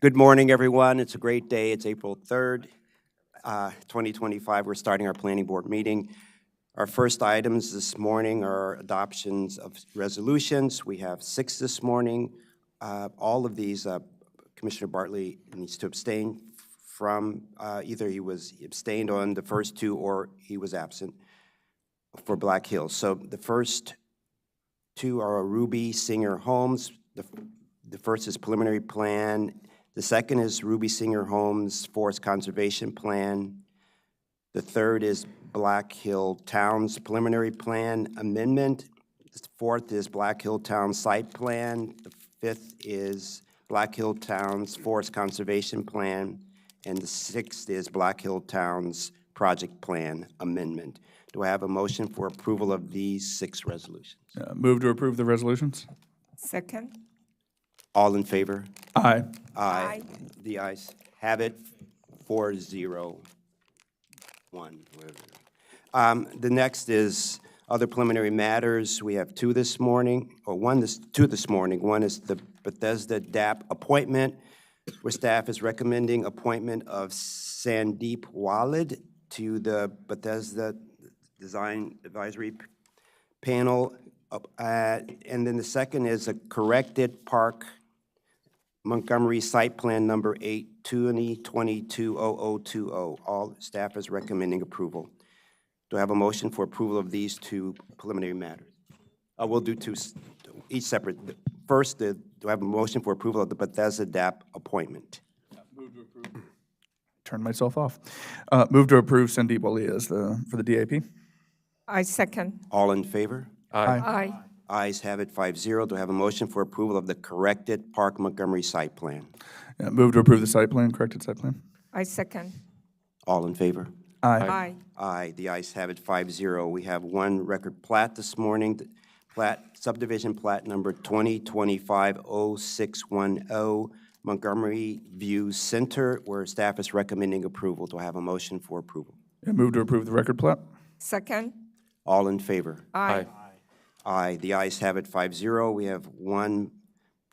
Good morning, everyone. It's a great day. It's April 3rd, 2025. We're starting our planning board meeting. Our first items this morning are adoptions of resolutions. We have 6 this morning. All of these, Commissioner Bartley needs to abstain from. Either he was abstained on the first 2 or he was absent for Black Hills. So the first 2 are Ruby Singer Homes. The first is preliminary plan. The second is Ruby Singer Homes Forest Conservation Plan. The third is Black Hill Towns Preliminary Plan Amendment. The fourth is Black Hill Towns Site Plan. The fifth is Black Hill Towns Forest Conservation Plan. And the sixth is Black Hill Towns Project Plan Amendment. Do I have a motion for approval of these 6 resolutions? Move to approve the resolutions. Second. All in favor? Aye. Aye. The ayes have it, 4-0-1. The next is other preliminary matters. We have 2 this morning, or 2 this morning. One is the Bethesda DAP appointment, where staff is recommending appointment of Sandeep Walid to the Bethesda Design Advisory Panel. And then the second is a corrected Park Montgomery Site Plan Number 8, 2022-0020. All staff is recommending approval. Do I have a motion for approval of these 2 preliminary matters? We'll do 2 each separate. First, do I have a motion for approval of the Bethesda DAP appointment? Move to approve. Turn myself off. Move to approve Sandeep Wali as for the DAP. I second. All in favor? Aye. Ayes have it, 5-0. Do I have a motion for approval of the corrected Park Montgomery Site Plan? Move to approve the site plan, corrected site plan. I second. All in favor? Aye. Aye. The ayes have it, 5-0. We have 1 record plat this morning, subdivision plat number 2025-0610, Montgomery View Center, where staff is recommending approval. Do I have a motion for approval? Move to approve the record plat. Second. All in favor? Aye. Aye. The ayes have it, 5-0. We have 1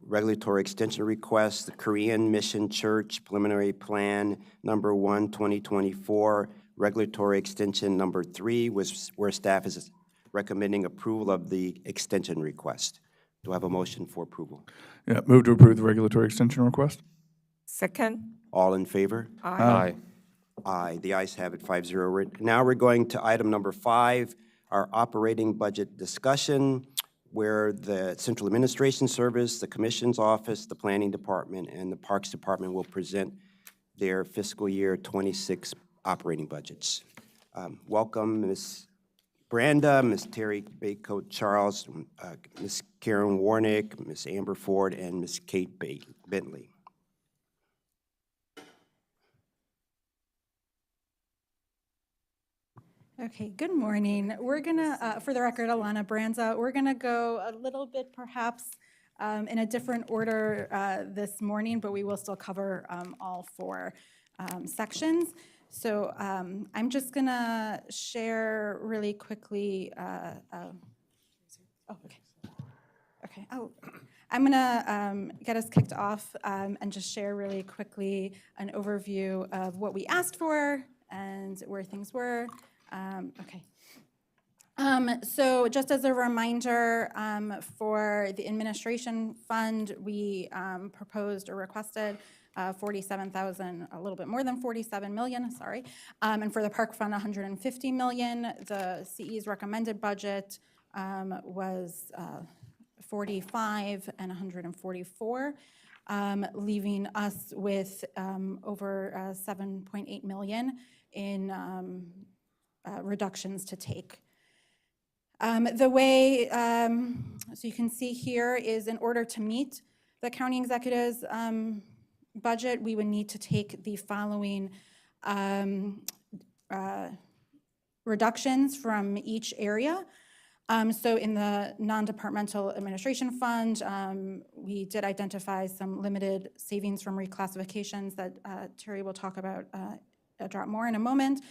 regulatory extension request, the Korean Mission Church Preliminary Plan Number 1, 2024, regulatory extension number 3, where staff is recommending approval of the extension request. Do I have a motion for approval? Move to approve the regulatory extension request. Second. All in favor? Aye. Aye. The ayes have it, 5-0. Now we're going to item number 5, our operating budget discussion, where the Central Administration Service, the Commission's Office, the Planning Department, and the Parks Department will present their fiscal year 26 operating budgets. Welcome, Ms. Branda, Ms. Terry Baycoat-Charles, Ms. Karen Warnick, Ms. Amber Ford, and Ms. Kate Bentley. Okay, good morning. We're gonna, for the record, Alana Branza, we're gonna go a little bit perhaps in a different order this morning, but we will still cover all 4 sections. So I'm just gonna share really quickly, I'm gonna get us kicked off and just share really quickly an overview of what we asked for and where things were. So just as a reminder, for the administration fund, we proposed or requested 47,000, a little bit more than 47 million, sorry. And for the park fund, 150 million. The CE's recommended budget was 45 and 144, leaving us with over 7.8 million in reductions to take. The way, so you can see here is in order to meet the county executive's budget, we would need to take the following reductions from each area. So in the non-departmental administration fund, we did identify some limited savings from reclassifications that Terry will talk about a drop more in a moment.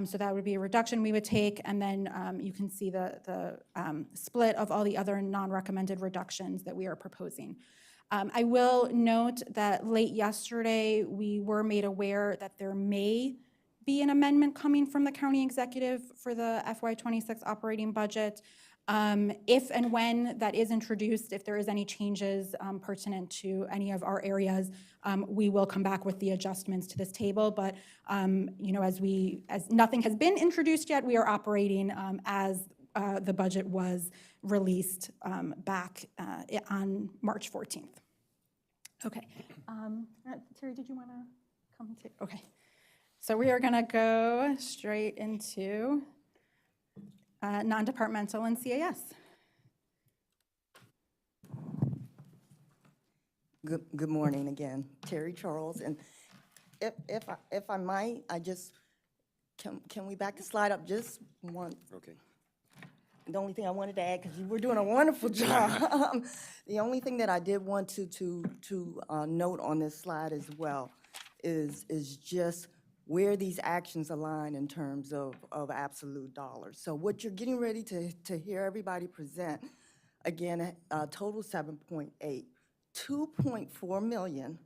So that would be a reduction we would take, and then you can see the split of all the other non-recommended reductions that we are proposing. I will note that late yesterday, we were made aware that there may be an amendment coming from the county executive for the FY26 operating budget. If and when that is introduced, if there is any changes pertinent to any of our areas, we will come back with the adjustments to this table. But, as nothing has been introduced yet, we are operating as the budget was released back on March 14th. Okay. Terry, did you want to come to? Okay. So we are going to go straight into non-departmental and CAS. Good morning again, Terry Charles. And if I might, I just, can we back the slide up just one? Okay. The only thing I wanted to add, because you were doing a wonderful job. The only thing that I did want to note on this slide as well is just where these actions align in terms of absolute dollars. So what you're getting ready to hear everybody present, again, total 7.8. 2.4 million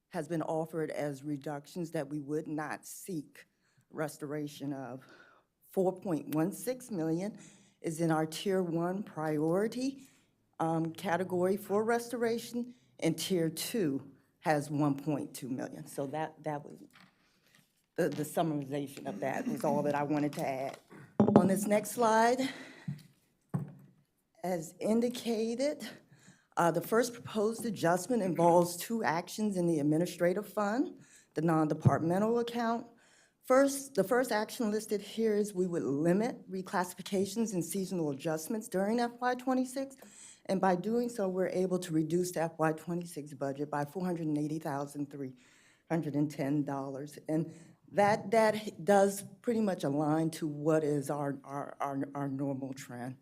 has been offered as reductions that we would not seek restoration of. 4.16 million is in our Tier 1 priority category for restoration, and Tier 2 has 1.2 million. So that was the summarization of that is all that I wanted to add. On this next slide, as indicated, the first proposed adjustment involves two actions in the administrative fund, the non-departmental account. The first action listed here is we would limit reclassifications and seasonal adjustments during FY26, and by doing so, we're able to reduce the FY26 budget by $480,310. And that does pretty much align to what is our normal trend.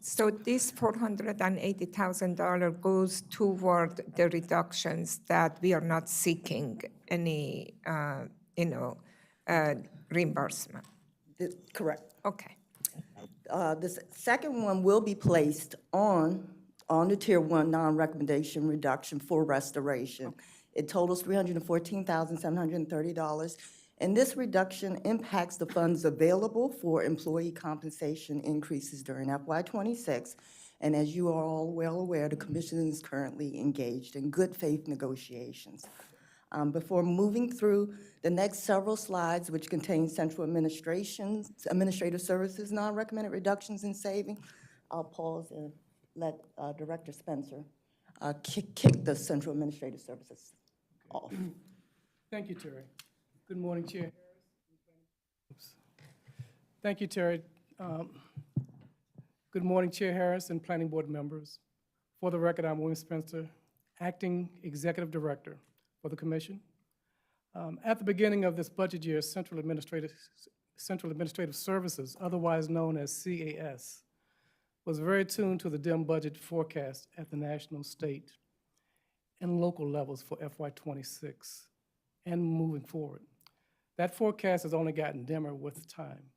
So this $480,000 goes toward the reductions that we are not seeking any, reimbursement. Correct. Okay. The second one will be placed on the Tier 1 non-recommendation reduction for restoration. It totals $314,730, and this reduction impacts the funds available for employee compensation increases during FY26. And as you are all well aware, the Commission is currently engaged in good faith negotiations. Before moving through the next several slides, which contain central administrative services, non-recommended reductions in saving, I'll pause and let Director Spencer kick the central administrative services off. Thank you, Terry. Good morning, Chair. Oops. Thank you, Terry. Good morning, Chair Harris and Planning Board members. For the record, I'm William Spencer, Acting Executive Director for the Commission. At the beginning of this budget year, Central Administrative Services, otherwise known as CAS, was very tuned to the dim budget forecast at the national, state, and local levels for FY26 and moving forward. That forecast has only gotten dimmer with time.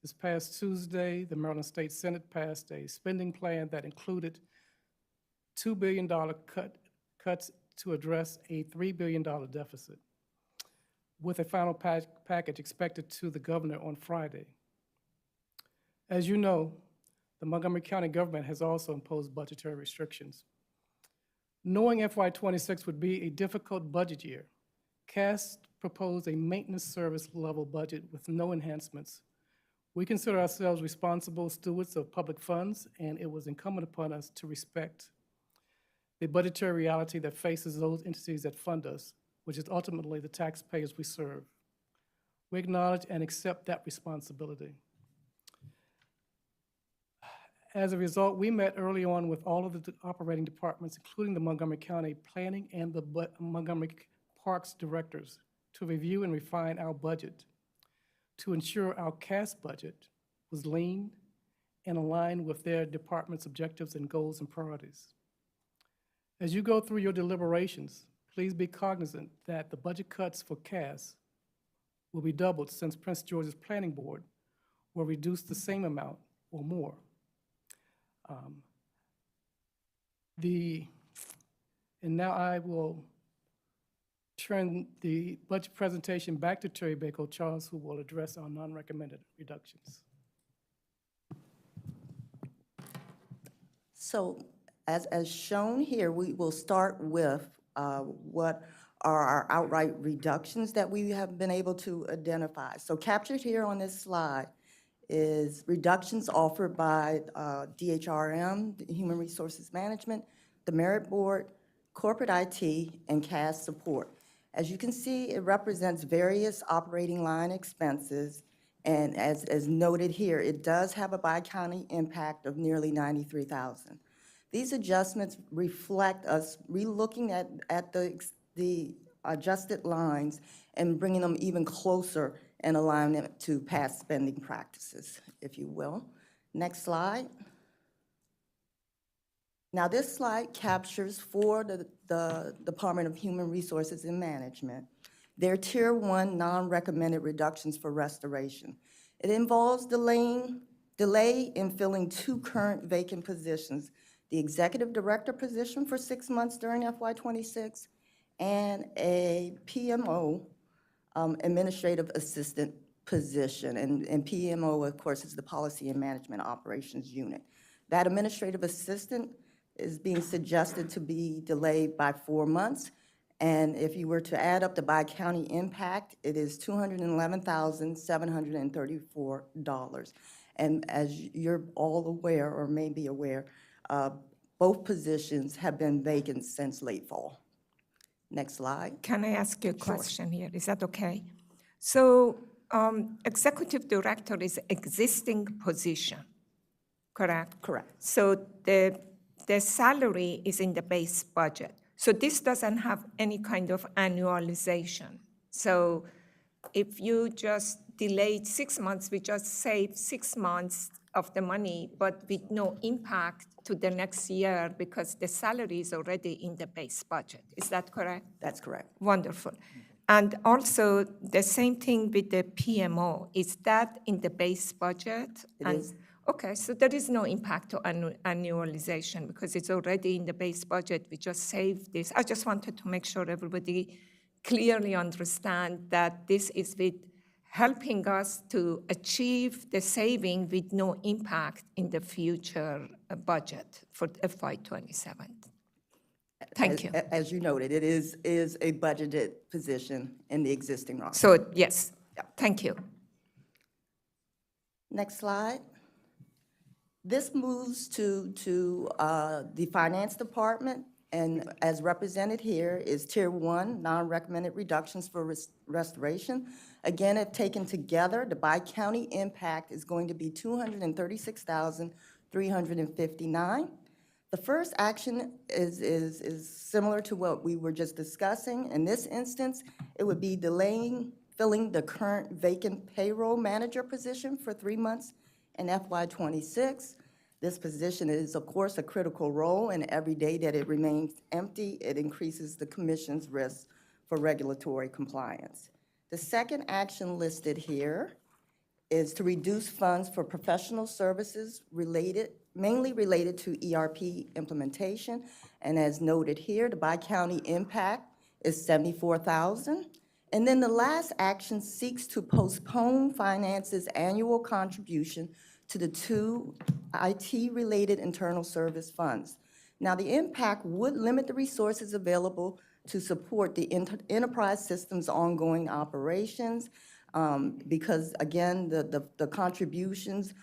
This past Tuesday, the Maryland State Senate passed a spending plan that included $2 billion cuts to address a $3 billion deficit, with a final package expected to the governor on Friday. As you know, the Montgomery County government has also imposed budgetary restrictions. Knowing FY26 would be a difficult budget year, CAS proposed a maintenance service level budget with no enhancements. We consider ourselves responsible stewards of public funds, and it was incumbent upon us to respect the budgetary reality that faces those entities that fund us, which is ultimately the taxpayers we serve. We acknowledge and accept that responsibility. As a result, we met early on with all of the operating departments, including the Montgomery County Planning and the Montgomery Parks directors, to review and refine our budget to ensure our CAS budget was lean and aligned with their department's objectives and goals and priorities. As you go through your deliberations, please be cognizant that the budget cuts for CAS will be doubled since Prince George's Planning Board will reduce the same amount or more. The And now I will turn the budget presentation back to Terry Bako Charles, who will address our non-recommended reductions. So as shown here, we will start with what are our outright reductions that we have been able to identify. So captured here on this slide is reductions offered by DHRM, the Human Resources Management, the Merit Board, Corporate IT, and CAS support. As you can see, it represents various operating line expenses, and as noted here, it does have a by-county impact of nearly $93,000. These adjustments reflect us relooking at the adjusted lines and bringing them even closer in alignment to past spending practices, if you will. Next slide. Now, this slide captures for the Department of Human Resources and Management their Tier 1 non-recommended reductions for restoration. It involves delay in filling 2 current vacant positions, the Executive Director position for 6 months during FY26 and a PMO, Administrative Assistant position. And PMO, of course, is the Policy and Management Operations Unit. That Administrative Assistant is being suggested to be delayed by 4 months. And if you were to add up the by-county impact, it is $211,734. And as you're all aware, or may be aware, both positions have been vacant since late fall. Next slide. Can I ask you a question here? Is that okay? So executive director is existing position, correct? Correct. So the salary is in the base budget. So this doesn't have any kind of annualization. So if you just delayed 6 months, we just save 6 months of the money, but with no impact to the next year because the salary is already in the base budget. Is that correct? That's correct. Wonderful. And also the same thing with the PMO. Is that in the base budget? It is. Okay, so there is no impact to annualization because it's already in the base budget. We just saved this. I just wanted to make sure everybody clearly understand that this is with helping us to achieve the saving with no impact in the future budget for FY27. Thank you. As you noted, it is a budgeted position in the existing roster. So, yes, thank you. Next slide. This moves to the Finance Department, and as represented here is Tier 1, non-recommended reductions for restoration. Again, if taken together, the by-county impact is going to be $236,359. The first action is similar to what we were just discussing. In this instance, it would be filling the current vacant payroll manager position for 3 months in FY26. This position is, of course, a critical role, and every day that it remains empty, it increases the commission's risk for regulatory compliance. The second action listed here is to reduce funds for professional services mainly related to ERP implementation. And as noted here, the by-county impact is $74,000. And then the last action seeks to postpone Finance's annual contribution to the 2 IT-related internal service funds. Now, the impact would limit the resources available to support the enterprise system's ongoing operations because, again, the contributions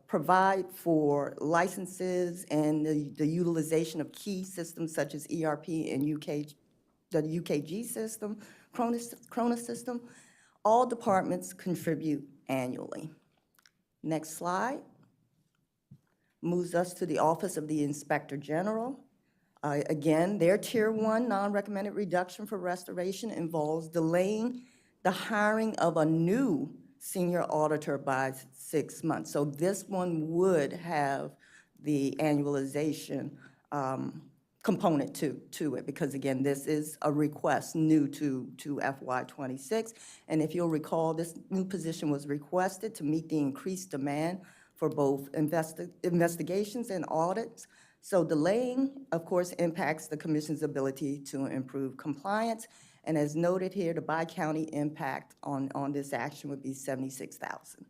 provide for licenses and the utilization of key systems such as ERP and the UKG system, Cronus system. All departments contribute annually. Next slide moves us to the Office of the Inspector General. Again, their Tier 1 non-recommended reduction for restoration involves delaying the hiring of a new senior auditor by 6 months. So this one would have the annualization component to it because, again, this is a request new to FY26. And if you'll recall, this new position was requested to meet the increased demand for both investigations and audits So delaying, of course, impacts the commission's ability to improve compliance. And as noted here, the bi-county impact on this action would be 76,000.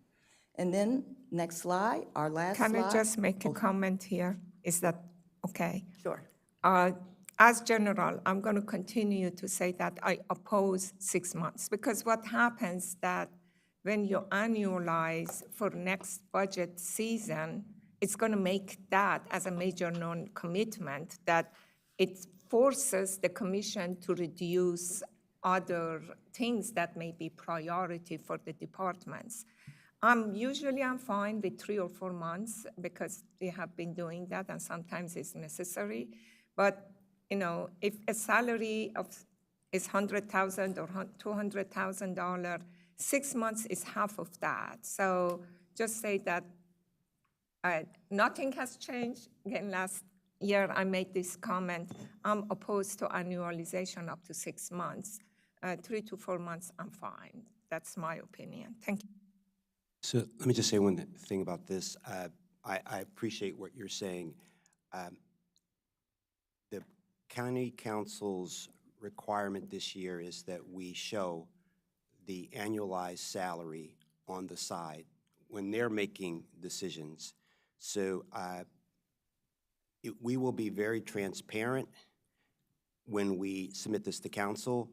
And then, next slide, our last slide. Can I just make a comment here? Is that okay? Sure. As general, I'm going to continue to say that I oppose 6 months, because what happens that when you annualize for next budget season, it's going to make that as a major non-commitment, that it forces the commission to reduce other things that may be priority for the departments. Usually I'm fine with 3 or 4 months because we have been doing that and sometimes it's necessary. But, you know, if a salary is $100,000 or $200,000, 6 months is half of that. So just say that nothing has changed. Again, last year I made this comment. I'm opposed to annualization up to 6 months. 3 to 4 months, I'm fine. That's my opinion. Thank you. So let me just say one thing about this. I appreciate what you're saying. The county council's requirement this year is that we show the annualized salary on the side when they're making decisions. So we will be very transparent when we submit this to council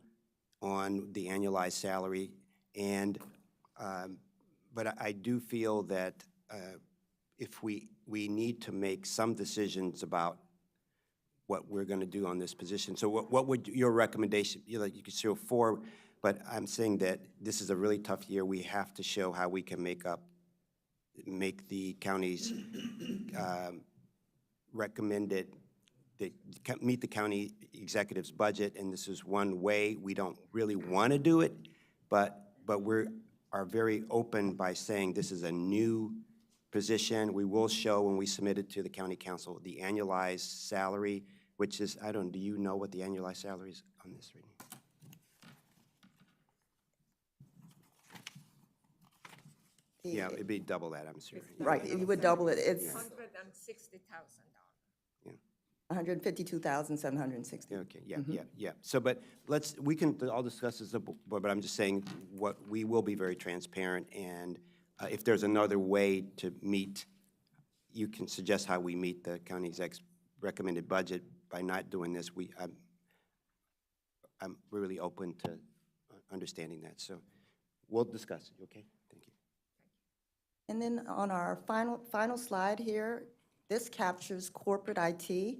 on the annualized salary. And but I do feel that if we need to make some decisions about what we're going to do on this position. So what would your recommendation be? Like, you could show 4, but I'm saying that this is a really tough year. We have to show how we can make the county's recommended, meet the county executive's budget, and this is one way. We don't really want to do it, but we are very open by saying this is a new position. We will show when we submit it to the county council the annualized salary, which is, do you know what the annualized salary is on this right now? Yeah, it'd be double that, I'm sure. Right, you would double it. It's $160,000. $152,760. Okay, yeah. So, but we can all discuss this, but I'm just saying we will be very transparent, and if there's another way to meet, you can suggest how we meet the county exec's recommended budget by not doing this. I'm really open to understanding that, so we'll discuss it, okay? Thank you. And then on our final slide here, this captures corporate IT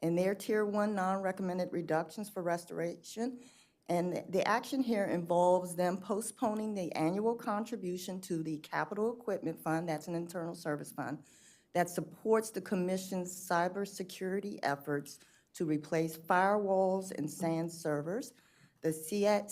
and their Tier 1 non-recommended reductions for restoration. And the action here involves them postponing the annual contribution to the Capital Equipment Fund, that's an internal service fund, that supports the commission's cybersecurity efforts to replace firewalls and SAN servers. The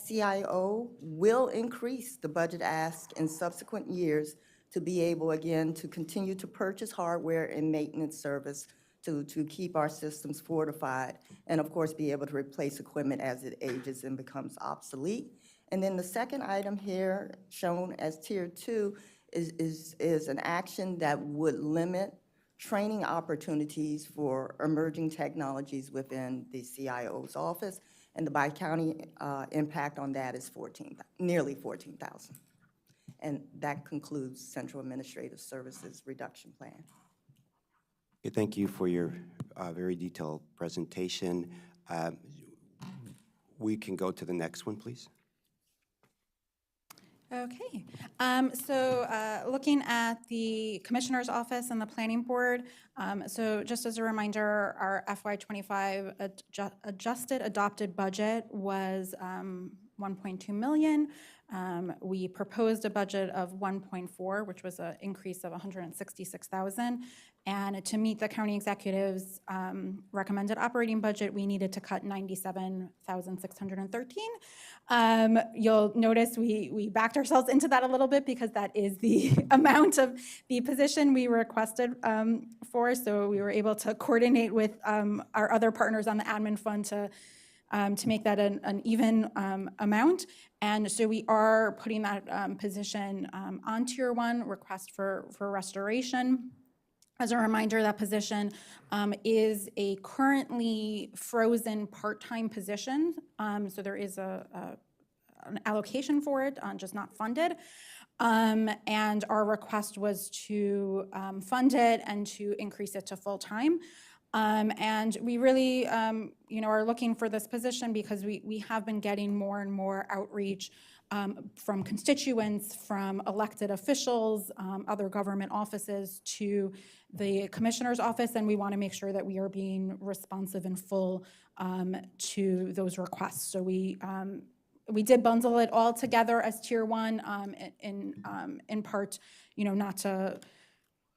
CIO will increase the budget ask in subsequent years to be able, again, to continue to purchase hardware and maintenance service to keep our systems fortified, and of course, be able to replace equipment as it ages and becomes obsolete. And then the second item here, shown as Tier 2, is an action that would limit training opportunities for emerging technologies within the CIO's office, and the bi-county impact on that is nearly 14,000. And that concludes Central Administrative Services Reduction Plan. Okay, thank you for your very detailed presentation. We can go to the next one, please. Okay, so looking at the Commissioner's Office and the Planning Board, so just as a reminder, our FY25 adjusted adopted budget was 1.2 million. We proposed a budget of 1.4, which was an increase of 166,000. And to meet the county executive's recommended operating budget, we needed to cut 97,613. You'll notice we backed ourselves into that a little bit because that is the amount of the position we requested for. So we were able to coordinate with our other partners on the admin fund to make that an even amount. And so we are putting that position on Tier 1, request for restoration. As a reminder, that position is a currently frozen part-time position. So there is an allocation for it, just not funded. And our request was to fund it and to increase it to full-time. And we really, are looking for this position because we have been getting more and more outreach from constituents, from elected officials, other government offices to the commissioner's office, and we want to make sure that we are being responsive and full to those requests. So we did bundle it all together as Tier 1 in part,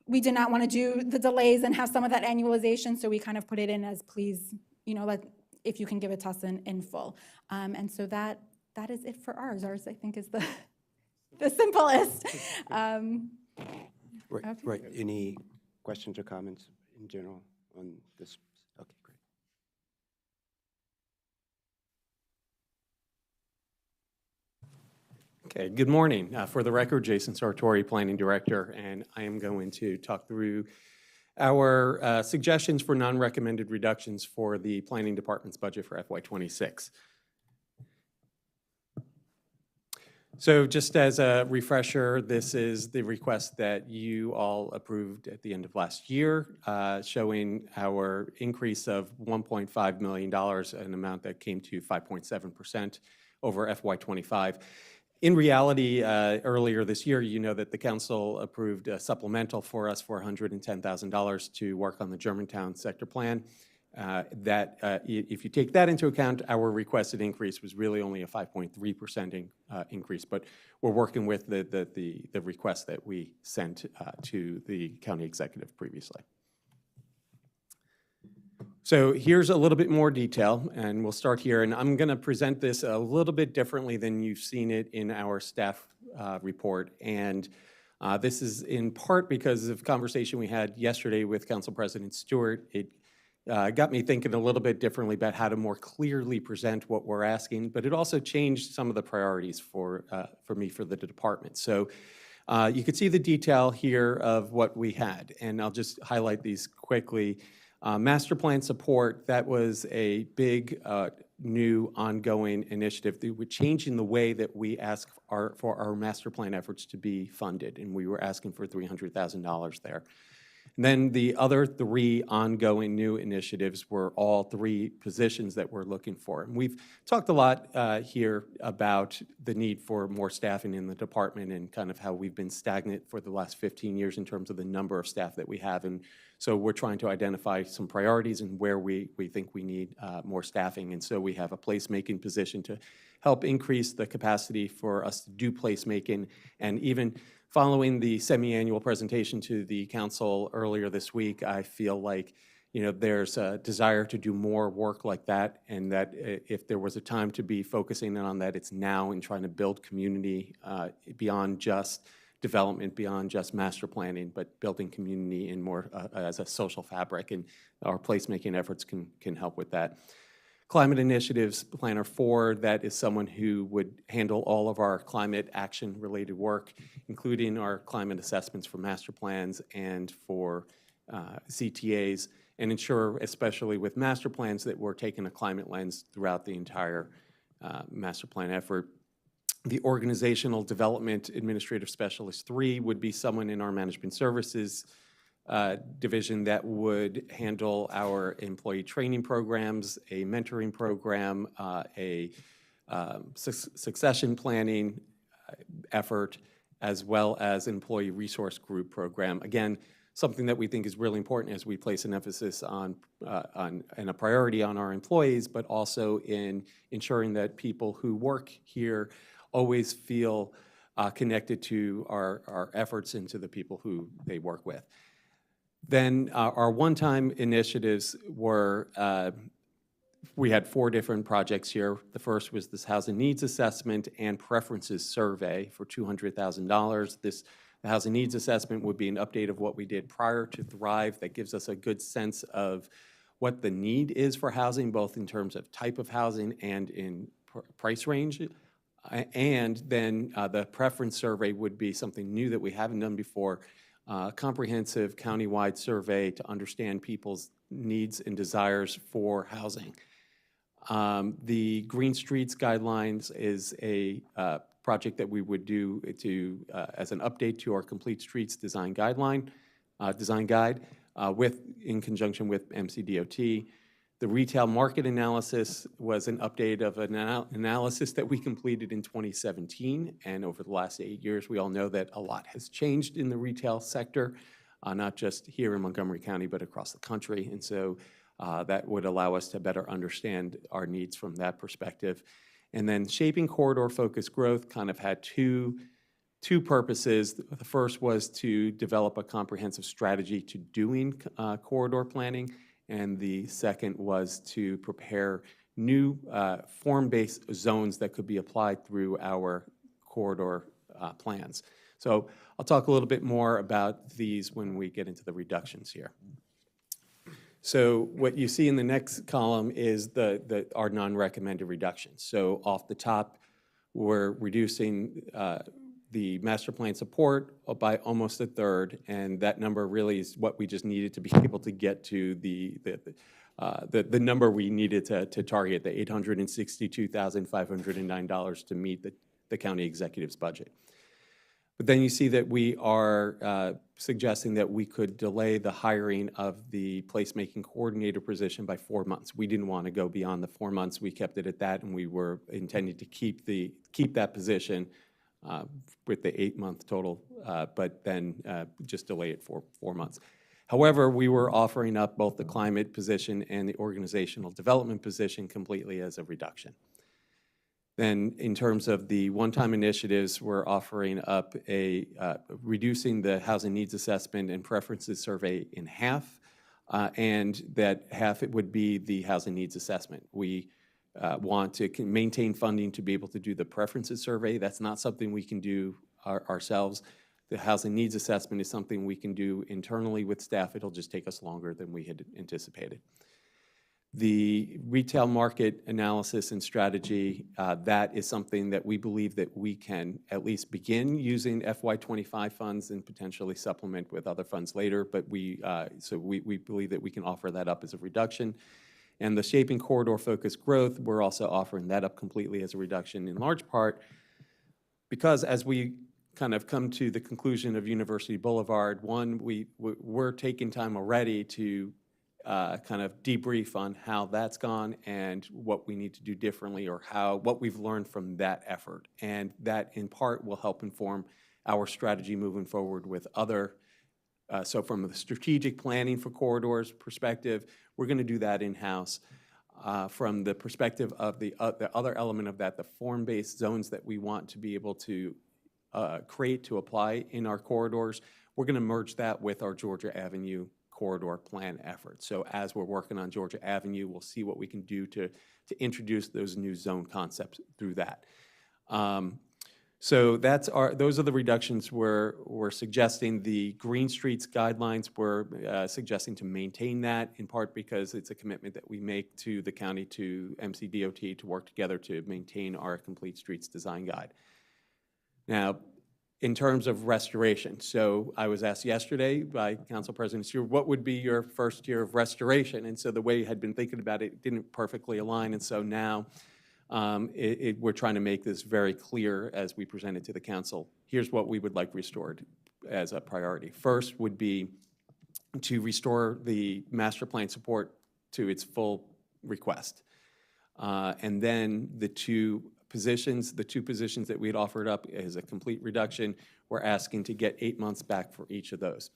we did not want to do the delays and have some of that annualization, so we kind of put it in as please, if you can give it to us in full. And so that is it for ours. Ours, I think, is the simplest. Right. Any questions or comments in general on this? Okay, great. Okay, good morning. For the record, Jason Sartori, Planning Director, and I am going to talk through our suggestions for non-recommended reductions for the Planning Department's budget for FY26. So just as a refresher, this is the request that you all approved at the end of last year, showing our increase of $1.5 million, an amount that came to 5.7% over FY25. In reality, earlier this year, you know that the council approved a supplemental for us for $110,000 to work on the Germantown sector plan. If you take that into account, our requested increase was really only a 5.3% increase, but we're working with the request that we sent to the county executive previously. So here's a little bit more detail, and we'll start here. And I'm going to present this a little bit differently than you've seen it in our staff report. And this is in part because of conversation we had yesterday with Council President Stewart. It got me thinking a little bit differently about how to more clearly present what we're asking, but it also changed some of the priorities for me for the department. So you could see the detail here of what we had, and I'll just highlight these quickly. Master plan support, that was a big new ongoing initiative that would change in the way that we ask for our master plan efforts to be funded, and we were asking for $300,000 there. And then the other three ongoing new initiatives were all three positions that we're looking for. And we've talked a lot here about the need for more staffing in the department and kind of how we've been stagnant for the last 15 years in terms of the number of staff that we have. And so we're trying to identify some priorities and where we think we need more staffing. And so we have a placemaking position to help increase the capacity for us to do placemaking. And even following the semi-annual presentation to the council earlier this week, I feel like there's a desire to do more work like that, and that if there was a time to be focusing on that, it's now in trying to build community beyond just development, beyond just master planning, but building community in more as a social fabric, and our placemaking efforts can help with that. Climate Initiatives Planner 4, that is someone who would handle all of our climate action-related work, including our climate assessments for master plans and for CTAs, and ensure, especially with master plans, that we're taking a climate lens throughout the entire master plan effort. The Organizational Development Administrative Specialist 3 would be someone in our management services division that would handle our employee training programs, a mentoring program, a succession planning effort, as well as employee resource group program. Again, something that we think is really important as we place an emphasis on and a priority on our employees, but also in ensuring that people who work here always feel connected to our efforts and to the people who they work with. Then our one-time initiatives were, we had 4 different projects here. The first was this housing needs assessment and preferences survey for $200,000. The housing needs assessment would be an update of what we did prior to Thrive that gives us a good sense of what the need is for housing, both in terms of type of housing and in price range. And then the preference survey would be something new that we haven't done before, comprehensive countywide survey to understand people's needs and desires for housing. The Green Streets Guidelines is a project that we would do as an update to our Complete Streets Design Guide, in conjunction with MCDOT. The retail market analysis was an update of an analysis that we completed in 2017, and over the last 8 years, we all know that a lot has changed in the retail sector, not just here in Montgomery County, but across the country, and so that would allow us to better understand our needs from that perspective. And then shaping corridor-focused growth kind of had two purposes. The first was to develop a comprehensive strategy to doing corridor planning, and the second was to prepare new form-based zones that could be applied through our corridor plans. So I'll talk a little bit more about these when we get into the reductions here. So what you see in the next column is our non-recommended reductions. So off the top, we're reducing the master plan support by almost a third, and that number really is what we just needed to be able to get to the number we needed to target, the $862,509 to meet the county executive's budget. But then you see that we are suggesting that we could delay the hiring of the placemaking coordinator position by 4 months. We didn't want to go beyond the 4 months. We kept it at that, and we were intending to keep that position with the 8-month total, but then just delay it for 4 months. However, we were offering up both the climate position and the organizational development position completely as a reduction. Then in terms of the one-time initiatives, we're offering up reducing the housing needs assessment and preferences survey in half, and that half it would be the housing needs assessment. We want to maintain funding to be able to do the preferences survey. That's not something we can do ourselves. The housing needs assessment is something we can do internally with staff. It'll just take us longer than we had anticipated. The retail market analysis and strategy, that is something that we believe that we can at least begin using FY25 funds and potentially supplement with other funds later, but we believe that we can offer that up as a reduction. And the shaping corridor-focused growth, we're also offering that up completely as a reduction, in large part because as we kind of come to the conclusion of University Boulevard, one, we're taking time already to kind of debrief on how that's gone and what we need to do differently, or what we've learned from that effort. And that, in part, will help inform our strategy moving forward with other. So from the strategic planning for corridors perspective, we're going to do that in-house. From the perspective of the other element of that, the form-based zones that we want to be able to create to apply in our corridors, we're going to merge that with our Georgia Avenue corridor plan effort. So as we're working on Georgia Avenue, we'll see what we can do to introduce those new zone concepts through that. So those are the reductions we're suggesting. The Green Streets Guidelines, we're suggesting to maintain that, in part because it's a commitment that we make to the county, to MCDOT, to work together to maintain our Complete Streets Design Guide. Now, in terms of restoration, so I was asked yesterday by Council President Stewart, what would be your first year of restoration? And so the way you had been thinking about it didn't perfectly align, and so now we're trying to make this very clear as we present it to the council. Here's what we would like restored as a priority. First would be to restore the master plan support to its full request. And then the two positions that we had offered up as a complete reduction, we're asking to get 8 months back for each of those.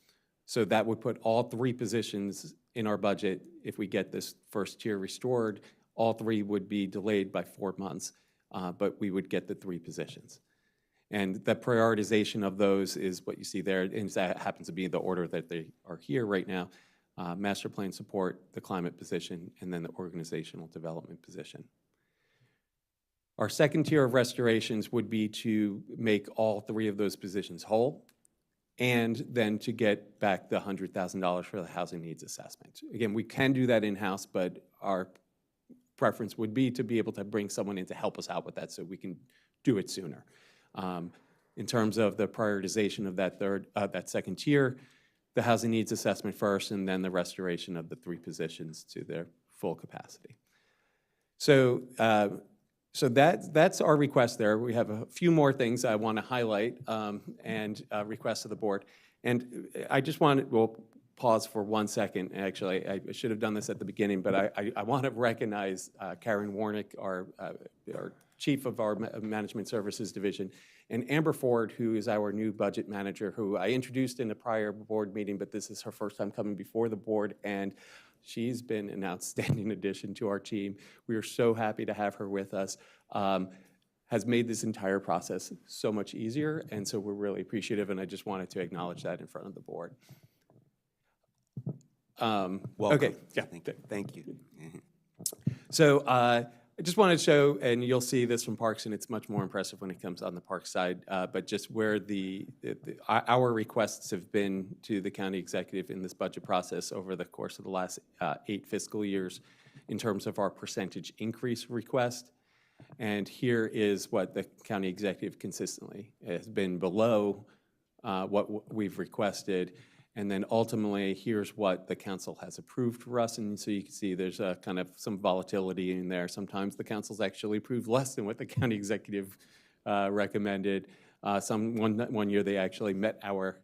So that would put all 3 positions in our budget. If we get this first tier restored, all 3 would be delayed by 4 months, but we would get the 3 positions. And the prioritization of those is what you see there, and that happens to be the order that they are here right now. Master plan support, the climate position, and then the organizational development position. Our second tier of restorations would be to make all 3 of those positions whole, and then to get back the $100,000 for the housing needs assessment. Again, we can do that in-house, but our preference would be to be able to bring someone in to help us out with that so we can do it sooner. in terms of the prioritization of that second tier, the housing needs assessment first, and then the restoration of the 3 positions to their full capacity. So, that's our request there. We have a few more things I want to highlight and request of the board. And I just we'll pause for 1 second. Actually, I should have done this at the beginning, but I want to recognize Karen Warnick, our chief of our Management Services Division, and Amber Ford, who is our new budget manager, who I introduced in a prior board meeting, but this is her first time coming before the board, and she's been an outstanding addition to our team. We are so happy to have her with us. Has made this entire process so much easier, and so we're really appreciative, and I just wanted to acknowledge that in front of the board. Welcome. Okay, yeah. Thank you. So I just wanted to show, and you'll see this from Parks, and it's much more impressive when it comes on the Parks side, but just where our requests have been to the county executive in this budget process over the course of the last 8 fiscal years in terms of our percentage increase request. And here is what the county executive consistently has been below what we've requested. And then ultimately, here's what the council has approved for us. And so you can see there's a kind of some volatility in there. Sometimes the council's actually approved less than what the county executive recommended. One year they actually met our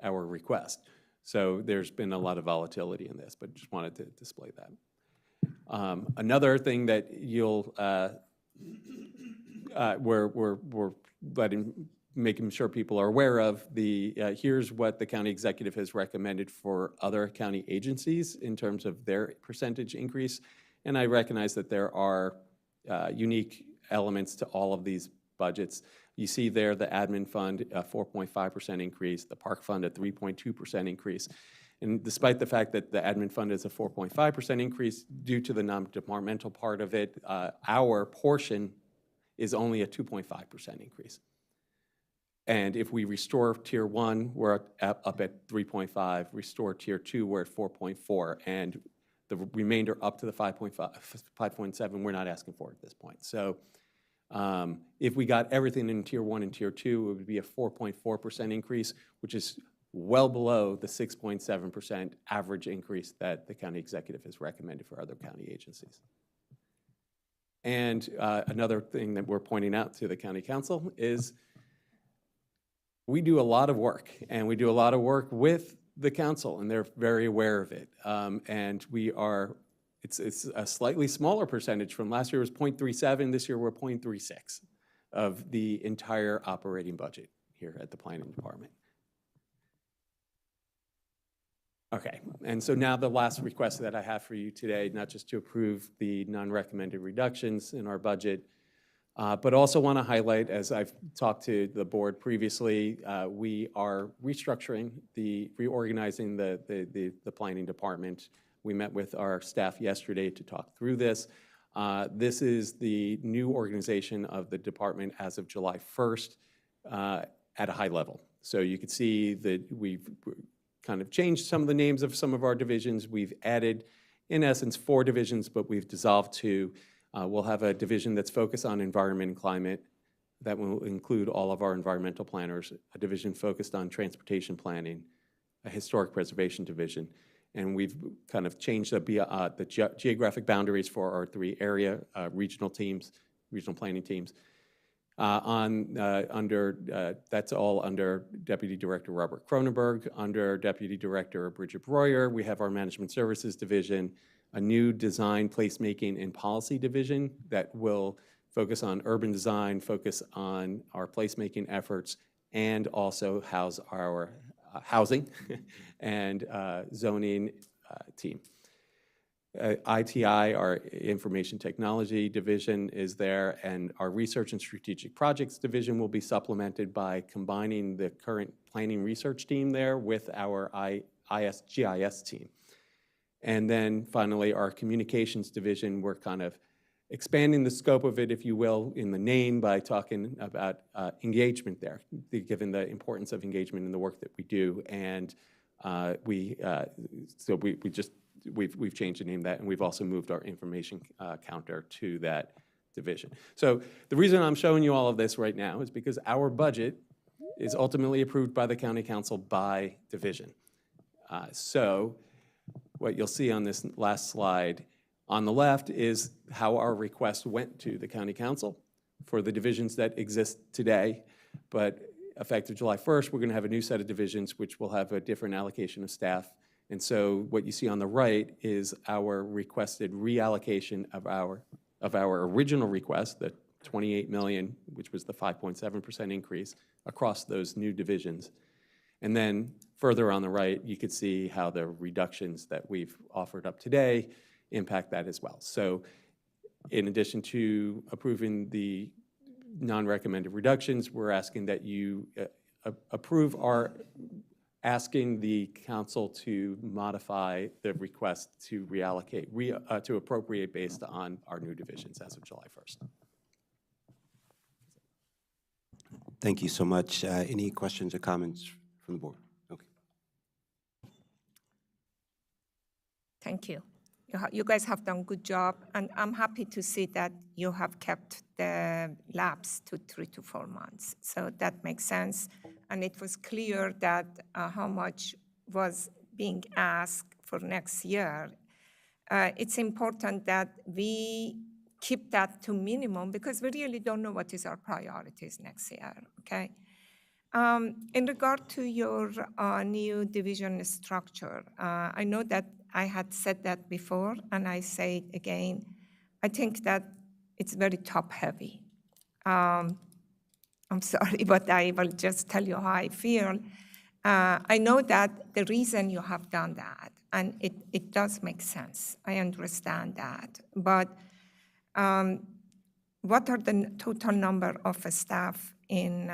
request. So there's been a lot of volatility in this, but just wanted to display that. Another thing that you'll we're making sure people are aware of, here's what the county executive has recommended for other county agencies in terms of their percentage increase. And I recognize that there are unique elements to all of these budgets. You see there the admin fund, a 4.5% increase, the park fund, a 3.2% increase. And despite the fact that the admin fund is a 4.5% increase, due to the non-departmental part of it, our portion is only a 2.5% increase. And if we restore Tier 1, we're up at 3.5. Restore Tier 2, we're at 4.4. And the remainder up to the 5.7, we're not asking for at this point. So if we got everything in Tier 1 and Tier 2, it would be a 4.4% increase, which is well below the 6.7% average increase that the county executive has recommended for other county agencies. And another thing that we're pointing out to the county council is we do a lot of work, and we do a lot of work with the council, and they're very aware of it. And it's a slightly smaller percentage. From last year it was 0.37, this year we're 0.36 of the entire operating budget here at the planning department. Okay, and so now the last request that I have for you today, not just to approve the non-recommended reductions in our budget, but also want to highlight, as I've talked to the board previously, we are reorganizing the planning department. We met with our staff yesterday to talk through this. This is the new organization of the department as of July 1st at a high level. So you can see that we've kind of changed some of the names of some of our divisions. We've added, in essence, 4 divisions, but we've dissolved 2. We'll have a division that's focused on environment and climate that will include all of our environmental planners, a division focused on transportation planning, a historic preservation division, and we've kind of changed the geographic boundaries for our 3 area regional planning teams. That's all under Deputy Director Robert Cronenberg. Under Deputy Director Bridget Breuer, we have our Management Services Division, a new design, placemaking, and policy division that will focus on urban design, focus on our placemaking efforts, and also house our housing and zoning team. ITI, our Information Technology Division, is there, and our Research and Strategic Projects Division will be supplemented by combining the current planning research team there with our GIS team. And then finally, our Communications Division, we're kind of expanding the scope of it, if you will, in the name by talking about engagement there, given the importance of engagement in the work that we do. And we've changed the name of that, and we've also moved our information counter to that division. So the reason I'm showing you all of this right now is because our budget is ultimately approved by the county council by division. So what you'll see on this last slide on the left is how our request went to the county council for the divisions that exist today. But effective July 1st, we're going to have a new set of divisions which will have a different allocation of staff. And so what you see on the right is our requested reallocation of our original request, the 28 million, which was the 5.7% increase across those new divisions. And then further on the right, you could see how the reductions that we've offered up today impact that as well. So in addition to approving the non-recommended reductions, we're asking that you approve our asking the council to modify the request to reallocate, to appropriate based on our new divisions as of July 1st. Thank you so much. Any questions or comments from the board? Okay. Thank you. You guys have done a good job, and I'm happy to see that you have kept the lapse to 3 to 4 months. So that makes sense. And it was clear that how much was being asked for next year. It's important that we keep that to minimum because we really don't know what is our priorities next year, okay? In regard to your new division structure, I know that I had said that before, and I say it again. I think that it's very top-heavy. I'm sorry, but I will just tell you how I feel. I know that the reason you have done that, and it does make sense. I understand that. But what are the total number of staff in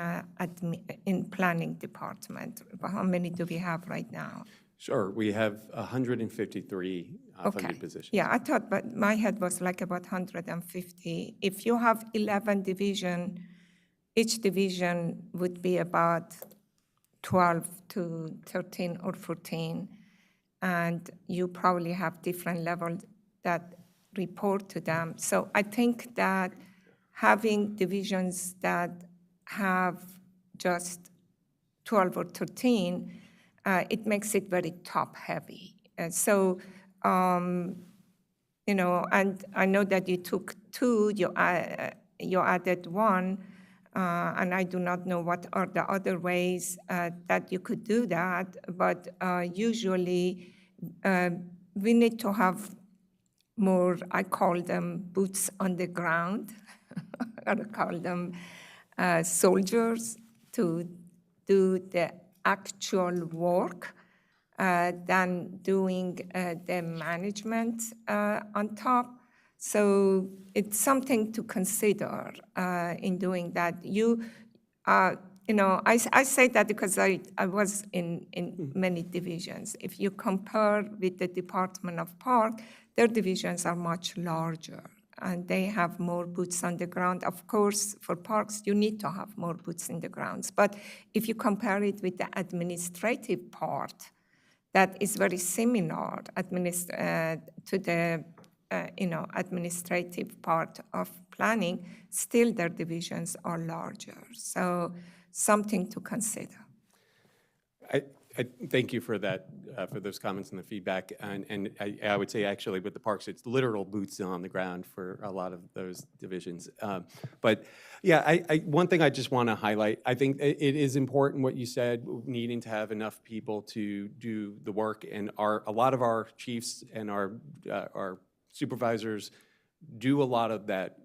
planning department? How many do we have right now? Sure, we have 153 funded positions. Yeah, I thought, but my head was like about 150. If you have 11 divisions, each division would be about 12 to 13 or 14, and you probably have different levels that report to them. So I think that having divisions that have just 12 or 13, it makes it very top-heavy. So, you know, and I know that you took 2, you added 1, and I do not know what are the other ways that you could do that, but usually we need to have more, I call them boots on the ground, I call them soldiers to do the actual work than doing the management on top. So it's something to consider in doing that. You know, I say that because I was in many divisions. If you compare with the Department of Park, their divisions are much larger and they have more boots on the ground. Of course, for parks, you need to have more boots in the grounds. But if you compare it with the administrative part, that is very similar to the administrative part of planning, still their divisions are larger. So something to consider. I thank you for that, for those comments and the feedback. And I would say actually with the parks, it's literal boots on the ground for a lot of those divisions. But yeah, one thing I just want to highlight, I think it is important what you said, needing to have enough people to do the work. And a lot of our chiefs and our supervisors do a lot of that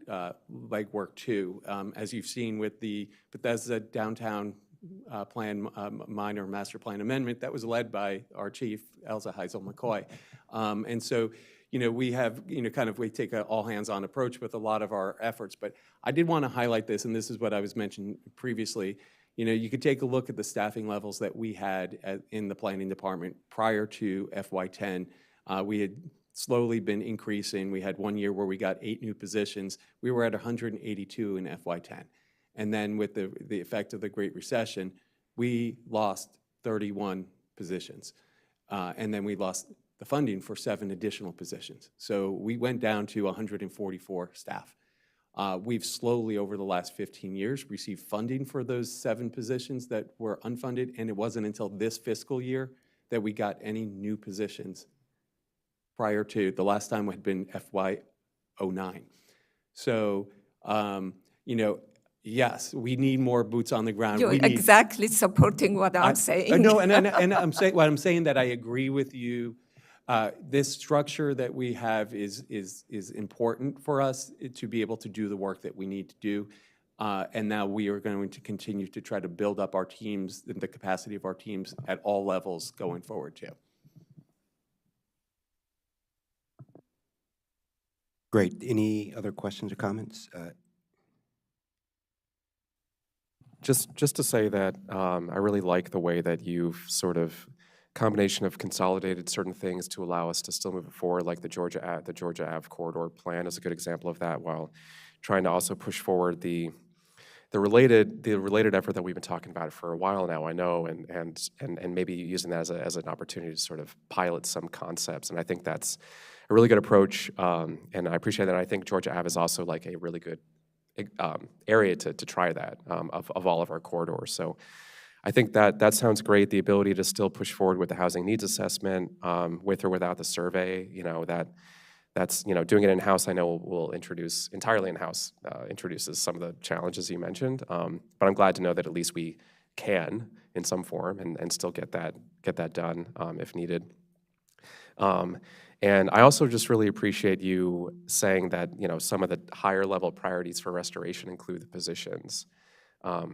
legwork too. As you've seen with the Bethesda downtown plan, minor master plan amendment that was led by our chief, Elza Heisel-McCoy. And so, you know, we have, you know, we take an all-hands-on approach with a lot of our efforts. But I did want to highlight this, and this is what I was mentioning previously. You know, you could take a look at the staffing levels that we had in the planning department prior to FY10. We had slowly been increasing. We had one year where we got 8 new positions. We were at 182 in FY10. And then with the effect of the Great Recession, we lost 31 positions. And then we lost the funding for 7 additional positions. So we went down to 144 staff. We've slowly, over the last 15 years, received funding for those 7 positions that were unfunded, and it wasn't until this fiscal year that we got any new positions. Prior to, the last time had been FY '09. So, you know, yes, we need more boots on the ground. You're We need, exactly supporting what I'm saying. no, and I'm saying, what I'm saying that I agree with you. This structure that we have is important for us to be able to do the work that we need to do. And now we are going to continue to try to build up our teams, the capacity of our teams at all levels going forward too. Great. Any other questions or comments? Just to say that I really like the way that you've sort of combination of consolidated certain things to allow us to still move it forward, like the Georgia Ave corridor plan is a good example of that, while trying to also push forward the related effort that we've been talking about for a while now, I know, and maybe using that as an opportunity to sort of pilot some concepts. And I think that's a really good approach, and I appreciate that. I think Georgia Ave is also like a really good area to try that of all of our corridors. So I think that sounds great. The ability to still push forward with the housing needs assessment, with or without the survey, you know, that's you know, doing it in-house, I know will introduce entirely in-house, introduces some of the challenges you mentioned. But I'm glad to know that at least we can in some form and still get that done if needed. And I also just really appreciate you saying that, you know, some of the higher level priorities for restoration include the positions,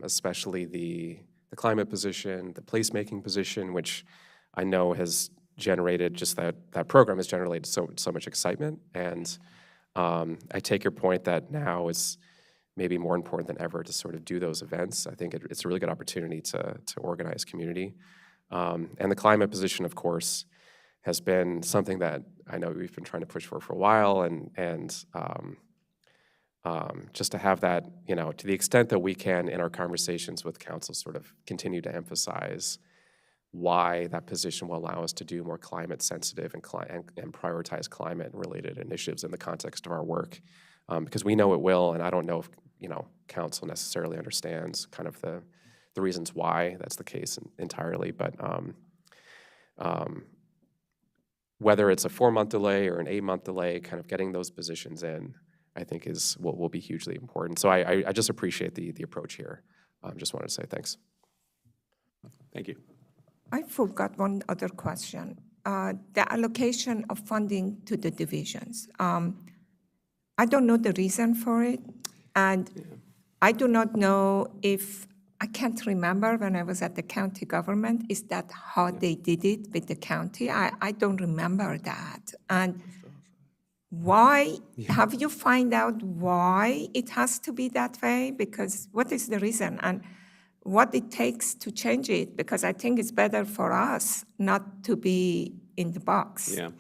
especially the climate position, the placemaking position, which I know has generated just that program has generated so much excitement. And I take your point that now is maybe more important than ever to sort of do those events. I think it's a really good opportunity to organize community. And the climate position, of course, has been something that I know we've been trying to push for a while, and just to have that, you know, to the extent that we can in our conversations with council, sort of continue to emphasize why that position will allow us to do more climate sensitive and prioritize climate related initiatives in the context of our work, because we know it will, and I don't know if, you know, council necessarily understands kind of the reasons why that's the case entirely, but whether it's a 4-month delay or an 8-month delay, kind of getting those positions in, I think is what will be hugely important. So I just appreciate the approach here. Just wanted to say thanks. Thank you. I forgot one other question. The allocation of funding to the divisions. I don't know the reason for it, and I do not know if, I can't remember when I was at the county government, is that how they did it with the county? I don't remember that. And why, have you find out why it has to be that way? Because what is the reason and what it takes to change it? Because I think it's better for us not to be in the box. Yeah.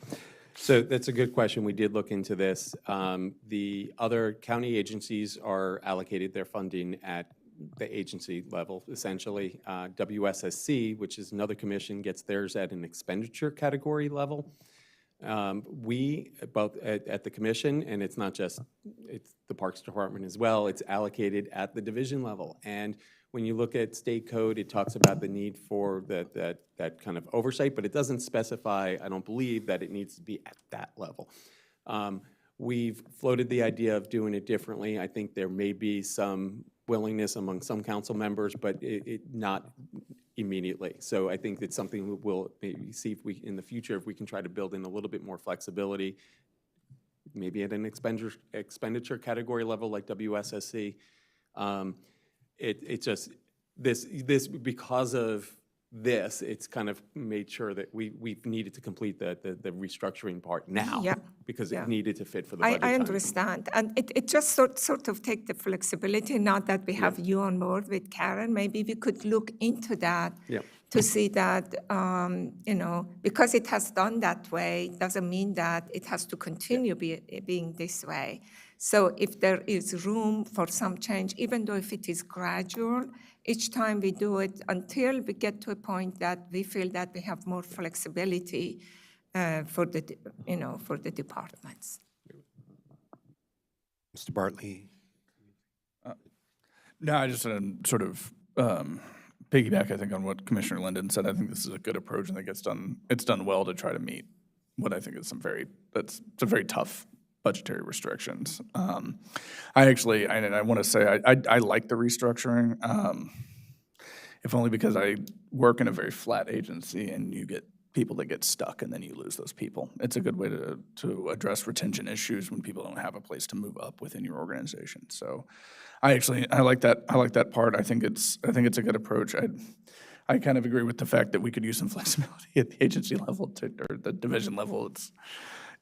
So that's a good question. We did look into this. The other county agencies are allocated their funding at the agency level, essentially. WSSC, which is another commission, gets theirs at an expenditure category level. We, both at the commission, and it's not just, it's the Parks Department as well, it's allocated at the division level. And when you look at state code, it talks about the need for that kind of oversight, but it doesn't specify, I don't believe, that it needs to be at that level. We've floated the idea of doing it differently. I think there may be some willingness among some council members, but it not immediately. So I think it's something we'll maybe see if we, in the future, if we can try to build in a little bit more flexibility, maybe at an expenditure category level like WSSC. It's just, this because of this, it's kind of made sure that we've needed to complete the restructuring part now. Yeah. Because Yeah. it needed to fit for the budget I time. understand. And it just sort of take the flexibility, now that we have you on board with Karen, maybe we could look into that Yeah. to see that, you know, because it has done that way, doesn't mean that it has to continue being this way. So if there is room for some change, even though if it is gradual, each time we do it until we get to a point that we feel that we have more flexibility for the, you know, for the departments. Mr. Bartley, No, I just sort of piggyback, I think, on what Commissioner Linden said. I think this is a good approach. I think it's done well to try to meet what I think is some very tough budgetary restrictions. I want to say I like the restructuring, if only because I work in a very flat agency and you get people that get stuck and then you lose those people. It's a good way to address retention issues when people don't have a place to move up within your organization. So I like that part. I think it's a good approach. I kind of agree with the fact that we could use some flexibility at the agency level or the division level. It's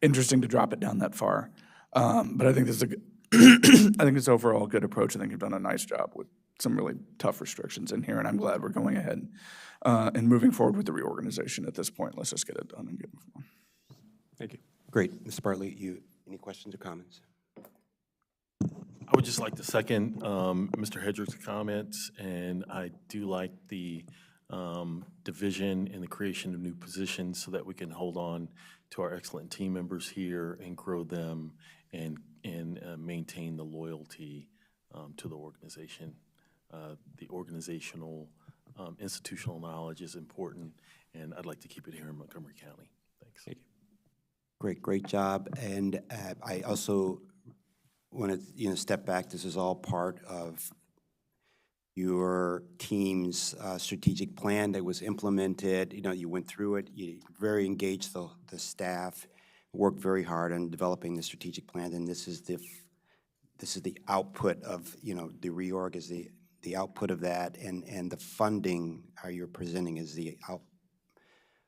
interesting to drop it down that far. But I think this is I think it's overall a good approach. I think you've done a nice job with some really tough restrictions in here, and I'm glad we're going ahead and moving forward with the reorganization at this point. Let's just get it done and get moving on. Thank you. Great. Mr. Bartley, any questions or comments? I would just like to second Mr. Hedrick's comments, and I do like the division and the creation of new positions so that we can hold on to our excellent team members here and grow them and maintain the loyalty to the organization. The organizational, institutional knowledge is important, and I'd like to keep it here in Montgomery County. Thanks. Thank you. Great job. And I also want to step back. This is all part of your team's strategic plan that was implemented. You went through it. You very engaged the staff, worked very hard on developing the strategic plan, and this is the output of the reorg is the output of that, and the funding how you're presenting is the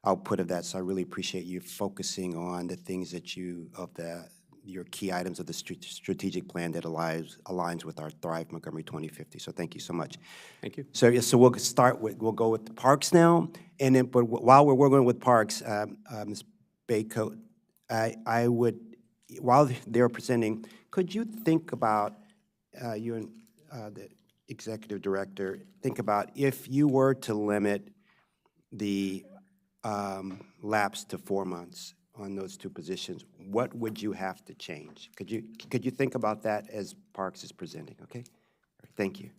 output of that. So I really appreciate you focusing on the things that your key items of the strategic plan that aligns with our Thrive Montgomery 2050. So thank you so much. Thank you. So we'll go with the parks now, and then but while we're working with parks, Ms. Baycoat, I would, while they're presenting, could you think about you and the executive director think about if you were to limit the lapse to 4 months on those two positions, what would you have to change? Could you think about that as Parks is presenting? Okay, thank you.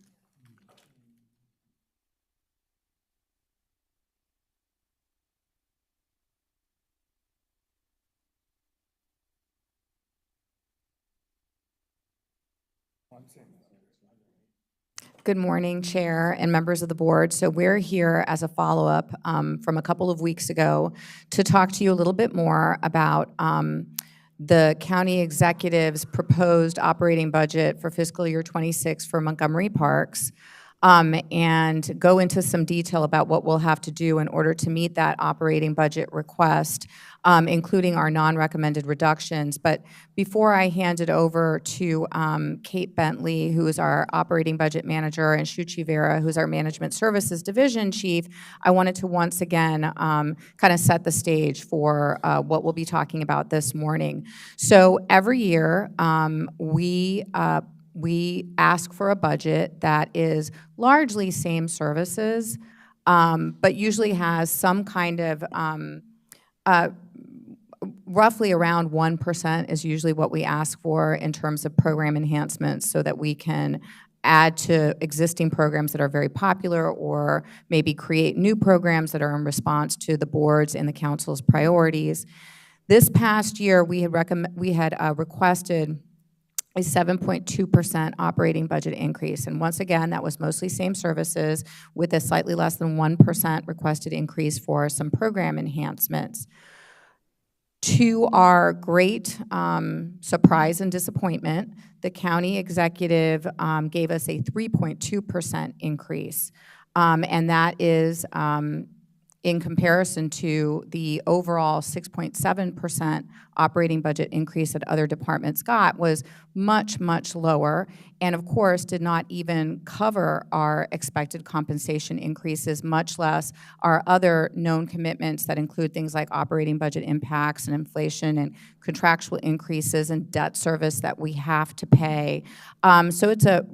Good morning, Chair and members of the board. So we're here as a follow-up from a couple of weeks ago to talk to you a little bit more about the county executive's proposed operating budget for fiscal year '26 for Montgomery Parks, and go into some detail about what we'll have to do in order to meet that operating budget request, including our non-recommended reductions. But before I hand it over to Kate Bentley, who is our operating budget manager, and Shuchi Vera, who's our management services division chief, I wanted to once again kind of set the stage for what we'll be talking about this morning. So every year, we ask for a budget that is largely same services, but usually has some kind of roughly around 1% is usually what we ask for in terms of program enhancements so that we can add to existing programs that are very popular or maybe create new programs that are in response to the board's and the council's priorities. This past year, we had requested a 7.2% operating budget increase. And once again, that was mostly same services with a slightly less than 1% requested increase for some program enhancements. To our great surprise and disappointment, the county executive gave us a 3.2% increase. And that is in comparison to the overall 6.7% operating budget increase that other departments got was much, much lower, and of course did not even cover our expected compensation increases, much less our other known commitments that include things like operating budget impacts and inflation and contractual increases and debt service that we have to pay. So it's a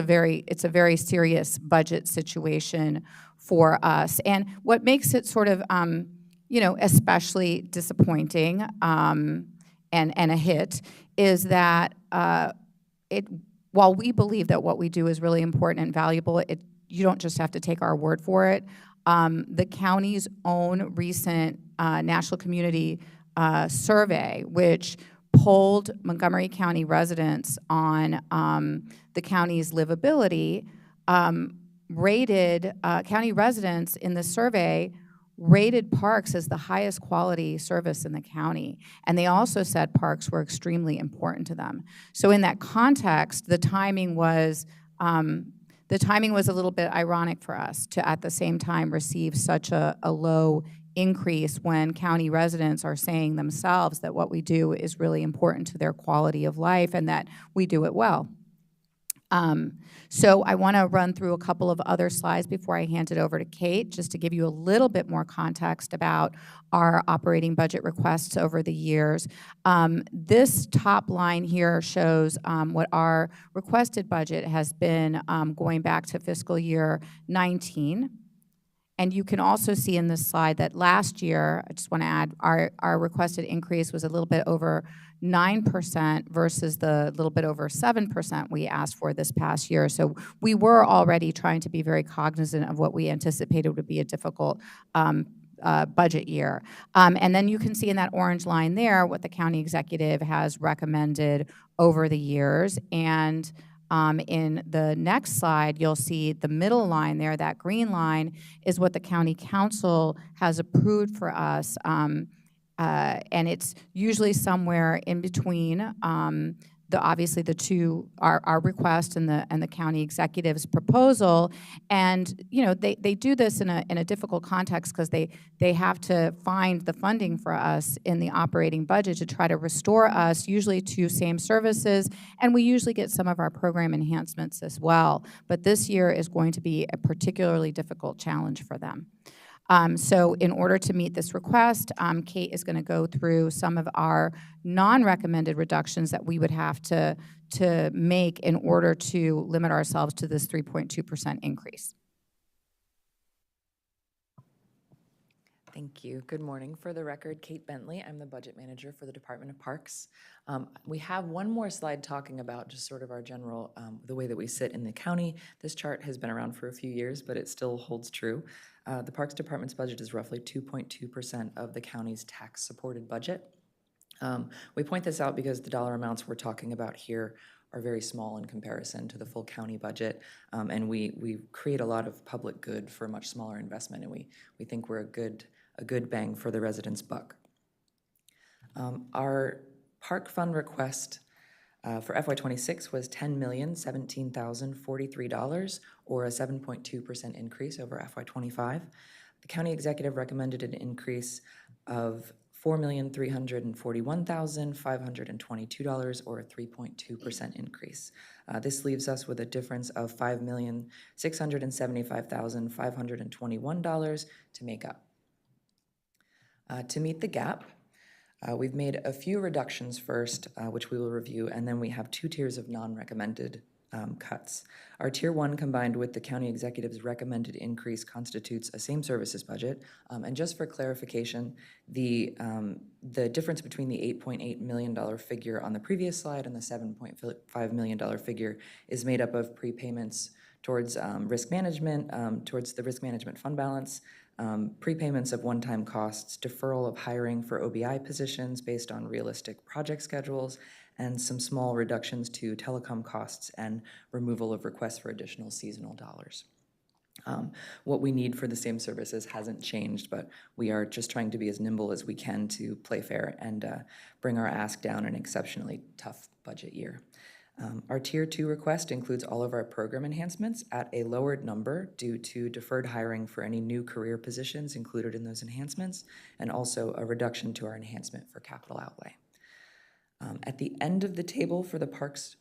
very serious budget situation for us. And what makes it sort of, especially disappointing and a hit is that while we believe that what we do is really important and valuable, you don't just have to take our word for it. The county's own recent national community survey, which polled Montgomery County residents on the county's livability, rated county residents in the survey rated parks as the highest quality service in the county. And they also said parks were extremely important to them. So in that context, the timing was a little bit ironic for us to at the same time receive such a low increase when county residents are saying themselves that what we do is really important to their quality of life and that we do it well. So I want to run through a couple of other slides before I hand it over to Kate, just to give you a little bit more context about our operating budget requests over the years. This top line here shows what our requested budget has been going back to fiscal year 19. And you can also see in this slide that last year, I just want to add, our requested increase was a little bit over 9% versus the little bit over 7% we asked for this past year. So we were already trying to be very cognizant of what we anticipated would be a difficult budget year. And then you can see in that orange line there what the county executive has recommended over the years. And in the next slide, you'll see the middle line there, that green line, is what the county council has approved for us. And it's usually somewhere in between obviously the two, our request and the county executive's proposal. And they do this in a difficult context because they have to find the funding for us in the operating budget to try to restore us usually to same services, and we usually get some of our program enhancements as well. But this year is going to be a particularly difficult challenge for them. So in order to meet this request, Kate is going to go through some of our non-recommended reductions that we would have to make in order to limit ourselves to this 3.2% increase. Thank you. Good morning. For the record, Kate Bentley. I'm the budget manager for the Department of Parks. We have one more slide talking about just sort of our general, the way that we sit in the county. This chart has been around for a few years, but it still holds true. The Parks Department's budget is roughly 2.2% of the county's tax-supported budget. We point this out because the dollar amounts we're talking about here are very small in comparison to the full county budget, and we create a lot of public good for a much smaller investment, and we think we're a good bang for the residents' buck. Our park fund request for FY26 was $10,017,043, or a 7.2% increase over FY25. The county executive recommended an increase of $4,341,522, or a 3.2% increase. This leaves us with a difference of $5,675,521 to make up. To meet the gap, we've made a few reductions first, which we will review, and then we have two tiers of non-recommended cuts. Our Tier 1 combined with the county executive's recommended increase constitutes a same services budget. And just for clarification, the difference between the $8.8 million figure on the previous slide and the $7.5 million figure is made up of prepayments towards risk management, towards the risk management fund balance, prepayments of one-time costs, deferral of hiring for OBI positions based on realistic project schedules, and some small reductions to telecom costs and removal of requests for additional seasonal dollars. What we need for the same services hasn't changed, but we are just trying to be as nimble as we can to play fair and bring our ask down an exceptionally tough budget year. Our Tier 2 request includes all of our program enhancements at a lowered number due to deferred hiring for any new career positions included in those enhancements, and also a reduction to our enhancement for capital outlay. At the end of the table for the parks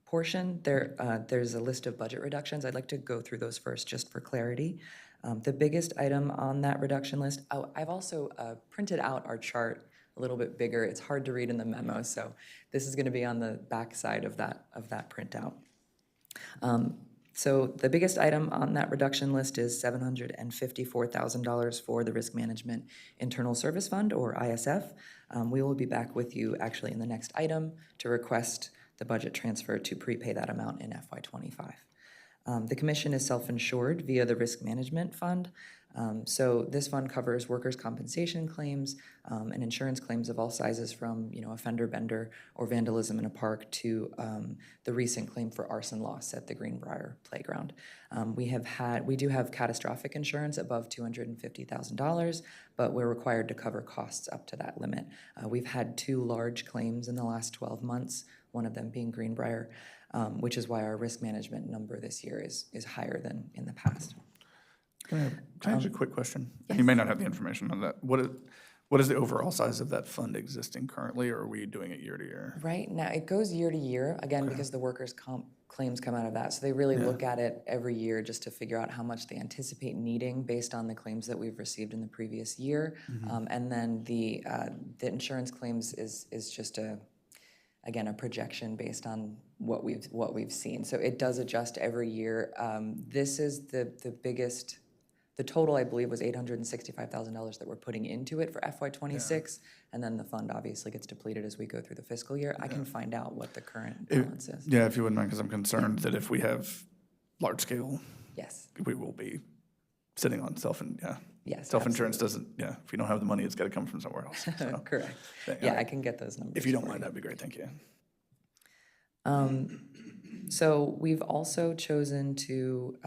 portion, there's a list of budget reductions. I'd like to go through those first just for clarity. The biggest item on that reduction list, I've also printed out our chart a little bit bigger. It's hard to read in the memo, so this is going to be on the back side of that printout. So the biggest item on that reduction list is $754,000 for the Risk Management Internal Service Fund, or ISF. We will be back with you actually in the next item to request the budget transfer to prepay that amount in FY '25. The commission is self-insured via the Risk Management Fund. So this fund covers workers' compensation claims and insurance claims of all sizes, from a fender bender or vandalism in a park to the recent claim for arson loss at the Greenbrier Playground. We do have catastrophic insurance above $250,000, but we're required to cover costs up to that limit. We've had 2 large claims in the last 12 months, one of them being Greenbrier, which is why our risk management number this year is higher than in the past. Can I ask you a quick question? You may not have the information on that. What is the overall size of that fund existing currently, or are we doing it year to year? Right now, it goes year to year, again, because the workers' comp claims come out of that. So they really look at it every year just to figure out how much they anticipate needing based on the claims that we've received in the previous year. And then the insurance claims is just again, a projection based on what we've seen. So it does adjust every year. This is the biggest. The total, I believe, was $865,000 that we're putting into it for FY '26, and then the fund obviously gets depleted as we go through the fiscal year. I can find out what the current balance is. Yeah, if you wouldn't mind, because I'm concerned that if we have large scale, Yes. we will be sitting on Yes, self-insurance doesn't, if you don't have the money, it's got to come from somewhere else. So, Correct. Yeah, I can get those numbers. if you don't mind, that'd be great, thank you. So we've also chosen to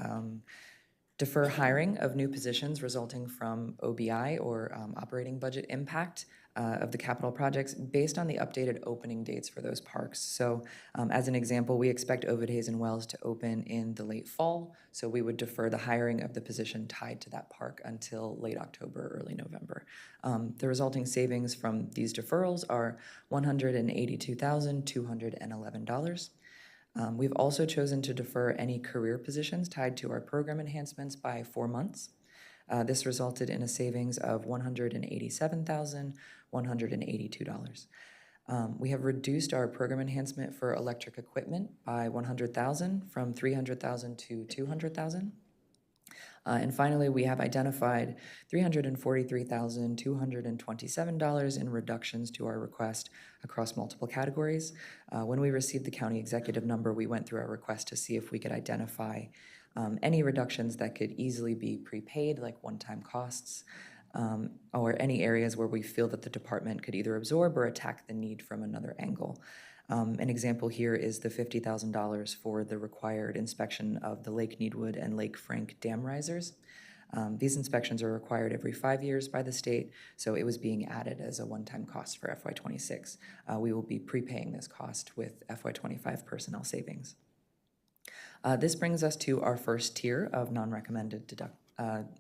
defer hiring of new positions resulting from OBI, or operating budget impact, of the capital projects based on the updated opening dates for those parks. So as an example, we expect Ovid Hazen Wells to open in the late fall, so we would defer the hiring of the position tied to that park until late October, early November. The resulting savings from these deferrals are $182,211. We've also chosen to defer any career positions tied to our program enhancements by 4 months. This resulted in a savings of $187,182. We have reduced our program enhancement for electric equipment by $100,000 from $300,000 to $200,000. And finally, we have identified $343,227 in reductions to our request across multiple categories. When we received the county executive number, we went through our request to see if we could identify any reductions that could easily be prepaid, like one-time costs, or any areas where we feel that the department could either absorb or attack the need from another angle. An example here is the $50,000 for the required inspection of the Lake Needwood and Lake Frank dam risers. These inspections are required every 5 years by the state, so it was being added as a one-time cost for FY '26. We will be prepaying this cost with FY '25 personnel savings. This brings us to our first tier of non-recommended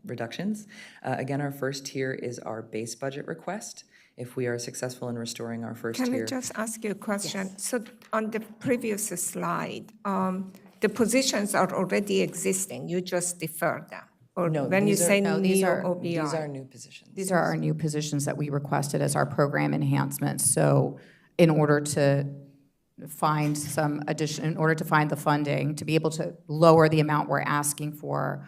reductions. Again, our first tier is our base budget request. If we are successful in restoring our first Can I tier. just ask you a question? So on the previous slide, the positions are already existing, you just defer them? Or No, when you these are- say no, new these OBI? These are new positions. These are our new positions that we requested as our program enhancements. So in order to find the funding, to be able to lower the amount we're asking for,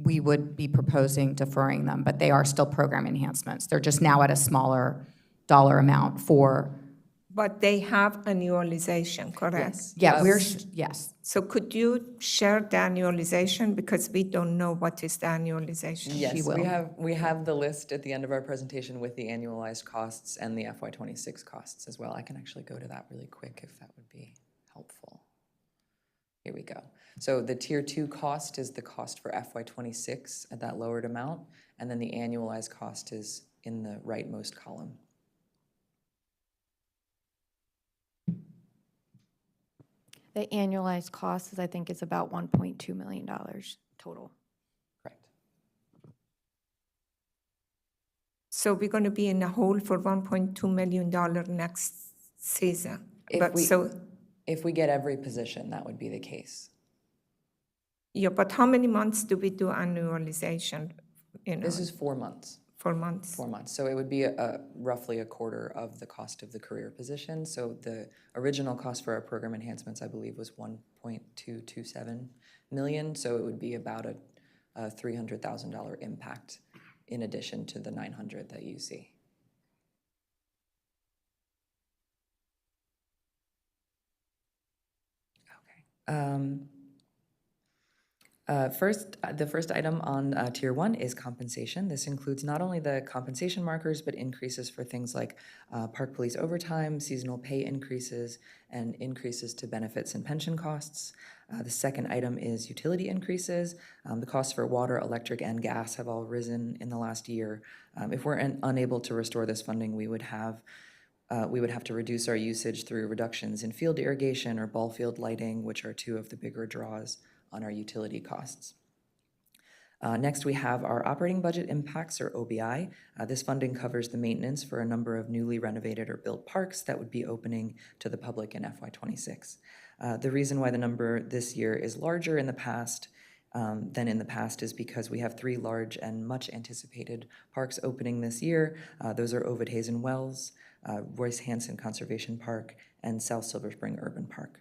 we would be proposing deferring them, but they are still program enhancements. They're just now at a smaller dollar amount for. But they have annualization, correct? Yeah, yes. So could you share the annualization, because we don't know what is the annualization? Yes, will. we have the list at the end of our presentation with the annualized costs and the FY '26 costs as well. I can actually go to that really quick if that would be helpful. Here we go. So the tier 2 cost is the cost for FY '26 at that lowered amount, and then the annualized cost is in the rightmost column. The annualized cost is, I think, is about $1.2 million total. Correct. So we're going to be in a hole for $1.2 million next season? If we get every position, that would be the case. Yeah, but how many months do we do annualization? This is 4 months. 4 months. 4 months. So it would be roughly a quarter of the cost of the career position. So the original cost for our program enhancements, I believe, was $1.227 million. So it would be about a $300,000 impact in addition to the $900 that you see. The first item on Tier 1 is compensation. This includes not only the compensation markers, but increases for things like park police overtime, seasonal pay increases, and increases to benefits and pension costs. The second item is utility increases. The costs for water, electric, and gas have all risen in the last year. If we're unable to restore this funding, we would have to reduce our usage through reductions in field irrigation or ball field lighting, which are two of the bigger draws on our utility costs. Next, we have our operating budget impacts, or OBI. This funding covers the maintenance for a number of newly renovated or built parks that would be opening to the public in FY26. The reason why the number this year is larger in the past than in the past is because we have 3 large and much anticipated parks opening this year. Those are Ovid Hazen Wells, Royce Hansen Conservation Park, and South Silver Spring Urban Park.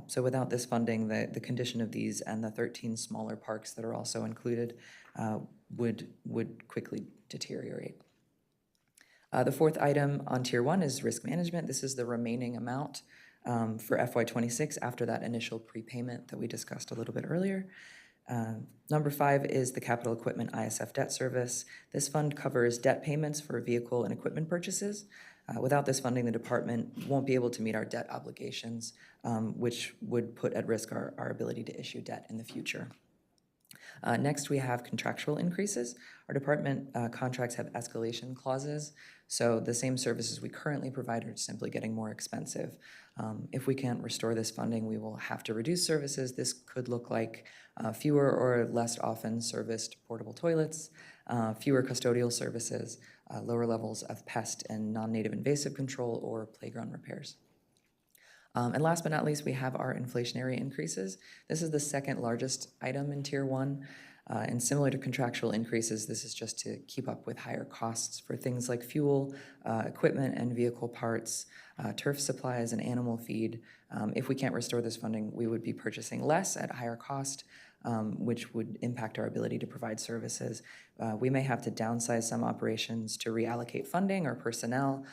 So without this funding, the condition of these and the 13 smaller parks that are also included would quickly deteriorate. The fourth item on Tier 1 is risk management. This is the remaining amount for FY26 after that initial prepayment that we discussed a little bit earlier. Number 5 is the capital equipment ISF debt service. This fund covers debt payments for vehicle and equipment purchases. Without this funding, the department won't be able to meet our debt obligations, which would put at risk our ability to issue debt in the future. Next, we have contractual increases. Our department contracts have escalation clauses, so the same services we currently provide are simply getting more expensive. If we can't restore this funding, we will have to reduce services. This could look like fewer or less often serviced portable toilets, fewer custodial services, lower levels of pest and non-native invasive control, or playground repairs. And last but not least, we have our inflationary increases. This is the second largest item in Tier 1. And similar to contractual increases, this is just to keep up with higher costs for things like fuel, equipment and vehicle parts, turf supplies, and animal feed. If we can't restore this funding, we would be purchasing less at higher cost, which would impact our ability to provide services. We may have to downsize some operations to reallocate funding or personnel,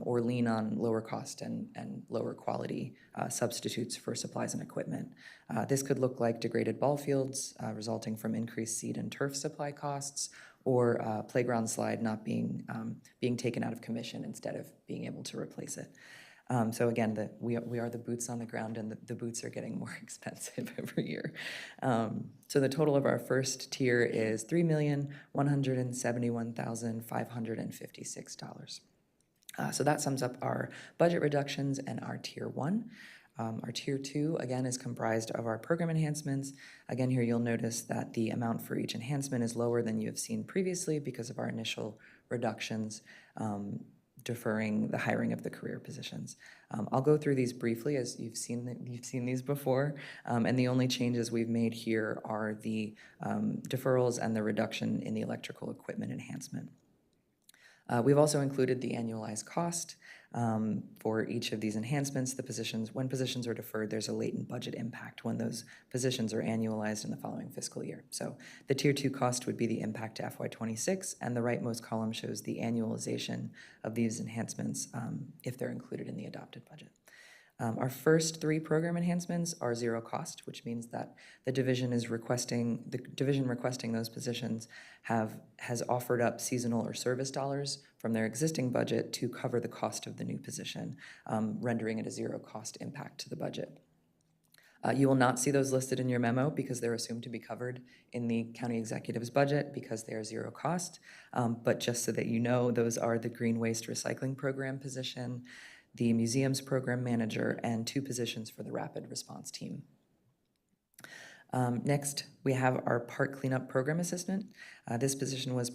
or lean on lower cost and lower quality substitutes for supplies and equipment. This could look like degraded ball fields resulting from increased seed and turf supply costs, or playground slide not being taken out of commission instead of being able to replace it. So again, we are the boots on the ground, and the boots are getting more expensive every year. So the total of our first tier is $3,171,556. So that sums up our budget reductions and our Tier 1. Our Tier 2, again, is comprised of our program enhancements. Again, here you'll notice that the amount for each enhancement is lower than you have seen previously because of our initial reductions, deferring the hiring of the career positions. I'll go through these briefly, as you've seen these before, and the only changes we've made here are the deferrals and the reduction in the electrical equipment enhancement. We've also included the annualized cost for each of these enhancements. When positions are deferred, there's a latent budget impact when those positions are annualized in the following fiscal year. So the Tier 2 cost would be the impact to FY26, and the rightmost column shows the annualization of these enhancements if they're included in the adopted budget. Our first 3 program enhancements are zero cost, which means that the division requesting those positions has offered up seasonal or service dollars from their existing budget to cover the cost of the new position, rendering it a zero cost impact to the budget. You will not see those listed in your memo because they're assumed to be covered in the county executive's budget because they are zero cost. But just so that you know, those are the green waste recycling program position, the museums program manager, and 2 positions for the rapid response team. Next, we have our park cleanup program assistant. This position was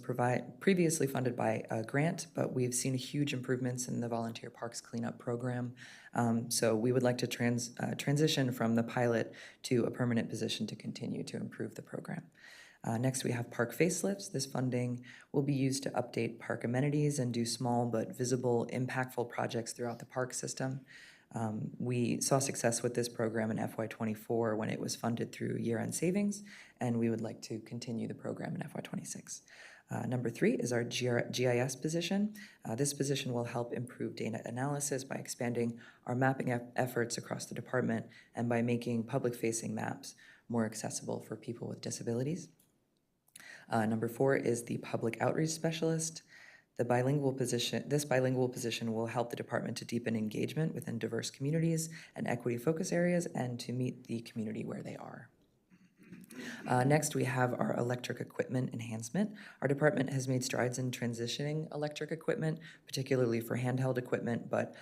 previously funded by a grant, but we've seen huge improvements in the volunteer parks cleanup program. So we would like to transition from the pilot to a permanent position to continue to improve the program. Next, we have park facelifts. This funding will be used to update park amenities and do small but visible, impactful projects throughout the park system. We saw success with this program in FY24 when it was funded through year-end savings, and we would like to continue the program in FY26. Number 3 is our GIS position. This position will help improve data analysis by expanding our mapping efforts across the department and by making public-facing maps more accessible for people with disabilities. Number 4 is the public outreach specialist. This bilingual position will help the department to deepen engagement within diverse communities and equity focus areas and to meet the community where they are. Next, we have our electric equipment enhancement. Our department has made strides in transitioning electric equipment, particularly for handheld equipment, but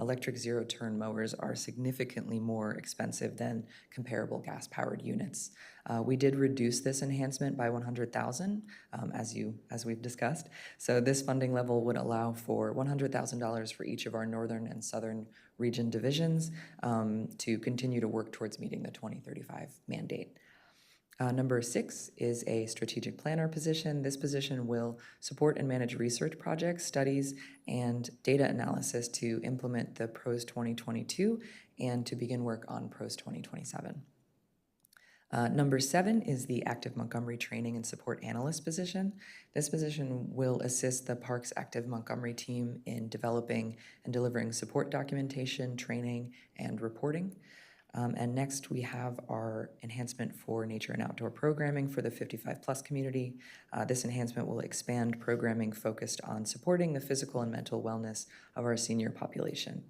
electric zero-turn mowers are significantly more expensive than comparable gas-powered units. We did reduce this enhancement by $100,000, as we've discussed. So this funding level would allow for $100,000 for each of our northern and southern region divisions to continue to work towards meeting the 2035 mandate. Number 6 is a strategic planner position. This position will support and manage research projects, studies, and data analysis to implement the PROS 2022 and to begin work on PROS 2027. Number 7 is the Active Montgomery Training and Support Analyst position. This position will assist the Parks Active Montgomery team in developing and delivering support documentation, training, and reporting. And next, we have our enhancement for nature and outdoor programming for the 55-plus community. This enhancement will expand programming focused on supporting the physical and mental wellness of our senior population.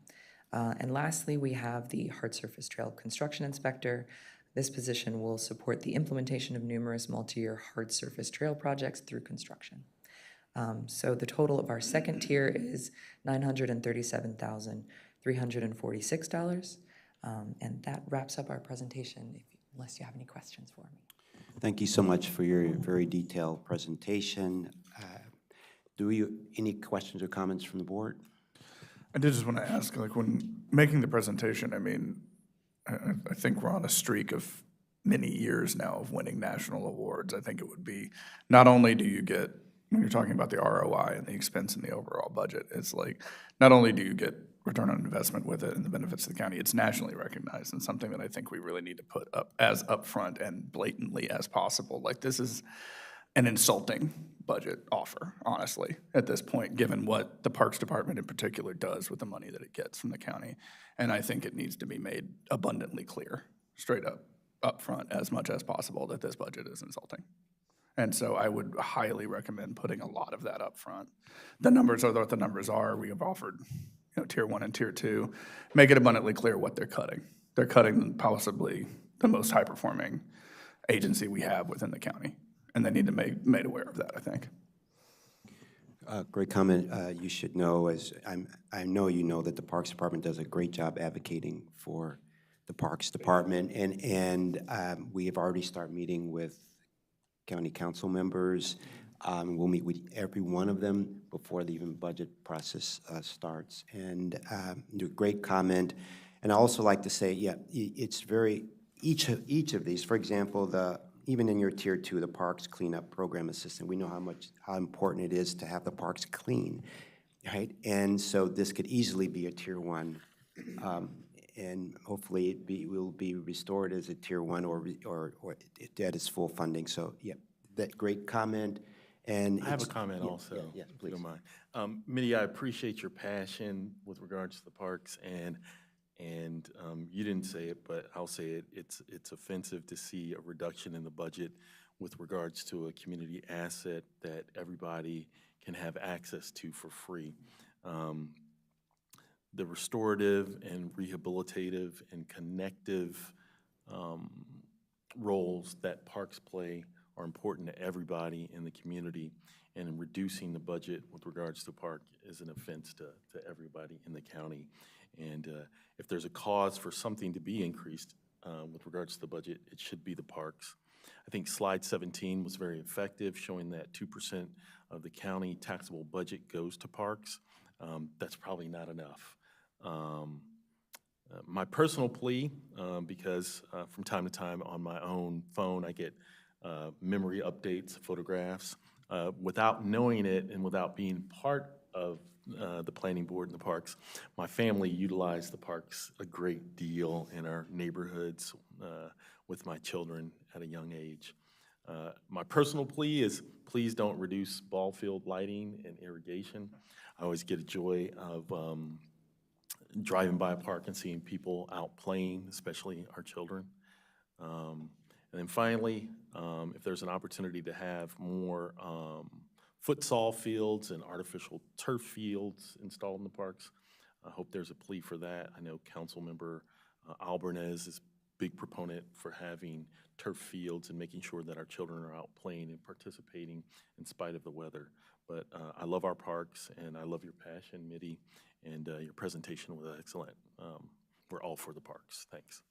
And lastly, we have the Hard Surface Trail Construction Inspector. This position will support the implementation of numerous multi-year hard surface trail projects through construction. So the total of our second tier is $937,346. And that wraps up our presentation, unless you have any questions for me. Thank you so much for your very detailed presentation. Any questions or comments from the board? I did just want to ask, like, when making the presentation, I mean, I think we're on a streak of many years now of winning national awards. I think it would be, not only do you get, when you're talking about the ROI and the expense in the overall budget, it's like, not only do you get return on investment with it and the benefits of the county, it's nationally recognized and something that I think we really need to put up as upfront and blatantly as possible. Like, this is an insulting budget offer, honestly, at this point, given what the Parks Department in particular does with the money that it gets from the county. And I think it needs to be made abundantly clear, straight up front, as much as possible, that this budget is insulting. And so I would highly recommend putting a lot of that up front. The numbers are what the numbers are. We have offered, tier 1 and tier 2. Make it abundantly clear what they're cutting. They're cutting possibly the most high-performing agency we have within the county. And they need to be made aware of that, I think. Great comment. You should know, I know you know that the Parks Department does a great job advocating for the Parks Department. And we have already started meeting with county council members. We'll meet with every one of them before the even budget process starts. And great comment. And I also like to say, yeah, it's very, each of these, for example, even in your tier 2, the Parks Cleanup Program Assistant, we know how important it is to have the parks clean, right? And so this could easily be a tier 1. And hopefully it will be restored as a tier 1 or at its full funding. So yeah, that great comment. And I have a comment also, yes, if you please. don't mind. Mitty, I appreciate your passion with regards to the parks, and you didn't say it, but I'll say it. It's offensive to see a reduction in the budget with regards to a community asset that everybody can have access to for free. The restorative and rehabilitative and connective roles that parks play are important to everybody in the community, and in reducing the budget with regards to park is an offense to everybody in the county. And if there's a cause for something to be increased with regards to the budget, it should be the parks. I think slide 17 was very effective, showing that 2% of the county taxable budget goes to parks. That's probably not enough. My personal plea, because from time to time on my own phone I get memory updates, photographs, without knowing it and without being part of the planning board and the parks. My family utilized the parks a great deal in our neighborhoods with my children at a young age. My personal plea is please don't reduce ball field lighting and irrigation. I always get a joy of driving by a park and seeing people out playing, especially our children. And then finally, if there's an opportunity to have more futsal fields and artificial turf fields installed in the parks, I hope there's a plea for that. I know Councilmember Albanese is a big proponent for having turf fields and making sure that our children are out playing and participating in spite of the weather. But I love our parks, and I love your passion, Mitty, and your presentation was excellent. We're all for the parks. Thanks.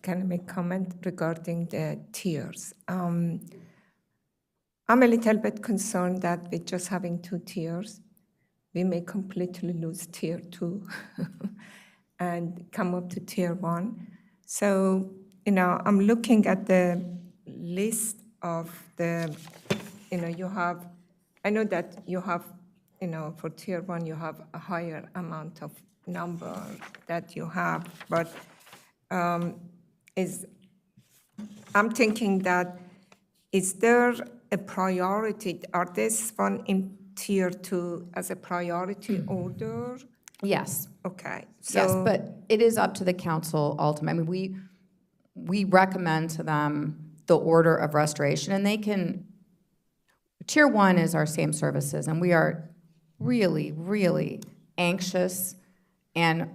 Can I make comment regarding the tiers? I'm a little bit concerned that with just having 2 tiers, we may completely lose tier 2 and come up to tier 1. So, I'm looking at the list of the, you have, I know that you have, for tier 1, you have a higher amount of number that you have, but I'm thinking that, is there a priority? Are this one in tier 2 as a priority order? Yes. Okay. Yes, So, but it is up to the council ultimately. I mean, we recommend to them the order of restoration, and they can, tier 1 is our same services, and we are really, really anxious and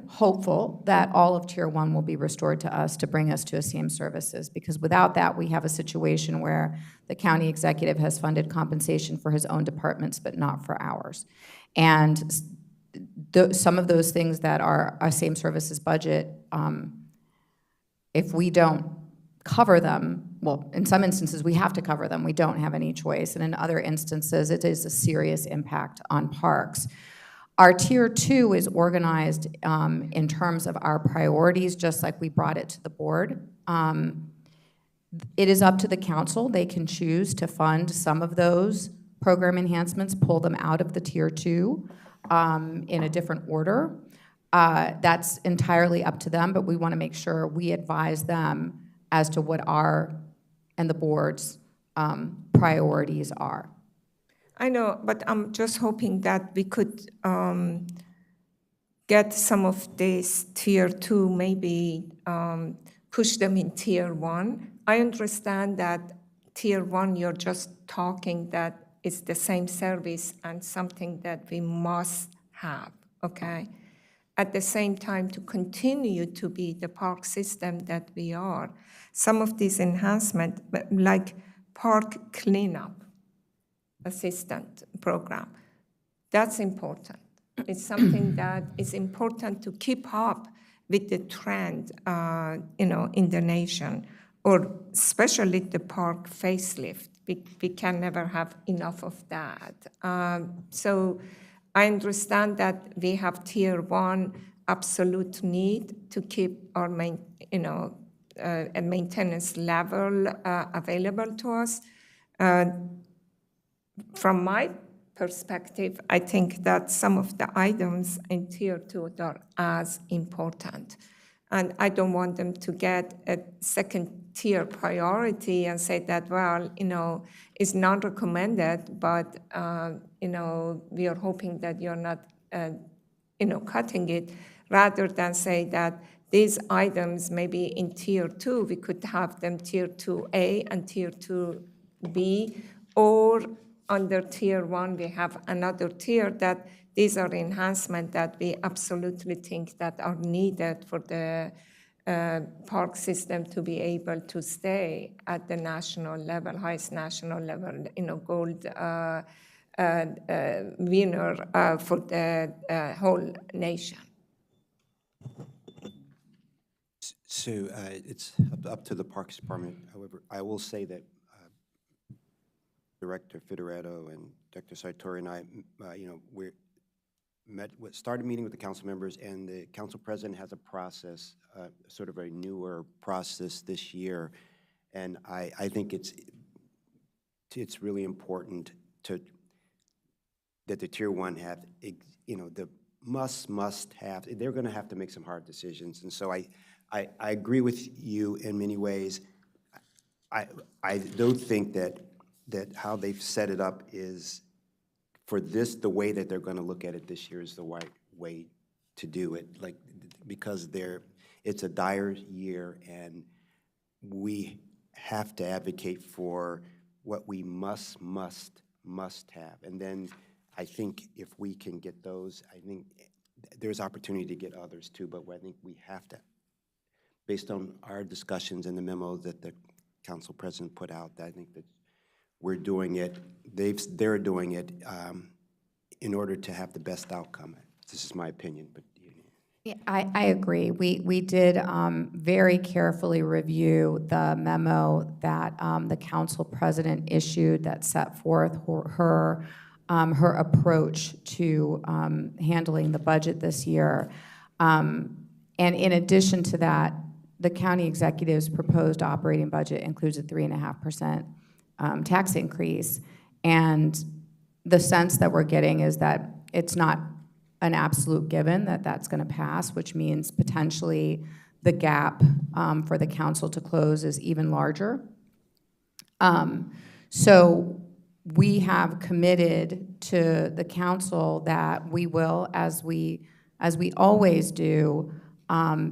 hopeful that all of tier 1 will be restored to us to bring us to a same services, because without that, we have a situation where the county executive has funded compensation for his own departments, but not for ours. And some of those things that are a same services budget, if we don't cover them, well, in some instances, we have to cover them. We don't have any choice. And in other instances, it is a serious impact on parks. Our tier 2 is organized in terms of our priorities, just like we brought it to the board. It is up to the council. They can choose to fund some of those program enhancements, pull them out of the tier 2 in a different order. That's entirely up to them, but we want to make sure we advise them as to what our and the board's priorities are. I know, but I'm just hoping that we could get some of these tier 2, maybe push them in tier 1. I understand that tier 1, you're just talking that it's the same service and something that we must have, okay? At the same time, to continue to be the park system that we are, some of these enhancements, like park cleanup assistant program, that's important. It's something that is important to keep up with the trend, in the nation, or especially the park facelift. We can never have enough of that. So I understand that we have tier 1 absolute need to keep our a maintenance level available to us. From my perspective, I think that some of the items in tier 2 are as important. And I don't want them to get a second-tier priority and say that, well, it's not recommended, but, we are hoping that you're not, cutting it, rather than say that these items maybe in tier 2, we could have them tier 2A and tier 2B, or under tier 1, we have another tier that these are enhancements that we absolutely think that are needed for the park system to be able to stay at the national level, highest national level, gold winner for the whole nation. So it's up to the Parks Department. However, I will say that Director Federetto and Dr. Sartori and I, we started meeting with the council members, and the council president has a process, sort of a newer process this year, and I think it's really important that the tier 1 have, the must have. They're going to have to make some hard decisions, and so I agree with you in many ways. I do think that how they've set it up is, for this, the way that they're going to look at it this year is the right way to do it, like, because it's a dire year, and we have to advocate for what we must have. And then I think if we can get those, I think there's opportunity to get others too, but I think we have to, based on our discussions and the memo that the council president put out, I think that we're doing it, they're doing it in order to have the best outcome. This is my opinion, but. Yeah, I agree. We did very carefully review the memo that the council president issued that set forth her approach to handling the budget this year. And in addition to that, the county executive's proposed operating budget includes a 3.5% tax increase. And the sense that we're getting is that it's not an absolute given that that's going to pass, which means potentially the gap for the council to close is even larger. So we have committed to the council that we will, as we always do,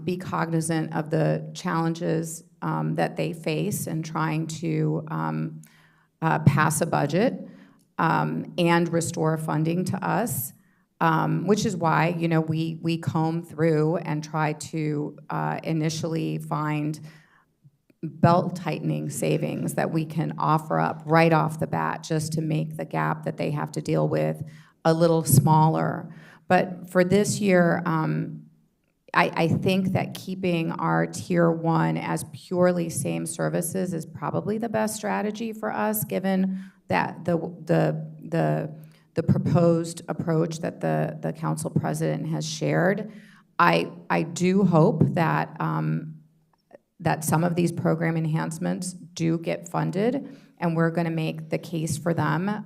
be cognizant of the challenges that they face in trying to pass a budget and restore funding to us. Which is why, you know, we comb through and try to initially find belt-tightening savings that we can offer up right off the bat just to make the gap that they have to deal with a little smaller. But for this year, I think that keeping our Tier 1 as purely same services is probably the best strategy for us, given that the proposed approach that the council president has shared. I do hope that that some of these program enhancements do get funded, and we're going to make the case for them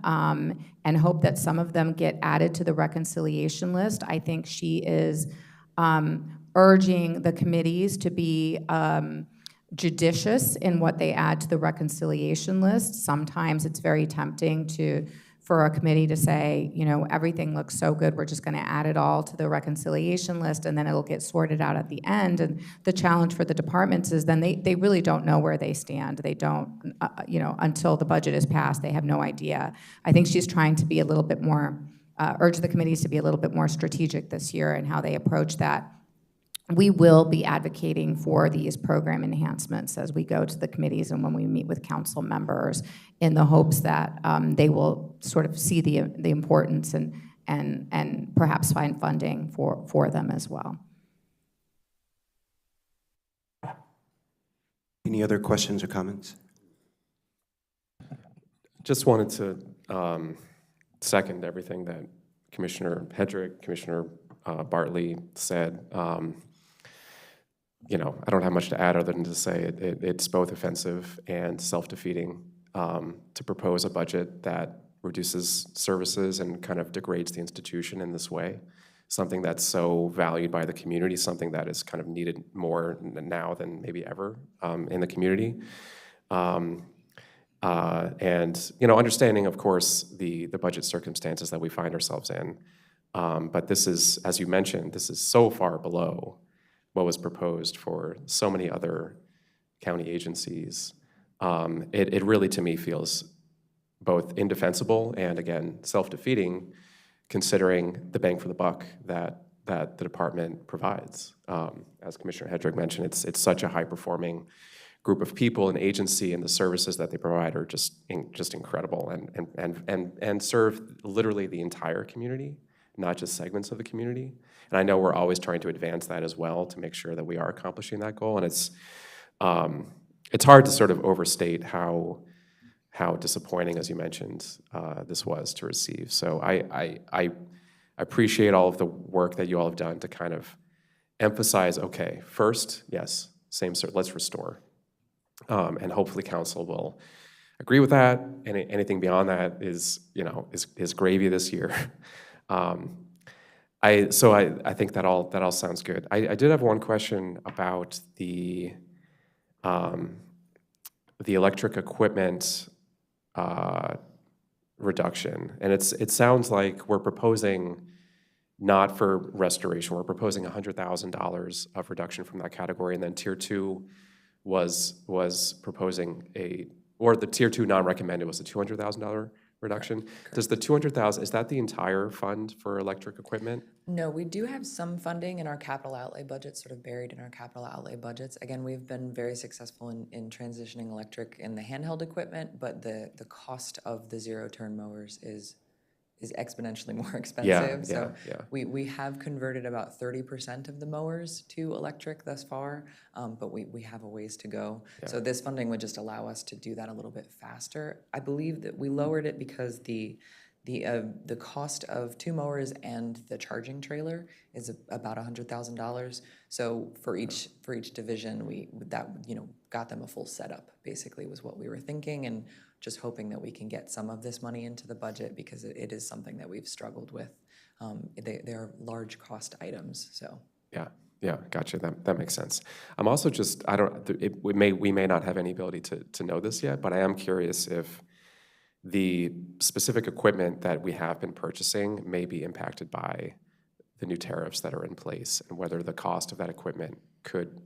and hope that some of them get added to the reconciliation list. I think she is urging the committees to be judicious in what they add to the reconciliation list. Sometimes it's very tempting for a committee to say, you know, everything looks so good, we're just going to add it all to the reconciliation list, and then it'll get sorted out at the end. And the challenge for the departments is then they really don't know where they stand. They don't, you know, until the budget is passed, they have no idea. I think she's trying to be a little bit more, urge the committees to be a little bit more strategic this year in how they approach that. We will be advocating for these program enhancements as we go to the committees and when we meet with council members, in the hopes that they will sort of see the importance and perhaps find funding for them as well. Any other questions or comments? Just wanted to second everything that Commissioner Hedrick, Commissioner Bartley said. You know, I don't have much to add other than to say it's both offensive and self-defeating to propose a budget that reduces services and kind of degrades the institution in this way. Something that's so valued by the community, something that is kind of needed more now than maybe ever in the community. And, you know, understanding, of course, the budget circumstances that we find ourselves in. But this is, as you mentioned, this is so far below what was proposed for so many other county agencies. It really, to me, feels both indefensible and, again, self-defeating, considering the bang for the buck that the department provides. As Commissioner Hedrick mentioned, it's such a high-performing group of people and agency, and the services that they provide are just incredible and serve literally the entire community, not just segments of the community. And I know we're always trying to advance that as well to make sure that we are accomplishing that goal. And it's hard to sort of overstate how disappointing, as you mentioned, this was to receive. So I appreciate all of the work that you all have done to kind of emphasize, okay, first, yes, let's restore. And hopefully council will agree with that. And anything beyond that is, you know, is gravy this year. So I think that all sounds good. I did have one question about the the electric equipment reduction. And it sounds like we're proposing not for restoration, we're proposing $100,000 of reduction from that category, and then Tier 2 was proposing or the Tier 2 non-recommended was a $200,000 reduction. Does the $200,000, is that the entire fund for electric equipment? No, we do have some funding in our capital outlay budget, sort of buried in our capital outlay budgets. Again, we've been very successful in transitioning electric in the handheld equipment, but the cost of the zero-turn mowers is exponentially more expensive. So yeah. we have converted about 30% of the mowers to electric thus far, but we have a ways to go. So this funding would just allow us to do that a little bit faster. I believe that we lowered it because the cost of 2 mowers and the charging trailer is about $100,000. So for each division, that got them a full setup. Basically, was what we were thinking, and just hoping that we can get some of this money into the budget because it is something that we've struggled with. They are large cost items, so. Yeah, gotcha. That makes sense. I'm also just we may not have any ability to know this yet, but I am curious if the specific equipment that we have been purchasing may be impacted by the new tariffs that are in place, and whether the cost of that equipment could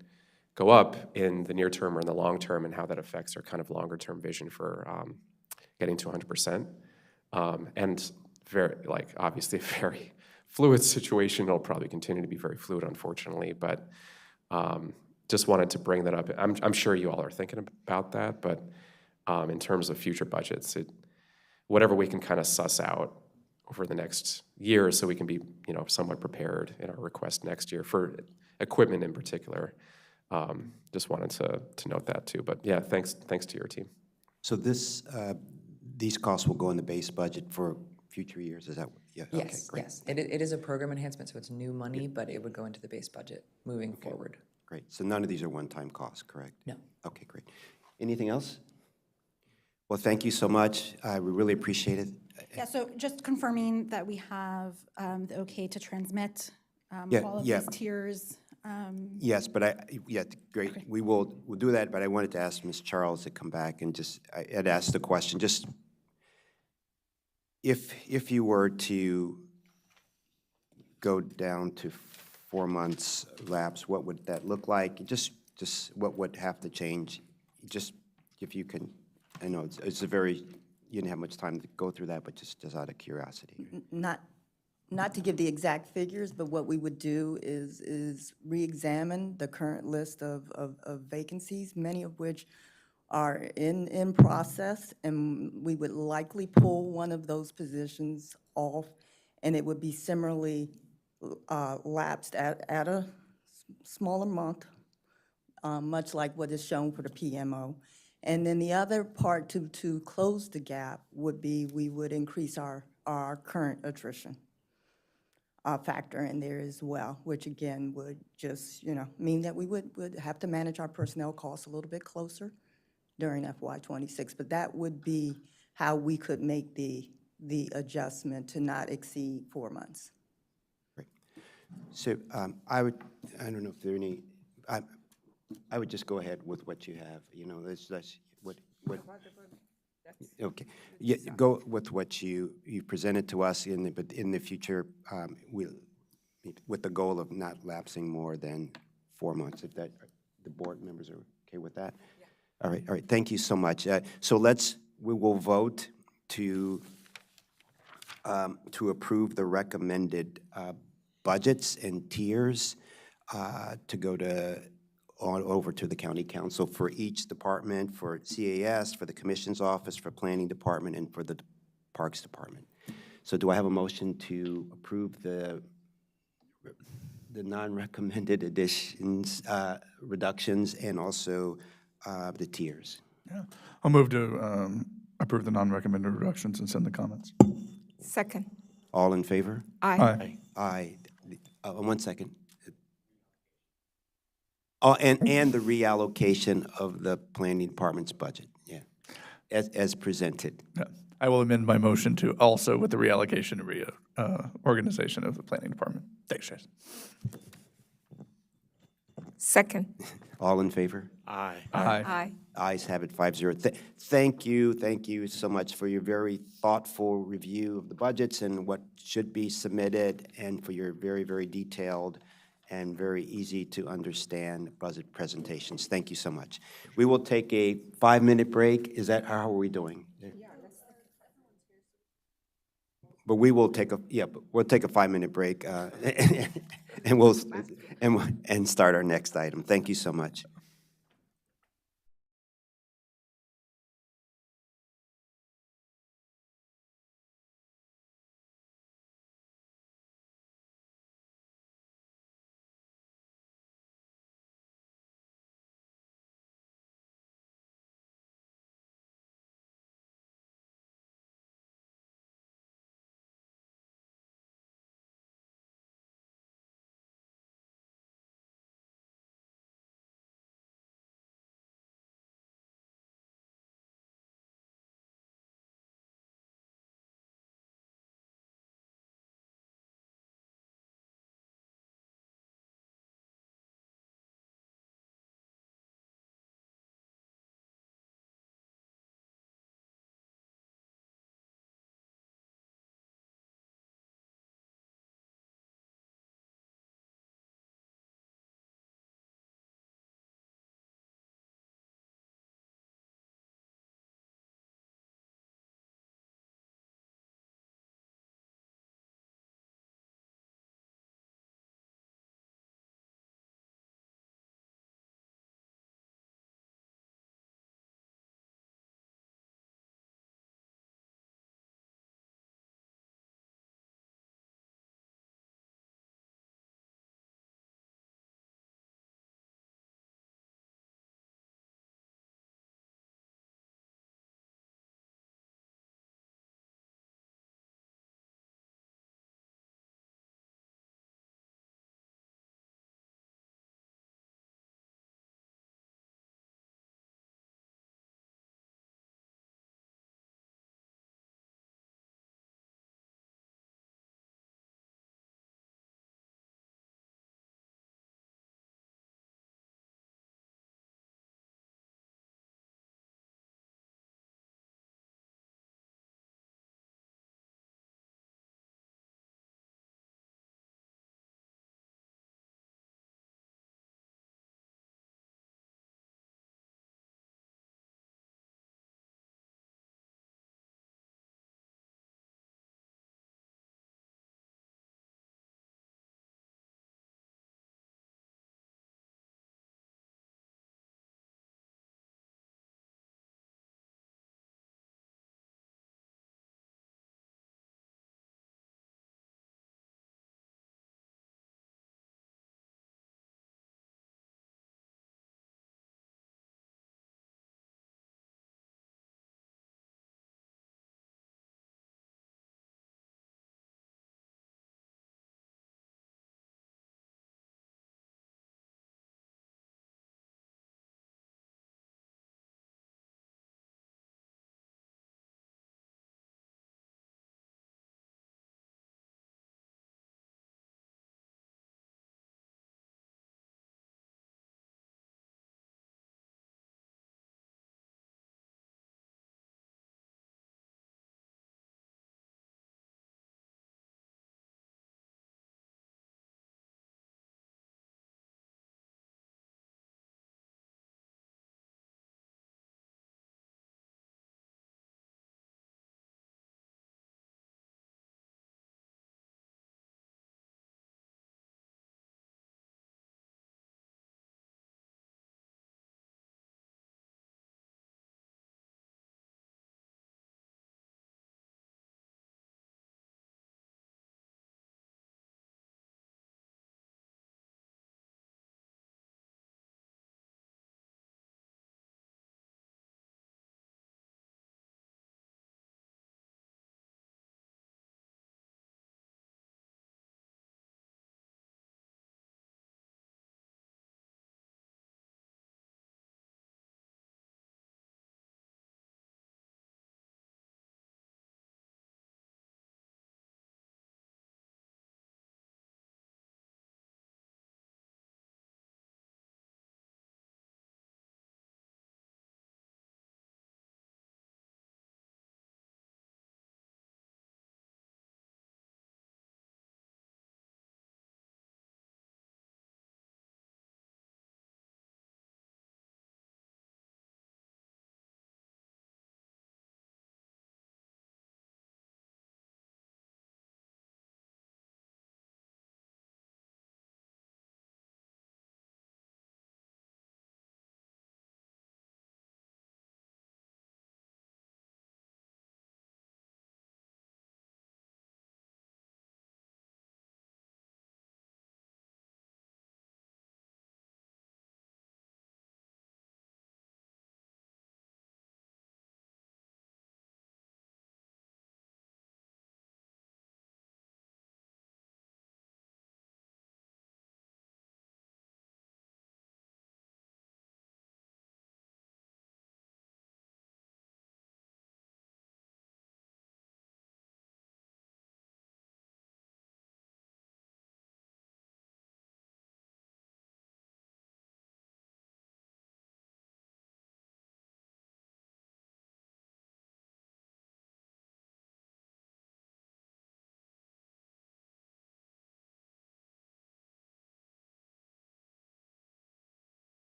go up in the near term or in the long term, and how that affects our kind of longer term vision for getting to 100%. And obviously a very fluid situation. It'll probably continue to be very fluid, unfortunately, but just wanted to bring that up. I'm sure you all are thinking about that, but in terms of future budgets, whatever we can kind of suss out over the next year so we can be somewhat prepared in our request next year for equipment in particular. Just wanted to note that too. But yeah, thanks to your team. So these costs will go in the base budget for future years, is that? Yeah, okay, Yes, great. yes. It is a program enhancement, so it's new money, but it would go into the base budget moving forward. Great, so none of these are one-time costs, correct? No. Okay, great. Anything else? Well, thank you so much. We really appreciate it. Yeah, so just confirming that we have the okay to transmit all of Yeah. these tiers. Yes, but great. Okay. We'll do that, but I wanted to ask Ms. Charles to come back and I had asked the question, just if you were to go down to 4 months lapse, what would that look like? Just what would have to change? Just if you can, I know it's a very, you didn't have much time to go through that, but just out of curiosity. Not to give the exact figures, but what we would do is re-examine the current list of vacancies, many of which are in process, and we would likely pull one of those positions off, and it would be similarly lapsed at a smaller month, much like what is shown for the PMO. And then the other part to close the gap would be we would increase our current attrition factor in there as well, which again would just mean that we would have to manage our personnel costs a little bit closer during FY26. But that would be how we could make the adjustment to not exceed 4 months. Great. So I don't know if there are any, I would just go ahead with what you have. That's what. Okay. Yeah, go with what you presented to us but in the future, with the goal of not lapsing more than 4 months. If that the board members are okay with that. Yeah. All right. Thank you so much. So we will vote to approve the recommended budgets and tiers to go over to the county council for each department, for CAS, for the commission's office, for planning department, and for the parks department. So do I have a motion to approve the non-recommended additions, reductions, and also the tiers? Yeah. I'll move to approve the non-recommended reductions and send the comments. Second. All in favor? Aye. Aye. 1 second. Oh, and the reallocation of the planning department's budget, yeah, as presented. Yeah. I will amend my motion to also with the reallocation and reorganization of the planning department. Thanks, Chase. Second. All in favor? Aye. Aye. Aye. Ayes have it, 5-0. Thank you so much for your very thoughtful review of the budgets and what should be submitted, and for your very, very detailed and very easy to understand budget presentations. Thank you so much. We will take a 5-minute break. Is that, how are we doing? But we will take a, yeah, but we'll take a 5-minute break, and and start our next item. Thank you so much.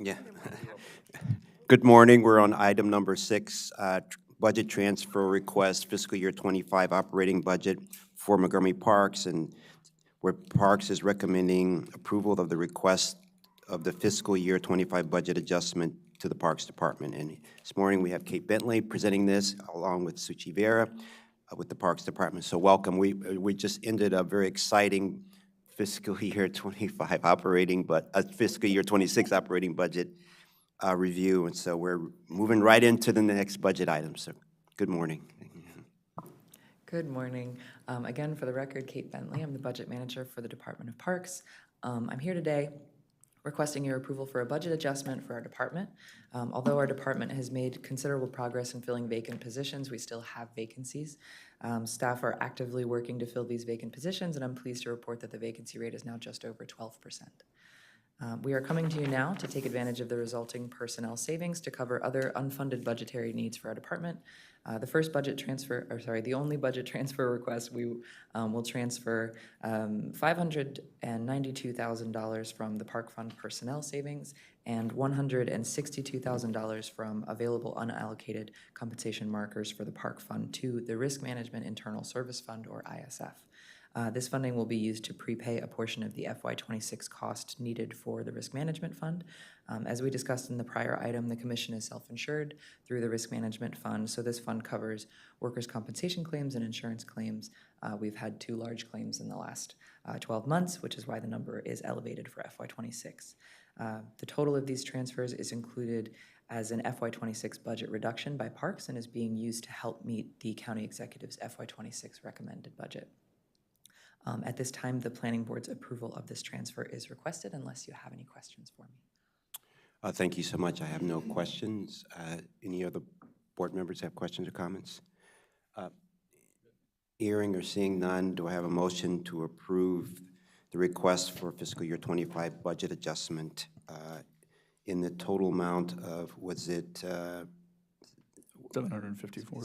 Yeah. Good morning. We're on item number 6, budget transfer request, fiscal year 25 operating budget for Montgomery Parks, and where Parks is recommending approval of the request of the fiscal year 25 budget adjustment to the Parks Department. And this morning, we have Kate Bentley presenting this, along with Suchi Vera with the Parks Department. So welcome. We just ended a very exciting fiscal year 25 operating, but fiscal year 26 operating budget review, and so we're moving right into the next budget item. So, good morning. Good morning. Again, for the record, Kate Bentley. I'm the budget manager for the Department of Parks. I'm here today requesting your approval for a budget adjustment for our department. Although our department has made considerable progress in filling vacant positions, we still have vacancies. Staff are actively working to fill these vacant positions, and I'm pleased to report that the vacancy rate is now just over 12%. We are coming to you now to take advantage of the resulting personnel savings to cover other unfunded budgetary needs for our department. The only budget transfer request, we will transfer $592,000 from the Park Fund personnel savings and $162,000 from available unallocated compensation markers for the Park Fund to the Risk Management Internal Service Fund, or ISF. This funding will be used to prepay a portion of the FY26 cost needed for the Risk Management Fund. As we discussed in the prior item, the Commission is self-insured through the Risk Management Fund, so this fund covers workers' compensation claims and insurance claims. We've had 2 large claims in the last 12 months, which is why the number is elevated for FY26. The total of these transfers is included as an FY26 budget reduction by Parks and is being used to help meet the County Executive's FY26 recommended budget. At this time, the Planning Board's approval of this transfer is requested unless you have any questions for me. Thank you so much. I have no questions. Any other board members have questions or comments? Hearing or seeing none, do I have a motion to approve the request for fiscal year 25 budget adjustment in the total amount of, was it? 754.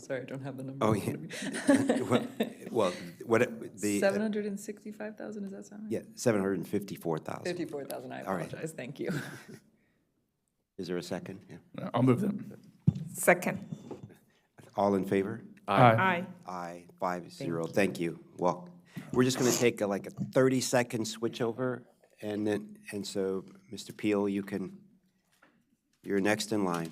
Sorry, I don't have the number. Oh, yeah. Well, what, the? 765,000, does that sound right? Yeah, 754,000. 54,000, I All right. apologize, thank you. Is there a second? Yeah. I'll move them. Second. All in favor? Aye. Aye, 5-0. Thank you. Well, we're just going to take like a 30-second switch over, and so, Mr. Peel, you're next in line.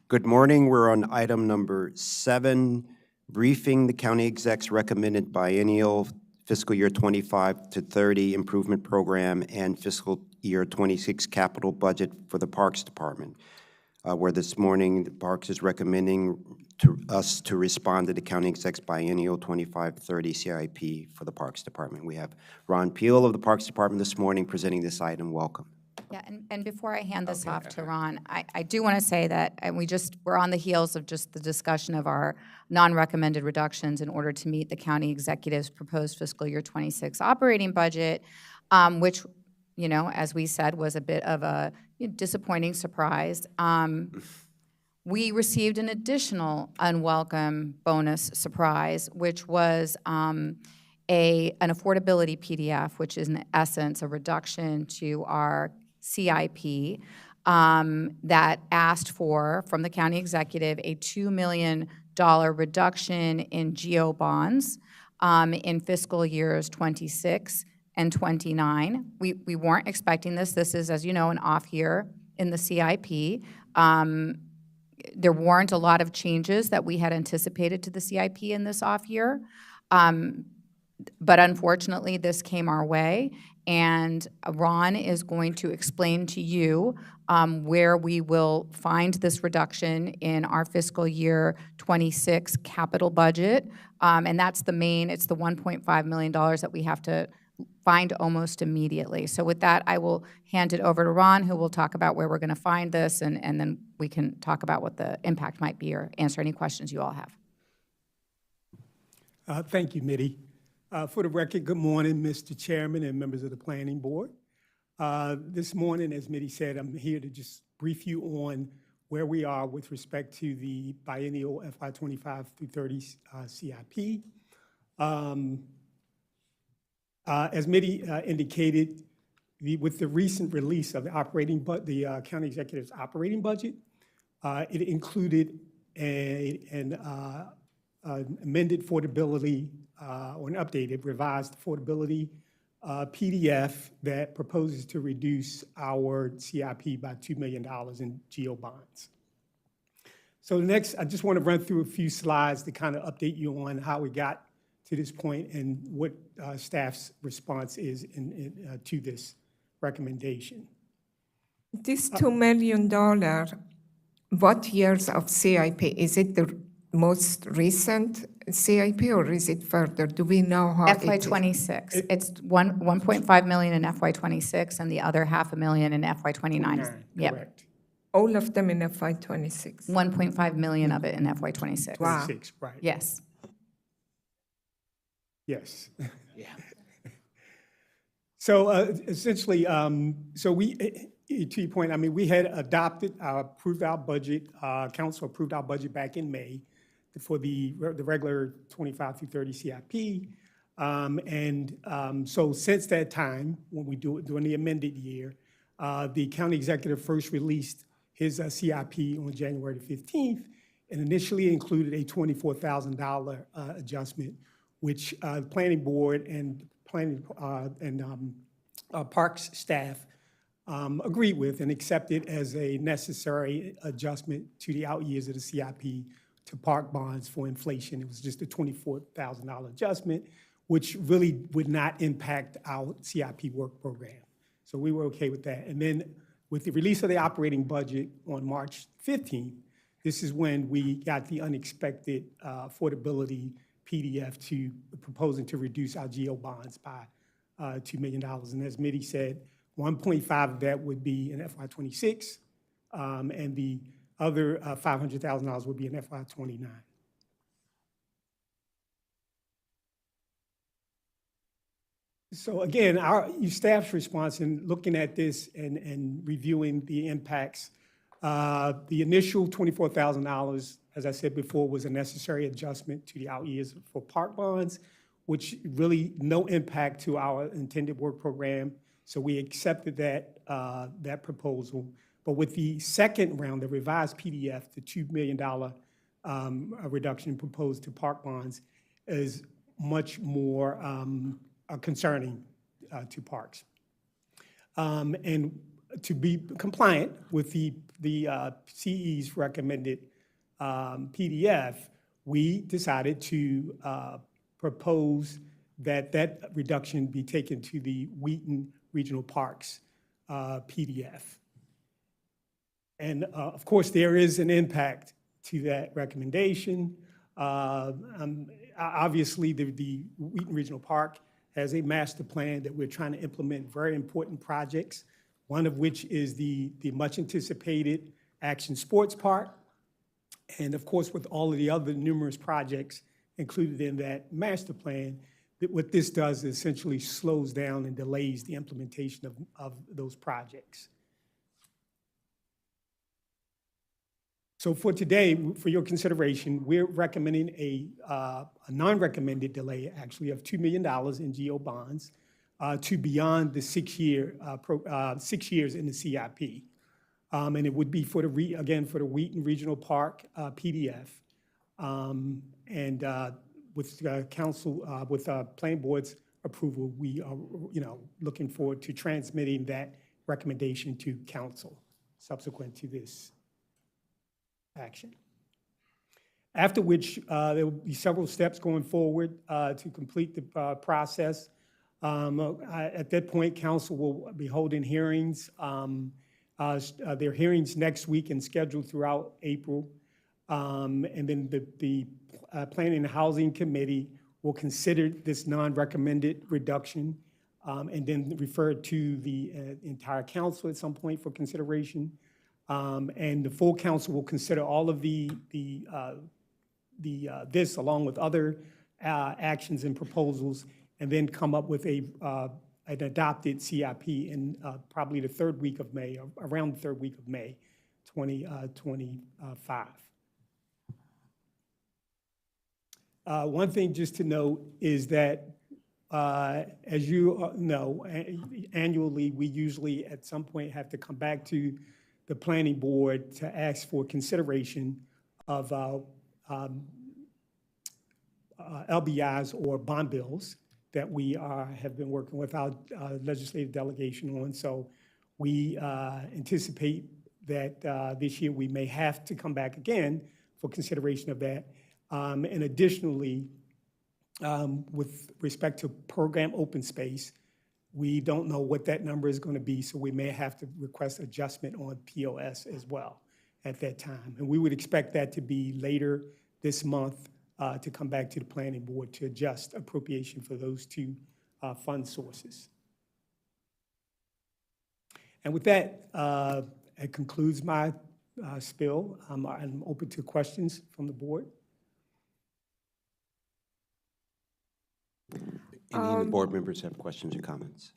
Good morning. We're on item number 7, briefing the county exec's recommended biennial fiscal year 25 to 30 improvement program and fiscal year 26 capital budget for the Parks Department, where this morning the Parks is recommending us to respond to the county exec's biennial 25-30 CIP for the Parks Department. We have Ron Peel of the Parks Department this morning presenting this item. Welcome. Yeah, and before I hand this off to Ron, I do want to say that, and we're on the heels of just the discussion of our non-recommended reductions in order to meet the county executive's proposed fiscal year 26 operating budget, which, you know, as we said, was a bit of a disappointing surprise. We received an additional unwelcome bonus surprise, which was an affordability PDF, which is in essence a reduction to our CIP that asked for, from the county executive, a $2 million reduction in GO bonds in fiscal years 26 and 29. We weren't expecting this. This is, as you know, an off year in the CIP. There weren't a lot of changes that we had anticipated to the CIP in this off year. But unfortunately, this came our way, and Ron is going to explain to you where we will find this reduction in our fiscal year 26 capital budget. And that's the main, it's the $1.5 million that we have to find almost immediately. So with that, I will hand it over to Ron, who will talk about where we're going to find this, and then we can talk about what the impact might be or answer any questions you all have. Thank you, Mitty. For the record, good morning, Mr. Chairman and members of the Planning Board. This morning, as Mitty said, I'm here to just brief you on where we are with respect to the biennial FY25 through 30 CIP. As Mitty indicated, with the recent release of the county executive's operating budget, it included an amended affordability or an updated revised affordability PDF that proposes to reduce our CIP by $2 million in GO bonds. So next, I just want to run through a few slides to kind of update you on how we got to this point and what staff's response is to this recommendation. This $2 million, what years of CIP? Is it the most recent CIP or is it further? Do we know how it is? FY26. It's 1.5 million in FY26 and the other $500,000 in FY29. Yep. Correct. All of them in FY26? 1.5 million of it in FY26. Wow. 26, right. Yes. Yes. Yeah. So essentially, so we, to your point, I mean, we had approved our budget, council approved our budget back in May for the regular 25 through 30 CIP. So since that time, when we during the amended year, the county executive first released his CIP on January the 15th, and initially included a $24,000 adjustment, which planning board and parks staff agreed with and accepted as a necessary adjustment to the out years of the CIP to park bonds for inflation. It was just a $24,000 adjustment, which really would not impact our CIP work program. So we were okay with that. And then with the release of the operating budget on March 15th, this is when we got the unexpected affordability PDF proposing to reduce our GO bonds by $2 million. And as Mitty said, 1.5 of that would be in FY26, and the other $500,000 would be in FY29. So again, our staff's response in looking at this and reviewing the impacts, the initial $24,000, as I said before, was a necessary adjustment to the out years for park bonds, which really no impact to our intended work program. So we accepted that proposal. But with the second round, the revised PDF, the $2 million reduction proposed to park bonds is much more concerning to parks. And to be compliant with the CE's recommended PDF, we decided to propose that reduction be taken to the Wheaton Regional Parks PDF. And of course, there is an impact to that recommendation. Obviously, the Wheaton Regional Park has a master plan that we're trying to implement very important projects one of which is the much-anticipated Action Sports Park. And of course, with all of the other numerous projects included in that master plan, that what this does is essentially slows down and delays the implementation of those projects. So for today, for your consideration, we're recommending a non-recommended delay, actually, of $2 million in GO bonds to beyond the 6 years in the CIP. And it would be for again, for the Wheaton Regional Park PDF. And with council, with planning board's approval, we are, looking forward to transmitting that recommendation to council subsequent to this action. After which, there will be several steps going forward to complete the process. At that point, council will be holding hearings. There are hearings next week and scheduled throughout April. And then the Planning and Housing Committee will consider this non-recommended reduction and then refer it to the entire council at some point for consideration. And the full council will consider all of this along with other actions and proposals, and then come up with an adopted CIP in probably the third week of May, or around the third week of May, 2025. One thing just to note is that, as you know, annually, we usually at some point have to come back to the planning board to ask for consideration of LBIs or bond bills that we have been working with our legislative delegation on. So we anticipate that this year we may have to come back again for consideration of that. And additionally, with respect to program open space, we don't know what that number is going to be, so we may have to request adjustment on POS as well at that time. And we would expect that to be later this month to come back to the planning board to adjust appropriation for those two fund sources. And with that, it concludes my spill. I'm open to questions from the board. Any of the board members have questions or comments?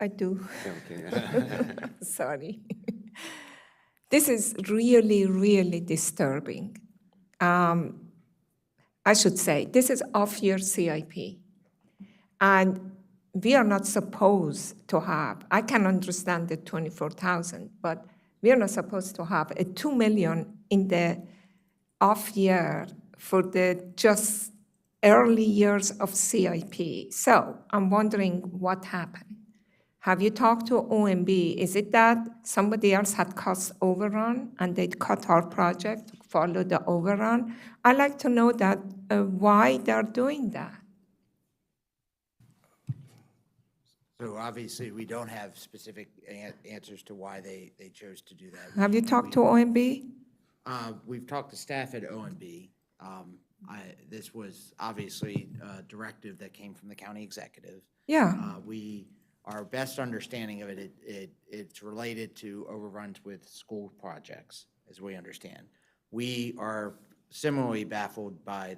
I do. Okay. Sorry. This is really, really disturbing. I should say, this is off-year CIP. And we are not supposed to have, I can understand the 24,000, but we are not supposed to have a 2 million in the off-year for the just early years of CIP. So I'm wondering what happened. Have you talked to OMB? Is it that somebody else had cost overrun and they cut our project, follow the overrun? I'd like to know that why they're doing that. So obviously, we don't have specific answers to why they chose to do that. Have you talked to OMB? We've talked to staff at OMB. This was obviously a directive that came from the county executive. Yeah. Our best understanding of it, it's related to overruns with school projects, as we understand. We are similarly baffled by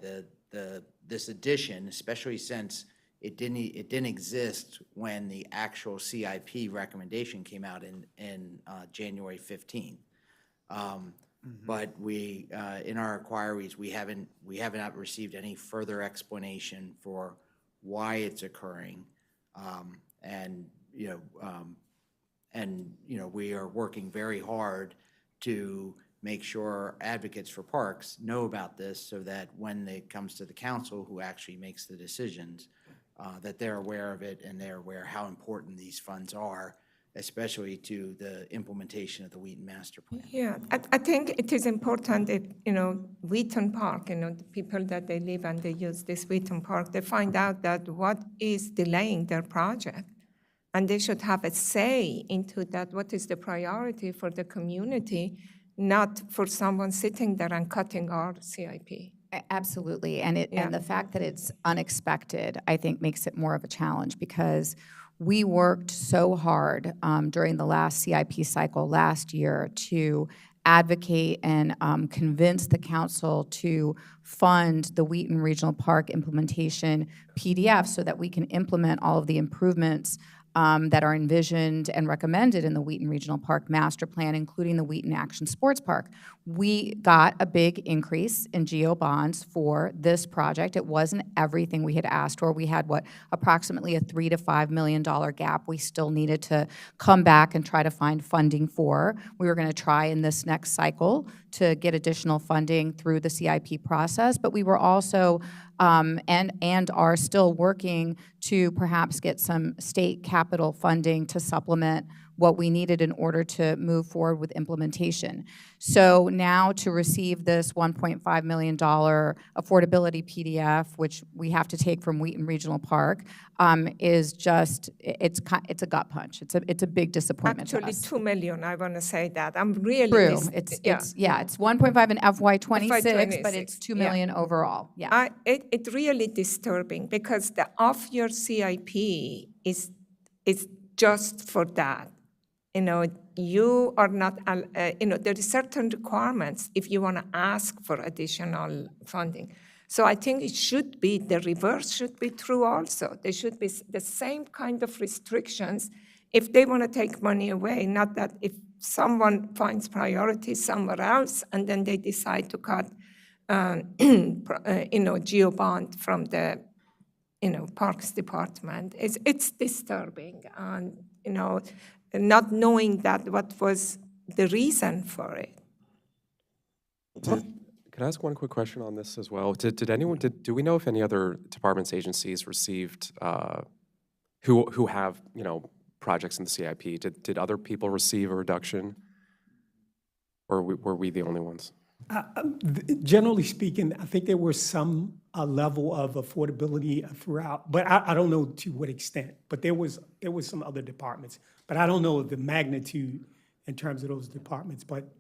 this addition, especially since it didn't exist when the actual CIP recommendation came out in January 15th. But we, in our inquiries, we have not received any further explanation for why it's occurring. We are working very hard to make sure advocates for parks know about this so that when it comes to the council who actually makes the decisions, that they're aware of it and they're aware how important these funds are, especially to the implementation of the Wheaton Master Plan. Yeah, I think it is important if, Wheaton Park, the people that they live and they use this Wheaton Park, they find out that what is delaying their project. And they should have a say into that, what is the priority for the community, not for someone sitting there and cutting our CIP. Absolutely, and the fact that it's unexpected, I think, makes it more of a challenge, because We worked so hard during the last CIP cycle last year to advocate and convince the council to fund the Wheaton Regional Park implementation PDF so that we can implement all of the improvements that are envisioned and recommended in the Wheaton Regional Park Master Plan, including the Wheaton Action Sports Park. We got a big increase in GO bonds for this project. It wasn't everything we had asked for. We had, approximately a $3 to $5 million gap we still needed to come back and try to find funding for. We were going to try in this next cycle to get additional funding through the CIP process, but we were also and are still working to perhaps get some state capital funding to supplement what we needed in order to move forward with implementation. So now to receive this $1.5 million affordability PDF, which we have to take from Wheaton Regional Park, is just, it's a gut punch. It's a big disappointment to Actually, us. 2 million, I want to say that. I'm really. True. It's 1.5 in FY26, but it's 2 yeah. million overall. Yeah. It's really disturbing because the off-year CIP is just for that. You know, you are not, there are certain requirements if you want to ask for additional funding. So I think it should be, the reverse should be true also. There should be the same kind of restrictions if they want to take money away, not that if someone finds priority somewhere else and then they decide to cut, GO bond from the, Parks Department. It's disturbing, and, not knowing that what was the reason for it. Can I ask one quick question on this as well? Do we know if any other departments, agencies received, who have, projects in the CIP, did other people receive a reduction? Or were we the only ones? Generally speaking, I think there was some level of affordability throughout, but I don't know to what extent. But there was some other departments, but I don't know the magnitude in terms of those departments. But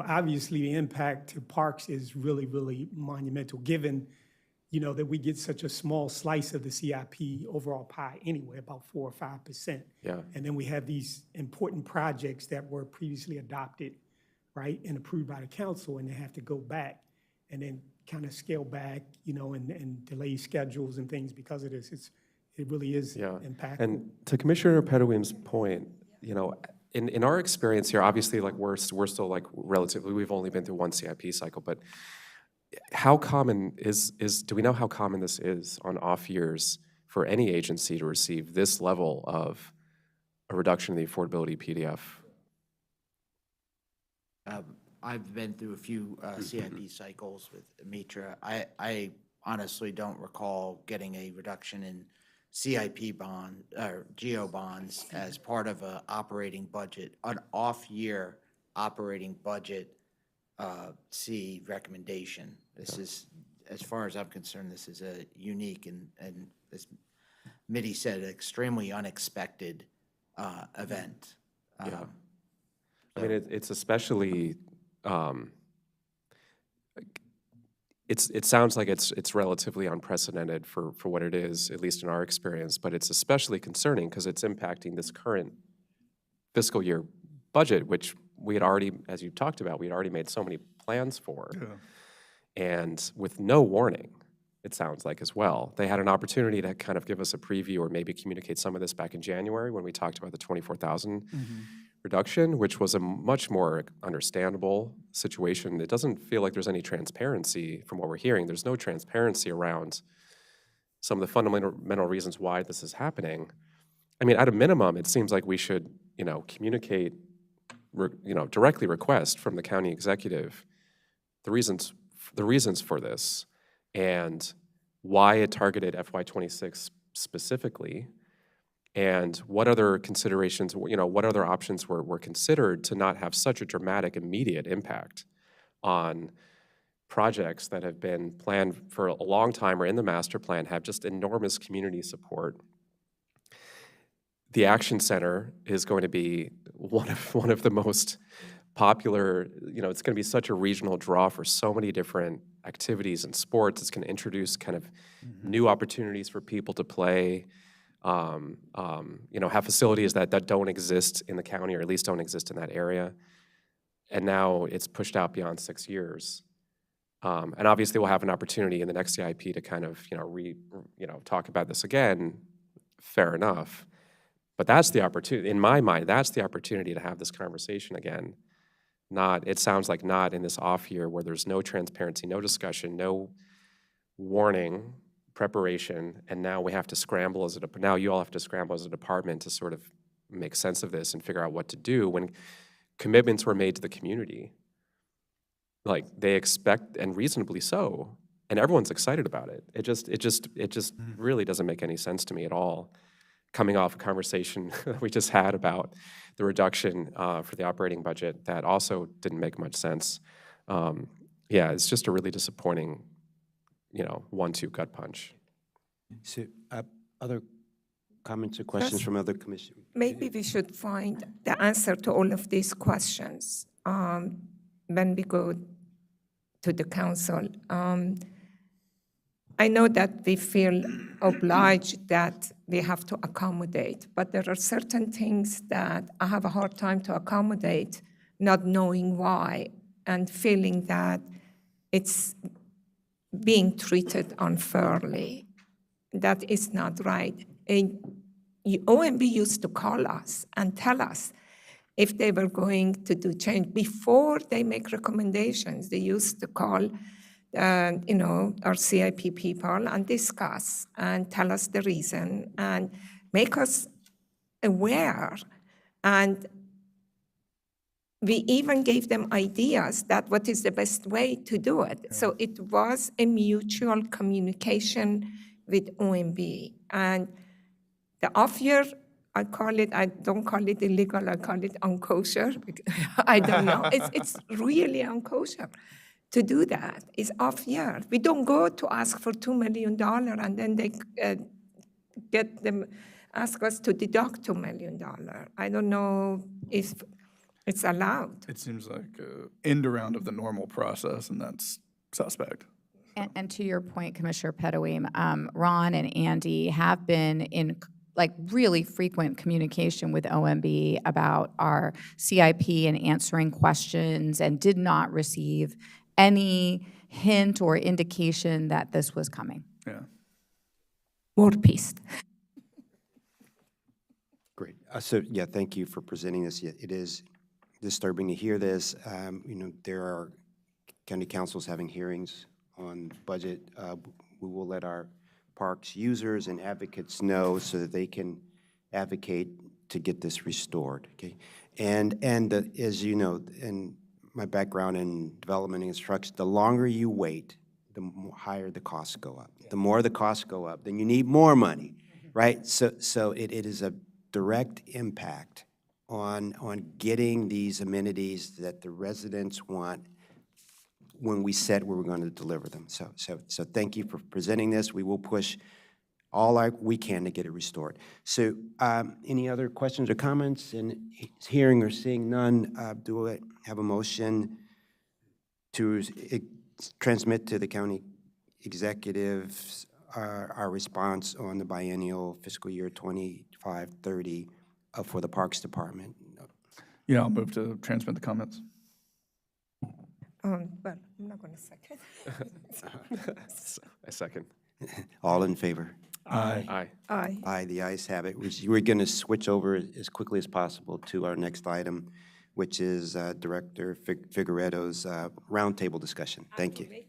obviously the impact to parks is really, really monumental, given that we get such a small slice of the CIP overall pie anyway, about 4 or 5%. Yeah. And then we have these important projects that were previously adopted, right, and approved by the council, and they have to go back and then kind of scale back, and delay schedules and things because of this. It really is impactful. And to Commissioner Pedoweem's point, in our experience here, obviously, like we're still like relatively, we've only been through one CIP cycle, but how common do we know how common this is on off years for any agency to receive this level of a reduction in the affordability PDF? I've been through a few CIP cycles with Mitra. I honestly don't recall getting a reduction in CIP bond or GO bonds as part of an operating budget, an off-year operating budget C recommendation. This is, as far as I'm concerned, this is a unique and as Mitty said, extremely unexpected event. Yeah. I mean, it's especially, it sounds like it's relatively unprecedented for what it is, at least in our experience, but it's especially concerning because it's impacting this current fiscal year budget, which we had already, as you talked about, we had already made so many plans for. Yeah. And with no warning, it sounds like as well. They had an opportunity to kind of give us a preview or maybe communicate some of this back in January when we talked about the 24,000 reduction, which was a much more understandable situation. It doesn't feel like there's any transparency from what we're hearing. There's no transparency around some of the fundamental reasons why this is happening. I mean, at a minimum, it seems like we should, communicate, directly request from the county executive the reasons for this and why it targeted FY26 specifically, and what other considerations, what other options were considered to not have such a dramatic immediate impact on projects that have been planned for a long time or in the master plan, have just enormous community support. The Action Center is going to be one of the most popular, it's going to be such a regional draw for so many different activities and sports. It's going to introduce kind of new opportunities for people to play. have facilities that don't exist in the county, or at least don't exist in that area. And now it's pushed out beyond 6 years. And obviously, we'll have an opportunity in the next CIP to kind of, talk about this again. Fair enough. But that's the opportunity, in my mind, that's the opportunity to have this conversation again. It sounds like not in this off year where there's no transparency, no discussion, no warning, preparation, and now we have to scramble now you all have to scramble as a department to sort of make sense of this and figure out what to do when commitments were made to the community. Like, they expect, and reasonably so, and everyone's excited about it. It just really doesn't make any sense to me at all, coming off a conversation that we just had about the reduction for the operating budget that also didn't make much sense. Yeah, it's just a really disappointing, 1-2 gut punch. So, other comments or questions from other commission? Maybe we should find the answer to all of these questions when we go to the council. I know that we feel obliged that we have to accommodate, but there are certain things that I have a hard time to accommodate, not knowing why, and feeling that it's being treated unfairly. That is not right. OMB used to call us and tell us if they were going to do change. Before they make recommendations, they used to call our CIP people and discuss and tell us the reason and make us aware. And we even gave them ideas that what is the best way to do it. So it was a mutual communication with OMB. And the off year, I don't call it illegal, I call it unkosher. I don't know. It's really unkosher to do that. It's off year. We don't go to ask for $2 million and then they ask us to deduct $2 million. I don't know if it's allowed. It seems like an end around of the normal process, and that's suspect. And to your point, Commissioner Pedoeem, Ron and Andy have been in really frequent communication with OMB about our CIP and answering questions, and did not receive any hint or indication that this was coming. Yeah. More peace. Great. Yeah, thank you for presenting this. Yeah, it is disturbing to hear this. There are county councils having hearings on budget. We will let our parks users and advocates know so that they can advocate to get this restored, okay? And as you know, in my background in development and construction, the longer you wait, the higher the costs go up. The more the costs go up, then you need more money, right? So it is a direct impact on getting these amenities that the residents want when we said we were going to deliver them. So thank you for presenting this. We will push all we can to get it restored. So any other questions or comments? And hearing or seeing none, do I have a motion to transmit to the county executives our response on the biennial fiscal year 25-30 for the Parks Department? Yeah, I'll move to transmit the comments. But I'm not going to second. I second. All in favor? Aye. Aye. Aye. Aye, the ayes have it. We're going to switch over as quickly as possible to our next item, which is Director Figueredo's roundtable discussion. Thank you.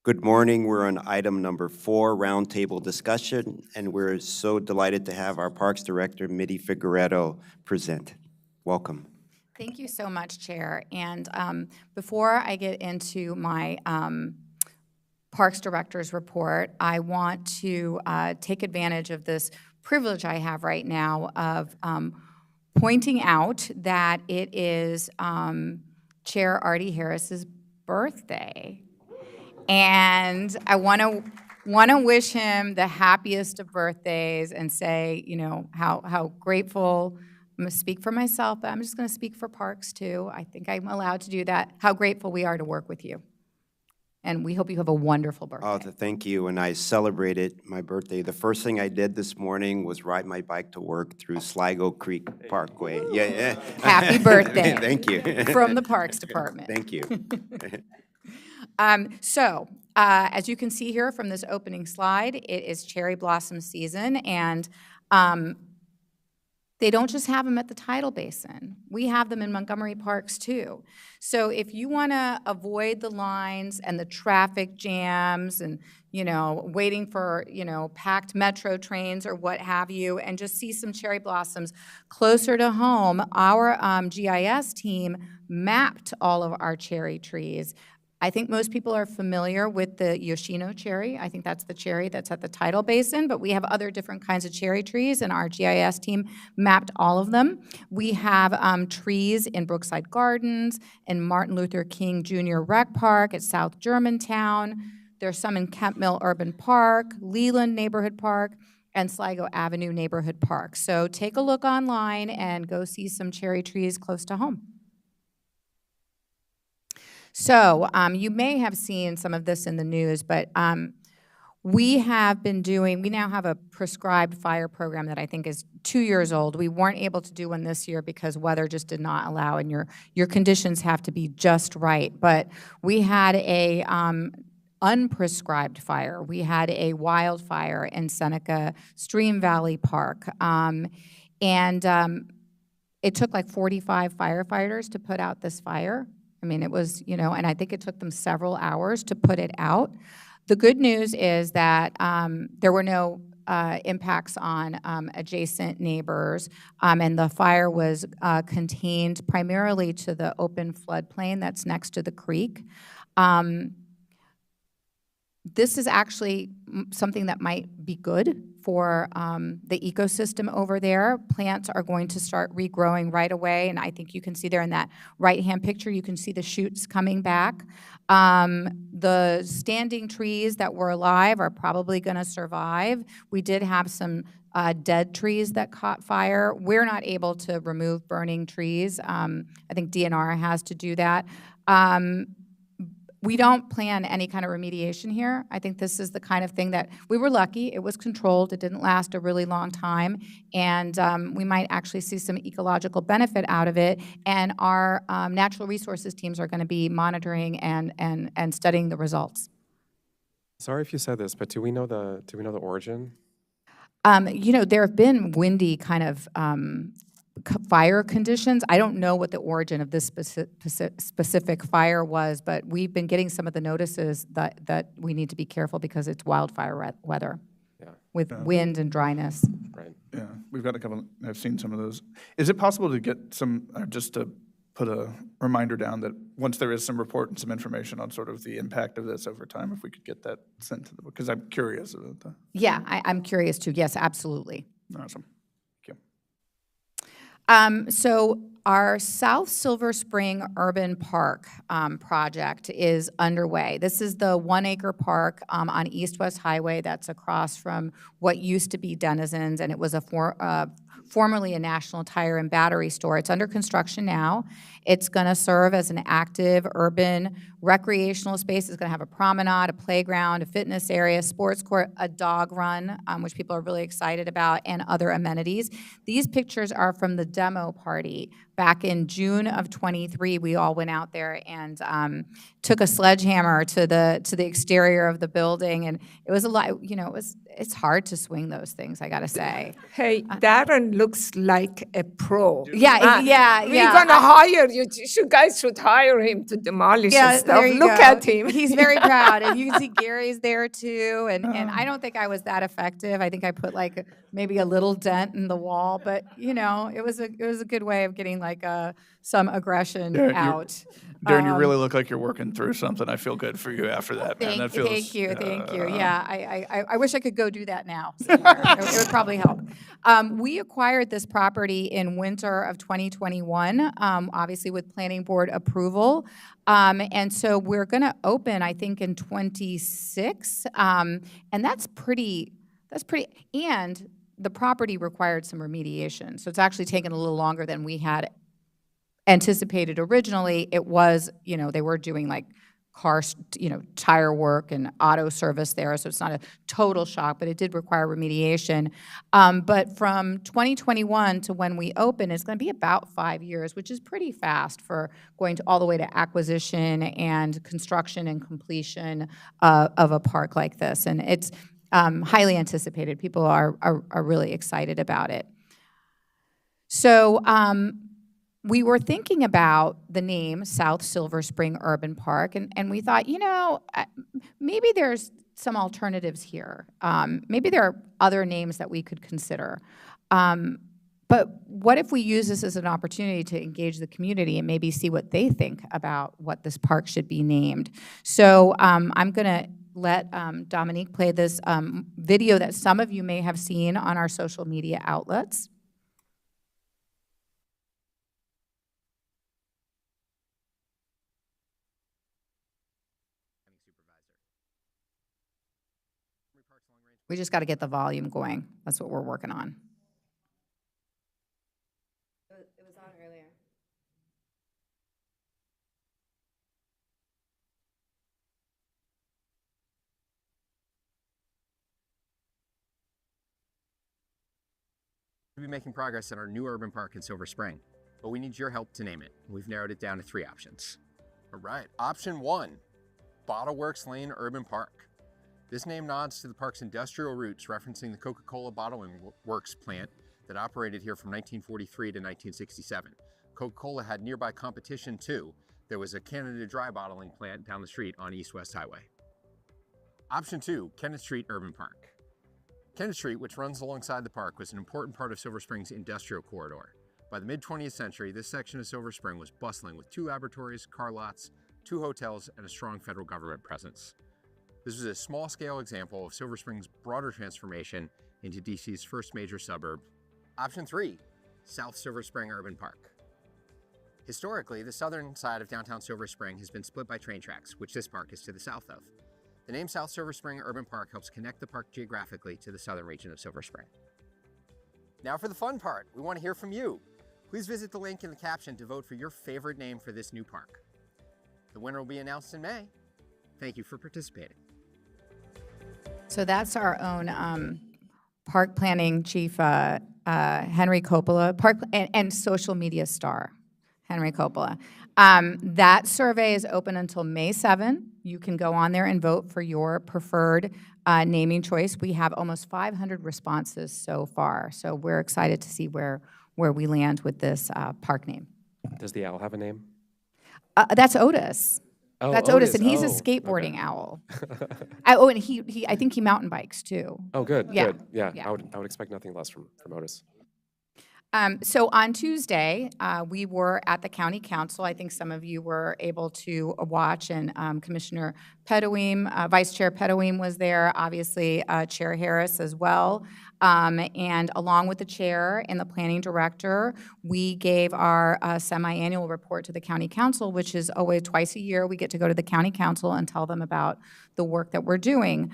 Good morning. We're on item number 4, roundtable discussion, and we're so delighted to have our Parks Director, Mitty Figueredo, present. Welcome. Thank you so much, Chair. And before I get into my Parks Director's report, I want to take advantage of this privilege I have right now of pointing out that it is Chair Artie Harris's birthday. And I want to wish him the happiest of birthdays and say, you know, how grateful. I'm going to speak for myself, but I'm just going to speak for Parks too. I think I'm allowed to do that. How grateful we are to work with you. And we hope you have a wonderful birthday. Oh, thank you. And I celebrated my birthday. The first thing I did this morning was ride my bike to work through Sligo Creek Parkway. Yeah. Happy birthday. Thank you. From the Parks Department. Thank you. As you can see here from this opening slide, it is cherry blossom season, and they don't just have them at the tidal basin. We have them in Montgomery parks too. So if you want to avoid the lines and the traffic jams and, you know, waiting for, you know, packed metro trains or what have you, and just see some cherry blossoms closer to home, our GIS team mapped all of our cherry trees. I think most people are familiar with the Yoshino cherry. I think that's the cherry that's at the tidal basin, but we have other different kinds of cherry trees, and our GIS team mapped all of them. We have trees in Brookside Gardens, in Martin Luther King Jr. Rec Park, at South Germantown. There's some in Kemp Mill Urban Park, Leland Neighborhood Park, and Sligo Avenue Neighborhood Park. So take a look online and go see some cherry trees close to home. So you may have seen some of this in the news, but we now have a prescribed fire program that I think is 2 years old. We weren't able to do one this year because weather just did not allow, and your conditions have to be just right. But we had a unprescribed fire. We had a wildfire in Seneca Stream Valley Park. It took like 45 firefighters to put out this fire. I mean, it was, you know, and I think it took them several hours to put it out. The good news is that there were no impacts on adjacent neighbors, and the fire was contained primarily to the open floodplain that's next to the creek. This is actually something that might be good for the ecosystem over there. Plants are going to start regrowing right away, and I think you can see there in that right-hand picture, you can see the shoots coming back. The standing trees that were alive are probably going to survive. We did have some dead trees that caught fire. We're not able to remove burning trees. I think DNR has to do that. We don't plan any kind of remediation here. I think this is the kind of thing that we were lucky. It was controlled. It didn't last a really long time. And we might actually see some ecological benefit out of it. And our natural resources teams are going to be monitoring and studying the results. Sorry if you said this, but do we know the origin? You know, there have been windy kind of fire conditions. I don't know what the origin of this specific fire was, but we've been getting some of the notices that we need to be careful because it's wildfire weather with wind and dryness. Right. Yeah, we've got a couple, I've seen some of those. Is it possible to get some, just to put a reminder down that once there is some report and some information on sort of the impact of this over time, if we could get that sent to the book, because I'm curious about that. Yeah, I'm curious too. Yes, absolutely. Awesome. So our South Silver Spring Urban Park project is underway. This is the 1-acre park on East-West Highway that's across from what used to be Denizens, and it was formerly a National Tire and Battery store. It's under construction now. It's going to serve as an active urban recreational space. It's going to have a promenade, a playground, a fitness area, sports court, a dog run, which people are really excited about, and other amenities. These pictures are from the demo party. Back in June of '23, we all went out there and took a sledgehammer to the exterior of the building, and it was a lot. You know, it's hard to swing those things, I gotta say. Hey, Darren looks like a pro. Yeah. We're gonna hire you. You guys should hire him to demolish a There you Look go. at him. He's very proud, and you can see Gary's there too. And I don't think I was that effective. I think I put like maybe a little dent in the wall, but you know, it was a good way of getting like some aggression Darren, out. Darren, you really look like you're working through something. I feel good for you after that, man. Thank, That feels, thank you, thank you. Yeah, I wish I could go do that now somewhere. It would probably help. We acquired this property in winter of 2021, obviously with planning board approval. And so we're going to open, I think, in 26. And that's pretty, and the property required some remediation. So it's actually taken a little longer than we had anticipated originally. It was, you know, they were doing like car, tire work and auto service there, so it's not a total shock, but it did require remediation. But from 2021 to when we open, it's going to be about 5 years, which is pretty fast for going all the way to acquisition and construction and completion of a park like this. And it's highly anticipated. People are really excited about it. So we were thinking about the name South Silver Spring Urban Park, and we thought, maybe there's some alternatives here. Maybe there are other names that we could consider. But what if we use this as an opportunity to engage the community and maybe see what they think about what this park should be named? So I'm going to let Dominique play this video that some of you may have seen on our social media outlets. We just got to get the volume going. That's what we're working on. It was on earlier. We'll be making progress in our new urban park in Silver Spring, but we need your help to name it. We've narrowed it down to 3 options. All right, option 1, Bottle Works Lane Urban Park. This name nods to the park's industrial roots, referencing the Coca-Cola bottling works plant that operated here from 1943 to 1967. Coca-Cola had nearby competition too. There was a Canada Dry bottling plant down the street on East-West Highway. Option 2, Kenneth Street Urban Park. Kenneth Street, which runs alongside the park, was an important part of Silver Spring's industrial corridor. By the mid-20th century, this section of Silver Spring was bustling with 2 laboratories, car lots, 2 hotels, and a strong federal government presence. This was a small-scale example of Silver Spring's broader transformation into DC's first major suburb. Option 3, South Silver Spring Urban Park. Historically, the southern side of downtown Silver Spring has been split by train tracks, which this park is to the south of. The name South Silver Spring Urban Park helps connect the park geographically to the southern region of Silver Spring. Now for the fun part, we want to hear from you. Please visit the link in the caption to vote for your favorite name for this new park. The winner will be announced in May. Thank you for participating. So that's our own park planning chief, Henry Coppola, and social media star, Henry Coppola. That survey is open until May 7. You can go on there and vote for your preferred naming choice. We have almost 500 responses so far, so we're excited to see where we land with this park name. Does the owl have a name? That's Otis. Oh, That's Otis, and he's a Oh, skateboarding okay. owl. And he I think he mountain bikes too. Oh, good, Yeah. good. Yeah, Yeah. I would expect nothing less from Otis. So on Tuesday, we were at the county council. I think some of you were able to watch, and Commissioner Pedoeem, Vice Chair Pedoeem was there, obviously Chair Harris as well. And along with the chair and the planning director, we gave our semi-annual report to the county council, which is always twice a year. We get to go to the county council and tell them about the work that we're doing.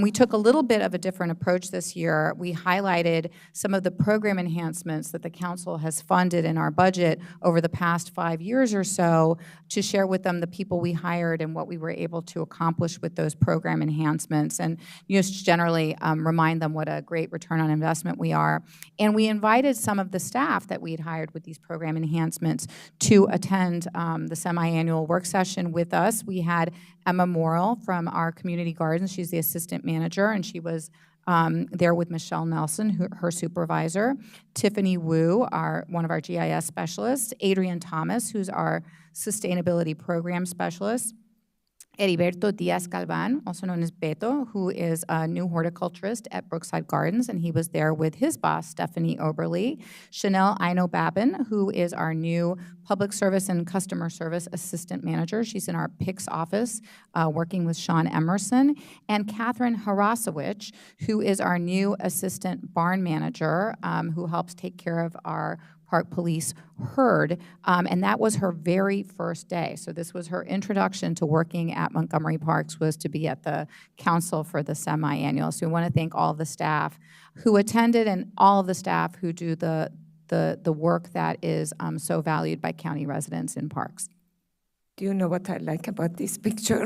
We took a little bit of a different approach this year. We highlighted some of the program enhancements that the council has funded in our budget over the past 5 years or so to share with them the people we hired and what we were able to accomplish with those program enhancements, and just generally remind them what a great return on investment we are. And we invited some of the staff that we had hired with these program enhancements to attend the semi-annual work session with us. We had Emma Morrill from our community gardens. She's the assistant manager, and she was there with Michelle Nelson, her supervisor, Tiffany Wu, one of our GIS specialists, Adrian Thomas, who's our sustainability program specialist, Heriberto Diaz Galvan, also known as Beto, who is a new horticulturist at Brookside Gardens, and he was there with his boss, Stephanie Oberly. Chanel Aino Babin, who is our new Public Service and Customer Service Assistant Manager. She's in our PICS office, working with Sean Emerson. And Catherine Harasowicz, who is our new Assistant Barn Manager, who helps take care of our Park Police herd, and that was her very first day. So this was her introduction to working at Montgomery Parks, was to be at the council for the semi-annual. So we want to thank all of the staff who attended and all of the staff who do the work that is so valued by county residents in parks. Do you know what I like about this picture?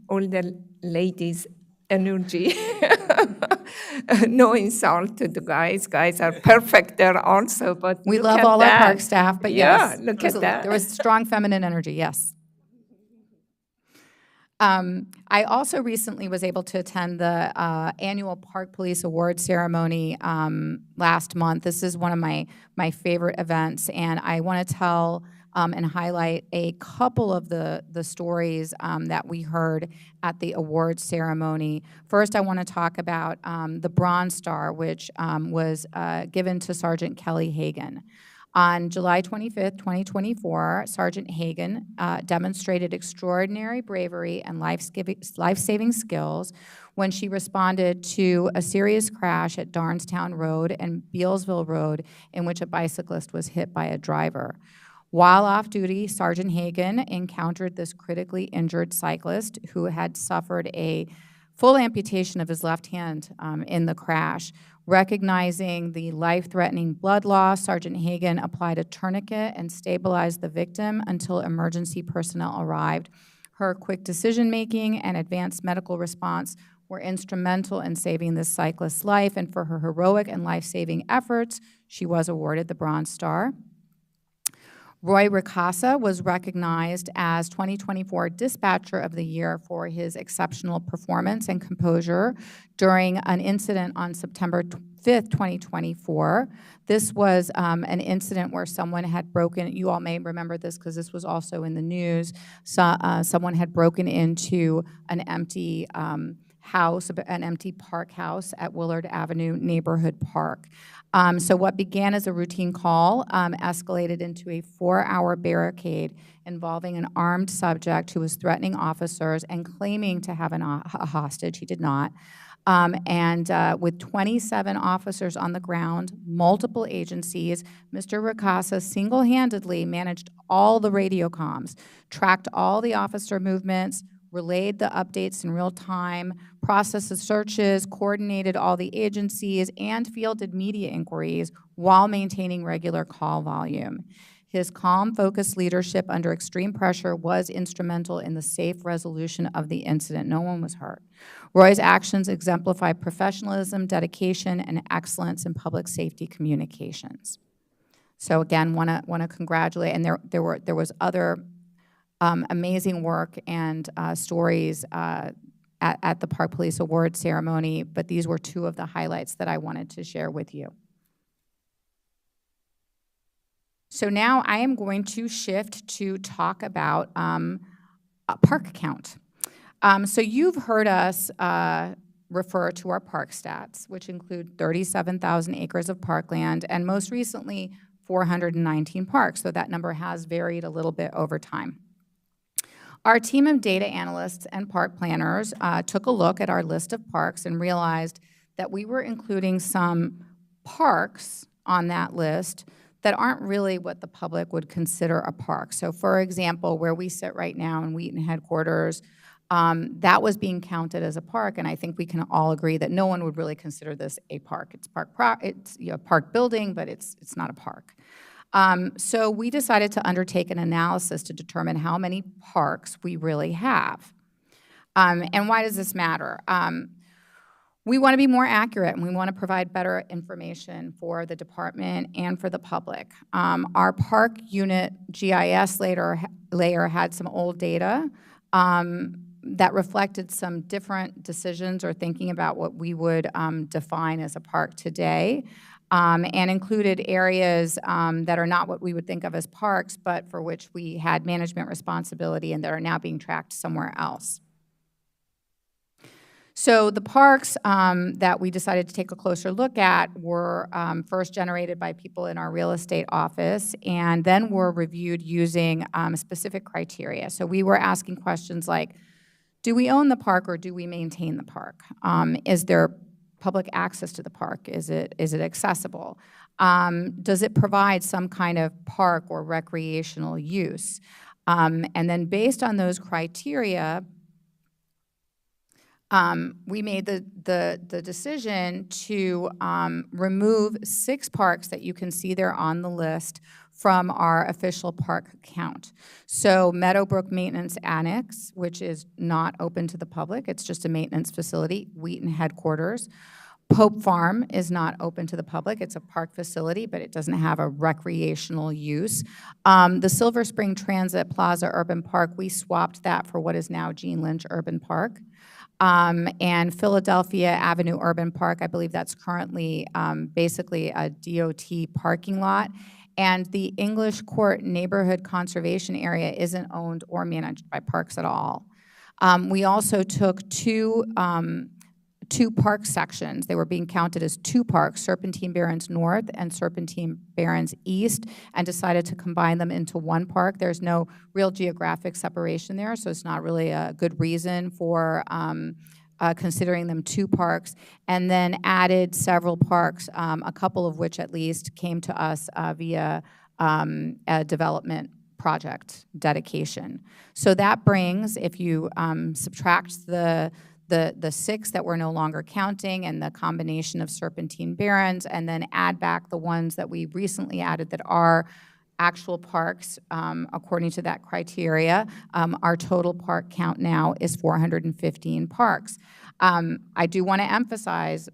All the ladies' energy. No insult to the guys. Guys are perfect there also, but We look love at all that. our park staff, but Yeah, yes. look at that. There was strong feminine energy, yes. I also recently was able to attend the annual Park Police Award ceremony last month. This is one of my favorite events, and I want to tell and highlight a couple of the stories that we heard at the awards ceremony. First, I want to talk about the Bronze Star, which was given to Sergeant Kelly Hagan. On July 25th, 2024, Sergeant Hagan demonstrated extraordinary bravery and life-saving skills when she responded to a serious crash at Darnestown Road and Bealsville Road in which a bicyclist was hit by a driver. While off duty, Sergeant Hagan encountered this critically injured cyclist who had suffered a full amputation of his left hand in the crash. Recognizing the life-threatening blood loss, Sergeant Hagan applied a tourniquet and stabilized the victim until emergency personnel arrived. Her quick decision-making and advanced medical response were instrumental in saving this cyclist's life, and for her heroic and life-saving efforts, she was awarded the Bronze Star. Roy Ricasa was recognized as 2024 Dispatcher of the Year for his exceptional performance and composure during an incident on September 5th, 2024. This was an incident where someone had broken, you all may remember this because this was also in the news, someone had broken into an empty house, an empty park house at Willard Avenue Neighborhood Park. So what began as a routine call escalated into a 4-hour barricade involving an armed subject who was threatening officers and claiming to have a hostage. He did not. With 27 officers on the ground, multiple agencies, Mr. Ricasa single-handedly managed all the radio comms, tracked all the officer movements, relayed the updates in real time, processed the searches, coordinated all the agencies, and fielded media inquiries while maintaining regular call volume. His calm, focused leadership under extreme pressure was instrumental in the safe resolution of the incident. No one was hurt. Roy's actions exemplify professionalism, dedication, and excellence in public safety communications. So again, want to congratulate, and there was other amazing work and stories at the Park Police Award ceremony, but these were two of the highlights that I wanted to share with you. So now I am going to shift to talk about a park count. So you've heard us refer to our park stats, which include 37,000 acres of parkland, and most recently, 419 parks, so that number has varied a little bit over time. Our team of data analysts and park planners took a look at our list of parks and realized that we were including some parks on that list that aren't really what the public would consider a park. So for example, where we sit right now in Wheaton headquarters, that was being counted as a park, and I think we can all agree that no one would really consider this a park. It's a park building, but it's not a park. So we decided to undertake an analysis to determine how many parks we really have. And why does this matter? We want to be more accurate, and we want to provide better information for the department and for the public. Our park unit GIS layer had some old data that reflected some different decisions or thinking about what we would define as a park today. and included areas that are not what we would think of as parks, but for which we had management responsibility and that are now being tracked somewhere else. So the parks that we decided to take a closer look at were first generated by people in our real estate office, and then were reviewed using specific criteria. So we were asking questions like, do we own the park or do we maintain the park? Is there public access to the park? Is it accessible? Does it provide some kind of park or recreational use? And then based on those criteria, we made the decision to remove 6 parks that you can see there on the list from our official park count. So Meadowbrook Maintenance Annex, which is not open to the public, it's just a maintenance facility. Wheaton Headquarters. Pope Farm is not open to the public. It's a park facility, but it doesn't have a recreational use. The Silver Spring Transit Plaza Urban Park, we swapped that for what is now Gene Lynch Urban Park. And Philadelphia Avenue Urban Park, I believe that's currently basically a DOT parking lot. And the English Court Neighborhood Conservation Area isn't owned or managed by parks at all. We also took two park sections. They were being counted as 2 parks, Serpentine Barrens North and Serpentine Barrens East, and decided to combine them into 1 park. There's no real geographic separation there, so it's not really a good reason for considering them 2 parks, and then added several parks, a couple of which at least came to us via a development project dedication. So that brings, if you subtract the 6 that we're no longer counting and the combination of Serpentine Barrens, and then add back the ones that we recently added that are actual parks according to that criteria, our total park count now is 415 parks. I do want to emphasize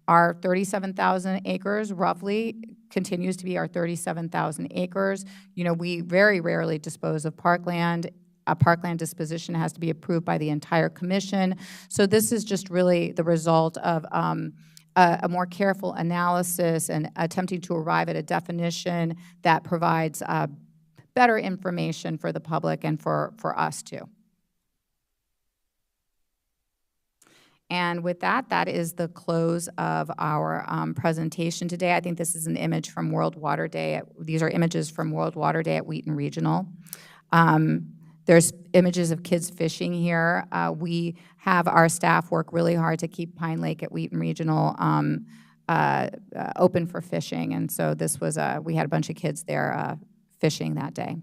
our 37,000 acres roughly continues to be our 37,000 acres. You know, we very rarely dispose of parkland. A parkland disposition has to be approved by the entire commission. So this is just really the result of a more careful analysis and attempting to arrive at a definition that provides better information for the public and for us too. And with that, that is the close of our presentation today. I think this is an image from World Water Day. These are images from World Water Day at Wheaton Regional. There's images of kids fishing here. We have our staff work really hard to keep Pine Lake at Wheaton Regional open for fishing. And so this was, we had a bunch of kids there fishing that day.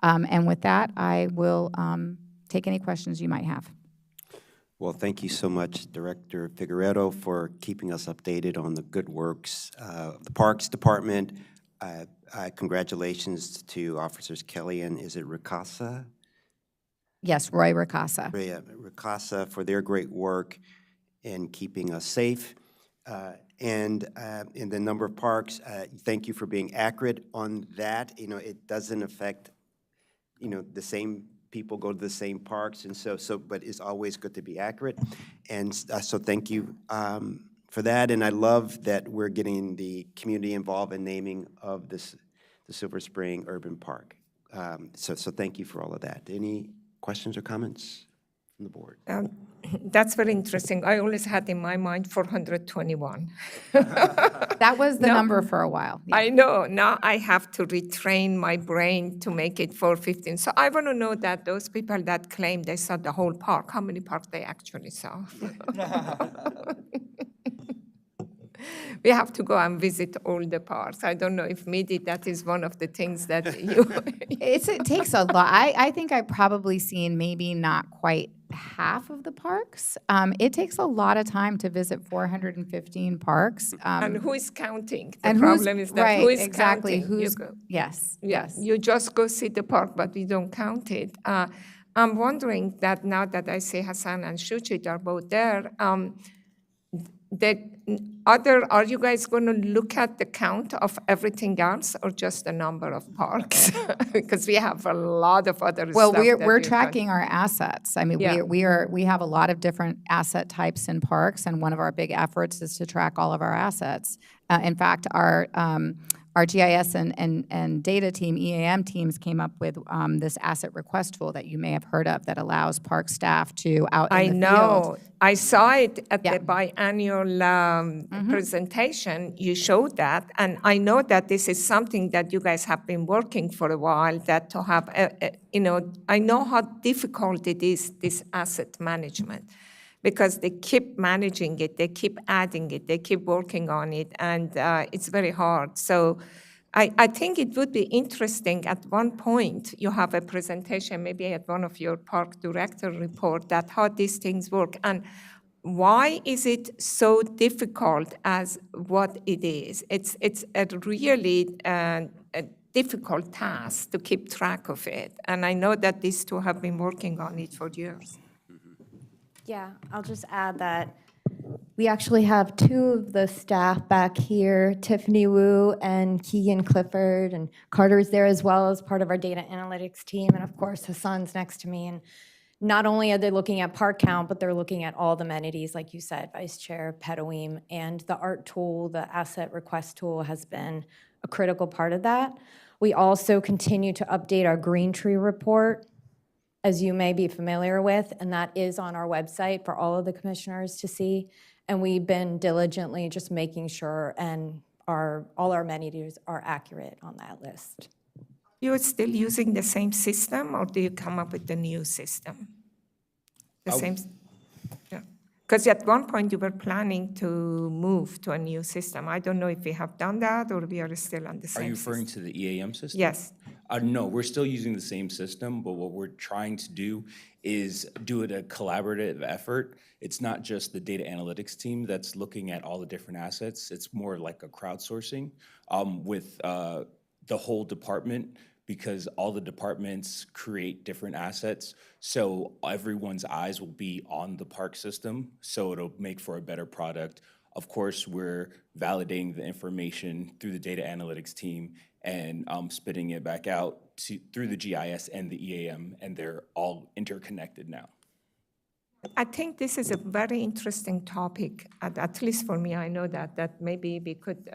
And with that, I will take any questions you might have. Well, thank you so much, Director Figueredo, for keeping us updated on the good works of the Parks Department. Congratulations to Officers Kelly and, is it Ricasa? Yes, Roy Ricasa. Yeah, Ricasa for their great work in keeping us safe. And in the number of parks, thank you for being accurate on that. You know, it doesn't affect, you know, the same people go to the same parks, and but it's always good to be accurate. And so thank you for that. And I love that we're getting the community involved in naming of the Silver Spring Urban Park. So thank you for all of that. Any questions or comments from the board? That's very interesting. I always had in my mind 421. That was the number for a while. Yeah. I know. Now I have to retrain my brain to make it 415. So I want to know that those people that claim they saw the whole park, how many parks they actually saw. We have to go and visit all the parks. I don't know if maybe that is one of the things that you... It takes a lot. I think I've probably seen maybe not quite half of the parks. It takes a lot of time to visit 415 parks. And who is counting? The and problem is that right, who is exactly, counting? Who's, yes, yes. You just go see the park, but we don't count it. I'm wondering that now that I see Hassan and Shuchit are both there, that are you guys going to look at the count of everything else or just the number of parks? Because we have a lot of other Well, stuff we're that we're done. tracking our assets. I mean, Yeah. we have a lot of different asset types in parks, and one of our big efforts is to track all of our assets. In fact, our GIS and data team, EAM teams, came up with this asset request tool that you may have heard of that allows park staff to out in I the field. know. I saw it at Yeah. the biannual presentation. You showed that, and I know that this is something that you guys have been working for a while. That to have, I know how difficult it is, this asset management, because they keep managing it, they keep adding it, they keep working on it, and it's very hard. So I think it would be interesting at one point, you have a presentation, maybe at one of your park director report, that how these things work. And why is it so difficult as what it is? It's a really a difficult task to keep track of it. And I know that these two have been working on it for years. Yeah, I'll just add that we actually have two of the staff back here, Tiffany Wu and Keegan Clifford, and Carter's there as well as part of our data analytics team, and of course Hassan's next to me. And not only are they looking at park count, but they're looking at all the amenities, like you said, Vice Chair Pedawim, and the ART tool, the asset request tool, has been a critical part of that. We also continue to update our Green Tree report, as you may be familiar with, and that is on our website for all of the commissioners to see. And we've been diligently just making sure and all our amenities are accurate on that list. You're still using the same system, or do you come up with a new system? The same, yeah. Because at one point you were planning to move to a new system. I don't know if we have done that or we are still on the same Are you system. referring to the EAM system? Yes. No, we're still using the same system, but what we're trying to do is do it a collaborative effort. It's not just the data analytics team that's looking at all the different assets. It's more like a crowdsourcing with the whole department, because all the departments create different assets. So everyone's eyes will be on the park system, so it'll make for a better product. Of course, we're validating the information through the data analytics team and spitting it back out through the GIS and the EAM, and they're all interconnected now. I think this is a very interesting topic, at least for me. I know that maybe we could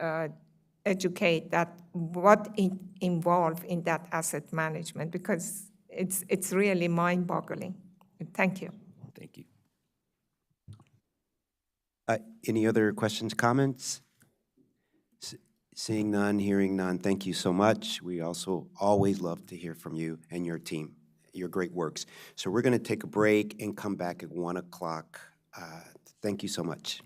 educate that what involved in that asset management, because it's really mind-boggling. Thank you. Thank you. Any other questions, comments? Seeing none, hearing none, thank you so much. We also always love to hear from you and your team, your great works. So we're going to take a break and come back at 1 o'clock. Thank you so much.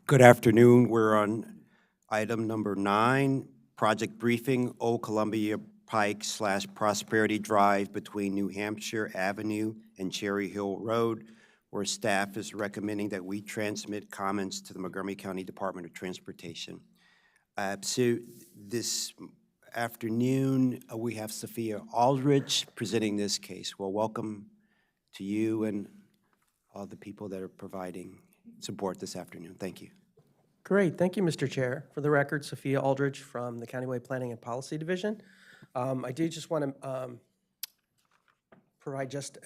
Good afternoon. We're on item number 9, project briefing, Old Columbia Pike / Prosperity Drive between New Hampshire Avenue and Cherry Hill Road, where staff is recommending that we transmit comments to the Montgomery County Department of Transportation. So this afternoon, we have Sophia Aldrich presenting this case. Well, welcome to you and all the people that are providing support this afternoon. Thank you. Great, thank you, Mr. Chair. For the record, Sophia Aldrich from the Countywide Planning and Policy Division. I do just want to provide just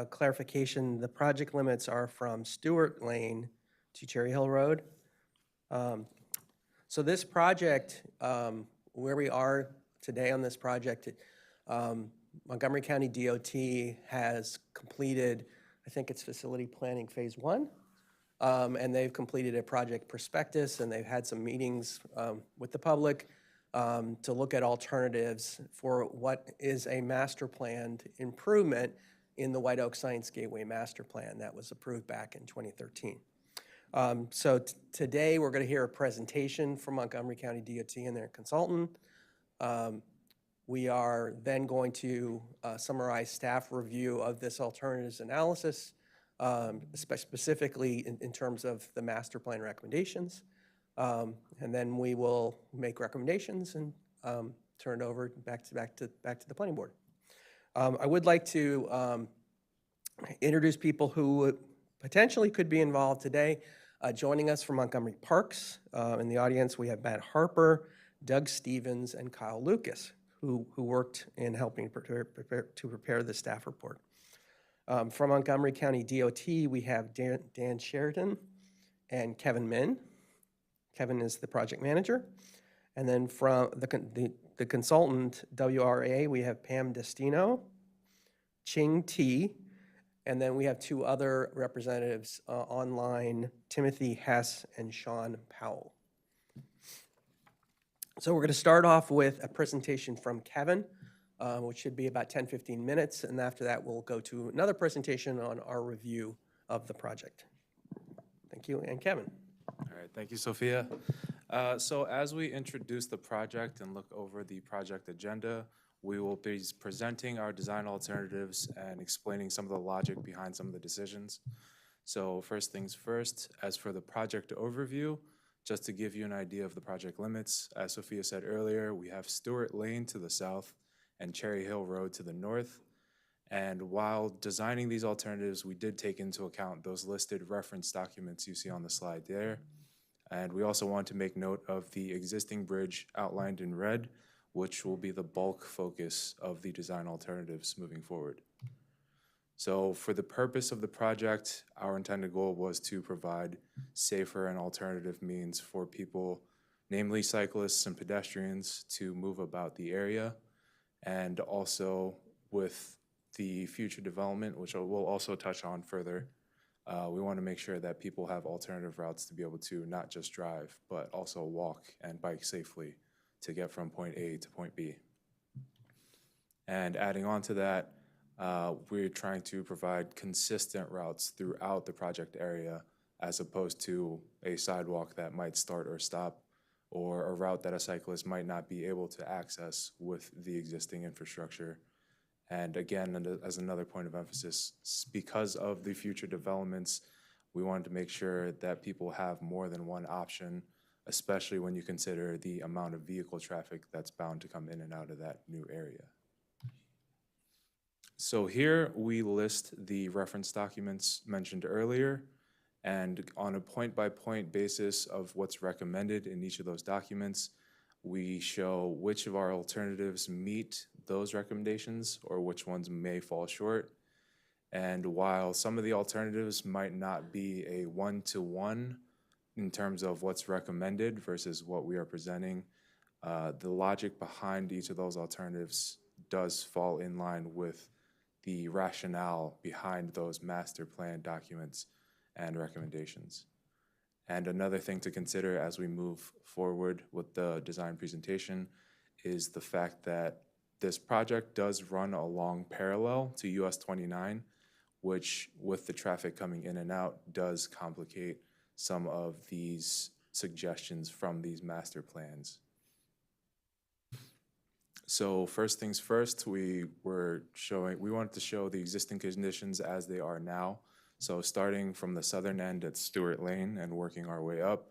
clarification. The project limits are from Stewart Lane to Cherry Hill Road. So this project, where we are today on this project, Montgomery County DOT has completed, I think it's facility planning phase 1. And they've completed a project prospectus, and they've had some meetings with the public to look at alternatives for what is a master planned improvement in the White Oak Science Gateway Master Plan that was approved back in 2013. So today we're going to hear a presentation from Montgomery County DOT and their consultant. We are then going to summarize staff review of this alternatives analysis, specifically in terms of the master plan recommendations. And then we will make recommendations and turn it over back to the planning board. I would like to introduce people who potentially could be involved today. Joining us from Montgomery Parks, in the audience we have Matt Harper, Doug Stevens, and Kyle Lucas, who worked in helping to prepare the staff report. From Montgomery County DOT, we have Dan Sheridan and Kevin Min. Kevin is the project manager. And then from the consultant, WRA, we have Pam Destino, Ching T, and then we have 2 other representatives online, Timothy Hess and Sean Powell. So we're going to start off with a presentation from Kevin, which should be about 10-15 minutes, and after that we'll go to another presentation on our review of the project. Thank you, and Kevin. All right, thank you, Sophia. So as we introduce the project and look over the project agenda, we will be presenting our design alternatives and explaining some of the logic behind some of the decisions. So first things first, as for the project overview, just to give you an idea of the project limits, as Sophia said earlier, we have Stewart Lane to the south and Cherry Hill Road to the north. And while designing these alternatives, we did take into account those listed reference documents you see on the slide there. And we also want to make note of the existing bridge outlined in red, which will be the bulk focus of the design alternatives moving forward. So for the purpose of the project, our intended goal was to provide safer and alternative means for people, namely cyclists and pedestrians, to move about the area. And also with the future development, which we'll also touch on further, we want to make sure that people have alternative routes to be able to not just drive, but also walk and bike safely to get from point A to point B. And adding on to that, we're trying to provide consistent routes throughout the project area as opposed to a sidewalk that might start or stop, or a route that a cyclist might not be able to access with the existing infrastructure. And again, as another point of emphasis, because of the future developments, we wanted to make sure that people have more than one option, especially when you consider the amount of vehicle traffic that's bound to come in and out of that new area. So here we list the reference documents mentioned earlier, and on a point-by-point basis of what's recommended in each of those documents, we show which of our alternatives meet those recommendations or which ones may fall short. And while some of the alternatives might not be a one-to-one in terms of what's recommended versus what we are presenting, the logic behind each of those alternatives does fall in line with the rationale behind those master plan documents and recommendations. And another thing to consider as we move forward with the design presentation is the fact that this project does run along parallel to US 29, which with the traffic coming in and out does complicate some of these suggestions from these master plans. So first things first, we wanted to show the existing conditions as they are now. So starting from the southern end at Stewart Lane and working our way up,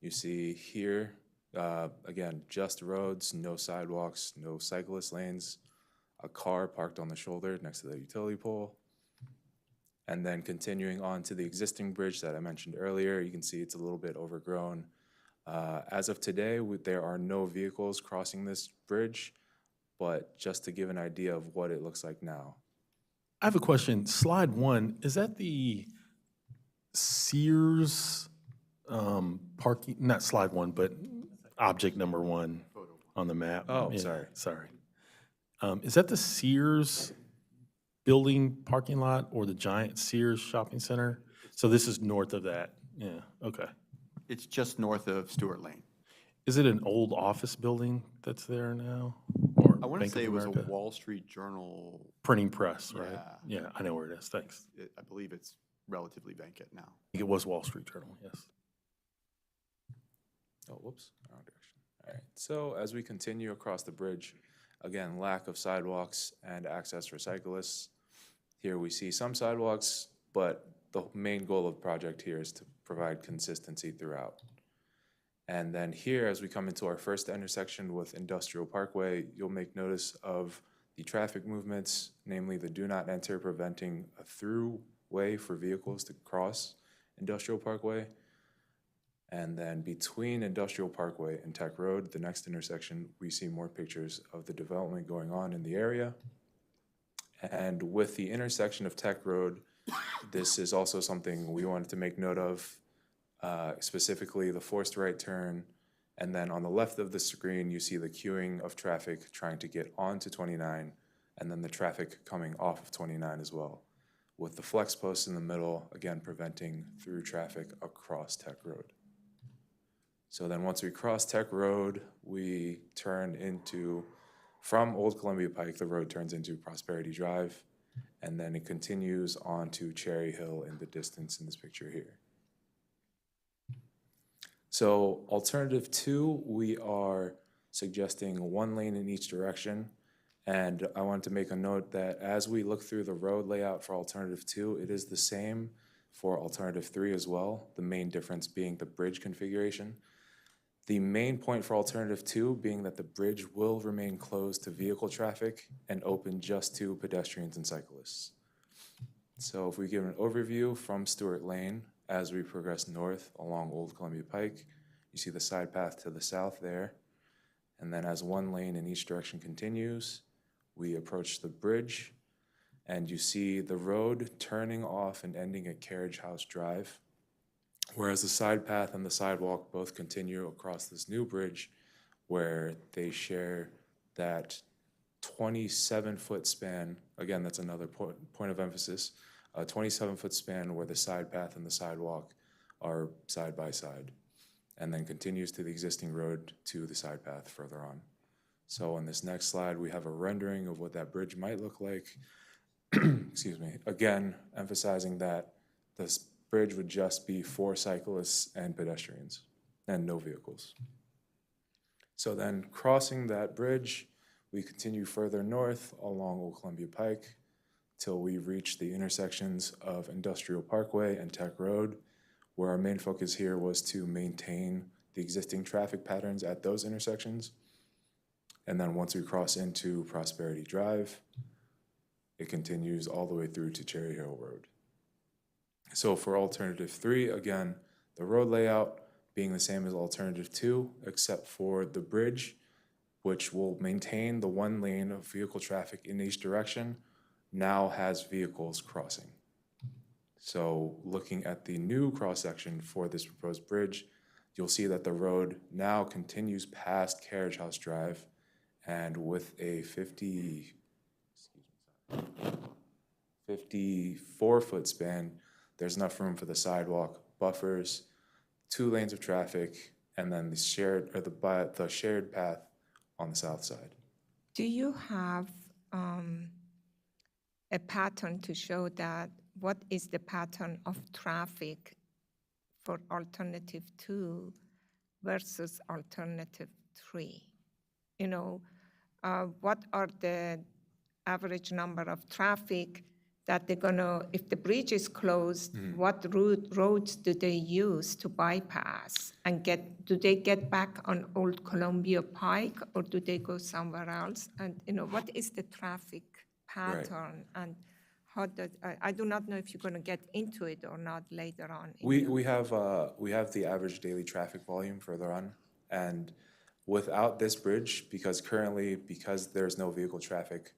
you see here, again, just roads, no sidewalks, no cyclist lanes, a car parked on the shoulder next to the utility pole. And then continuing on to the existing bridge that I mentioned earlier, you can see it's a little bit overgrown. As of today, there are no vehicles crossing this bridge, but just to give an idea of what it looks like now. I have a question. Slide 1, is that the Sears parking, not slide 1, but object number 1 on the map? Oh, Yeah, sorry. Is that the Sears building parking lot or the giant Sears shopping center? So this is north of that? Yeah, okay. It's just north of Stewart Lane. Is it an old office building that's there now? I want to say it was a Wall Street Journal. Printing press, right? Yeah. Yeah, I know where it is, thanks. I believe it's relatively vacant now. I think it was Wall Street Journal, yes. Oh, whoops, wrong direction. All right, so as we continue across the bridge, again, lack of sidewalks and access for cyclists. Here we see some sidewalks, but the main goal of the project here is to provide consistency throughout. And then here, as we come into our first intersection with Industrial Parkway, you'll make notice of the traffic movements, namely the do not enter, preventing a through way for vehicles to cross Industrial Parkway. And then between Industrial Parkway and Tech Road, the next intersection, we see more pictures of the development going on in the area. And with the intersection of Tech Road, this is also something we wanted to make note of, specifically the forced right turn. And then on the left of the screen, you see the queuing of traffic trying to get onto 29, and then the traffic coming off of 29 as well, with the flex post in the middle, again, preventing through traffic across Tech Road. So then once we cross Tech Road, we turn into, from Old Columbia Pike, the road turns into Prosperity Drive, and then it continues on to Cherry Hill in the distance in this picture here. So alternative 2, we are suggesting 1 lane in each direction. And I wanted to make a note that as we look through the road layout for alternative 2, it is the same for alternative 3 as well, the main difference being the bridge configuration. The main point for alternative 2 being that the bridge will remain closed to vehicle traffic and open just to pedestrians and cyclists. So if we give an overview from Stewart Lane, as we progress north along Old Columbia Pike, you see the side path to the south there. And then as 1 lane in each direction continues, we approach the bridge, and you see the road turning off and ending at Carriage House Drive, whereas the side path and the sidewalk both continue across this new bridge where they share that 27-foot span. Again, that's another point of emphasis. A 27-foot span where the side path and the sidewalk are side by side, and then continues to the existing road to the side path further on. So on this next slide, we have a rendering of what that bridge might look like. Excuse me. Again, emphasizing that this bridge would just be for cyclists and pedestrians and no vehicles. So then crossing that bridge, we continue further north along Old Columbia Pike till we reach the intersections of Industrial Parkway and Tech Road, where our main focus here was to maintain the existing traffic patterns at those intersections. And then once we cross into Prosperity Drive, it continues all the way through to Cherry Hill Road. So for alternative 3, again, the road layout being the same as alternative 2, except for the bridge, which will maintain the 1 lane of vehicle traffic in each direction, now has vehicles crossing. So looking at the new cross-section for this proposed bridge, you'll see that the road now continues past Carriage House Drive, and with a 54-foot span, there's enough room for the sidewalk, buffers, 2 lanes of traffic, and then the shared path on the south side. Do you have a pattern to show that what is the pattern of traffic for alternative 2 versus alternative 3? You know, what are the average number of traffic that they're gonna, if the bridge is closed, what roads do they use to bypass and do they get back on Old Columbia Pike or do they go somewhere else? And, you know, what is the traffic pattern and how I do not know if you're gonna get into it or not later on. We have the average daily traffic volume for the run, and without this bridge, because there's no vehicle traffic,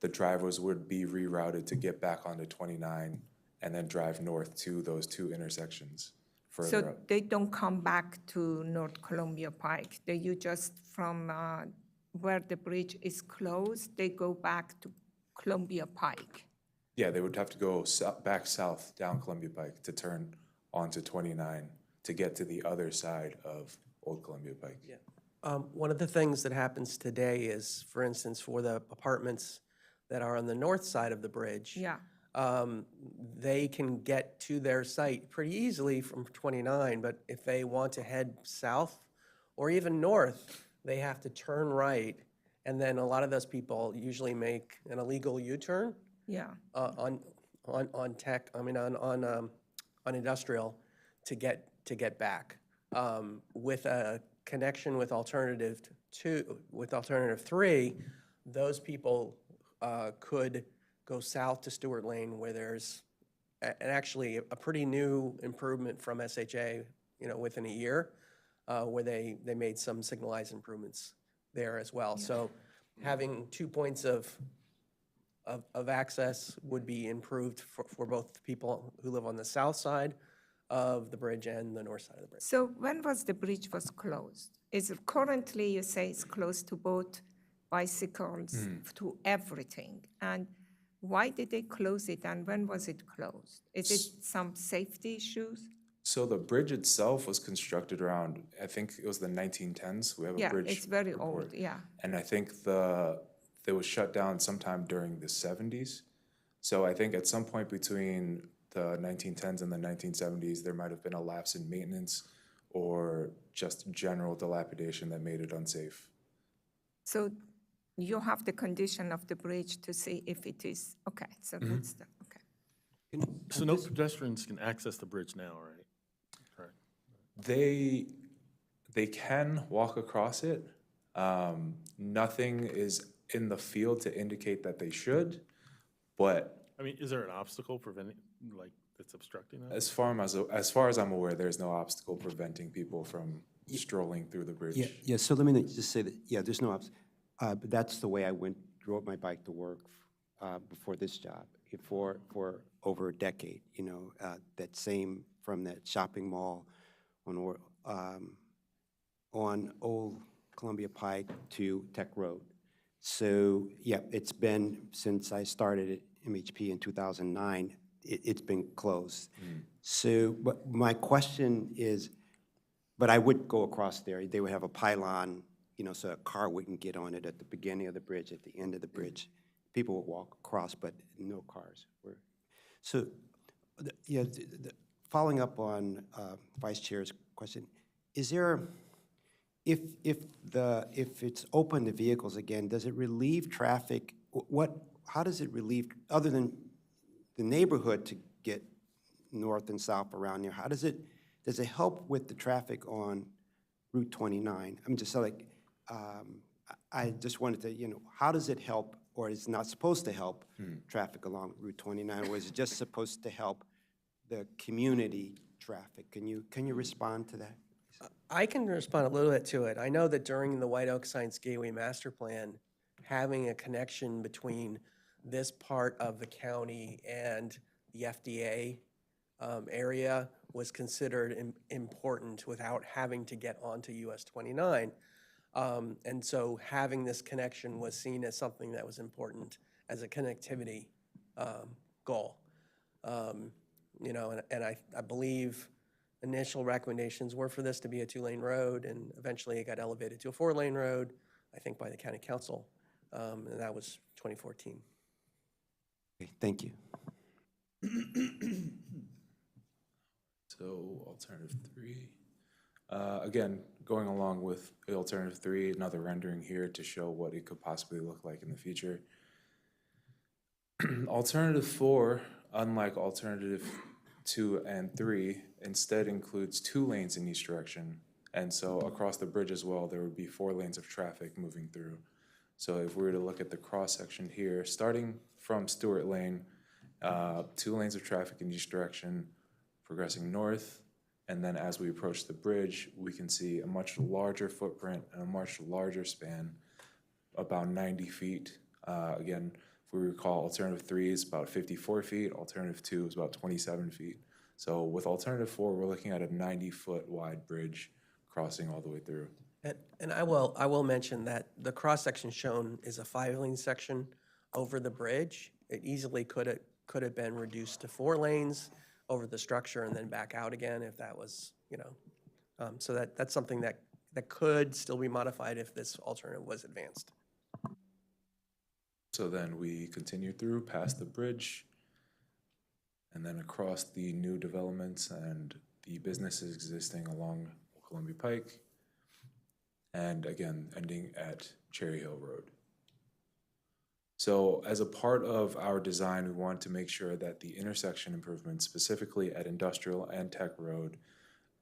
the drivers would be rerouted to get back onto 29 and then drive north to those two intersections further So up. they don't come back to North Columbia Pike. You just from where the bridge is closed, they go back to Columbia Pike. Yeah, they would have to go back south down Columbia Pike to turn onto 29 to get to the other side of Old Columbia Pike. Yeah. One of the things that happens today is, for instance, for the apartments that are on the north side of the bridge, Yeah. they can get to their site pretty easily from 29, but if they want to head south or even north, they have to turn right, and then a lot of those people usually make an illegal U-turn. Yeah. On industrial to get back. With a connection with alternative 3, those people could go south to Stewart Lane where there's actually a pretty new improvement from SHA, you know, within a year, where they made some signalized improvements there as well. Yeah. So having 2 points of access would be improved for both people who live on the south side of the bridge and the north side of the bridge. So when was the bridge was closed? Is it currently, you say it's closed to both bicycles, to everything? And why did they close it and when was it closed? Is it some safety issues? So the bridge itself was constructed around, I think it was the 1910s. We have a Yeah, bridge it's very report. old, yeah. And I think it was shut down sometime during the 70s. So I think at some point between the 1910s and the 1970s, there might have been a lapse in maintenance or just general dilapidation that made it unsafe. So you have the condition of the bridge to see if it is, okay, so that's the, okay. So no pedestrians can access the bridge now, right? Correct. They can walk across it. Nothing is in the field to indicate that they should, but I mean, is there an obstacle preventing, like, that's obstructing that? as far as I'm aware, there's no obstacle preventing people from strolling through the bridge. Yeah, so let me just say that, yeah, there's no but that's the way I rode my bike to work before this job, for over a decade, you know, that same, from that shopping mall on Old Columbia Pike to Tech Road. So, yeah, it's been, since I started at MHP in 2009, it's been closed. So, but my question is, but I would go across there. They would have a pylon, you know, so a car wouldn't get on it at the beginning of the bridge, at the end of the bridge. People would walk across, but no cars were. So, yeah, following up on Vice Chair's question, is there, if it's open to vehicles again, does it relieve traffic? How does it relieve, other than the neighborhood to get north and south around there, does it help with the traffic on Route 29? I'm just like, I just wanted to, you know, how does it help, or is it not supposed to help traffic along Route 29, or is it just supposed to help the community traffic? Can you respond to that? I can respond a little bit to it. I know that during the White Oak Science Gateway Master Plan, having a connection between this part of the county and the FDA area was considered important without having to get onto US 29. And so having this connection was seen as something that was important as a connectivity goal. You know, and I believe initial recommendations were for this to be a 2-lane road, and eventually it got elevated to a 4-lane road, I think by the county council, and that was 2014. Okay, thank you. So alternative 3. Again, going along with alternative 3, another rendering here to show what it could possibly look like in the future. Alternative 4, unlike alternative 2 and 3, instead includes 2 lanes in each direction. And so across the bridge as well, there would be 4 lanes of traffic moving through. So if we were to look at the cross section here, starting from Stewart Lane, 2 lanes of traffic in each direction, progressing north, and then as we approach the bridge, we can see a much larger footprint and a much larger span, about 90 feet. Again, if we recall, alternative 3 is about 54 feet, alternative 2 is about 27 feet. So with alternative 4, we're looking at a 90-foot wide bridge crossing all the way through. And I will mention that the cross-section shown is a 5-lane section over the bridge. It easily could have been reduced to 4 lanes over the structure and then back out again if that was, so that's something that could still be modified if this alternative was advanced. So then we continue through past the bridge and then across the new developments and the businesses existing along Columbia Pike, and again, ending at Cherry Hill Road. So as a part of our design, we want to make sure that the intersection improvements, specifically at Industrial and Tech Road,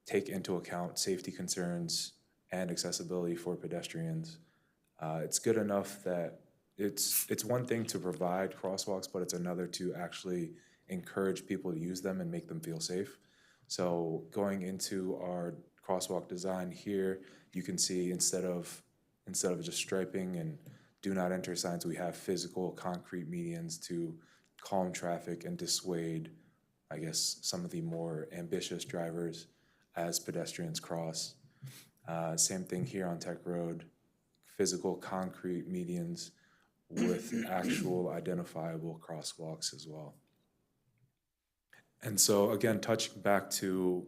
take into account safety concerns and accessibility for pedestrians. It's good enough that it's one thing to provide crosswalks, but it's another to actually encourage people to use them and make them feel safe. So going into our crosswalk design here, you can see instead of just striping and do not enter signs, we have physical concrete medians to calm traffic and dissuade, I guess, some of the more ambitious drivers as pedestrians cross. Same thing here on Tech Road, physical concrete medians with actual identifiable crosswalks as well. And so again, touching back to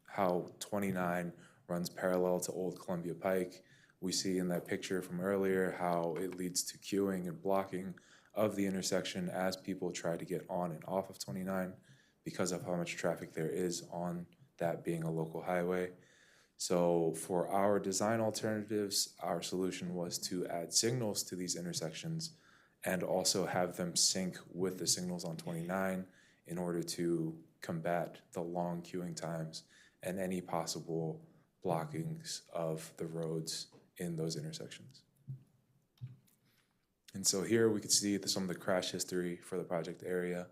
how 29 runs parallel to Old Columbia Pike, we see in that picture from earlier how it leads to queuing and blocking of the intersection as people try to get on and off of 29 because of how much traffic there is on that being a local highway. So for our design alternatives, our solution was to add signals to these intersections and also have them sync with the signals on 29 in order to combat the long queuing times and any possible blockings of the roads in those intersections. And so here we can see some of the crash history for the project area.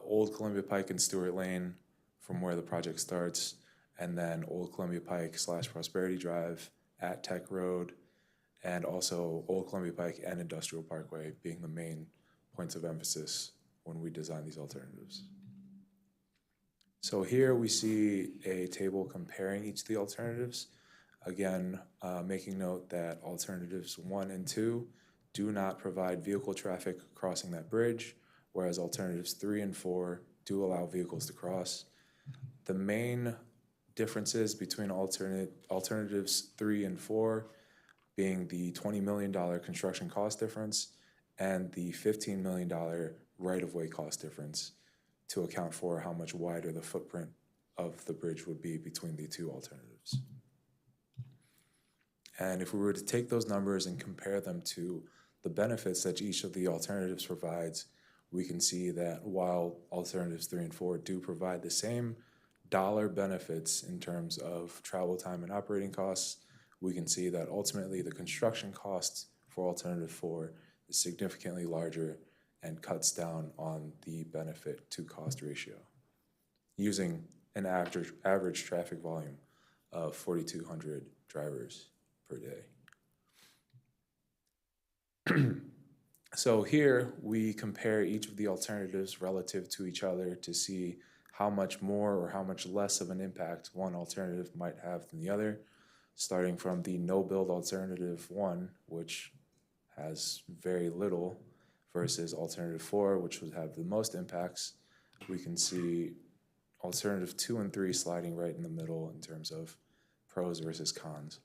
Old Columbia Pike and Stewart Lane from where the project starts, and then Old Columbia Pike / Prosperity Drive at Tech Road, and also Old Columbia Pike and Industrial Parkway being the main points of emphasis when we design these alternatives. So here we see a table comparing each of the alternatives. Again, making note that alternatives 1 and 2 do not provide vehicle traffic crossing that bridge, whereas alternatives 3 and 4 do allow vehicles to cross. The main differences between alternatives 3 and 4 being the $20 million construction cost difference and the $15 million right-of-way cost difference to account for how much wider the footprint of the bridge would be between the two alternatives. And if we were to take those numbers and compare them to the benefits that each of the alternatives provides, we can see that while alternatives 3 and 4 do provide the same dollar benefits in terms of travel time and operating costs, we can see that ultimately the construction costs for alternative 4 is significantly larger and cuts down on the benefit to cost ratio using an average traffic volume of 4,200 drivers per day. So here we compare each of the alternatives relative to each other to see how much more or how much less of an impact one alternative might have than the other, starting from the no-build alternative 1, which has very little, versus alternative 4, which would have the most impacts. We can see alternative 2 and 3 sliding right in the middle in terms of pros versus cons.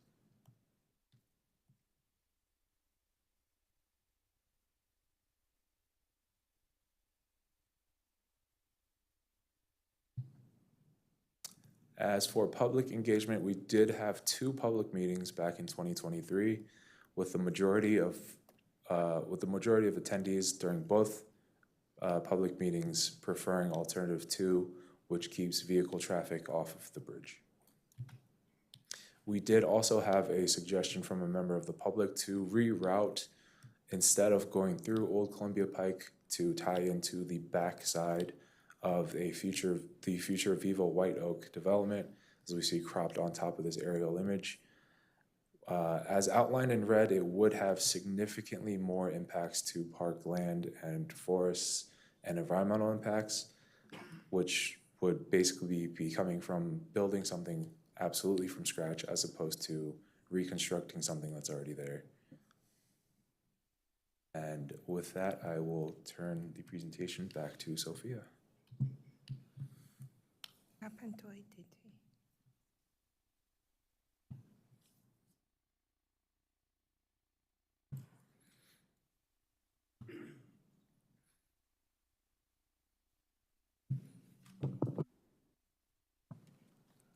As for public engagement, we did have 2 public meetings back in 2023, with the majority of attendees during both public meetings preferring alternative 2, which keeps vehicle traffic off of the bridge. We did also have a suggestion from a member of the public to reroute, instead of going through Old Columbia Pike, to tie into the back side of the future Vivo White Oak development, as we see cropped on top of this aerial image. As outlined in red, it would have significantly more impacts to park land and forests and environmental impacts, which would basically be coming from building something absolutely from scratch as opposed to reconstructing something that's already there. And with that, I will turn the presentation back to Sophia. Happened to IDT.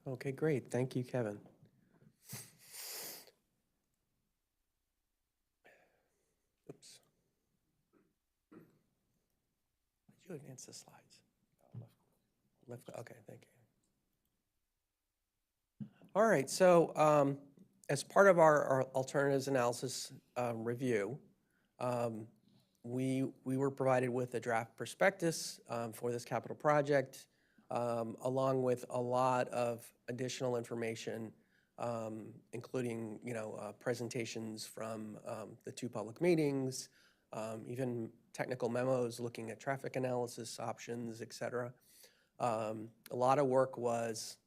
Okay, great. Thank you, Kevin. Oops. Did you advance the slides? Left. Okay, thank you. All right, so as part of our alternatives analysis review, we were provided with a draft prospectus for this capital project, along with a lot of additional information, including presentations from the 2 public meetings, even technical memos looking at traffic analysis options, et cetera. A lot of work was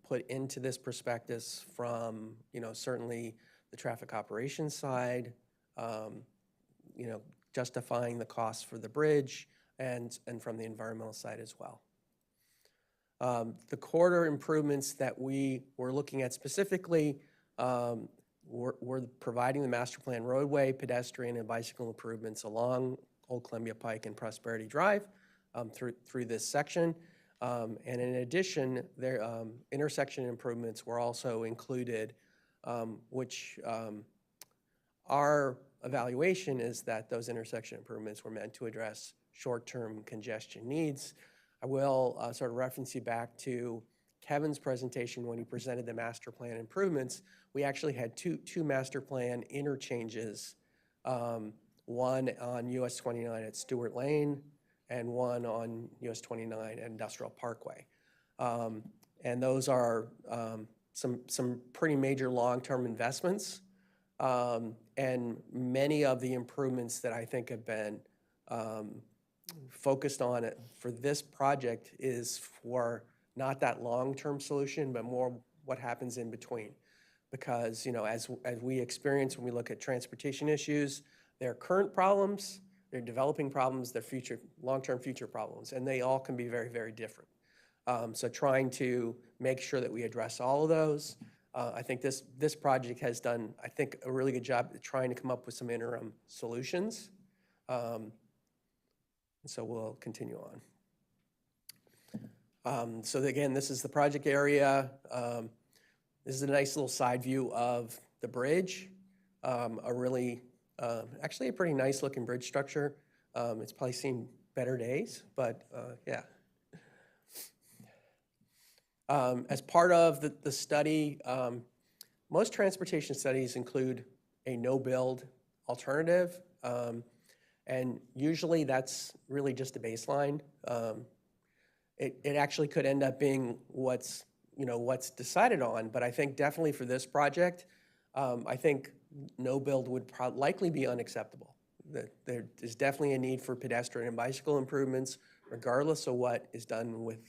put into this prospectus from certainly the traffic operations side, justifying the costs for the bridge, and from the environmental side as well. The corridor improvements that we were looking at specifically were providing the master plan roadway, pedestrian, and bicycle improvements along Old Columbia Pike and Prosperity Drive through this section. And in addition, their intersection improvements were also included, which our evaluation is that those intersection improvements were meant to address short-term congestion needs. I will sort of reference you back to Kevin's presentation when he presented the master plan improvements. We actually had two master plan interchanges, one on US 29 at Stewart Lane and one on US 29 at Industrial Parkway. And those are some pretty major long-term investments. And many of the improvements that I think have been focused on it for this project is for not that long-term solution, but more what happens in between. Because as we experience when we look at transportation issues, there are current problems, there are developing problems, there are long-term future problems, and they all can be very, very different. So trying to make sure that we address all of those. I think this project has done, I think, a really good job at trying to come up with some interim solutions. And so we'll continue on. So again, this is the project area. This is a nice little side view of the bridge. Actually a pretty nice looking bridge structure. It's probably seen better days, but yeah. As part of the study, most transportation studies include a no-build alternative, and usually that's really just a baseline. It actually could end up being what's decided on, but I think definitely for this project, I think no-build would likely be unacceptable. There is definitely a need for pedestrian and bicycle improvements, regardless of what is done with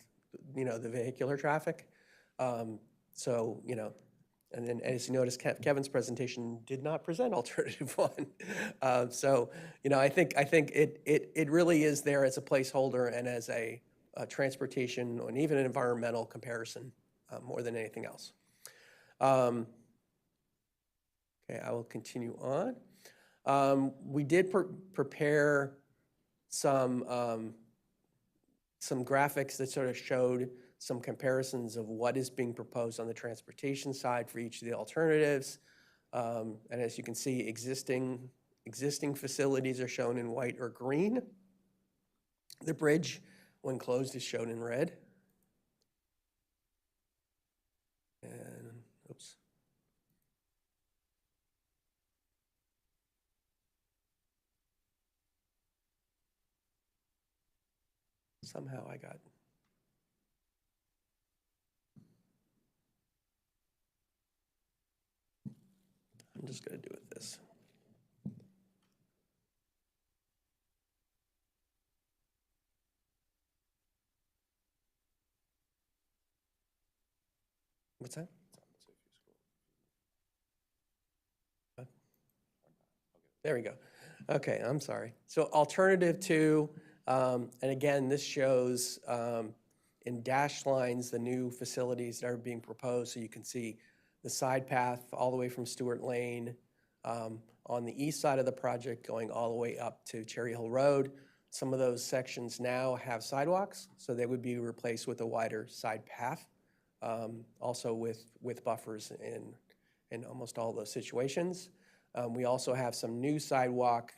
the vehicular traffic. So, and then as you notice, Kevin's presentation did not present alternative one. So, I think it really is there as a placeholder and as a transportation and even an environmental comparison more than anything else. Okay, I will continue on. We did prepare some graphics that sort of showed some comparisons of what is being proposed on the transportation side for each of the alternatives. And as you can see, existing facilities are shown in white or green. The bridge, when closed, is shown in red. And, oops. Somehow I got. I'm just going to do it this. What's that? There we go. Okay, I'm sorry. So alternative 2, and again, this shows in dashed lines the new facilities that are being proposed. So you can see the side path all the way from Stewart Lane on the east side of the project going all the way up to Cherry Hill Road. Some of those sections now have sidewalks, so they would be replaced with a wider side path, also with buffers in almost all those situations. We also have some new sidewalk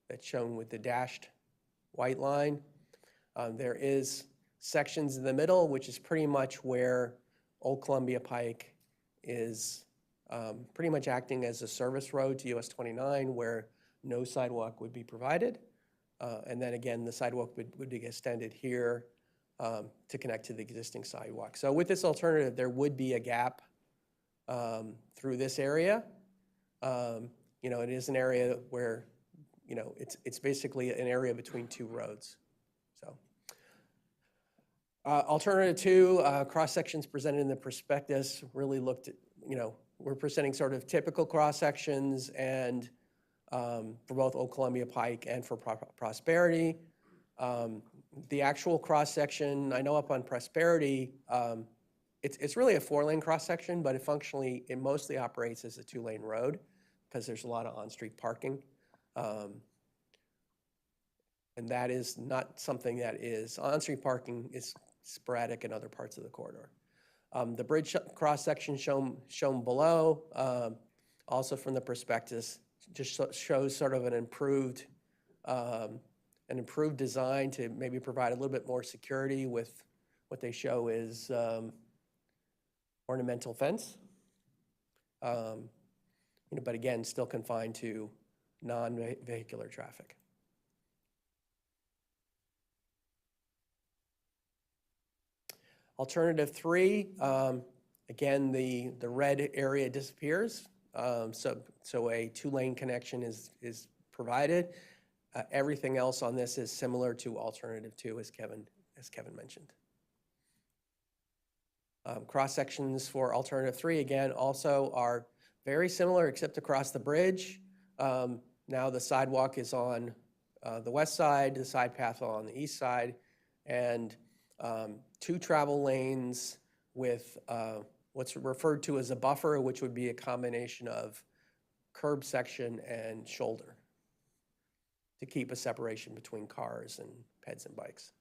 that's shown with the dashed white line. There is sections in the middle, which is pretty much where Old Columbia Pike is pretty much acting as a service road to US 29, where no sidewalk would be provided. And then again, the sidewalk would be extended here to connect to the existing sidewalk. So with this alternative, there would be a gap through this area. You know, it is an area where, you know, it's basically an area between two roads. So, alternative 2, cross sections presented in the prospectus really looked at, you know, we're presenting sort of typical cross sections and for both Old Columbia Pike and for Prosperity. The actual cross section, I know up on Prosperity, it's really a 4-lane cross section, but it mostly operates as a 2-lane road, because there's a lot of on-street parking. And that is not something that is, on-street parking is sporadic in other parts of the corridor. The bridge cross-section shown below, also from the prospectus, just shows sort of an improved design to maybe provide a little bit more security with what they show is ornamental fence. You know, but again, still confined to non-vehicular traffic. Alternative 3, again, the red area disappears. So a 2-lane connection is provided. Everything else on this is similar to alternative 2, as Kevin mentioned. Cross sections for alternative 3, again, also are very similar, except across the bridge. Now the sidewalk is on the west side, the side path on the east side, and 2 travel lanes with what's referred to as a buffer, which would be a combination of curb section and shoulder to keep a separation between cars and peds and bikes.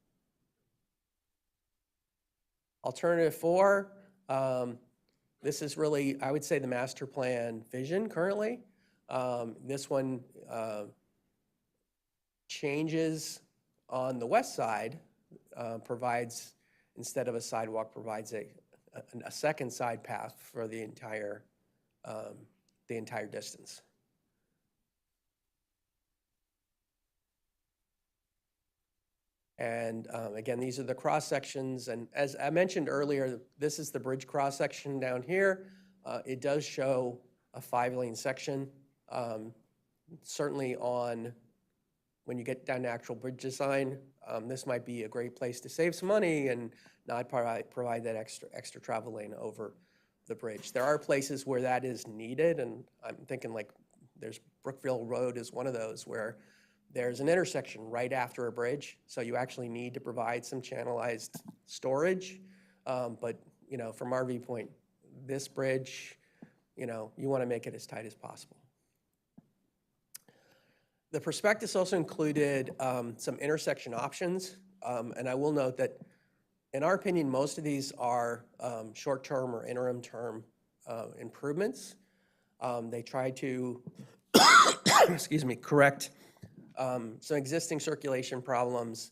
Alternative 4, this is really, I would say, the master plan vision currently. This one changes on the west side, provides, instead of a sidewalk, provides a second side path for the entire distance. And again, these are the cross sections. And as I mentioned earlier, this is the bridge cross section down here. It does show a 5-lane section. Certainly when you get down to actual bridge design, this might be a great place to save some money and not provide that extra travel lane over the bridge. There are places where that is needed, and I'm thinking like there's Brookville Road is one of those where there's an intersection right after a bridge, so you actually need to provide some channelized storage. But, you know, from our viewpoint, this bridge, you know, you want to make it as tight as possible. The prospectus also included some intersection options, and I will note that in our opinion, most of these are short-term or interim term improvements. They try to, excuse me, correct some existing circulation problems,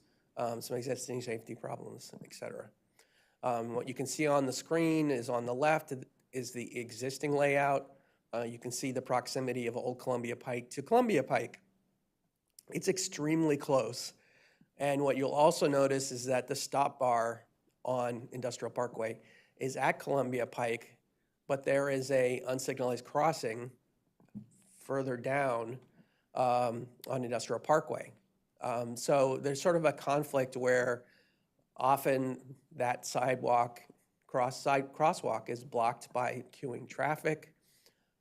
some existing safety problems, et cetera. What you can see on the screen is on the left is the existing layout. You can see the proximity of Old Columbia Pike to Columbia Pike. It's extremely close. And what you'll also notice is that the stop bar on Industrial Parkway is at Columbia Pike, but there is a unsignalized crossing further down on Industrial Parkway. So there's sort of a conflict where often that sidewalk, crosswalk is blocked by queuing traffic.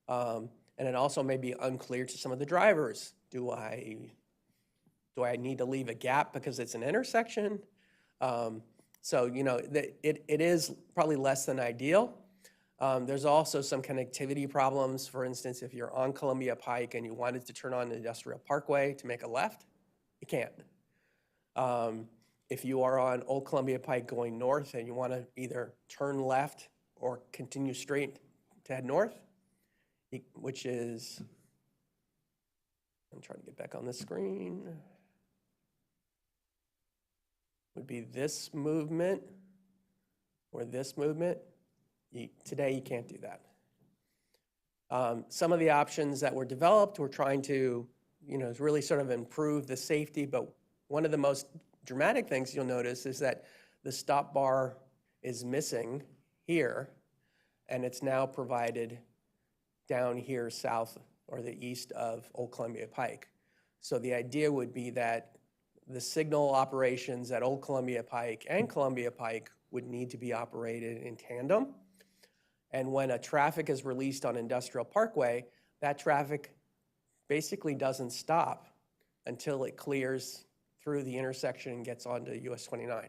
And it also may be unclear to some of the drivers. Do I need to leave a gap because it's an intersection? So, you know, it is probably less than ideal. There's also some connectivity problems. For instance, if you're on Columbia Pike and you wanted to turn on Industrial Parkway to make a left, you can't. If you are on Old Columbia Pike going north and you want to either turn left or continue straight to head north, which is, I'm trying to get back on the screen, would be this movement or this movement. Today you can't do that. Some of the options that were developed, we're trying to, you know, really sort of improve the safety, but one of the most dramatic things you'll notice is that the stop bar is missing here, and it's now provided down here south or the east of Old Columbia Pike. So the idea would be that the signal operations at Old Columbia Pike and Columbia Pike would need to be operated in tandem. And when a traffic is released on Industrial Parkway, that traffic basically doesn't stop until it clears through the intersection and gets onto US 29,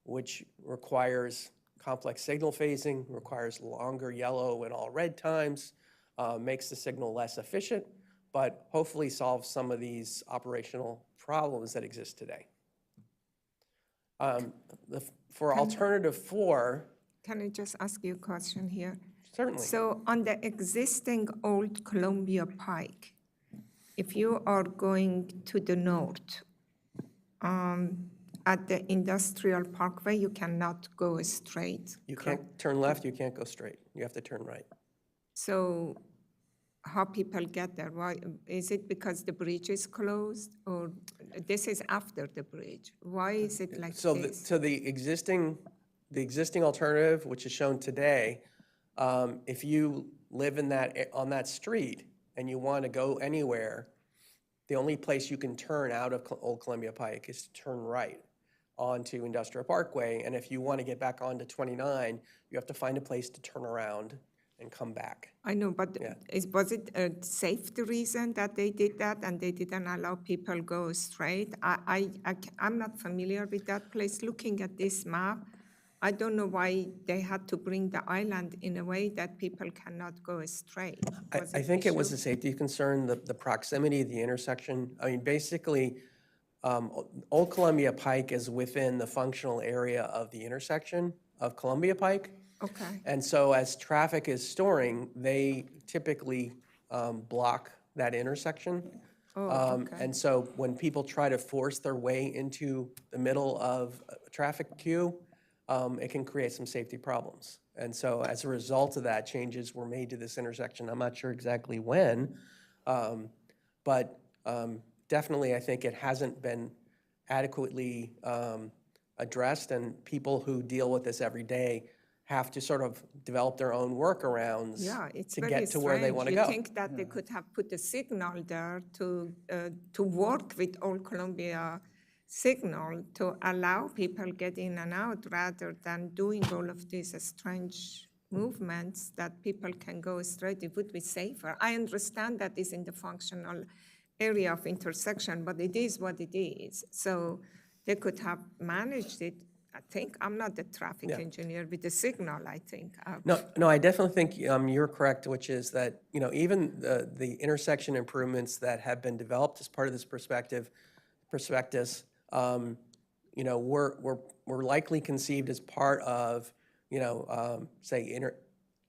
which requires complex signal phasing, requires longer yellow and all red times, makes the signal less efficient, but hopefully solves some of these operational problems that exist today. For alternative 4. Can I just ask you a question here? Certainly. So on the existing Old Columbia Pike, if you are going to the north, at the Industrial Parkway, you cannot go straight. You can't turn left, you can't go straight. You have to turn right. So how people get there? Why is it because the bridge is closed, or this is after the bridge? Why is it like this? So the existing alternative, which is shown today, if you live in on that street and you want to go anywhere, the only place you can turn out of Old Columbia Pike is to turn right onto Industrial Parkway. And if you want to get back onto 29, you have to find a place to turn around and come back. I know, but was it a safety reason that they did that and they didn't allow people go straight? I'm not familiar with that place. Looking at this map, I don't know why they had to bring the island in a way that people cannot go straight. I think it was a safety concern, the proximity of the intersection. I mean, basically, Old Columbia Pike is within the functional area of the intersection of Columbia Pike. Okay. And so as traffic is storing, they typically block that intersection. And so when people try to force their way into the middle of a traffic queue, it can create some safety problems. And so as a result of that, changes were made to this intersection. I'm not sure exactly when, but definitely I think it hasn't been adequately addressed, and people who deal with this every day have to sort of develop their own workarounds to get to where they want to go. You think that they could have put a signal there to work with Old Columbia signal to allow people get in and out rather than doing all of these strange movements that people can go straight. It would be safer. I understand that is in the functional area of intersection, but it is what it is. So they could have managed it. I think I'm not the traffic engineer with the signal, I think. No, I definitely think you're correct, which is that, you know, even the intersection improvements that have been developed as part of this prospectus, were likely conceived as part of, say,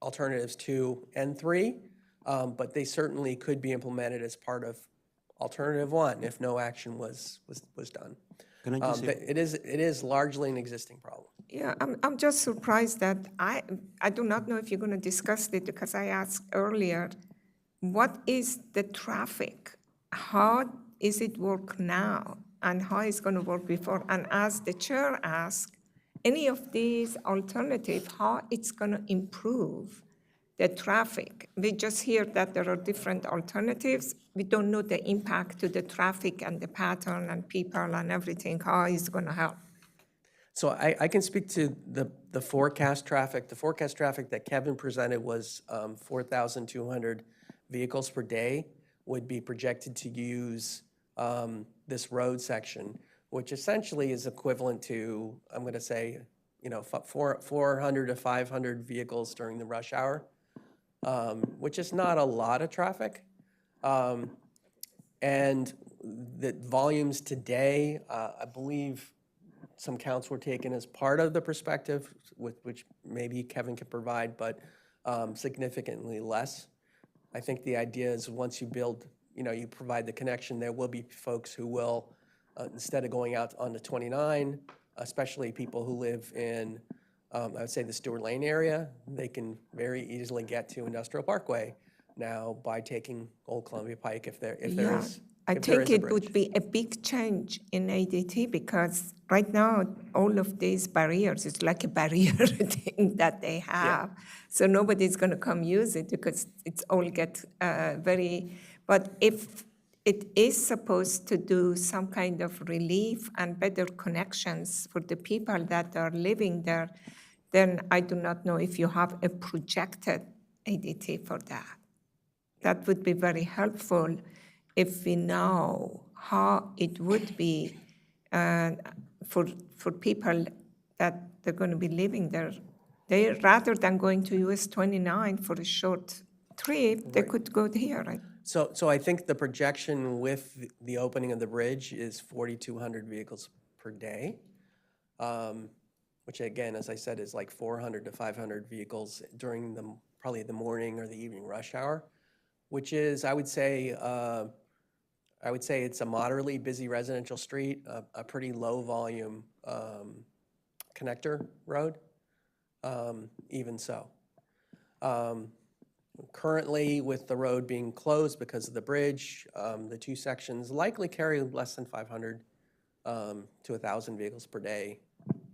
alternatives 2 and 3, but they certainly could be implemented as part of alternative 1 if no action was done. Can I just say, It is largely an existing problem. Yeah, I'm just surprised that I do not know if you're going to discuss it because I asked earlier, what is the traffic? How is it work now and how is it going to work before? And as the chair asked, any of these alternatives, how it's going to improve the traffic? We just hear that there are different alternatives. We don't know the impact to the traffic and the pattern and people and everything, how it's going to help. So I can speak to the forecast traffic. The forecast traffic that Kevin presented was 4,200 vehicles per day would be projected to use this road section, which essentially is equivalent to, I'm going to say, 400 to 500 vehicles during the rush hour, which is not a lot of traffic. And the volumes today, I believe some counts were taken as part of the perspective, which maybe Kevin can provide, but significantly less. I think the idea is once you build, you provide the connection, there will be folks who will, instead of going out onto 29, especially people who live in, I would say the Stewart Lane area, they can very easily get to Industrial Parkway now by taking Old Columbia Pike if there is. I if there think is a it bridge. would be a big change in ADT because right now, all of these barriers, it's like a barrier thing that they have. So nobody's going to come use it because it's all get but if it is supposed to do some kind of relief and better connections for the people that are living there, then I do not know if you have a projected ADT for that. That would be very helpful if we know how it would be for people that they're going to be living there. They, rather than going to US 29 for a short trip, they could go here, right? So I think the projection with the opening of the bridge is 4,200 vehicles per day, which again, as I said, is like 400 to 500 vehicles during probably the morning or the evening rush hour, which is, I would say it's a moderately busy residential street, a pretty low volume connector road, even so. Currently, with the road being closed because of the bridge, the two sections likely carry less than 500 to 1,000 vehicles per day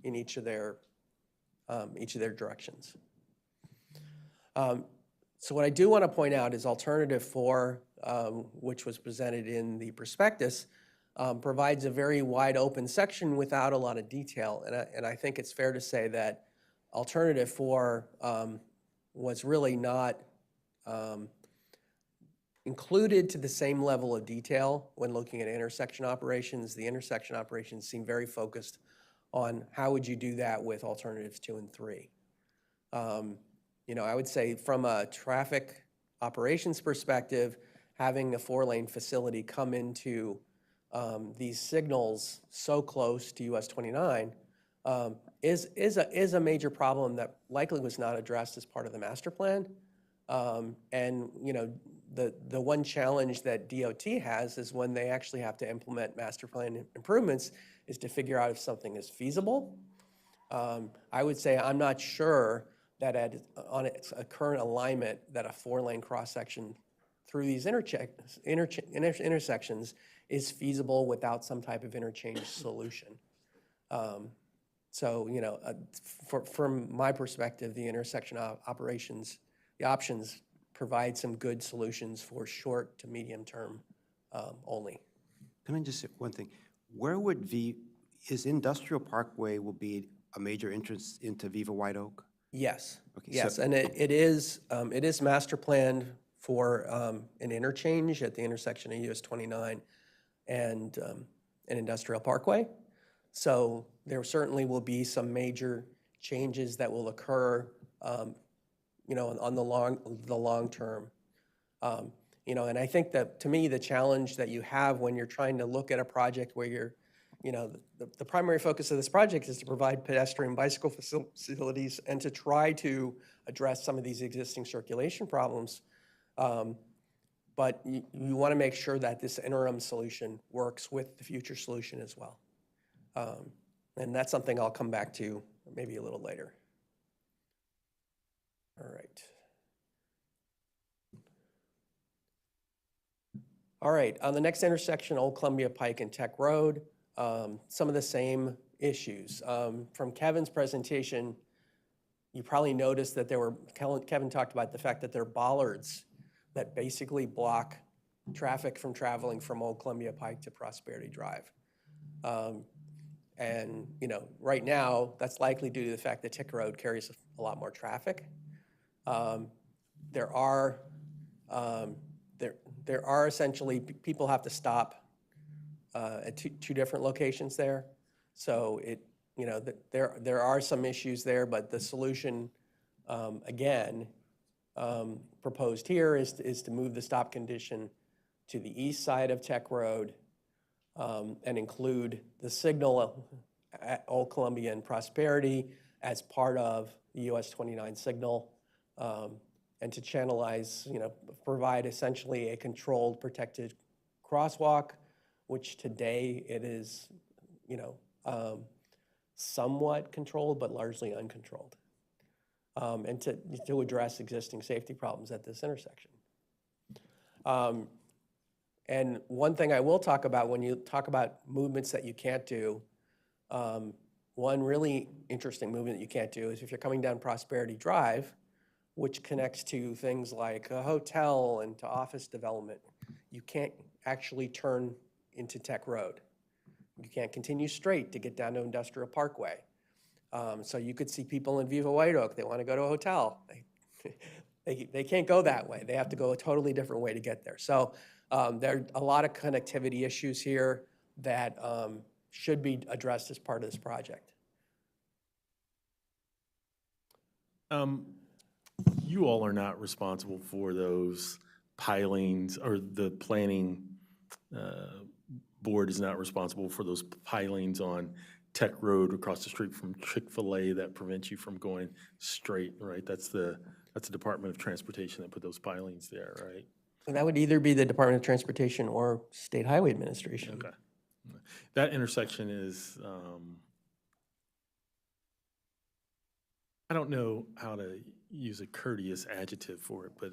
in each of their directions. So what I do want to point out is Alternative 4, which was presented in the prospectus, provides a very wide open section without a lot of detail. And I think it's fair to say that Alternative 4 was really not included to the same level of detail when looking at intersection operations. The intersection operations seem very focused on how would you do that with alternatives 2 and 3. I would say from a traffic operations perspective, having a 4-lane facility come into these signals so close to US 29 is a major problem that likely was not addressed as part of the master plan. And the one challenge that DOT has is when they actually have to implement master plan improvements is to figure out if something is feasible. I would say I'm not sure that on its current alignment that a 4-lane cross-section through these intersections is feasible without some type of interchange solution. From my perspective, the intersection operations, the options provide some good solutions for short to medium term only. Can I just say one thing? Where would is Industrial Parkway will be a major entrance into Viva White Oak? Yes. Okay, Yes, so- and it is master planned for an interchange at the intersection of US 29 and Industrial Parkway. So there certainly will be some major changes that will occur, on the long term. And I think that, to me, the challenge that you have when you're trying to look at a project where you're the primary focus of this project is to provide pedestrian bicycle facilities and to try to address some of these existing circulation problems. But you want to make sure that this interim solution works with the future solution as well. And that's something I'll come back to maybe a little later. All right. All right, on the next intersection, Old Columbia Pike and Tech Road, some of the same issues. From Kevin's presentation, you probably noticed that Kevin talked about the fact that there are bollards that basically block traffic from traveling from Old Columbia Pike to Prosperity Drive. And right now, that's likely due to the fact that Tech Road carries a lot more traffic. There are essentially, people have to stop at two different locations there. So there are some issues there, but the solution, again, proposed here is to move the stop condition to the east side of Tech Road and include the signal at Old Columbia and Prosperity as part of the US 29 signal. And to channelize, provide essentially a controlled, protected crosswalk, which today it is, somewhat controlled, but largely uncontrolled. And to address existing safety problems at this intersection. And one thing I will talk about when you talk about movements that you can't do, one really interesting movement that you can't do is if you're coming down Prosperity Drive, which connects to things like a hotel and to office development, you can't actually turn into Tech Road. You can't continue straight to get down to Industrial Parkway. So you could see people in Viva White Oak, they want to go to a hotel. They can't go that way. They have to go a totally different way to get there. So there are a lot of connectivity issues here that should be addressed as part of this project. You all are not responsible for those pilings, or the planning board is not responsible for those pilings on Tech Road across the street from Chick-fil-A that prevents you from going straight, right? That's the Department of Transportation that put those pilings there, right? And that would either be the Department of Transportation or State Highway Administration. Okay. That intersection is, I don't know how to use a courteous adjective for it, but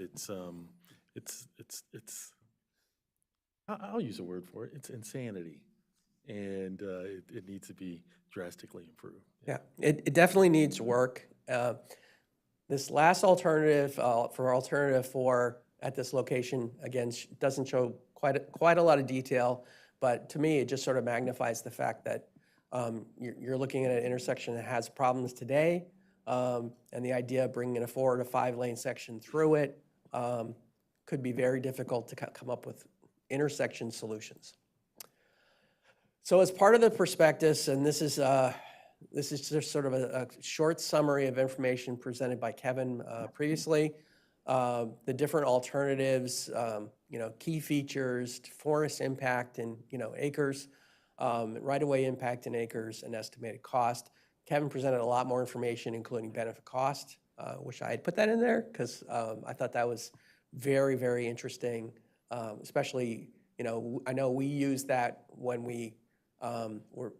I'll use a word for it. It's insanity. And it needs to be drastically improved. Yeah, it definitely needs work. This last alternative for alternative 4 at this location, again, doesn't show quite a lot of detail, but to me, it just sort of magnifies the fact that you're looking at an intersection that has problems today, and the idea of bringing a 4 to 5 lane section through it could be very difficult to come up with intersection solutions. So as part of the prospectus, and this is just sort of a short summary of information presented by Kevin previously, the different alternatives, key features, forest impact in acres, right-of-way impact in acres, and estimated cost. Kevin presented a lot more information, including benefit cost. Wish I had put that in there because I thought that was very, very interesting, especially, I know we use that when we're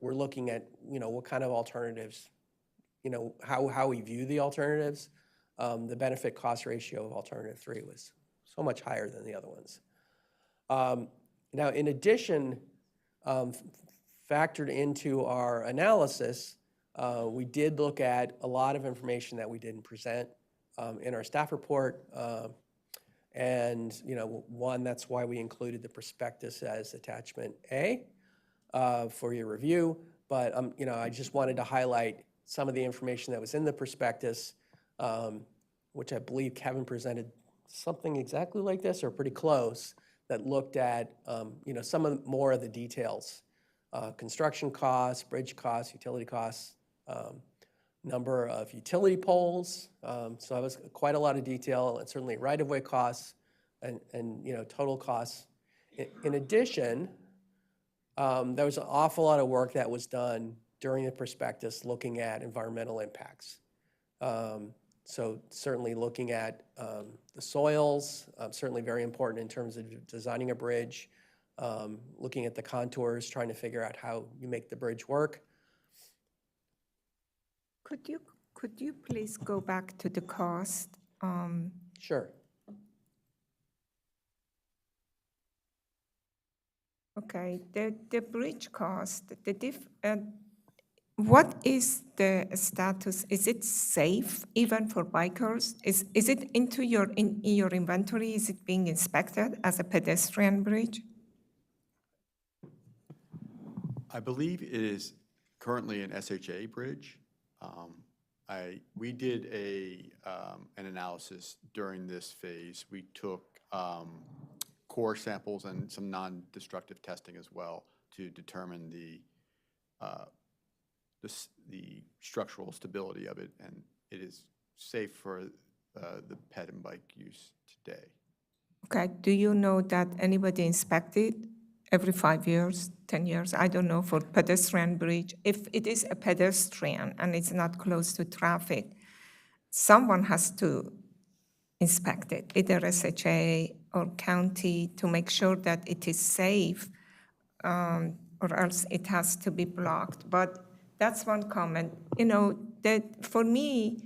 looking at, what kind of alternatives, how we view the alternatives. The benefit cost ratio of alternative 3 was so much higher than the other ones. Now, in addition, factored into our analysis, we did look at a lot of information that we didn't present in our staff report. And, one, that's why we included the prospectus as attachment A for your review. But, I just wanted to highlight some of the information that was in the prospectus, which I believe Kevin presented something exactly like this or pretty close, that looked at, some more of the details. Construction costs, bridge costs, utility costs, number of utility poles. So that was quite a lot of detail, and certainly right-of-way costs and total costs. In addition, There was an awful lot of work that was done during the prospectus looking at environmental impacts. So certainly looking at the soils, certainly very important in terms of designing a bridge, looking at the contours, trying to figure out how you make the bridge work. Could you please go back to the cost? Sure. Okay, the bridge cost, what is the status? Is it safe even for bikers? Is it in your inventory? Is it being inspected as a pedestrian bridge? I believe it is currently an SHA bridge. We did an analysis during this phase. We took core samples and some non-destructive testing as well to determine the structural stability of it, and it is safe for the ped and bike use today. Okay, do you know that anybody inspected every 5 years, 10 years? I don't know, for pedestrian bridge. If it is a pedestrian and it's not close to traffic, someone has to inspect it, either SHA or county, to make sure that it is safe, or else it has to be blocked. But that's one comment. You know, that for me,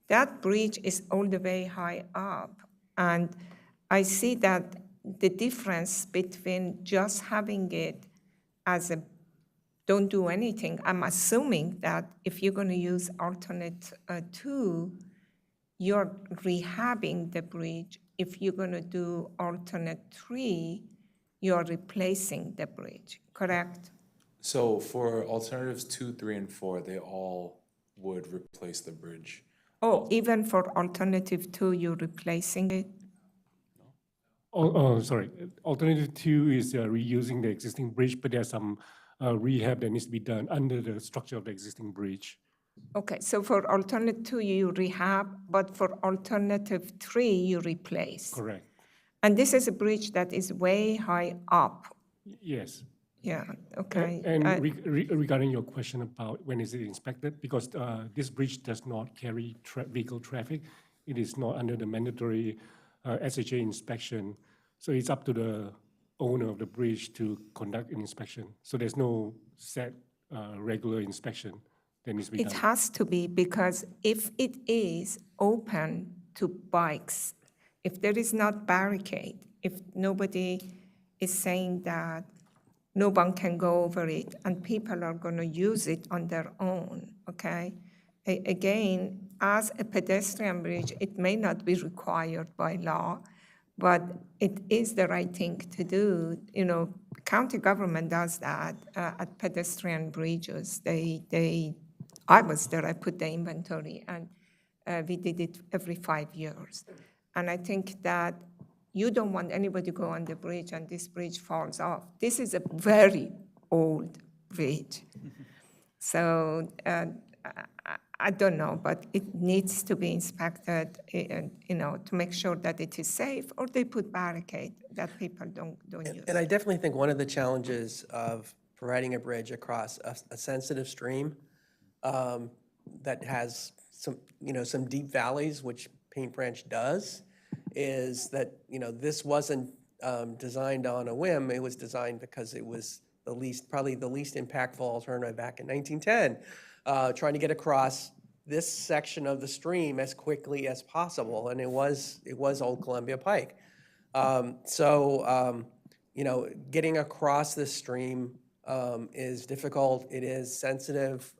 that bridge is all the way high up. And I see that the difference between just having it as a don't do anything, I'm assuming that if you're going to use alternate 2, you're rehabbing the bridge. If you're going to do alternate 3, you're replacing the bridge, correct? So for alternatives 2, 3, and 4, they all would replace the bridge. Oh, even for alternative 2, you're replacing it? Sorry. Alternative 2 is reusing the existing bridge, but there's some rehab that needs to be done under the structure of the existing bridge. Okay, so for alternative 2, you rehab, but for alternative 3, you replace? Correct. And this is a bridge that is way high up. Yes. Yeah, okay. And regarding your question about when is it inspected, because this bridge does not carry vehicle traffic, it is not under the mandatory SHA inspection. So it's up to the owner of the bridge to conduct an inspection. So there's no set regular inspection that needs to be done. It has to be, because if it is open to bikes, if there is not barricade, if nobody is saying that no one can go over it and people are going to use it on their own, okay? Again, as a pedestrian bridge, it may not be required by law, but it is the right thing to do. You know, county government does that at pedestrian bridges. I was there, I put the inventory, and we did it every 5 years. And I think that you don't want anybody to go on the bridge and this bridge falls off. This is a very old bridge. So I don't know, but it needs to be inspected, you know, to make sure that it is safe, or they put barricade that people don't use. And I definitely think one of the challenges of providing a bridge across a sensitive stream that has some deep valleys, which Paint Branch does, is that, you know, this wasn't designed on a whim. It was designed because it was probably the least impactful alternative back in 1910, trying to get across this section of the stream as quickly as possible, and it was Old Columbia Pike. You know, getting across this stream is difficult. It is sensitive,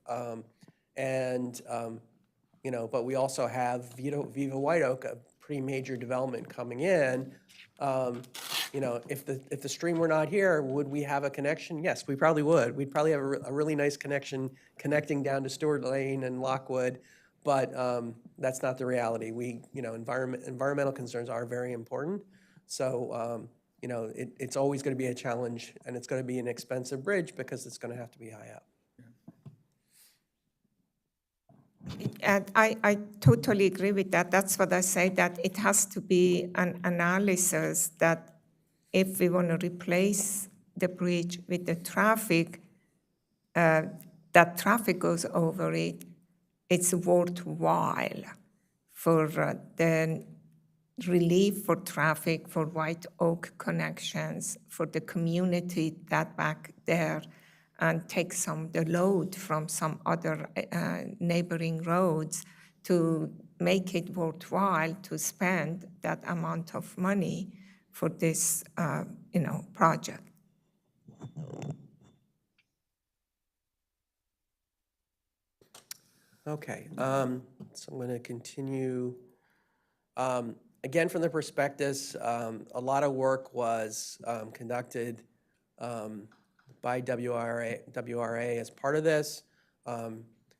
you know, but we also have Viva White Oak, a pretty major development coming in. You know, if the stream were not here, would we have a connection? Yes, we probably would. We'd probably have a really nice connection connecting down to Stewart Lane and Lockwood, but that's not the reality. You know, environmental concerns are very important. So, you know, it's always going to be a challenge, and it's going to be an expensive bridge because it's going to have to be high up. And I totally agree with that. That's what I say, that it has to be an analysis that if we want to replace the bridge with the traffic, that traffic goes over it, it's worthwhile for the relief for traffic, for White Oak connections, for the community that back there, and take some the load from some other neighboring roads to make it worthwhile to spend that amount of money for this, project. Okay, so I'm going to continue. Again, from the prospectus, a lot of work was conducted by WRA as part of this.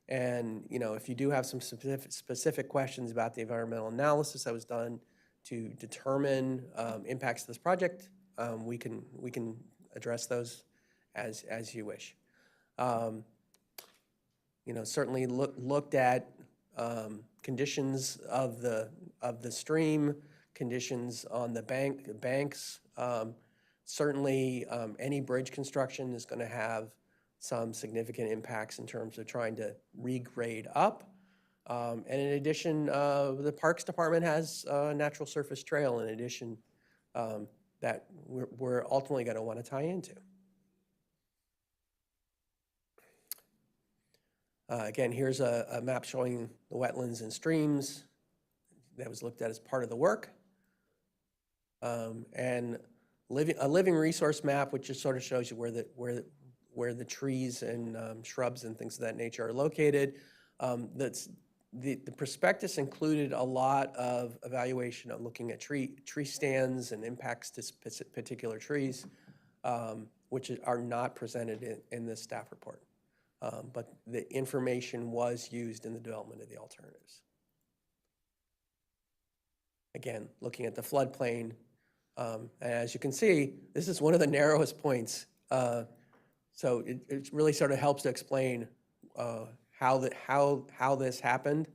And, if you do have some specific questions about the environmental analysis that was done to determine impacts to this project, we can address those as you wish. Certainly looked at conditions of the stream, conditions on the banks. Certainly, any bridge construction is going to have some significant impacts in terms of trying to regrade up. And in addition, the Parks Department has a natural surface trail in addition that we're ultimately going to want to tie into. Again, here's a map showing the wetlands and streams that was looked at as part of the work. And a living resource map, which just sort of shows you where the trees and shrubs and things of that nature are located. The prospectus included a lot of evaluation of looking at tree stands and impacts to particular trees, which are not presented in this staff report. But the information was used in the development of the alternatives. Again, looking at the floodplain, as you can see, this is one of the narrowest points. So it really sort of helps to explain how this happened.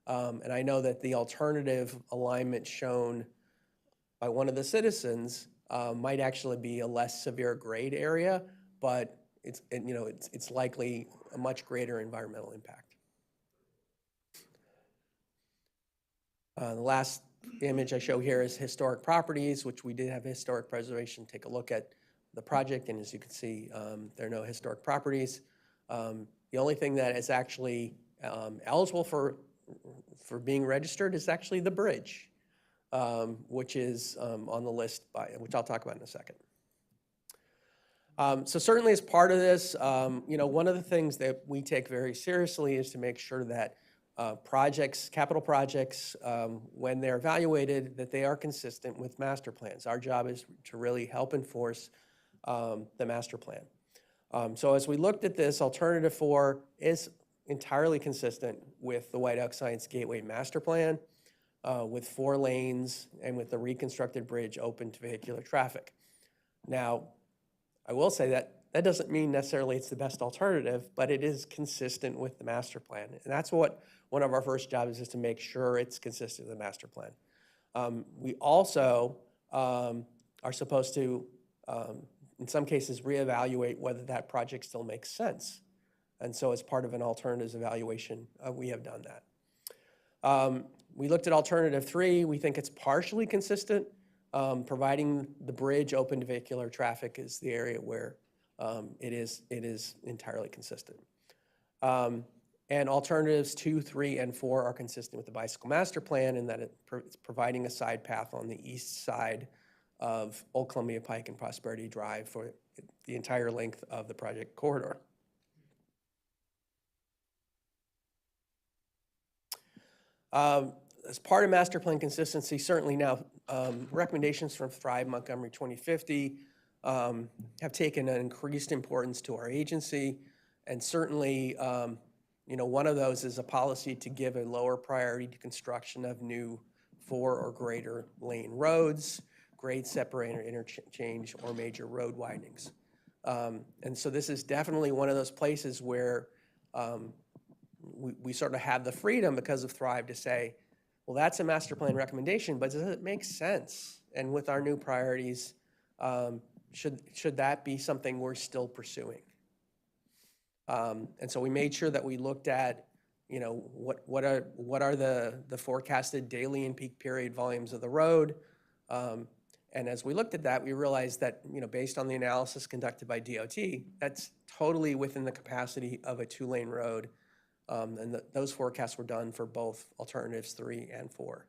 And I know that the alternative alignment shown by one of the citizens might actually be a less severe grade area, but it's likely a much greater environmental impact. The last image I show here is historic properties, which we did have historic preservation take a look at the project, and as you can see, there are no historic properties. The only thing that is actually eligible for being registered is actually the bridge, which is on the list, which I'll talk about in a second. So certainly as part of this, one of the things that we take very seriously is to make sure that capital projects, when they're evaluated, that they are consistent with master plans. Our job is to really help enforce the master plan. So as we looked at this, Alternative 4 is entirely consistent with the White Oak Science Gateway Master Plan, with 4 lanes and with the reconstructed bridge open to vehicular traffic. Now, I will say that doesn't mean necessarily it's the best alternative, but it is consistent with the master plan. And that's what one of our first jobs is to make sure it's consistent with the master plan. We also are supposed to, in some cases, reevaluate whether that project still makes sense. And so as part of an alternatives evaluation, we have done that. We looked at Alternative 3. We think it's partially consistent. Providing the bridge open to vehicular traffic is the area where it is entirely consistent. And alternatives 2, 3, and 4 are consistent with the bicycle master plan in that it's providing a side path on the east side of Old Columbia Pike and Prosperity Drive for the entire length of the project corridor. As part of master plan consistency, certainly now recommendations from Thrive Montgomery 2050 have taken an increased importance to our agency, and certainly one of those is a policy to give a lower priority to construction of new 4 or greater lane roads, grade separator interchange, or major road widenings. And so this is definitely one of those places where we sort of have the freedom because of Thrive to say, well, that's a master plan recommendation, but does it make sense? And with our new priorities, should that be something we're still pursuing? And so we made sure that we looked at, you know, what are the forecasted daily and peak period volumes of the road. And as we looked at that, we realized that, you know, based on the analysis conducted by DOT, that's totally within the capacity of a 2-lane road. And those forecasts were done for both alternatives 3 and 4.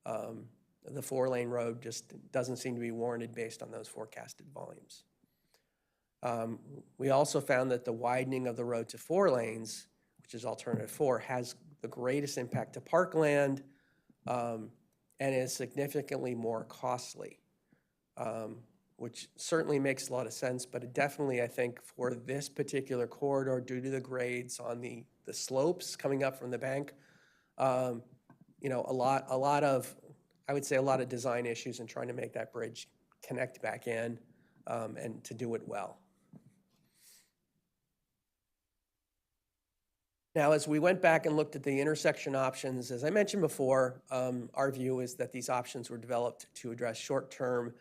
The 4-lane road just doesn't seem to be warranted based on those forecasted volumes. We also found that the widening of the road to 4 lanes, which is alternative 4, has the greatest impact to parkland and is significantly more costly, which certainly makes a lot of sense, but it definitely, I think, for this particular corridor, due to the grades on the slopes coming up from the bank, you know, a lot of, I would say a lot of design issues in trying to make that bridge connect back in and to do it well. Now, as we went back and looked at the intersection options, as I mentioned before, our view is that these options were developed to address short-term,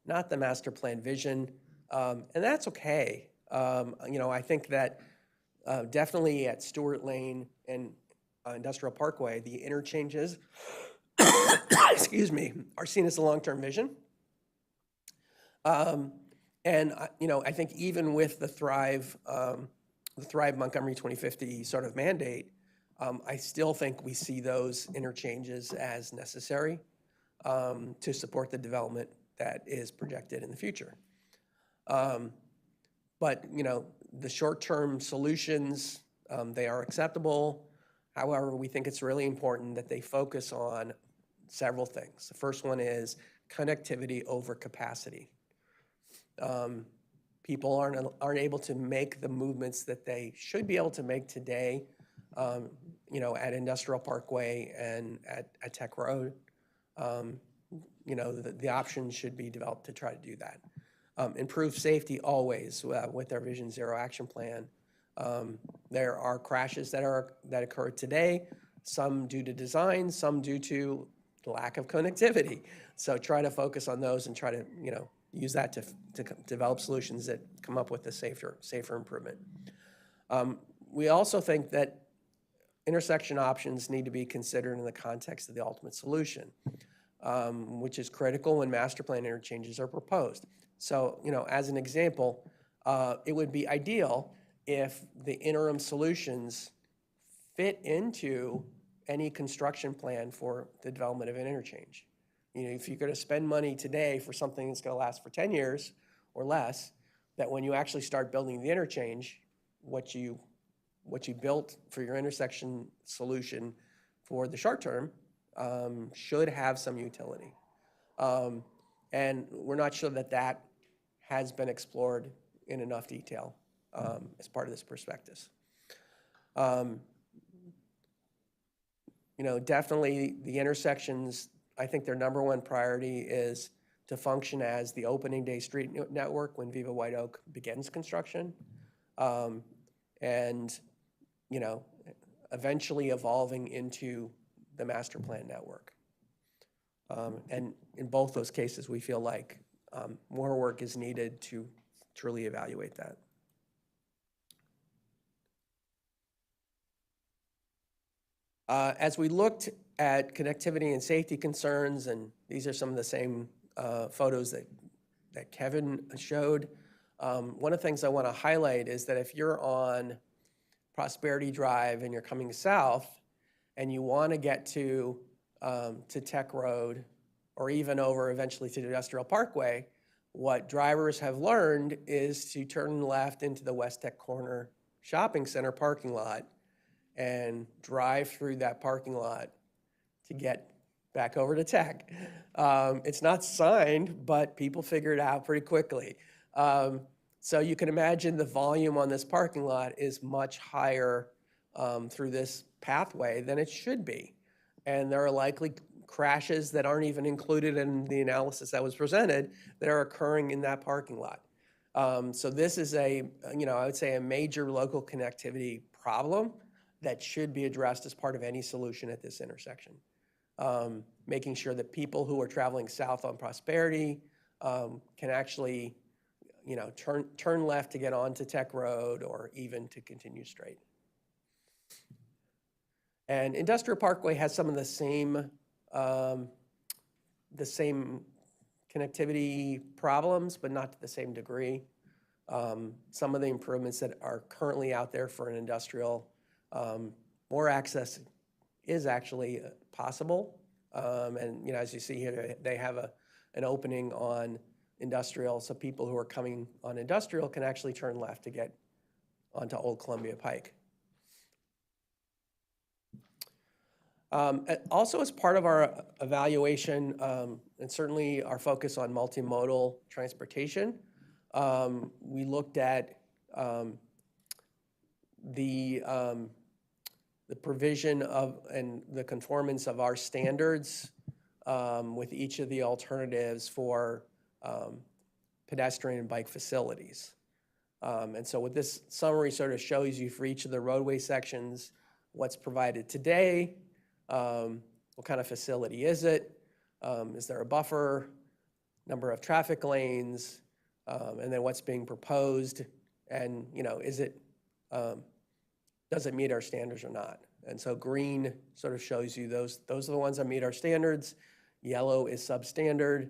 not the master plan vision, and that's okay. You know, I think that definitely at Stewart Lane and Industrial Parkway, the interchanges, excuse me, are seen as a long-term vision. And, you know, I think even with the Thrive Montgomery 2050 sort of mandate, I still think we see those interchanges as necessary to support the development that is projected in the future. But, you know, the short-term solutions, they are acceptable. However, we think it's really important that they focus on several things. The first one is connectivity over capacity. People aren't able to make the movements that they should be able to make today, you know, at Industrial Parkway and at Tech Road. You know, the options should be developed to try to do that. Improve safety always with their Vision Zero action plan. There are crashes that occur today, some due to design, some due to lack of connectivity. So try to focus on those and try to, you know, use that to develop solutions that come up with a safer improvement. We also think that intersection options need to be considered in the context of the ultimate solution, which is critical when master plan interchanges are proposed. So, you know, as an example, it would be ideal if the interim solutions fit into any construction plan for the development of an interchange. You know, if you're going to spend money today for something that's going to last for 10 years or less, that when you actually start building the interchange, what you built for your intersection solution for the short term should have some utility. And we're not sure that that has been explored in enough detail as part of this prospectus. You know, definitely the intersections, I think their number one priority is to function as the opening day street network when Viva White Oak begins construction. And, you know, eventually evolving into the master plan network. And in both those cases, we feel like more work is needed to truly evaluate that. As we looked at connectivity and safety concerns, and these are some of the same photos that Kevin showed, one of the things I want to highlight is that if you're on Prosperity Drive and you're coming south and you want to get to Tech Road or even over eventually to Industrial Parkway, what drivers have learned is to turn left into the West Tech Corner Shopping Center parking lot and drive through that parking lot to get back over to Tech. It's not signed, but people figure it out pretty quickly. So you can imagine the volume on this parking lot is much higher through this pathway than it should be. And there are likely crashes that aren't even included in the analysis that was presented that are occurring in that parking lot. So this is I would say a major local connectivity problem that should be addressed as part of any solution at this intersection. Making sure that people who are traveling south on Prosperity can actually turn left to get onto Tech Road or even to continue straight. And Industrial Parkway has some of the same connectivity problems, but not to the same degree. Some of the improvements that are currently out there for an industrial, more access is actually possible. And as you see here, they have an opening on industrial, so people who are coming on industrial can actually turn left to get onto Old Columbia Pike. Also, as part of our evaluation, and certainly our focus on multimodal transportation, we looked at the provision of and the conformance of our standards with each of the alternatives for pedestrian and bike facilities. And so what this summary sort of shows you for each of the roadway sections, what's provided today, what kind of facility is it, is there a buffer, number of traffic lanes, and then what's being proposed, and is it, does it meet our standards or not? And so green sort of shows you those are the ones that meet our standards, yellow is substandard,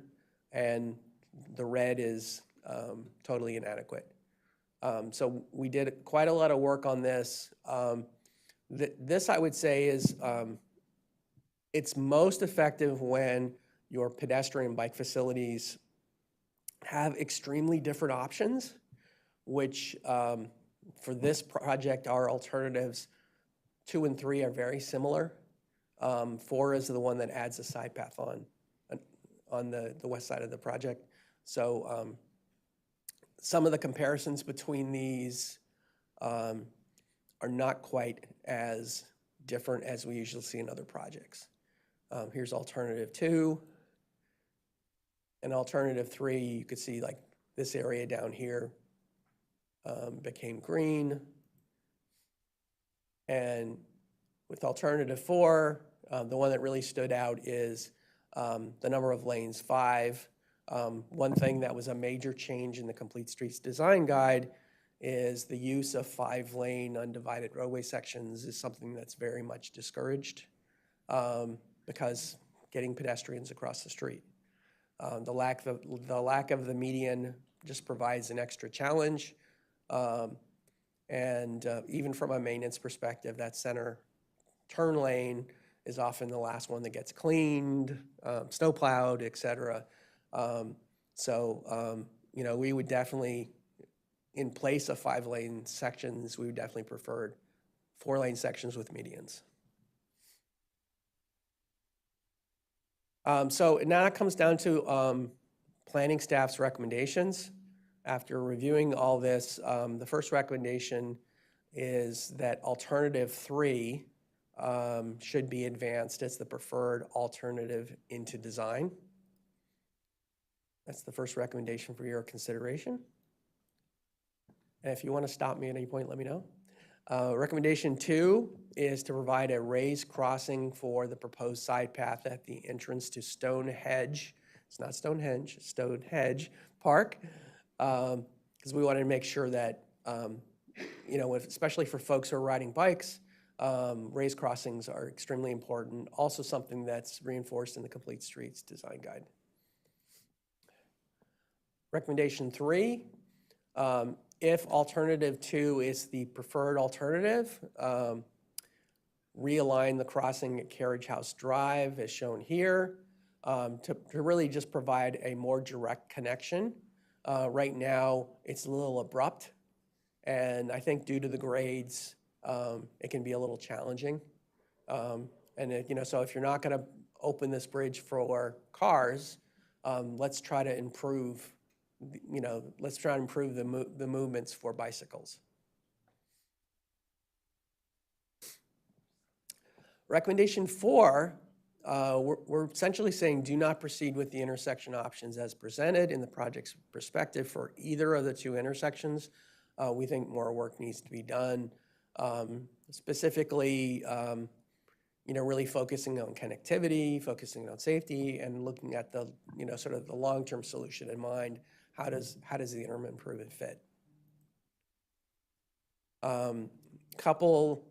and the red is totally inadequate. So we did quite a lot of work on this. This, I would say, is it's most effective when your pedestrian bike facilities have extremely different options, which for this project, our alternatives 2 and 3 are very similar. 4 is the one that adds a side path on the west side of the project. So some of the comparisons between these are not quite as different as we usually see in other projects. Here's alternative 2. And alternative 3, you could see like this area down here became green. And with alternative 4, the one that really stood out is the number of lanes, 5. One thing that was a major change in the Complete Streets Design Guide is the use of 5-lane undivided roadway sections is something that's very much discouraged because getting pedestrians across the street. The lack of the median just provides an extra challenge. And even from a maintenance perspective, that center turn lane is often the last one that gets cleaned, snowplowed, et cetera. We would definitely, in place of 5-lane sections, we would definitely prefer 4-lane sections with medians. So now it comes down to planning staff's recommendations. After reviewing all this, the first recommendation is that alternative 3 should be advanced as the preferred alternative into design. That's the first recommendation for your consideration. And if you want to stop me at any point, let me know. Recommendation 2 is to provide a raised crossing for the proposed side path at the entrance to Stonehenge. It's not Stonehenge, Stonehenge Park. Because we wanted to make sure that, especially for folks who are riding bikes, raised crossings are extremely important. Also something that's reinforced in the Complete Streets Design Guide. Recommendation 3, if alternative 2 is the preferred alternative, realign the crossing at Carriage House Drive as shown here to really just provide a more direct connection. Right now, it's a little abrupt, and I think due to the grades, it can be a little challenging. So if you're not going to open this bridge for cars, let's try to improve, the movements for bicycles. Recommendation 4. We're essentially saying do not proceed with the intersection options as presented in the project's perspective for either of the 2 intersections. We think more work needs to be done. Specifically, really focusing on connectivity, focusing on safety, and looking at the, sort of the long-term solution in mind how does the interim improvement fit? Couple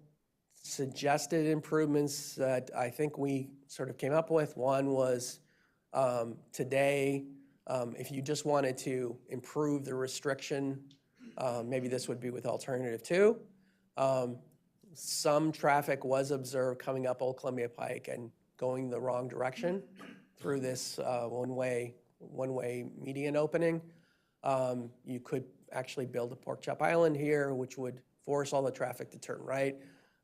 suggested improvements that I think we sort of came up with. One was today, if you just wanted to improve the restriction, maybe this would be with alternative 2. Some traffic was observed coming up Old Columbia Pike and going the wrong direction through this one-way median opening. You could actually build a pork chop island here, which would force all the traffic to turn right.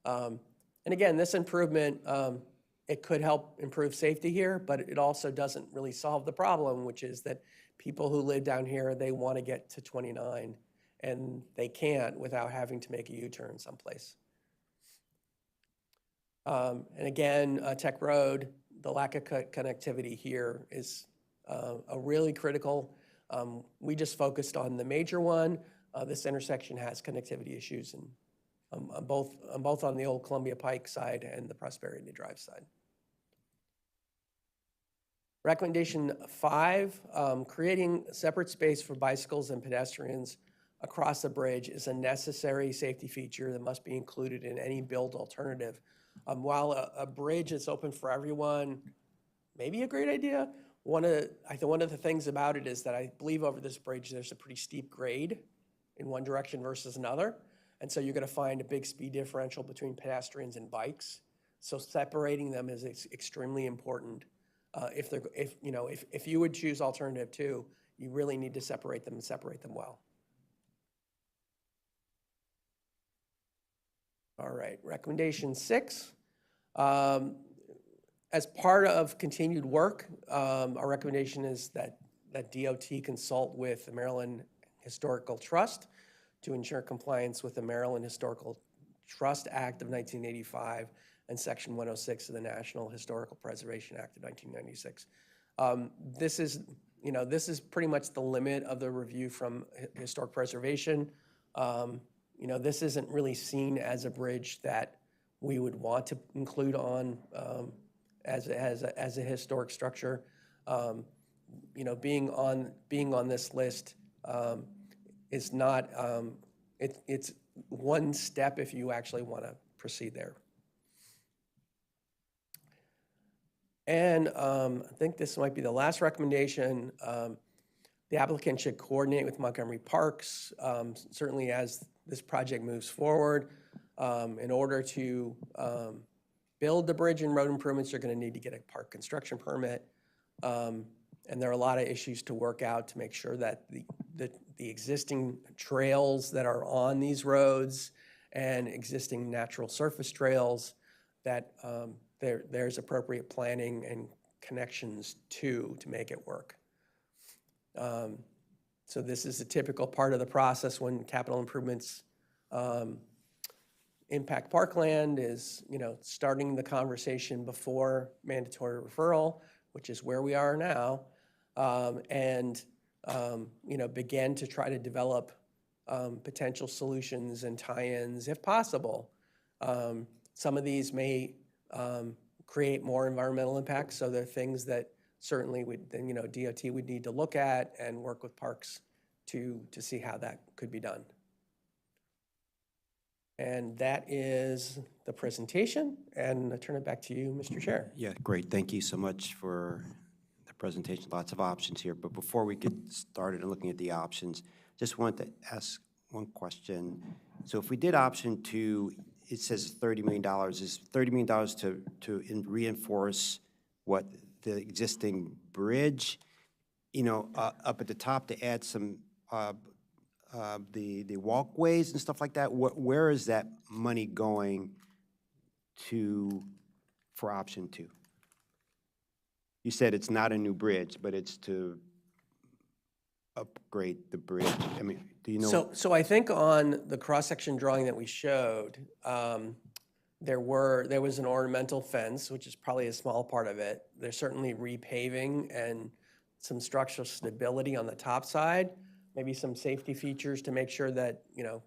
And again, this improvement, it could help improve safety here, but it also doesn't really solve the problem, which is that people who live down here, they want to get to 29, and they can't without having to make a U-turn someplace. And again, Tech Road, the lack of connectivity here is a really critical. We just focused on the major one. This intersection has connectivity issues, and both on the Old Columbia Pike side and the Prosperity Drive side. Recommendation 5, creating separate space for bicycles and pedestrians across the bridge is a necessary safety feature that must be included in any build alternative. While a bridge is open for everyone, maybe a great idea, one of the things about it is that I believe over this bridge there's a pretty steep grade in one direction versus another. And so you're going to find a big speed differential between pedestrians and bikes. So separating them is extremely important. If you would choose alternative 2, you really need to separate them and separate them well. All right, recommendation 6. As part of continued work, our recommendation is that DOT consult with the Maryland Historical Trust to ensure compliance with the Maryland Historical Trust Act of 1985 and Section 106 of the National Historical Preservation Act of 1996. This is pretty much the limit of the review from historic preservation. This isn't really seen as a bridge that we would want to include on as a historic structure. Being on this list is not. It's one step if you actually want to proceed there. And I think this might be the last recommendation. The applicant should coordinate with Montgomery Parks, certainly as this project moves forward. In order to build the bridge and road improvements, you're going to need to get a park construction permit. And there are a lot of issues to work out to make sure that the existing trails that are on these roads and existing natural surface trails, that there's appropriate planning and connections to make it work. So this is a typical part of the process when capital improvements impact parkland is, starting the conversation before mandatory referral, which is where we are now, and begin to try to develop potential solutions and tie-ins if possible. Some of these may create more environmental impacts, so they're things that certainly DOT would need to look at and work with parks to see how that could be done. And that is the presentation, and I turn it back to you, Mr. Chair. Yeah, great. Thank you so much for the presentation. Lots of options here. But before we get started and looking at the options, just wanted to ask one question. So if we did option 2, it says $30 million. Is $30 million to reinforce what the existing bridge, up at the top to add some the walkways and stuff like that? Where is that money going to for option 2? You said it's not a new bridge, but it's to upgrade the bridge. I mean, do you know? So I think on the cross-section drawing that we showed, there was an ornamental fence, which is probably a small part of it. There's certainly repaving and some structural stability on the top side, maybe some safety features to make sure that,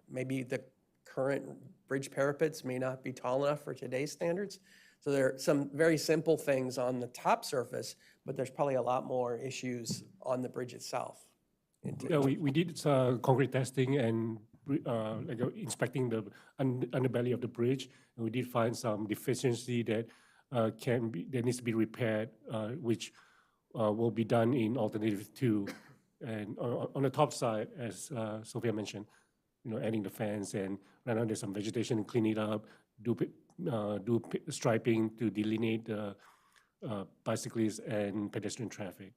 maybe the current bridge parapets may not be tall enough for today's standards. So there are some very simple things on the top surface, but there's probably a lot more issues on the bridge itself. Yeah, we did concrete testing and inspecting the underbelly of the bridge, and we did find some deficiency that that needs to be repaired, which will be done in alternative 2. And on the top side, as Sophia mentioned, adding the fence, and right now there's some vegetation and clean it up, do striping to delineate the bicyclists and pedestrian traffic.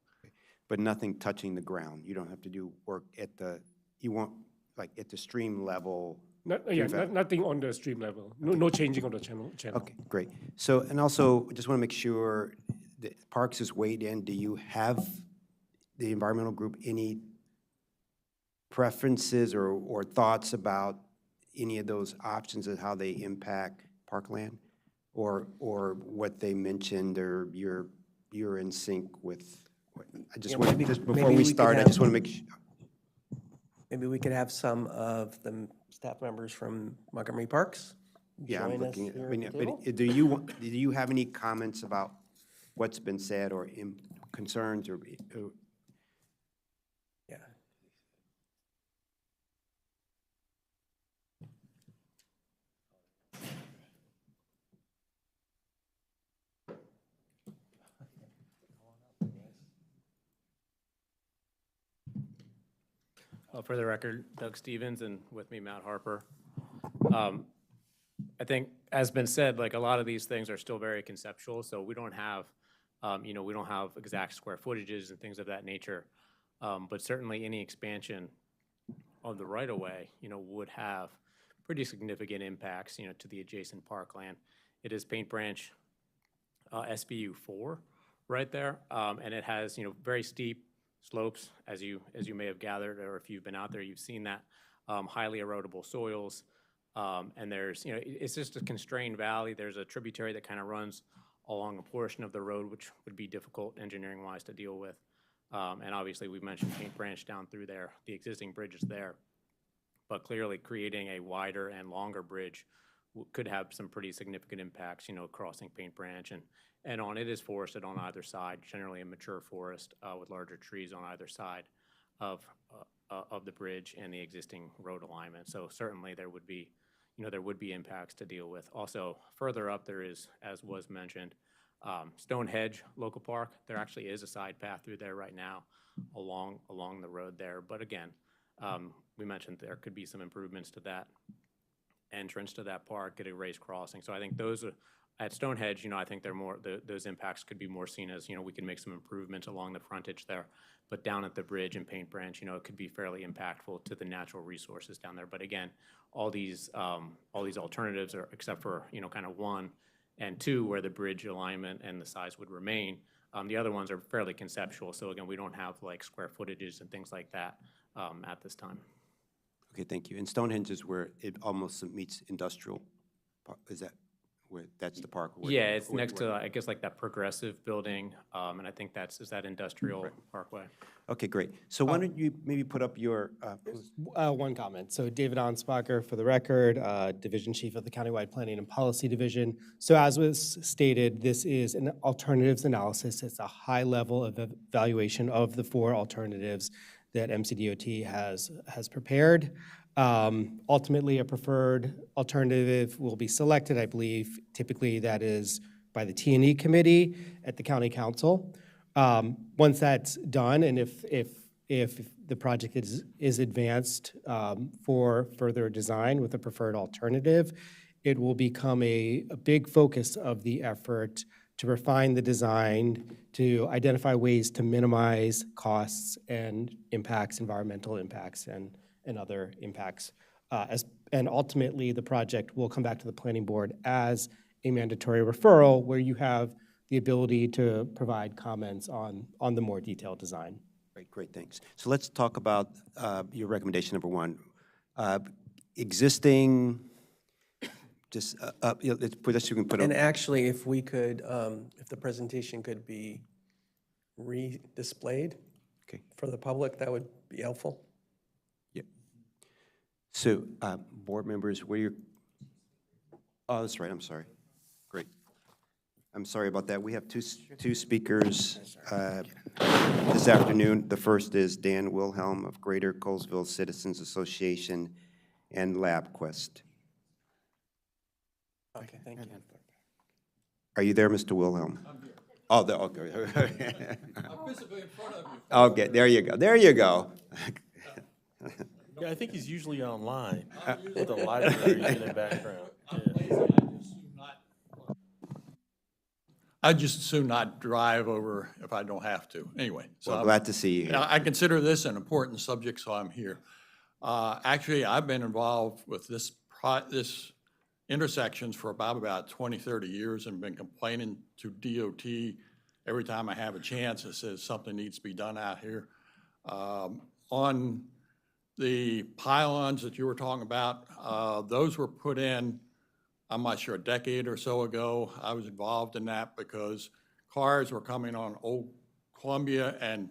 But nothing touching the ground. You don't have to do work you want, like, at the stream level? Nothing on the stream level. No changing of the channel. Okay, great. So, and also, just want to make sure that Parks is weighed in. Do you have, the environmental group, any preferences or thoughts about any of those options and how they impact parkland? Or what they mentioned, or you're in sync with? I just want to, just before we start, I just want to make sure. Maybe we could have some of the staff members from Montgomery Parks Yeah, I'm join us looking at, here at the table. but do you have any comments about what's been said or concerns or? Yeah. For the record, Doug Stevens, and with me, Matt Harper. I think, as been said, like, a lot of these things are still very conceptual, so we don't have, we don't have exact square footages and things of that nature. But certainly any expansion of the right-of-way, would have pretty significant impacts, to the adjacent parkland. It is Paint Branch SBU 4 right there, and it has, very steep slopes, as you may have gathered, or if you've been out there, you've seen that, highly erodible soils. And there's, it's just a constrained valley. There's a tributary that kind of runs along a portion of the road, which would be difficult engineering-wise to deal with. And obviously, we've mentioned Paint Branch down through there. The existing bridge is there. But clearly, creating a wider and longer bridge could have some pretty significant impacts, crossing Paint Branch. And on it is forested on either side, generally a mature forest with larger trees on either side of the bridge and the existing road alignment. So certainly there would be, there would be impacts to deal with. Also, further up there is, as was mentioned, Stonehenge Local Park. There actually is a side path through there right now along the road there. But again, we mentioned there could be some improvements to that entrance to that park, get a raised crossing. So I think those are, at Stonehenge, I think they're more, those impacts could be more seen as, we can make some improvements along the frontage there. But down at the bridge and Paint Branch, it could be fairly impactful to the natural resources down there. But again, all these alternatives are, except for, kind of 1 and 2, where the bridge alignment and the size would remain. The other ones are fairly conceptual. So again, we don't have like square footages and things like that at this time. Okay, thank you. And Stonehenge is where it almost meets industrial. Is that where, that's the park? Yeah, it's next to, I guess, like that progressive building, and I think is that Industrial Parkway. Okay, great. So why don't you maybe put up your... One comment. So David Anspacher, for the record, Division Chief of the Countywide Planning and Policy Division. So as was stated, this is an alternatives analysis. It's a high level of evaluation of the 4 alternatives that MCDOT has prepared. Ultimately, a preferred alternative will be selected, I believe. Typically, that is by the T&E committee at the county council. Once that's done, and if the project is advanced for further design with a preferred alternative, it will become a big focus of the effort to refine the design, to identify ways to minimize costs and impacts, environmental impacts, and other impacts. And ultimately, the project will come back to the planning board as a mandatory referral, where you have the ability to provide comments on the more detailed design. Great, thanks. So let's talk about your recommendation number 1. Existing, just, let's put this, you can put And actually, if we could, if the presentation could be re-displayed for the public, that would be helpful. So, board members, oh, that's right, I'm sorry. Great. I'm sorry about that. We have two speakers this afternoon. The first is Dan Wilhelm of Greater Colesville Citizens Association and LabQuest. Okay, thank you. Are you there, Mr. Wilhelm? I'm here. Oh, okay. I'm physically in front of you. Okay, there you go. There you go. Yeah, I think he's usually online with a library in the background. I'd just as soon not drive over if I don't have to. Anyway. So Well, glad to see you here. I consider this an important subject, so I'm here. Actually, I've been involved with this intersections for about 20, 30 years and been complaining to DOT every time I have a chance. It says something needs to be done out here. On the pylons that you were talking about, those were put in, I'm not sure, a decade or so ago. I was involved in that because cars were coming on Old Columbia and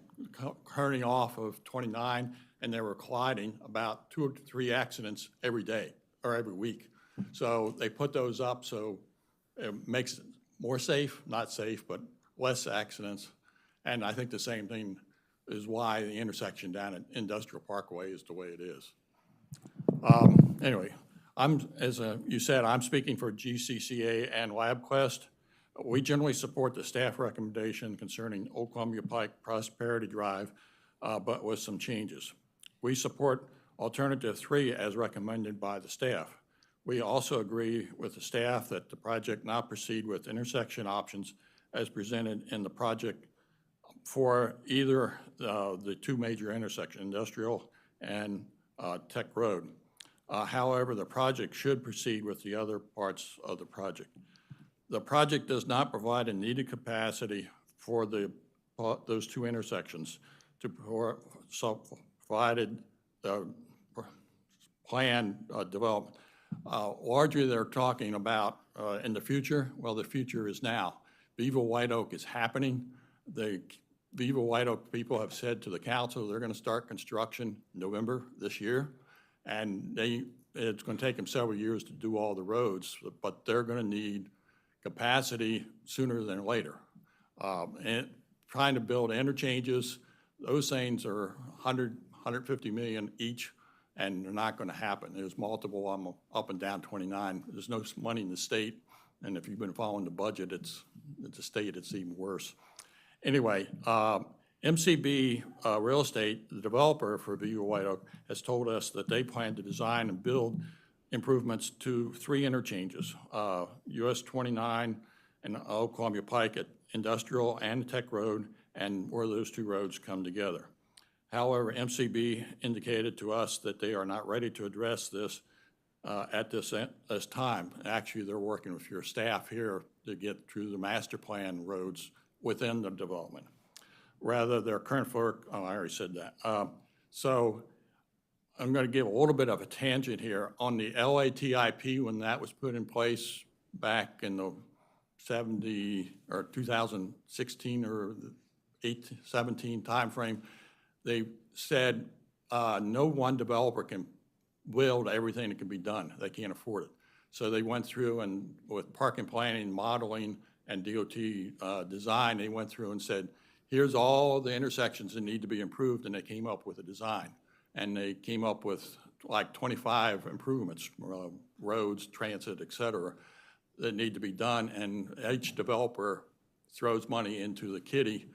turning off of 29, and they were colliding, about 2 to 3 accidents every day or every week. So they put those up so it makes it more safe, not safe, but less accidents. And I think the same thing is why the intersection down at Industrial Parkway is the way it is. Anyway, as you said, I'm speaking for GCCA and LabQuest. We generally support the staff recommendation concerning Old Columbia Pike Prosperity Drive, but with some changes. We support alternative 3 as recommended by the staff. We also agree with the staff that the project not proceed with intersection options as presented in the project for either the 2 major intersections, Industrial and Tech Road. However, the project should proceed with the other parts of the project. The project does not provide a needed capacity for those 2 intersections to provided plan development. Largely, they're talking about in the future. Well, the future is now. Viva White Oak is happening. The Viva White Oak people have said to the council they're going to start construction November this year, and it's going to take them several years to do all the roads, but they're going to need capacity sooner than later. And trying to build interchanges, those things are 150 million each, and they're not going to happen. There's multiple up and down 29. There's no money in the state, and if you've been following the budget, it's the state, it's even worse. Anyway, MCB Real Estate, the developer for Viva White Oak, has told us that they plan to design and build improvements to 3 interchanges, US 29 and Old Columbia Pike at Industrial and Tech Road, and where those 2 roads come together. However, MCB indicated to us that they are not ready to address this at this time. Actually, they're working with your staff here to get through the master plan roads within the development. Rather, their current work, I already said that. So I'm going to give a little bit of a tangent here. On the LATIP, when that was put in place back in the 2016 or 17 timeframe, they said no one developer can build everything that can be done. They can't afford it. So they went through and with parking planning, modeling, and DOT design, they went through and said, here's all the intersections that need to be improved, and they came up with a design. And they came up with like 25 improvements, roads, transit, et cetera, that need to be done, and each developer throws money into the kitty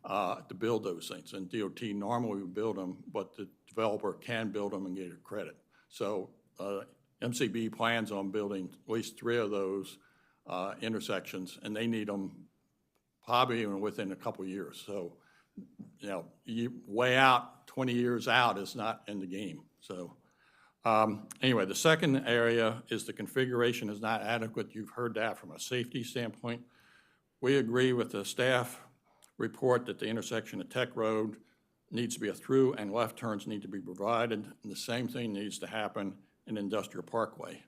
to build those things. And DOT normally would build them, but the developer can build them and get a credit. So MCB plans on building at least 3 of those intersections, and they need them probably even within a couple of years. So, you know, way out, 20 years out is not in the game. So anyway, the second area is the configuration is not adequate. You've heard that from a safety standpoint. We agree with the staff report that the intersection of Tech Road needs to be a through and left turns need to be provided. And the same thing needs to happen in Industrial Parkway.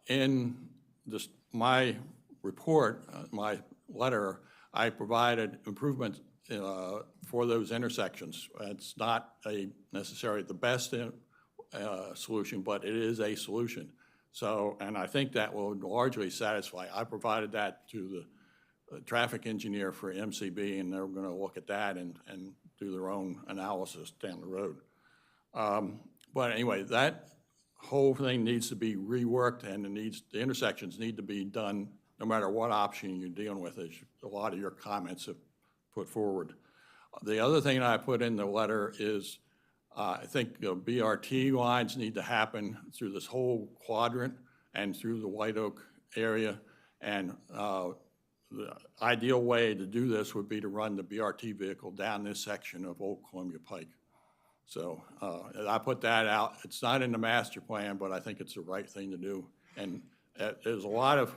In my report, my letter, I provided improvement for those intersections. It's not necessarily the best solution, but it is a solution. So, and I think that will largely satisfy. I provided that to traffic engineer for MCB, and they're going to look at that and do their own analysis down the road. But anyway, that whole thing needs to be reworked, and the intersections need to be done no matter what option you're dealing with, as a lot of your comments have put forward. The other thing I put in the letter is I think BRT lines need to happen through this whole quadrant and through the White Oak area. And the ideal way to do this would be to run the BRT vehicle down this section of Old Columbia Pike. So I put that out. It's not in the master plan, but I think it's the right thing to do. And there's a lot of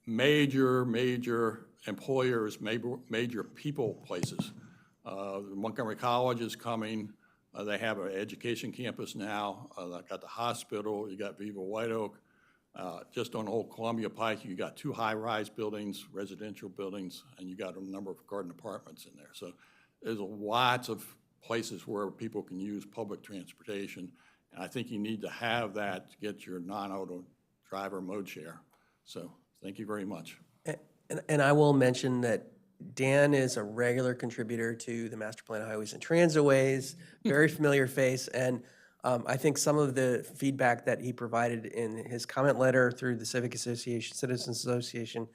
major employers, major people places. Montgomery College is coming. They have an education campus now. They've got the hospital. You got Viva White Oak. Just on Old Columbia Pike, you got 2 high-rise buildings, residential buildings, and you got a number of garden apartments in there. So there's lots of places where people can use public transportation. And I think you need to have that to get your non-auto driver mode share. So thank you very much. And I will mention that Dan is a regular contributor to the Master Plan of Highways and Transitways, very familiar face, and I think some of the feedback that he provided in his comment letter through the Civic Association, Citizens Association,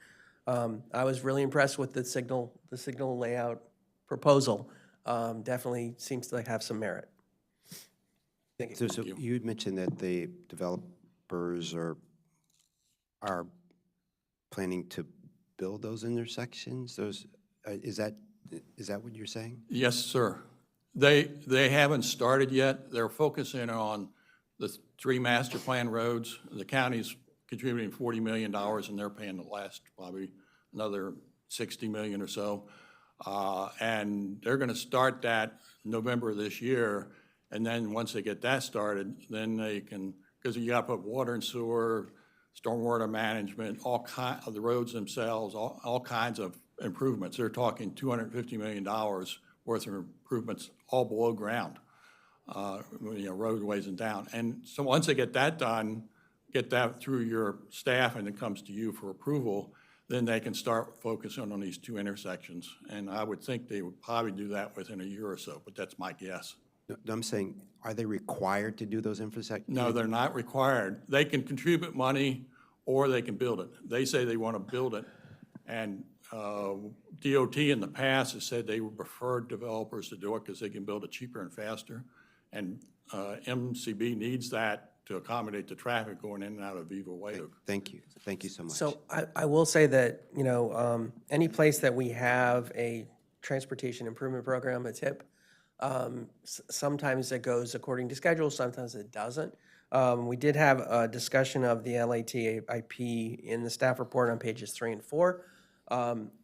I was really impressed with the signal layout proposal. Definitely seems to have some merit. Thank you. So you had mentioned that the developers are planning to build those intersections? Is that what you're saying? Yes, sir. They haven't started yet. They're focusing on the 3 master plan roads. The county's contributing $40 million, and they're paying the last probably another $60 million or so. And they're going to start that November of this year. And then once they get that started, then they can, because you got to put water and sewer, stormwater management, all kinds of the roads themselves, all kinds of improvements. They're talking $250 million worth of improvements all below ground, roadways and down. And so once they get that done, get that through your staff and it comes to you for approval, then they can start focusing on these 2 intersections. And I would think they would probably do that within a year or so, but that's my guess. No, I'm saying, are they required to do those intersections? No, they're not required. They can contribute money or they can build it. They say they want to build it. And DOT in the past has said they would prefer developers to do it because they can build it cheaper and faster. And MCB needs that to accommodate the traffic going in and out of Viva White Oak. Thank you. Thank you so much. So I will say that, any place that we have a transportation improvement program, a TIP, sometimes it goes according to schedule, sometimes it doesn't. We did have a discussion of the LATIP in the staff report on pages 3 and 4.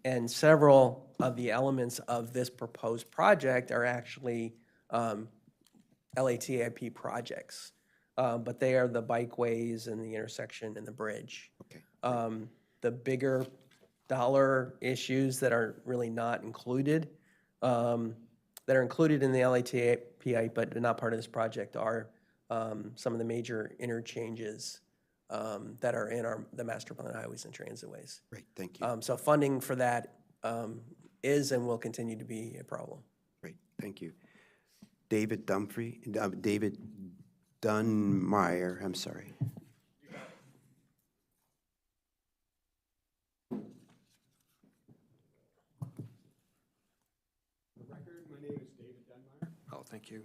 And several of the elements of this proposed project are actually LATIP projects. But they are the bikeways and the intersection and the bridge. Okay. The bigger dollar issues that are really not included, that are included in the LATIP but not part of this project are some of the major interchanges that are in the Master Plan of Highways and Transitways. Great, thank you. So funding for that is and will continue to be a problem. Great, thank you. David Dunmeyer, I'm sorry. My name is David Dunmeyer. Oh, thank you.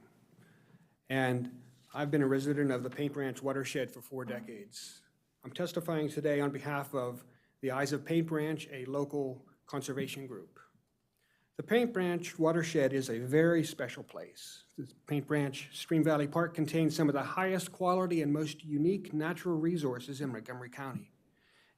And I've been a resident of the Paint Branch watershed for 4 decades. I'm testifying today on behalf of the Eyes of Paint Branch, a local conservation group. The Paint Branch watershed is a very special place. The Paint Branch Stream Valley Park contains some of the highest quality and most unique natural resources in Montgomery County.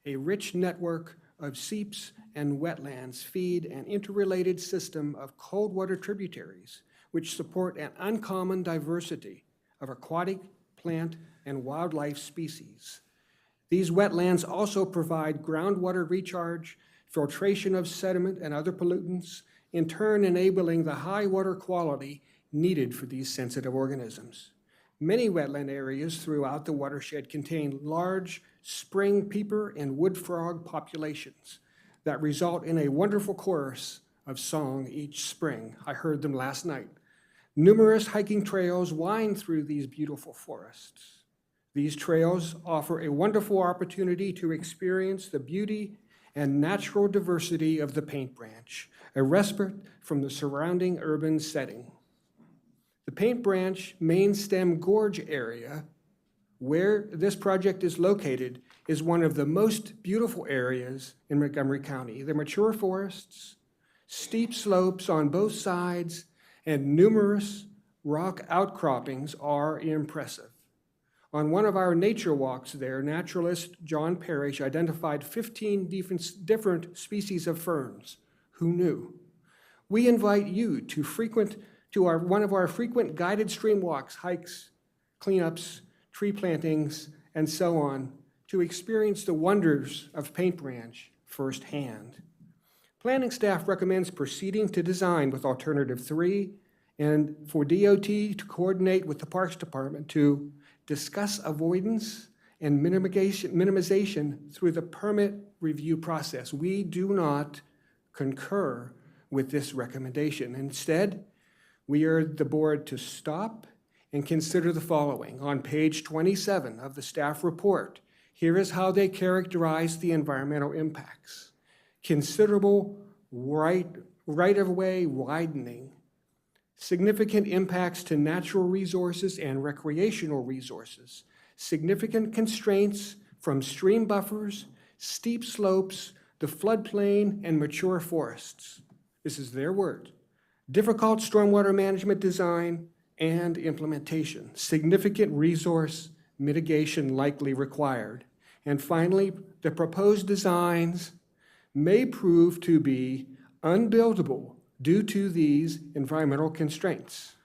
A rich network of seeps and wetlands feed an interrelated system of cold water tributaries, which support an uncommon diversity of aquatic, plant, and wildlife species. These wetlands also provide groundwater recharge, filtration of sediment and other pollutants, in turn enabling the high water quality needed for these sensitive organisms. Many wetland areas throughout the watershed contain large spring peeper and wood frog populations that result in a wonderful chorus of song each spring. I heard them last night. Numerous hiking trails wind through these beautiful forests. These trails offer a wonderful opportunity to experience the beauty and natural diversity of the Paint Branch, a respite from the surrounding urban setting. The Paint Branch main stem gorge area, where this project is located, is one of the most beautiful areas in Montgomery County. The mature forests, steep slopes on both sides, and numerous rock outcroppings are impressive. On one of our nature walks there, naturalist John Parrish identified 15 different species of ferns. Who knew? We invite you to one of our frequent guided stream walks, hikes, cleanups, tree plantings, and so on, to experience the wonders of Paint Branch firsthand. Planning staff recommends proceeding to design with Alternative 3 and for DOT to coordinate with the Parks Department to discuss avoidance and minimization through the permit review process. We do not concur with this recommendation. Instead, we urge the board to stop and consider the following. On page 27 of the staff report, here is how they characterize the environmental impacts. Considerable right-of-way widening, significant impacts to natural resources and recreational resources, significant constraints from stream buffers, steep slopes, the floodplain, and mature forests. This is their word. Difficult stormwater management design and implementation, significant resource mitigation likely required. And finally, the proposed designs may prove to be unbuildable due to these environmental constraints.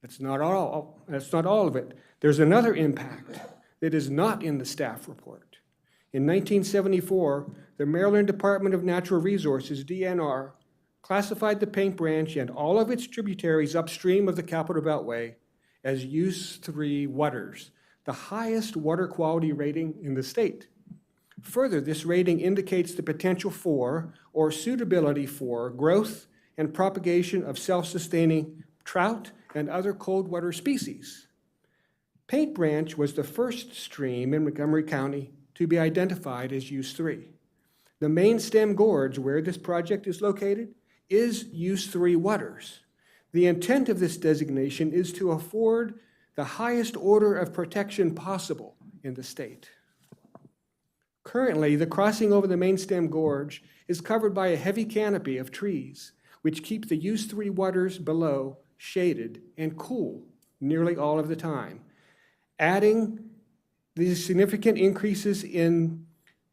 That's not all of it. There's another impact that is not in the staff report. In 1974, the Maryland Department of Natural Resources, DNR, classified the Paint Branch and all of its tributaries upstream of the Capitol Beltway as Use 3 waters, the highest water quality rating in the state. Further, this rating indicates the potential for or suitability for growth and propagation of self-sustaining trout and other cold water species. Paint Branch was the first stream in Montgomery County to be identified as Use 3. The main stem gorge where this project is located is Use 3 waters. The intent of this designation is to afford the highest order of protection possible in the state. Currently, the crossing over the main stem gorge is covered by a heavy canopy of trees, which keep the Use 3 waters below shaded and cool nearly all of the time. Adding these significant increases in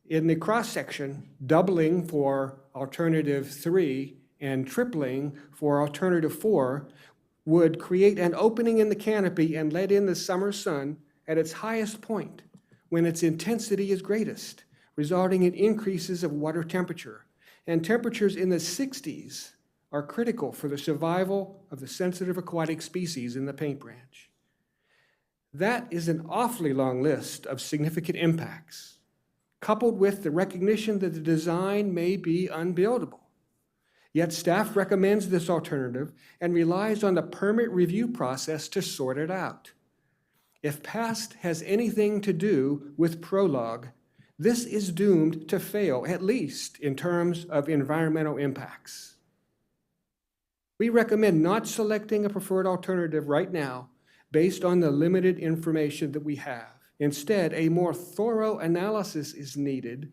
the cross-section, doubling for Alternative 3 and tripling for Alternative 4, would create an opening in the canopy and let in the summer sun at its highest point when its intensity is greatest, resulting in increases of water temperature. And temperatures in the 60s are critical for the survival of the sensitive aquatic species in the Paint Branch. That is an awfully long list of significant impacts, coupled with the recognition that the design may be unbuildable. Yet staff recommends this alternative and relies on the permit review process to sort it out. If past has anything to do with prologue, this is doomed to fail, at least in terms of environmental impacts. We recommend not selecting a preferred alternative right now based on the limited information that we have. Instead, a more thorough analysis is needed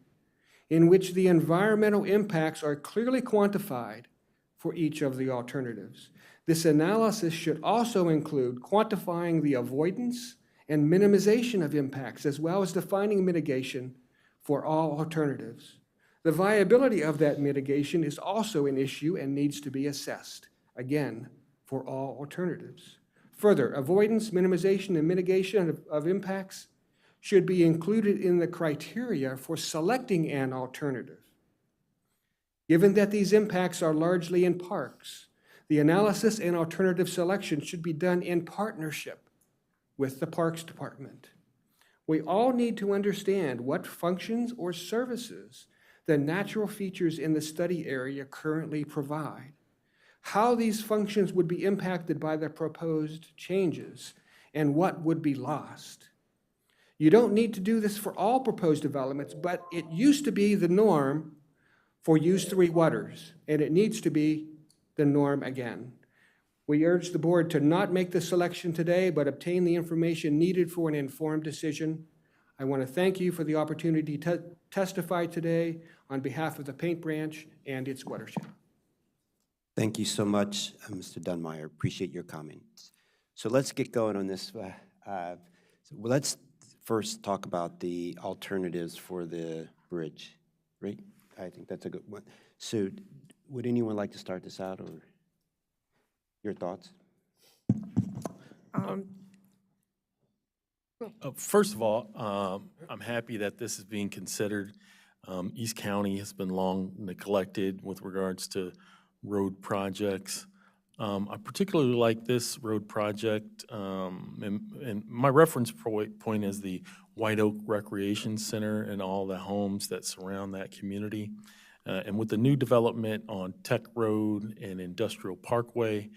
in which the environmental impacts are clearly quantified for each of the alternatives. This analysis should also include quantifying the avoidance and minimization of impacts, as well as defining mitigation for all alternatives. The viability of that mitigation is also an issue and needs to be assessed, again, for all alternatives. Further, avoidance, minimization, and mitigation of impacts should be included in the criteria for selecting an alternative. Given that these impacts are largely in parks, the analysis and alternative selection should be done in partnership with the Parks Department. We all need to understand what functions or services the natural features in the study area currently provide, how these functions would be impacted by the proposed changes, and what would be lost. You don't need to do this for all proposed developments, but it used to be the norm for Use 3 waters, and it needs to be the norm again. We urge the board to not make the selection today, but obtain the information needed for an informed decision. I want to thank you for the opportunity to testify today on behalf of the Paint Branch and its watershed. Thank you so much, Mr. Dunmire. Appreciate your comments. So let's get going on this. Let's first talk about the alternatives for the bridge, right? I think that's a good one. So would anyone like to start this out, or your thoughts? First of all, I'm happy that this is being considered. East County has been long neglected with regards to road projects. I particularly like this road project, and my reference point is the White Oak Recreation Center and all the homes that surround that community. And with the new development on Tech Road and Industrial Parkway,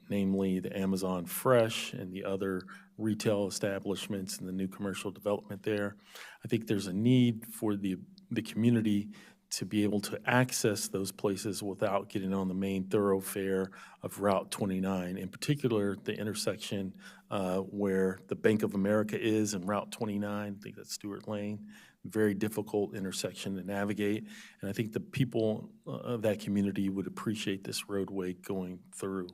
namely the Amazon Fresh and the other retail establishments and the new commercial development there, I think there's a need for the community to be able to access those places without getting on the main thoroughfare of Route 29, in particular the intersection where the Bank of America is and Route 29, I think that's Stewart Lane, very difficult intersection to navigate, and I think the people of that community would appreciate this roadway going through.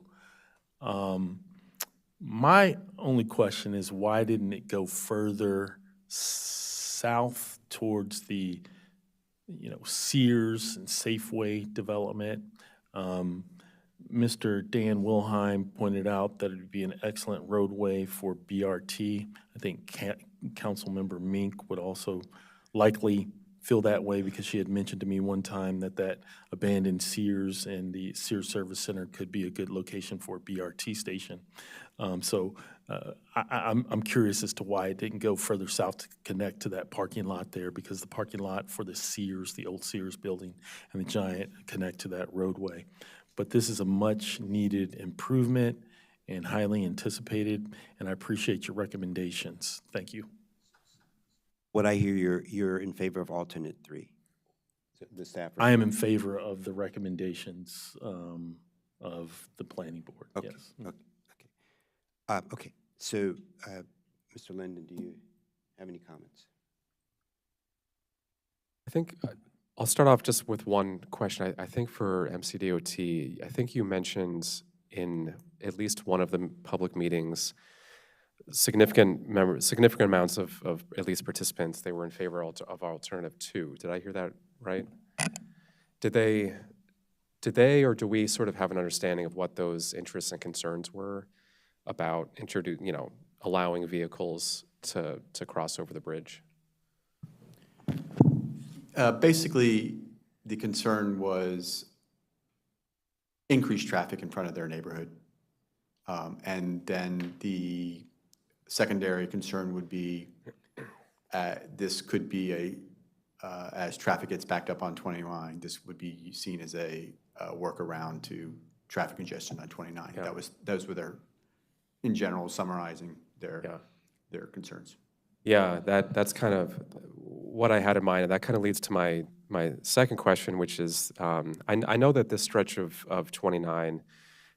My only question is, why didn't it go further south towards the Sears and Safeway development? Mr. Dan Wilheim pointed out that it would be an excellent roadway for BRT. I think Councilmember Mink would also likely feel that way, because she had mentioned to me one time that abandoned Sears and the Sears Service Center could be a good location for a BRT station. I'm curious as to why it didn't go further south to connect to that parking lot there, because the parking lot for the Sears, the old Sears building, and the Giant connect to that roadway. But this is a much-needed improvement and highly anticipated, and I appreciate your recommendations. Thank you. What I hear, you're in favor of alternate 3, the staff. I am in favor of the recommendations of the planning board, Okay. yes. Okay, so, Mr. Linden, do you have any comments? I think I'll start off just with one question. I think for MCDOT, I think you mentioned in at least one of the public meetings, significant amounts of at least participants, they were in favor of alternative 2. Did I hear that right? Did they or do we sort of have an understanding of what those interests and concerns were about allowing vehicles to cross over the bridge? Basically, the concern was increased traffic in front of their neighborhood. And then the secondary concern would be this could be as traffic gets backed up on 29, this would be seen as a workaround to traffic congestion on 29. Yeah. Those were their, in general, summarizing their concerns. Yeah, that's kind of what I had in mind, and that kind of leads to my second question, which is, I know that this stretch of 29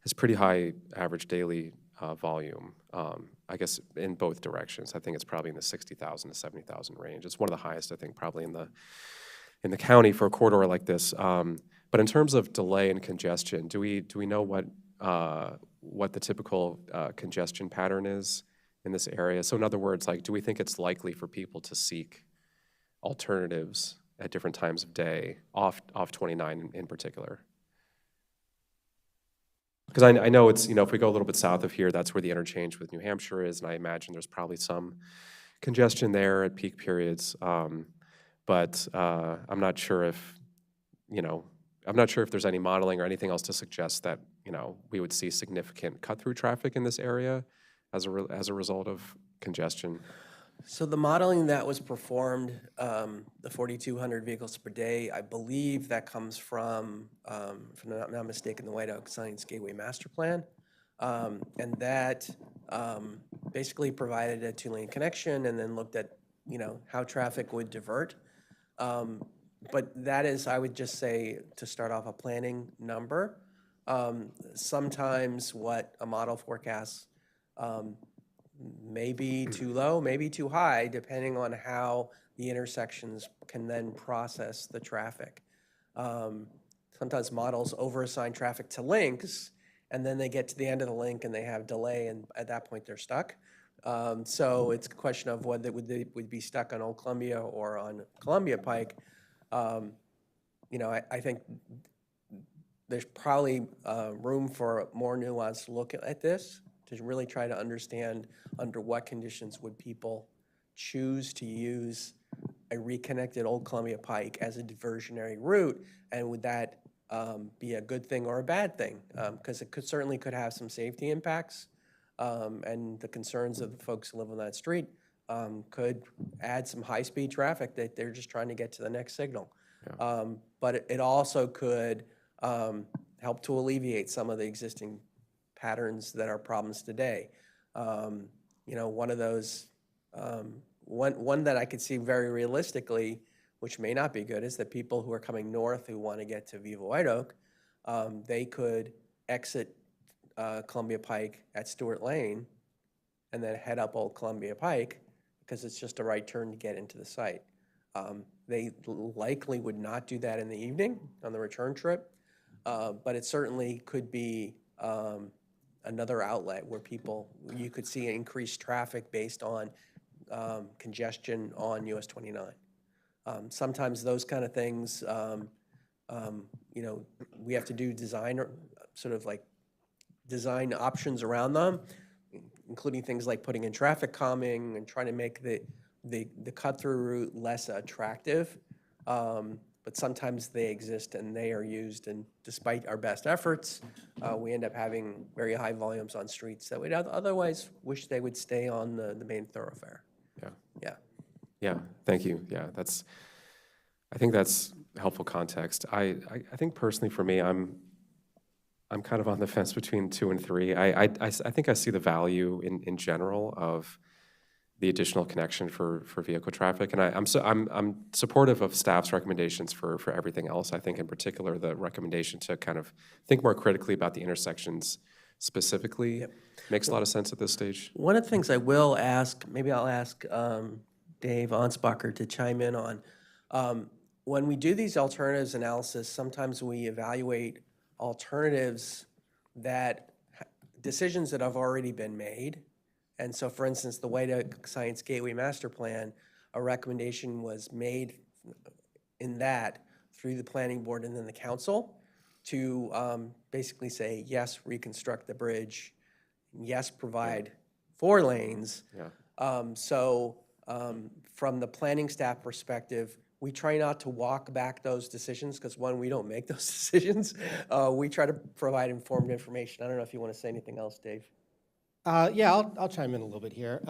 has pretty high average daily volume, I guess in both directions. I think it's probably in the 60,000 to 70,000 range. It's one of the highest, I think, probably in the county for a corridor like this. But in terms of delay and congestion, do we know what the typical congestion pattern is in this area? So in other words, do we think it's likely for people to seek alternatives at different times of day off 29 in particular? Because I know it's, if we go a little bit south of here, that's where the interchange with New Hampshire is, and I imagine there's probably some congestion there at peak periods. But I'm not sure if there's any modeling or anything else to suggest that, we would see significant cut-through traffic in this area as a result of congestion. So the modeling that was performed, the 4,200 vehicles per day, I believe that comes from, if I'm not mistaken, the White Oak Science Gateway Master Plan. And that basically provided a two-lane connection and then looked at, how traffic would divert. But that is, I would just say, to start off, a planning number. Sometimes what a model forecasts may be too low, maybe too high, depending on how the intersections can then process the traffic. Sometimes models overassign traffic to links, and then they get to the end of the link and they have delay, and at that point they're stuck. So it's a question of whether they would be stuck on Old Columbia or on Columbia Pike. I think there's probably room for a more nuanced look at this to really try to understand under what conditions would people choose to use a reconnected Old Columbia Pike as a diversionary route, and would that be a good thing or a bad thing? Because it certainly could have some safety impacts, and the concerns of the folks who live on that street could add some high-speed traffic that they're just trying to get to the next signal. But it also could help to alleviate some of the existing patterns that are problems today. One of those, one that I could see very realistically, which may not be good, is that people who are coming north who want to get to Viva White Oak, they could exit Columbia Pike at Stewart Lane and then head up Old Columbia Pike because it's just a right turn to get into the site. They likely would not do that in the evening on the return trip, but it certainly could be another outlet where you could see increased traffic based on congestion on US 29. Sometimes those kind of things, we have to do design options around them, including things like putting in traffic calming and trying to make the cut-through route less attractive. But sometimes they exist and they are used, and despite our best efforts, we end up having very high volumes on streets that we'd otherwise wish they would stay on the main thoroughfare. Yeah, thank you. Yeah, I think that's helpful context. I think personally for me, I'm kind of on the fence between 2 and 3. I think I see the value in general of the additional connection for vehicle traffic, and I'm supportive of staff's recommendations for everything else. I think in particular the recommendation to kind of think more critically about the intersections specifically makes a lot of sense at this stage. One of the things I will ask, maybe I'll ask Dave Ansbacher to chime in on. When we do these alternatives analysis, sometimes we evaluate alternatives decisions that have already been made. And so, for instance, the White Oak Science Gateway Master Plan, a recommendation was made in that through the planning board and then the council to basically say, yes, reconstruct the bridge, yes, provide 4 lanes. So from the planning staff perspective, we try not to walk back those decisions because, one, we don't make those decisions. We try to provide informed information. I don't know if you want to say anything else, Dave. Yeah, I'll chime in a little bit here.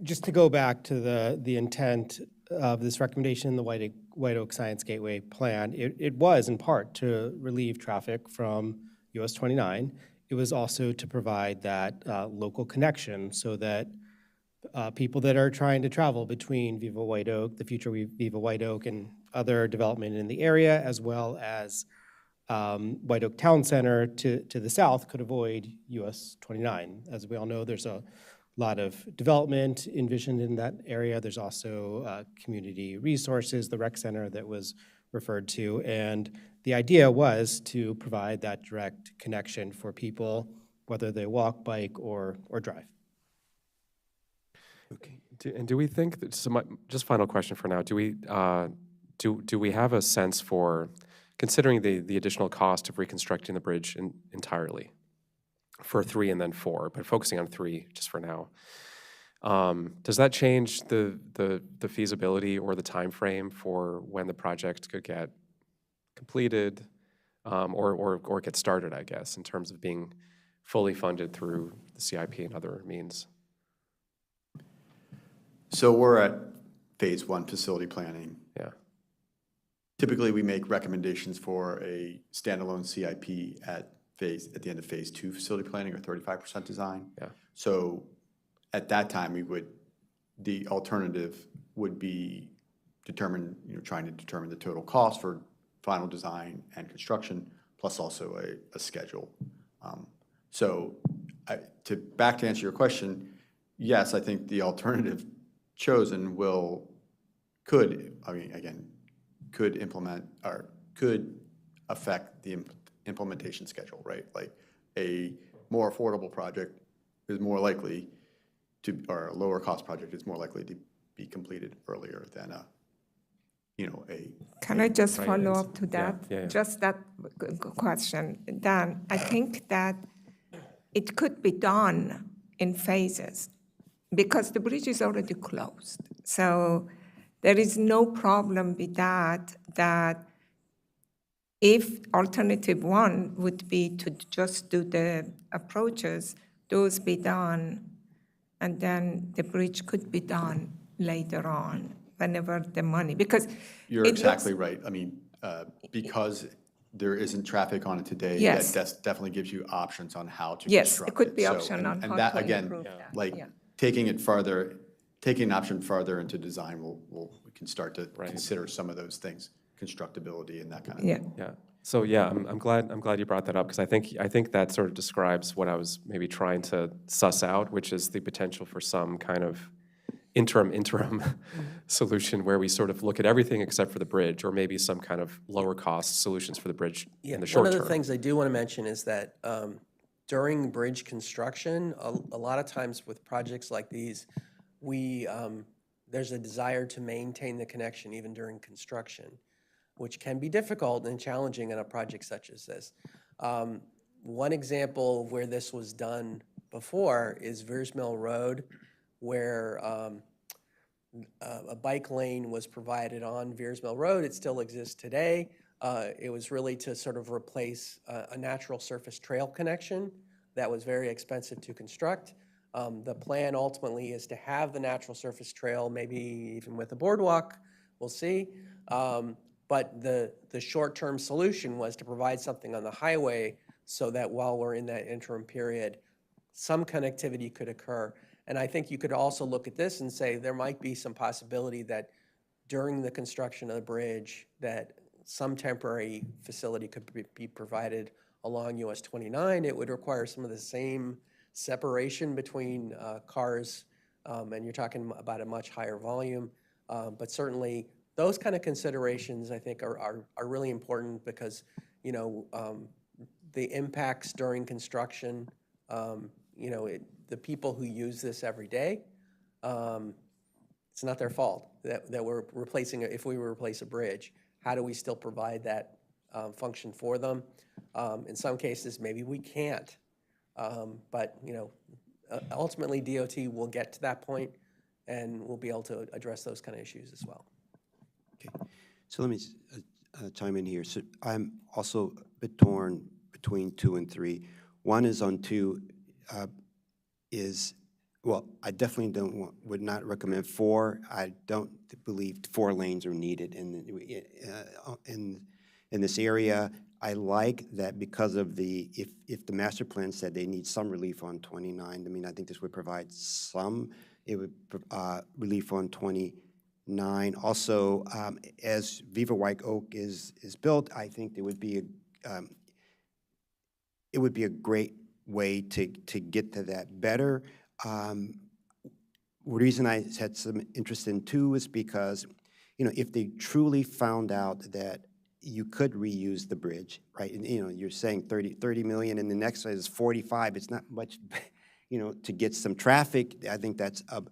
Just to go back to the intent of this recommendation, the White Oak Science Gateway Plan, it was in part to relieve traffic from US 29. It was also to provide that local connection so that people that are trying to travel between Viva White Oak, the future Viva White Oak, and other development in the area, as well as White Oak Town Center to the south, could avoid US 29. As we all know, there's a lot of development envisioned in that area. There's also community resources, the rec center that was referred to, and the idea was to provide that direct connection for people, whether they walk, bike, or drive. Okay. Do we think that, just final question for now, do we have a sense for, considering the additional cost of reconstructing the bridge entirely for 3 and then 4, but focusing on 3 just for now, does that change the feasibility or the time frame for when the project could get completed or get started, I guess, in terms of being fully funded through the CIP and other means? So we're at phase one, facility planning. Yeah. Typically, we make recommendations for a standalone CIP at the end of phase two, facility planning, or 35% design. Yeah. So at that time, the alternative would be trying to determine the total cost for final design and construction, plus also a schedule. So back to answer your question, yes, I think the alternative chosen could implement or could affect the implementation schedule, right? Like a more affordable project is more likely or a lower cost project is more likely to be completed earlier than Can I just Right. follow up to that? Yeah. Just that question. Dan, I think that it could be done in phases because the bridge is already closed. So there is no problem with that if alternative one would be to just do the approaches, those be done, and then the bridge could be done later on, whenever the money, because You're it exactly looks- right. I mean, because there isn't traffic on it today, Yes. that definitely gives you options on how to Yes, construct it could be So- option and- on and how that, to again, improve that, like, yeah. taking an option further into design, we can start to consider some of those things, constructability and that kind of thing. Yeah. So yeah, I'm glad you brought that up because I think that sort of describes what I was maybe trying to suss out, which is the potential for some kind of interim solution where we sort of look at everything except for the bridge, or maybe some kind of lower cost solutions for the bridge in the short One term. of the things I do want to mention is that during bridge construction, a lot of times with projects like these, there's a desire to maintain the connection even during construction, which can be difficult and challenging in a project such as this. One example where this was done before is Veers Mill Road, where a bike lane was provided on Veers Mill Road. It still exists today. It was really to sort of replace a natural surface trail connection that was very expensive to construct. The plan ultimately is to have the natural surface trail, maybe even with a boardwalk, we'll see. But the short-term solution was to provide something on the highway so that while we're in that interim period, some connectivity could occur. And I think you could also look at this and say there might be some possibility that during the construction of the bridge that some temporary facility could be provided along US 29. It would require some of the same separation between cars, and you're talking about a much higher volume. But certainly those kind of considerations I think are really important because, the impacts during construction, the people who use this every day, it's not their fault that we're replacing, if we replace a bridge, how do we still provide that function for them? In some cases, maybe we can't. But, ultimately DOT will get to that point and we'll be able to address those kind of issues as well. So let me chime in here. So I'm also a bit torn between 2 and 3. One is on 2 I definitely would not recommend 4. I don't believe 4 lanes are needed in this area. I like that because of if the master plan said they need some relief on 29, I mean, I think this would provide relief on 29. Also, as Viva White Oak is built, I think it would be a great way to get to that better. The reason I had some interest in 2 is because, if they truly found out that you could reuse the bridge, right? And, you're saying 30 million, and the next is 45. It's not much, to get some traffic. I think that's a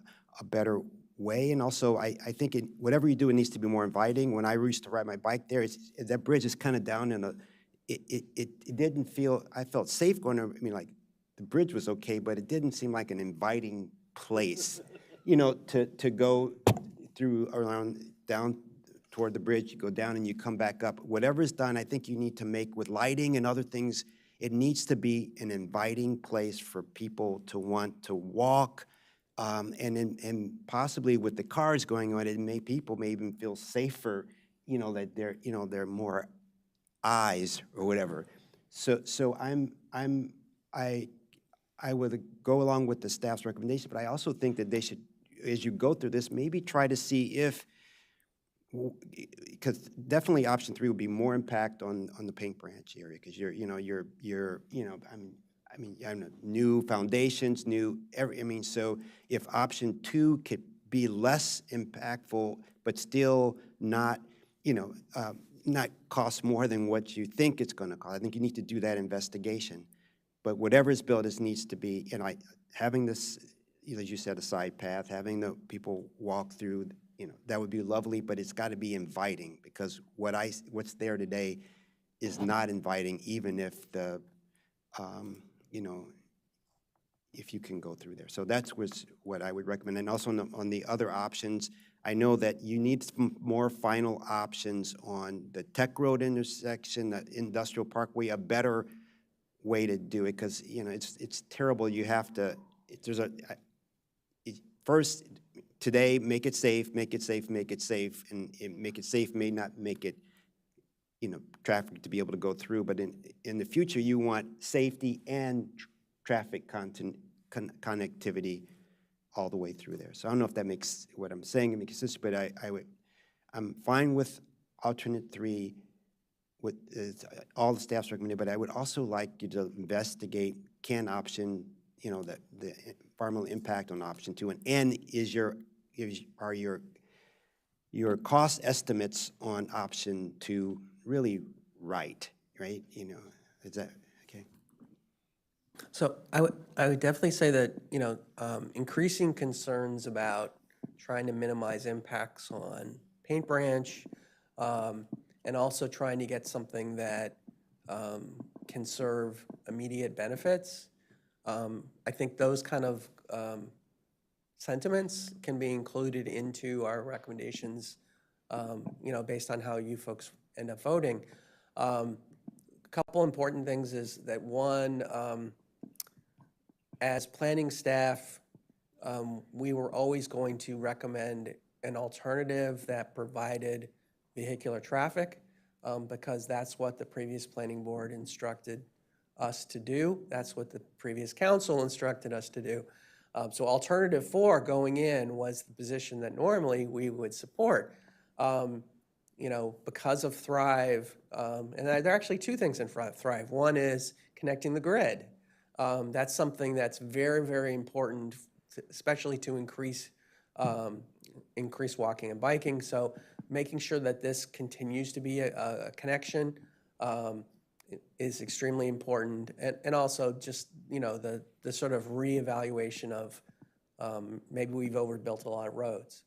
better way. And also, I think whatever you do, it needs to be more inviting. When I used to ride my bike there, that bridge is kind of down in it didn't feel, I felt safe going over. I mean, like, the bridge was okay, but it didn't seem like an inviting place, to go through around down toward the bridge. You go down and you come back up. Whatever is done, I think you need to make with lighting and other things, it needs to be an inviting place for people to want to walk, And possibly with the cars going on, people may even feel safer, that they're more eyes or whatever. So I would go along with the staff's recommendation, but I also think that they should, as you go through this, maybe try to see if, because definitely option 3 would be more impact on the Paint Branch area, because new foundations, so if option 2 could be less impactful, but still not, not cost more than what you think it's going to cost. I think you need to do that investigation. But whatever is built, it needs to be, having this, as you said, a side path, having the people walk through, that would be lovely, but it's got to be inviting, because what's there today is not inviting, even if the, if you can go through there. So that's what I would recommend. And also on the other options, I know that you need some more final options on the Tech Road intersection, the Industrial Parkway, a better way to do it, because, it's terrible. You have to, first, today, make it safe, make it safe, make it safe, and make it safe may not make it, traffic to be able to go through, but in the future, you want safety and traffic connectivity all the way through there. So I don't know if that makes what I'm saying, it makes sense, but I'm fine with alternate 3, with all the staff's recommended, but I would also like you to investigate option, the environmental impact on option 2, and are your cost estimates on option 2 really right? Is that okay? So I would definitely say that, increasing concerns about trying to minimize impacts on Paint Branch, and also trying to get something that can serve immediate benefits. I think those kind of sentiments can be included into our recommendations, based on how you folks end up voting. A couple important things is that, one, as planning staff, we were always going to recommend an alternative that provided vehicular traffic, because that's what the previous planning board instructed us to do. That's what the previous council instructed us to do. So alternative 4 going in was the position that normally we would support. Because of Thrive, and there are actually 2 things in Thrive. One is connecting the grid. That's something that's very, very important, especially to increase walking and biking. So making sure that this continues to be a connection is extremely important. And also just, the sort of reevaluation of maybe we've overbuilt a lot of roads.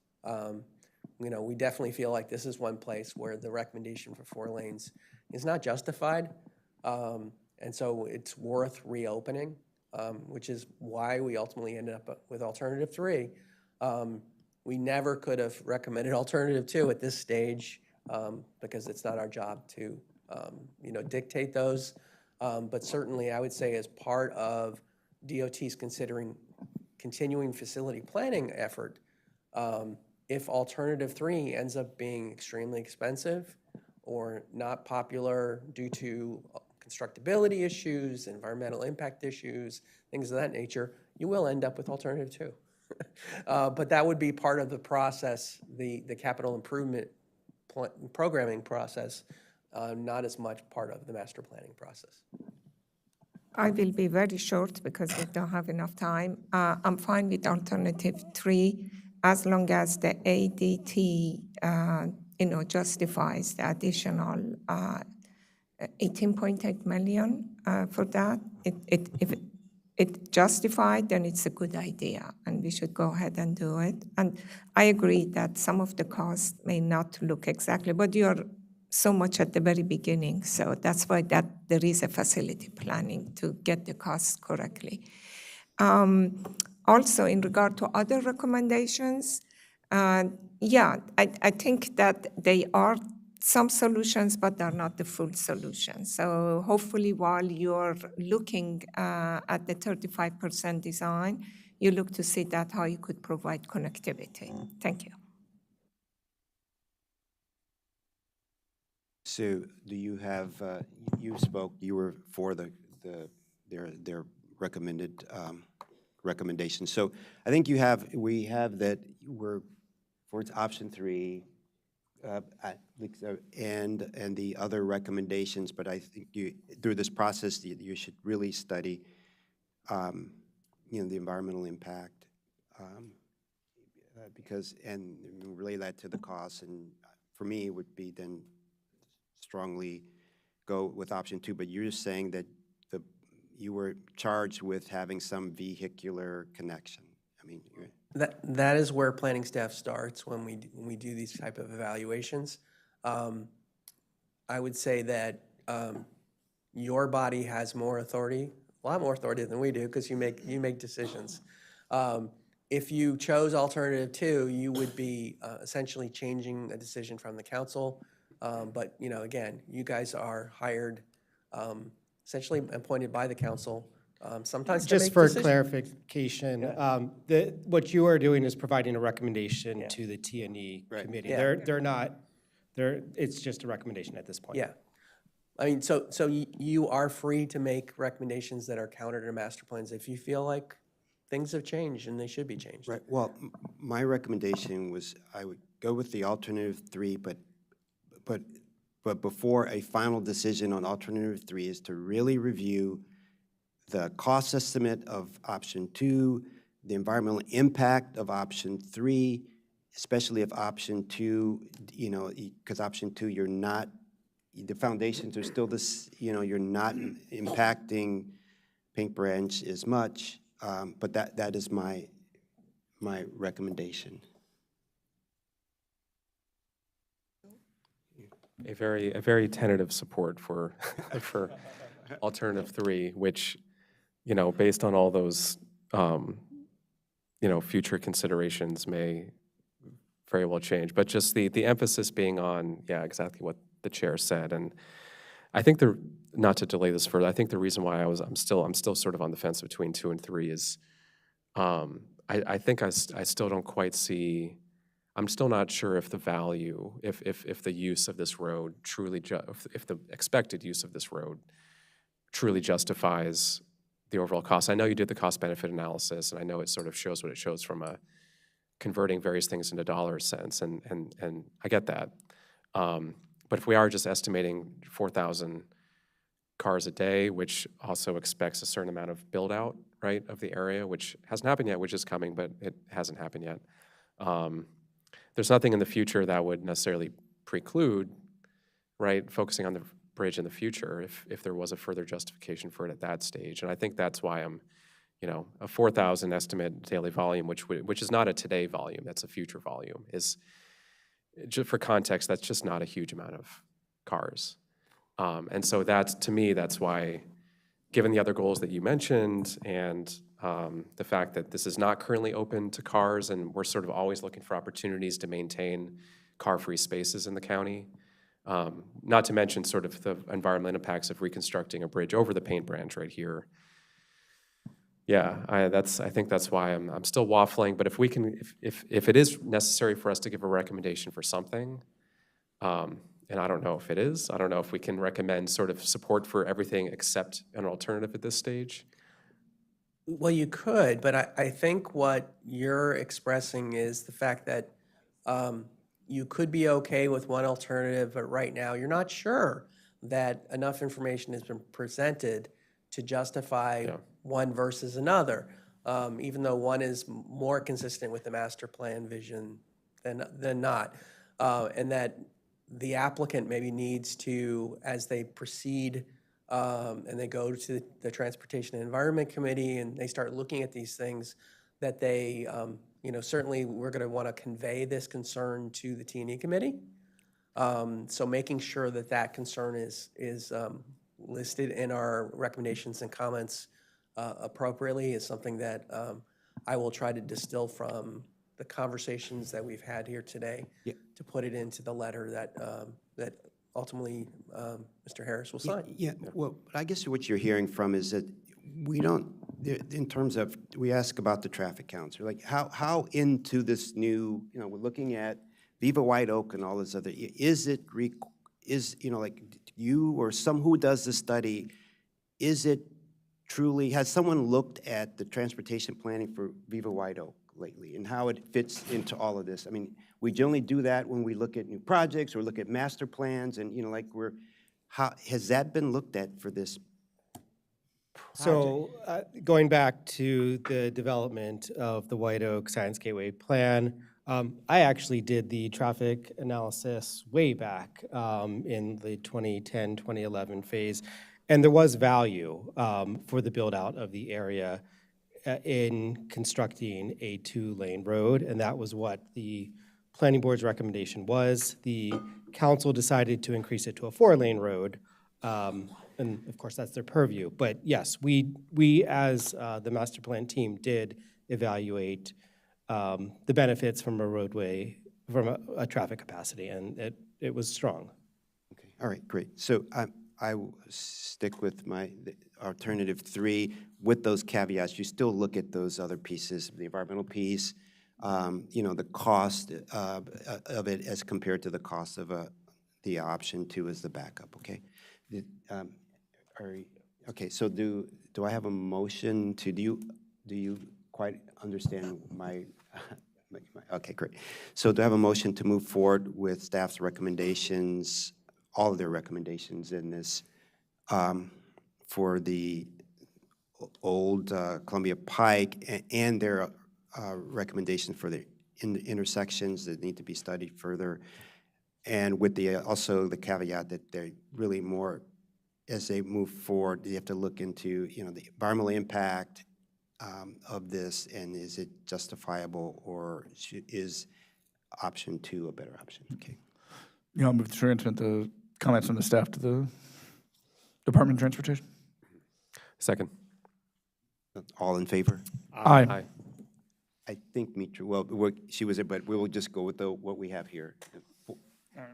We definitely feel like this is one place where the recommendation for 4 lanes is not justified. And so it's worth reopening, which is why we ultimately ended up with alternative 3. We never could have recommended alternative 2 at this stage, because it's not our job to, dictate those. But certainly I would say as part of DOT's continuing facility planning effort, if alternative 3 ends up being extremely expensive or not popular due to constructability issues, environmental impact issues, things of that nature, you will end up with alternative 2. But that would be part of the process, the capital improvement programming process, not as much part of the master planning process. I will be very short because we don't have enough time. I'm fine with alternative 3 as long as the ADT, justifies the additional 18.8 million for that. If it justified, then it's a good idea, and we should go ahead and do it. And I agree that some of the costs may not look exactly, but you're so much at the very beginning, so that's why that there is a facility planning to get the costs correctly. Also, in regard to other recommendations, I think that they are some solutions, but they're not the full solution. So hopefully while you're looking at the 35% design, you look to see that how you could provide connectivity. Thank you. Sue, do you have, you spoke, you were for their recommended recommendations. So I think we have that we're for option 3, and the other recommendations, but I think through this process, you should really study, the environmental impact, because, and relay that to the costs, and for me, it would be then strongly go with option 2, but you're saying that you were charged with having some vehicular connection. I mean, That is where planning staff starts when we do these type of evaluations. I would say that your body has more authority, a lot more authority than we do, because you make decisions. If you chose alternative 2, you would be essentially changing a decision from the council. But, again, you guys are hired, essentially appointed by the council, sometimes to Just make for decisions. clarification, what you are doing is providing a recommendation to the T&E committee. Yeah. It's just a recommendation at this point. Yeah. I mean, so you are free to make recommendations that are counter to master plans if you feel like things have changed and they should be changed. right, well, my recommendation was I would go with the alternative 3, but before a final decision on alternative 3 is to really review the cost estimate of option 2, the environmental impact of option 3, especially if option 2, because option 2, you're not, the foundations are still this, you're not impacting Paint Branch as much, but that is my recommendation. A very tentative support for for alternative 3, which, based on all those, future considerations may very well change. But just the emphasis being on, exactly what the chair said. And I think not to delay this further, I think the reason why I'm still sort of on the fence between 2 and 3 is, I think I still don't quite see. I'm still not sure if the value, if the use of this road truly, if the expected use of this road truly justifies the overall cost. I know you did the cost-benefit analysis, and I know it sort of shows what it shows from converting various things into dollar sense, and I get that. But if we are just estimating 4,000 cars a day, which also expects a certain amount of build-out, right, of the area, which hasn't happened yet, which is coming, but it hasn't happened yet. There's nothing in the future that would necessarily preclude, right, focusing on the bridge in the future if there was a further justification for it at that stage. And I think that's why I'm, a 4,000 estimate daily volume, which is not a today volume, that's a future volume, is, just for context, that's just not a huge amount of cars. And so to me, that's why, given the other goals that you mentioned and the fact that this is not currently open to cars, and we're sort of always looking for opportunities to maintain car-free spaces in the county. Not to mention sort of the environmental impacts of reconstructing a bridge over the Paint Branch right here. Yeah, I think that's why I'm still waffling. But if it is necessary for us to give a recommendation for something, and I don't know if it is, I don't know if we can recommend sort of support for everything except an alternative at this stage. Well, you could, but I think what you're expressing is the fact that you could be okay with one alternative, but right now you're not sure that enough information has been presented to justify one versus another, even though one is more consistent with the master plan vision than not. And that the applicant maybe needs to, as they proceed and they go to the Transportation and Environment Committee and they start looking at these things, that they, certainly we're going to want to convey this concern to the T&E Committee. So making sure that concern is listed in our recommendations and comments appropriately is something that I will try to distill from the conversations that we've had here today to put it into the letter that ultimately Mr. Harris will sign. Yeah, well, I guess what you're hearing from is that we don't in terms of, we ask about the traffic counts, or like how into this new, we're looking at Viva White Oak and all this other, is it, like you or who does the study, is it truly, has someone looked at the transportation planning for Viva White Oak lately and how it fits into all of this? I mean, we generally do that when we look at new projects or look at master plans and, like how, has that been looked at for this project? So going back to the development of the White Oak Science Gateway plan, I actually did the traffic analysis way back in the 2010, 2011 phase, and there was value for the build out of the area in constructing a 2-lane road, and that was what the planning board's recommendation was. The council decided to increase it to a 4-lane road, and of course that's their purview. But yes, we as the master plan team did evaluate the benefits from a roadway, from a traffic capacity, and it was strong. Okay, all right, great. So I will stick with the alternative 3 with those caveats. You still look at those other pieces, the environmental piece, the cost of it as compared to the cost of the option 2 as the backup, okay? Okay, so do I have a motion to, do you quite understand my, okay, great. So do I have a motion to move forward with staff's recommendations, all of their recommendations in this for the old Columbia Pike and their recommendation for the intersections that need to be studied further, and with also the caveat that they're really more, as they move forward, you have to look into the environmental impact of this, and is it justifiable, or is option 2 a better option? Okay. I'll move to transmit the comments from the staff to the Department of Transportation. Second. All in favor? Aye. Aye. I think Mitra, well, she was there, but we will just go with what we have here.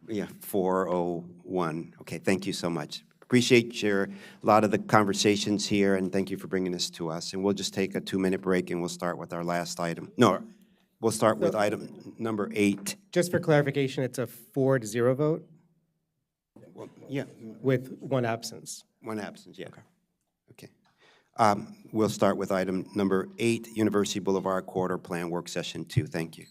Yeah, 401. Okay, thank you so much. Appreciate a lot of the conversations here, and thank you for bringing this to us. And we'll just take a 2-minute break, and we'll start with our last item. No, we'll start with item number 8. Just for clarification, it's a 4-0 vote? Well, yeah. With 1 absence. 1 absence, yeah. Okay. We'll start with item number 8, University Boulevard Corridor Plan Work Session 2. Thank you.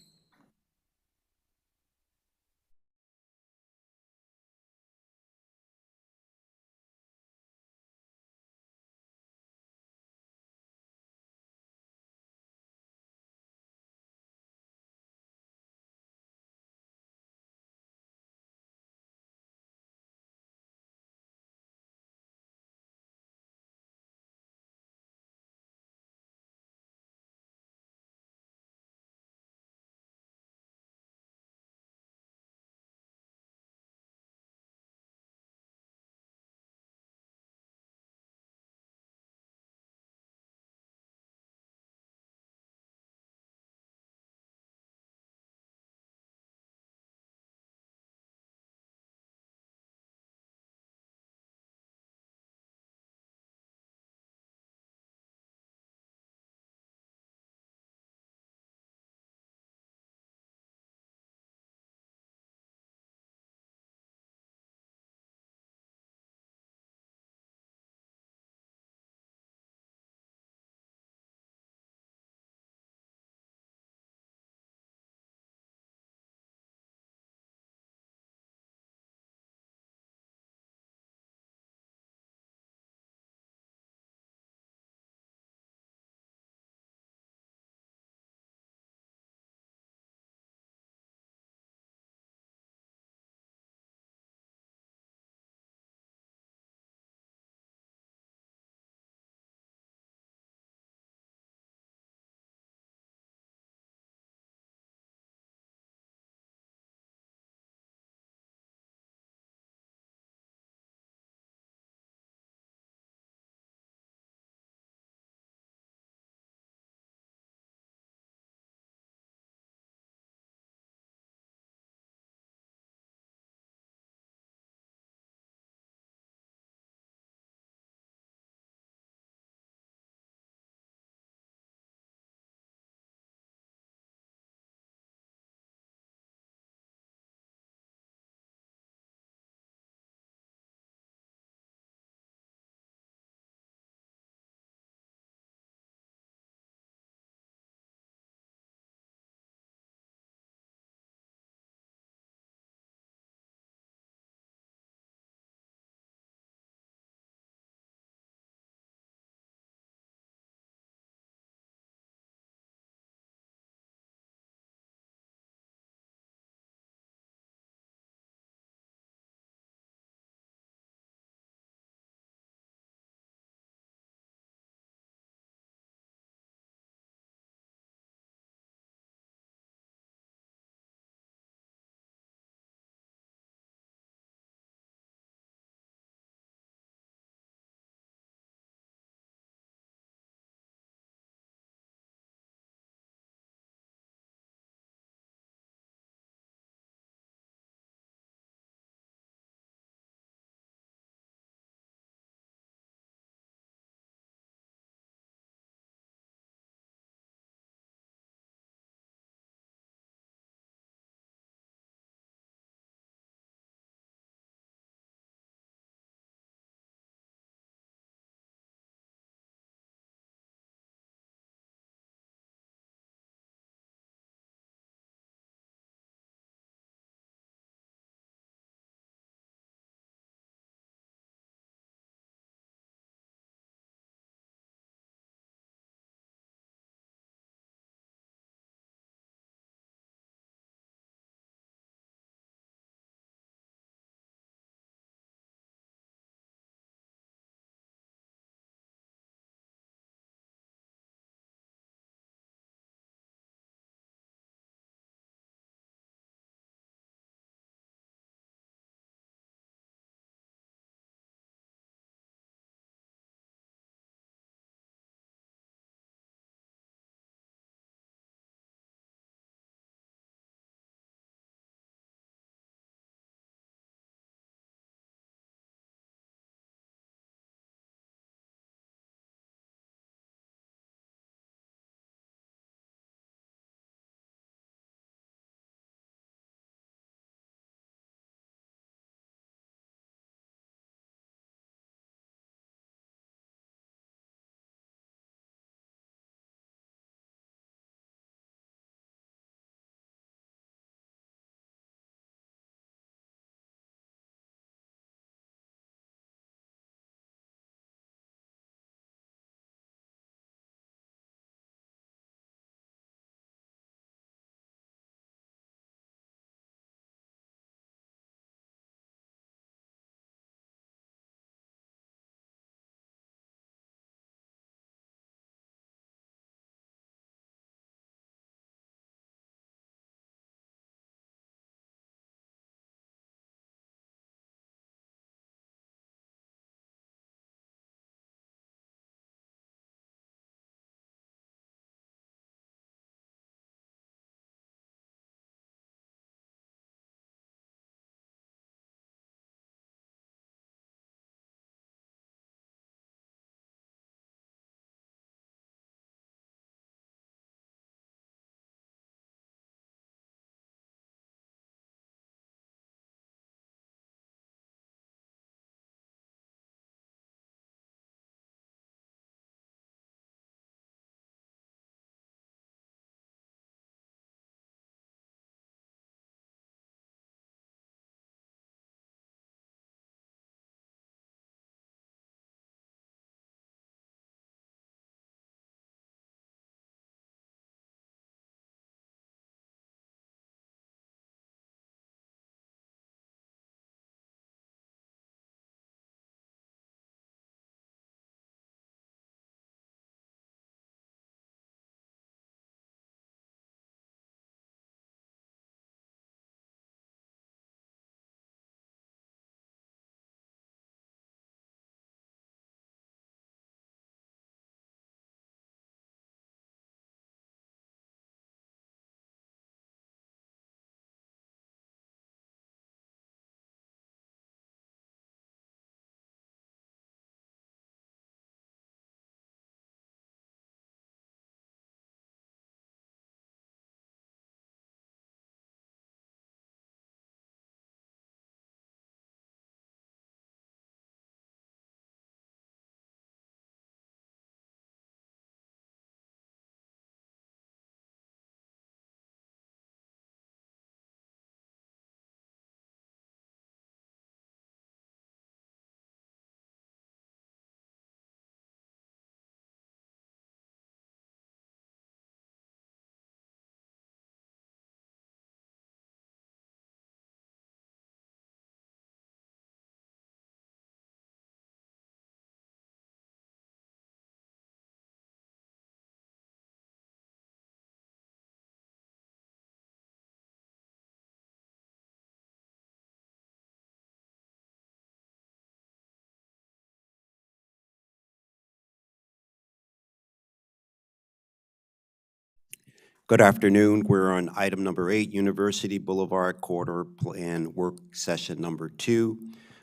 Good afternoon. We're on item number 8, University Boulevard Corridor Plan Work Session number 2,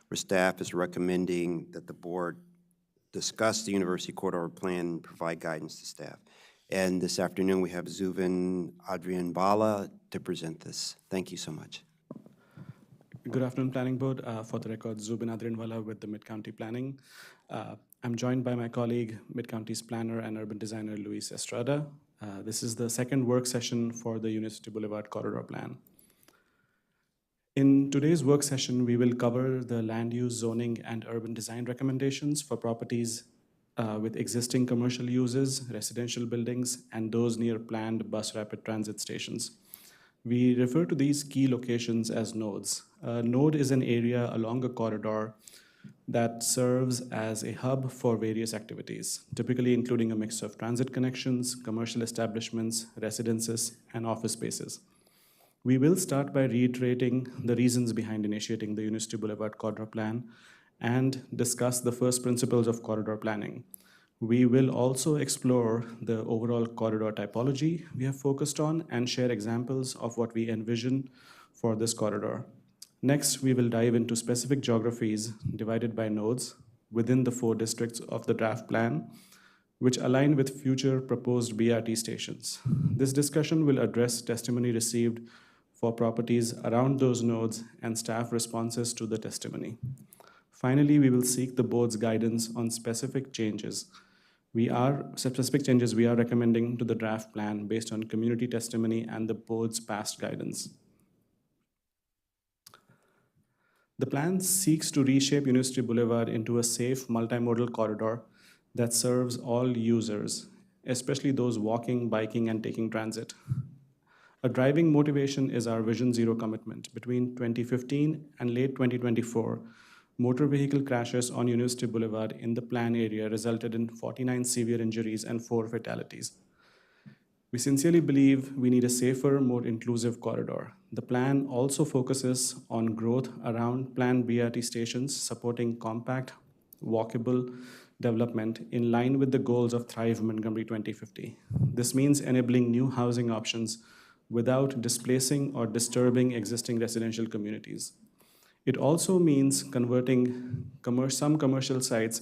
where staff is recommending that the board discuss the University Corridor Plan and provide guidance to staff. And this afternoon, we have Zubin Adrianbala to present this. Thank you so much. Good afternoon, Planning Board. For the record, Zubin Adrianwala with the Mid-County Planning. I'm joined by my colleague, Mid-County's planner and urban designer, Luis Estrada. This is the second work session for the University Boulevard Corridor Plan. In today's work session, we will cover the land use, zoning, and urban design recommendations for properties with existing commercial uses, residential buildings, and those near planned bus rapid transit stations. We refer to these key locations as nodes. A node is an area along a corridor that serves as a hub for various activities, typically including a mix of transit connections, commercial establishments, residences, and office spaces. We will start by reiterating the reasons behind initiating the University Boulevard Corridor Plan and discuss the first principles of corridor planning. We will also explore the overall corridor typology we have focused on and share examples of what we envision for this corridor. Next, we will dive into specific geographies divided by nodes within the 4 districts of the draft plan, which align with future proposed BRT stations. This discussion will address testimony received for properties around those nodes and staff responses to the testimony. Finally, we will seek the board's guidance on specific changes we are recommending to the draft plan based on community testimony and the board's past guidance. The plan seeks to reshape University Boulevard into a safe multimodal corridor that serves all users, especially those walking, biking, and taking transit. A driving motivation is our Vision Zero commitment. Between 2015 and late 2024, motor vehicle crashes on University Boulevard in the plan area resulted in 49 severe injuries and 4 fatalities. We sincerely believe we need a safer, more inclusive corridor. The plan also focuses on growth around planned BRT stations, supporting compact, walkable development in line with the goals of Thrive Montgomery 2050. This means enabling new housing options without displacing or disturbing existing residential communities. It also means converting some commercial sites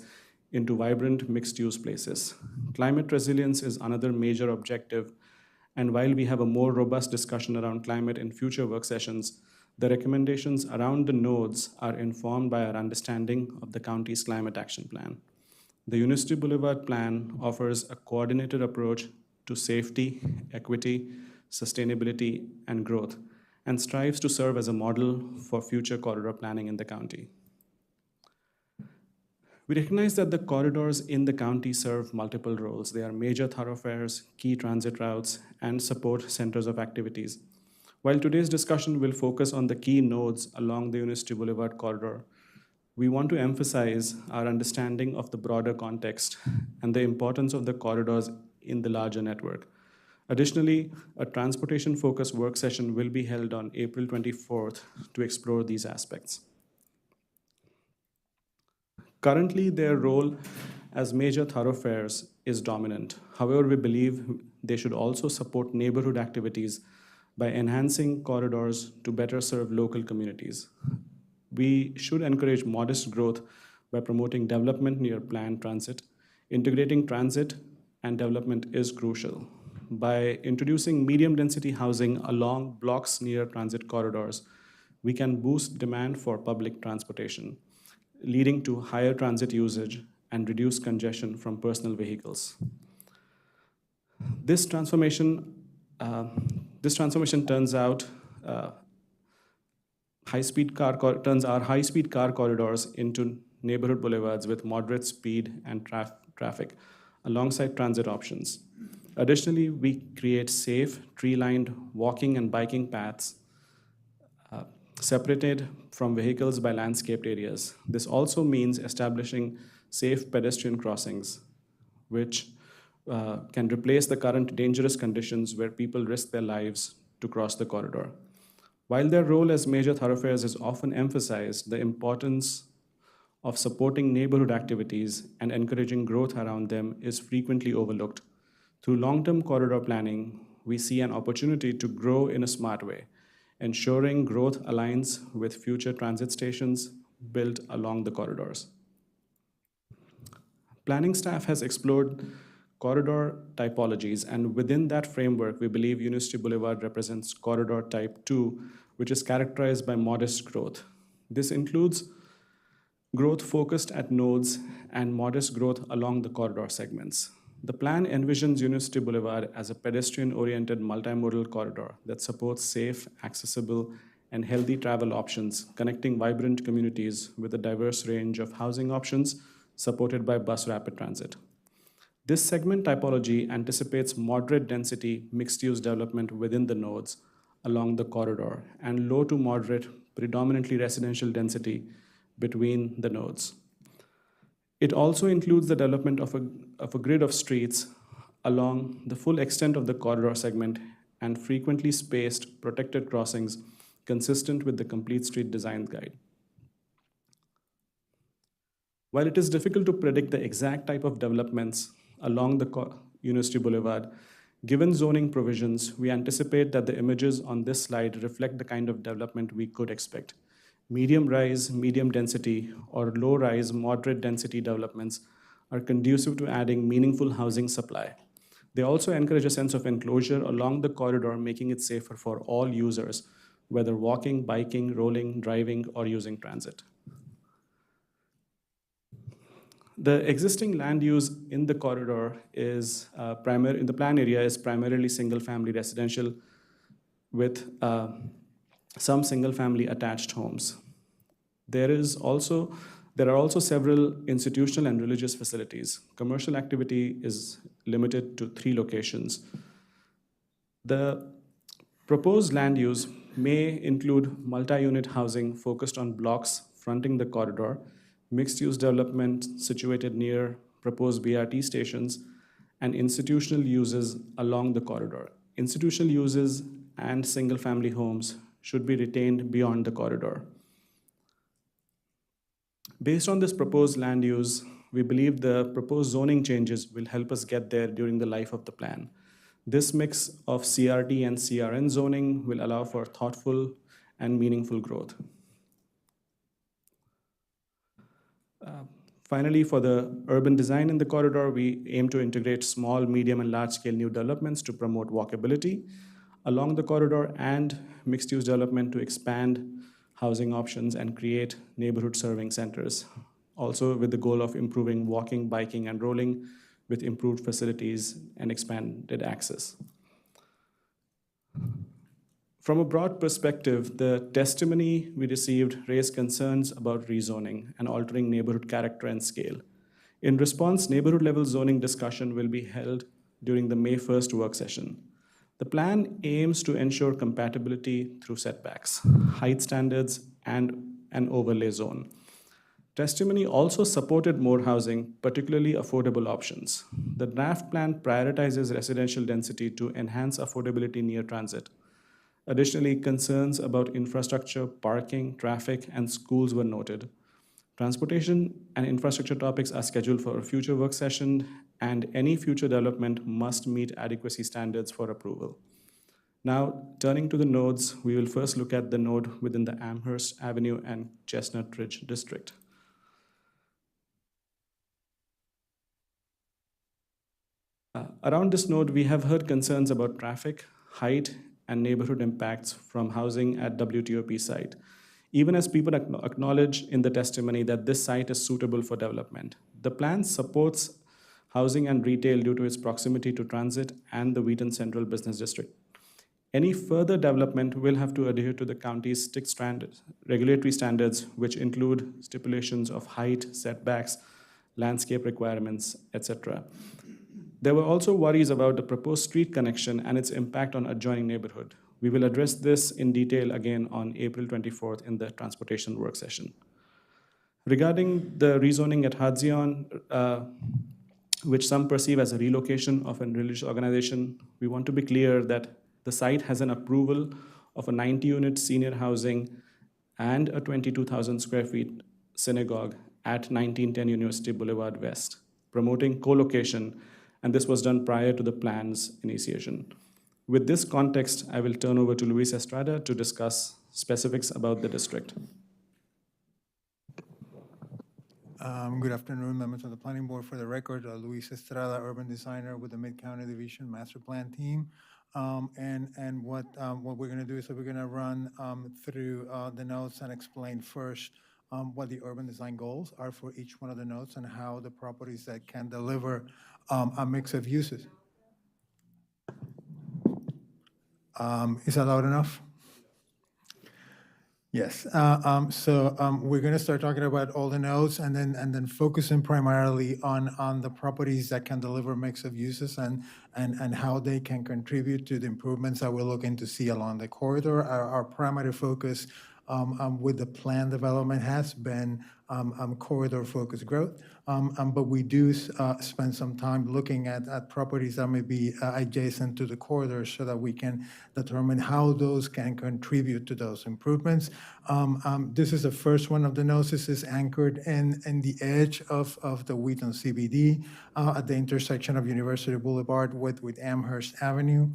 into vibrant mixed-use places. Climate resilience is another major objective, and while we have a more robust discussion around climate in future work sessions, the recommendations around the nodes are informed by our understanding of the county's climate action plan. The University Boulevard plan offers a coordinated approach to safety, equity, sustainability, and growth, and strives to serve as a model for future corridor planning in the county. We recognize that the corridors in the county serve multiple roles. They are major thoroughfares, key transit routes, and support centers of activities. While today's discussion will focus on the key nodes along the University Boulevard corridor, we want to emphasize our understanding of the broader context and the importance of the corridors in the larger network. Additionally, a transportation-focused work session will be held on April 24th to explore these aspects. Currently, their role as major thoroughfares is dominant. However, we believe they should also support neighborhood activities by enhancing corridors to better serve local communities. We should encourage modest growth by promoting development near planned transit. Integrating transit and development is crucial. By introducing medium-density housing along blocks near transit corridors, we can boost demand for public transportation, leading to higher transit usage and reduce congestion from personal vehicles. This transformation turns our high-speed car corridors into neighborhood boulevards with moderate speed and traffic alongside transit options. Additionally, we create safe, tree-lined walking and biking paths separated from vehicles by landscaped areas. This also means establishing safe pedestrian crossings, which can replace the current dangerous conditions where people risk their lives to cross the corridor. While their role as major thoroughfares is often emphasized, the importance of supporting neighborhood activities and encouraging growth around them is frequently overlooked. Through long-term corridor planning, we see an opportunity to grow in a smart way, ensuring growth aligns with future transit stations built along the corridors. Planning staff has explored corridor typologies, and within that framework, we believe University Boulevard represents corridor type 2, which is characterized by modest growth. This includes growth focused at nodes and modest growth along the corridor segments. The plan envisions University Boulevard as a pedestrian-oriented multimodal corridor that supports safe, accessible, and healthy travel options, connecting vibrant communities with a diverse range of housing options supported by bus rapid transit. This segment typology anticipates moderate density mixed-use development within the nodes along the corridor and low to moderate, predominantly residential density between the nodes. It also includes the development of a grid of streets along the full extent of the corridor segment and frequently spaced protected crossings consistent with the Complete Street Design Guide. While it is difficult to predict the exact type of developments along the University Boulevard, given zoning provisions, we anticipate that the images on this slide reflect the kind of development we could expect. Medium rise, medium density, or low rise, moderate density developments are conducive to adding meaningful housing supply. They also encourage a sense of enclosure along the corridor, making it safer for all users, whether walking, biking, rolling, driving, or using transit. The existing land use in the corridor is in the plan area is primarily single-family residential with some single-family attached homes. There are also several institutional and religious facilities. Commercial activity is limited to 3 locations. The proposed land use may include multi-unit housing focused on blocks fronting the corridor, mixed-use development situated near proposed BRT stations, and institutional uses along the corridor. Institutional uses and single-family homes should be retained beyond the corridor. Based on this proposed land use, we believe the proposed zoning changes will help us get there during the life of the plan. This mix of CRT and CRN zoning will allow for thoughtful and meaningful growth. Finally, for the urban design in the corridor, we aim to integrate small, medium, and large-scale new developments to promote walkability along the corridor and mixed-use development to expand housing options and create neighborhood serving centers, also with the goal of improving walking, biking, and rolling with improved facilities and expanded access. From a broad perspective, the testimony we received raised concerns about rezoning and altering neighborhood character and scale. In response, neighborhood-level zoning discussion will be held during the May 1st work session. The plan aims to ensure compatibility through setbacks, height standards, and an overlay zone. Testimony also supported more housing, particularly affordable options. The draft plan prioritizes residential density to enhance affordability near transit. Additionally, concerns about infrastructure, parking, traffic, and schools were noted. Transportation and infrastructure topics are scheduled for a future work session, and any future development must meet adequacy standards for approval. Now, turning to the nodes, we will first look at the node within the Amherst Avenue and Chestnut Ridge district. Around this node, we have heard concerns about traffic, height, and neighborhood impacts from housing at WTOP site, even as people acknowledge in the testimony that this site is suitable for development. The plan supports housing and retail due to its proximity to transit and the Wheaton Central Business District. Any further development will have to adhere to the county's strict regulatory standards, which include stipulations of height, setbacks, landscape requirements, etc. There were also worries about the proposed street connection and its impact on adjoining neighborhood. We will address this in detail again on April 24th in the transportation work session. Regarding the rezoning at Hadzion, which some perceive as a relocation of a religious organization, we want to be clear that the site has an approval of a 90-unit senior housing and a 22,000 square feet synagogue at 1910 University Boulevard West, promoting co-location, and this was done prior to the plan's initiation. With this context, I will turn over to Luis Estrada to discuss specifics about the district. Good afternoon, members of the Planning Board. For the record, Luis Estrada, urban designer with the Mid-County Division Master Plan team. And what we're going to do is that we're going to run through the notes and explain first what the urban design goals are for each one of the notes and how the properties that can deliver a mix of uses. Is that loud enough? Yes. We're going to start talking about all the nodes and then focusing primarily on the properties that can deliver mix of uses and how they can contribute to the improvements that we're looking to see along the corridor. Our primary focus with the plan development has been corridor-focused growth, but we do spend some time looking at properties that may be adjacent to the corridor so that we can determine how those can contribute to those improvements. This is the first one of the nodes. This is anchored in the edge of the Wheaton CBD at the intersection of University Boulevard with Amherst Avenue.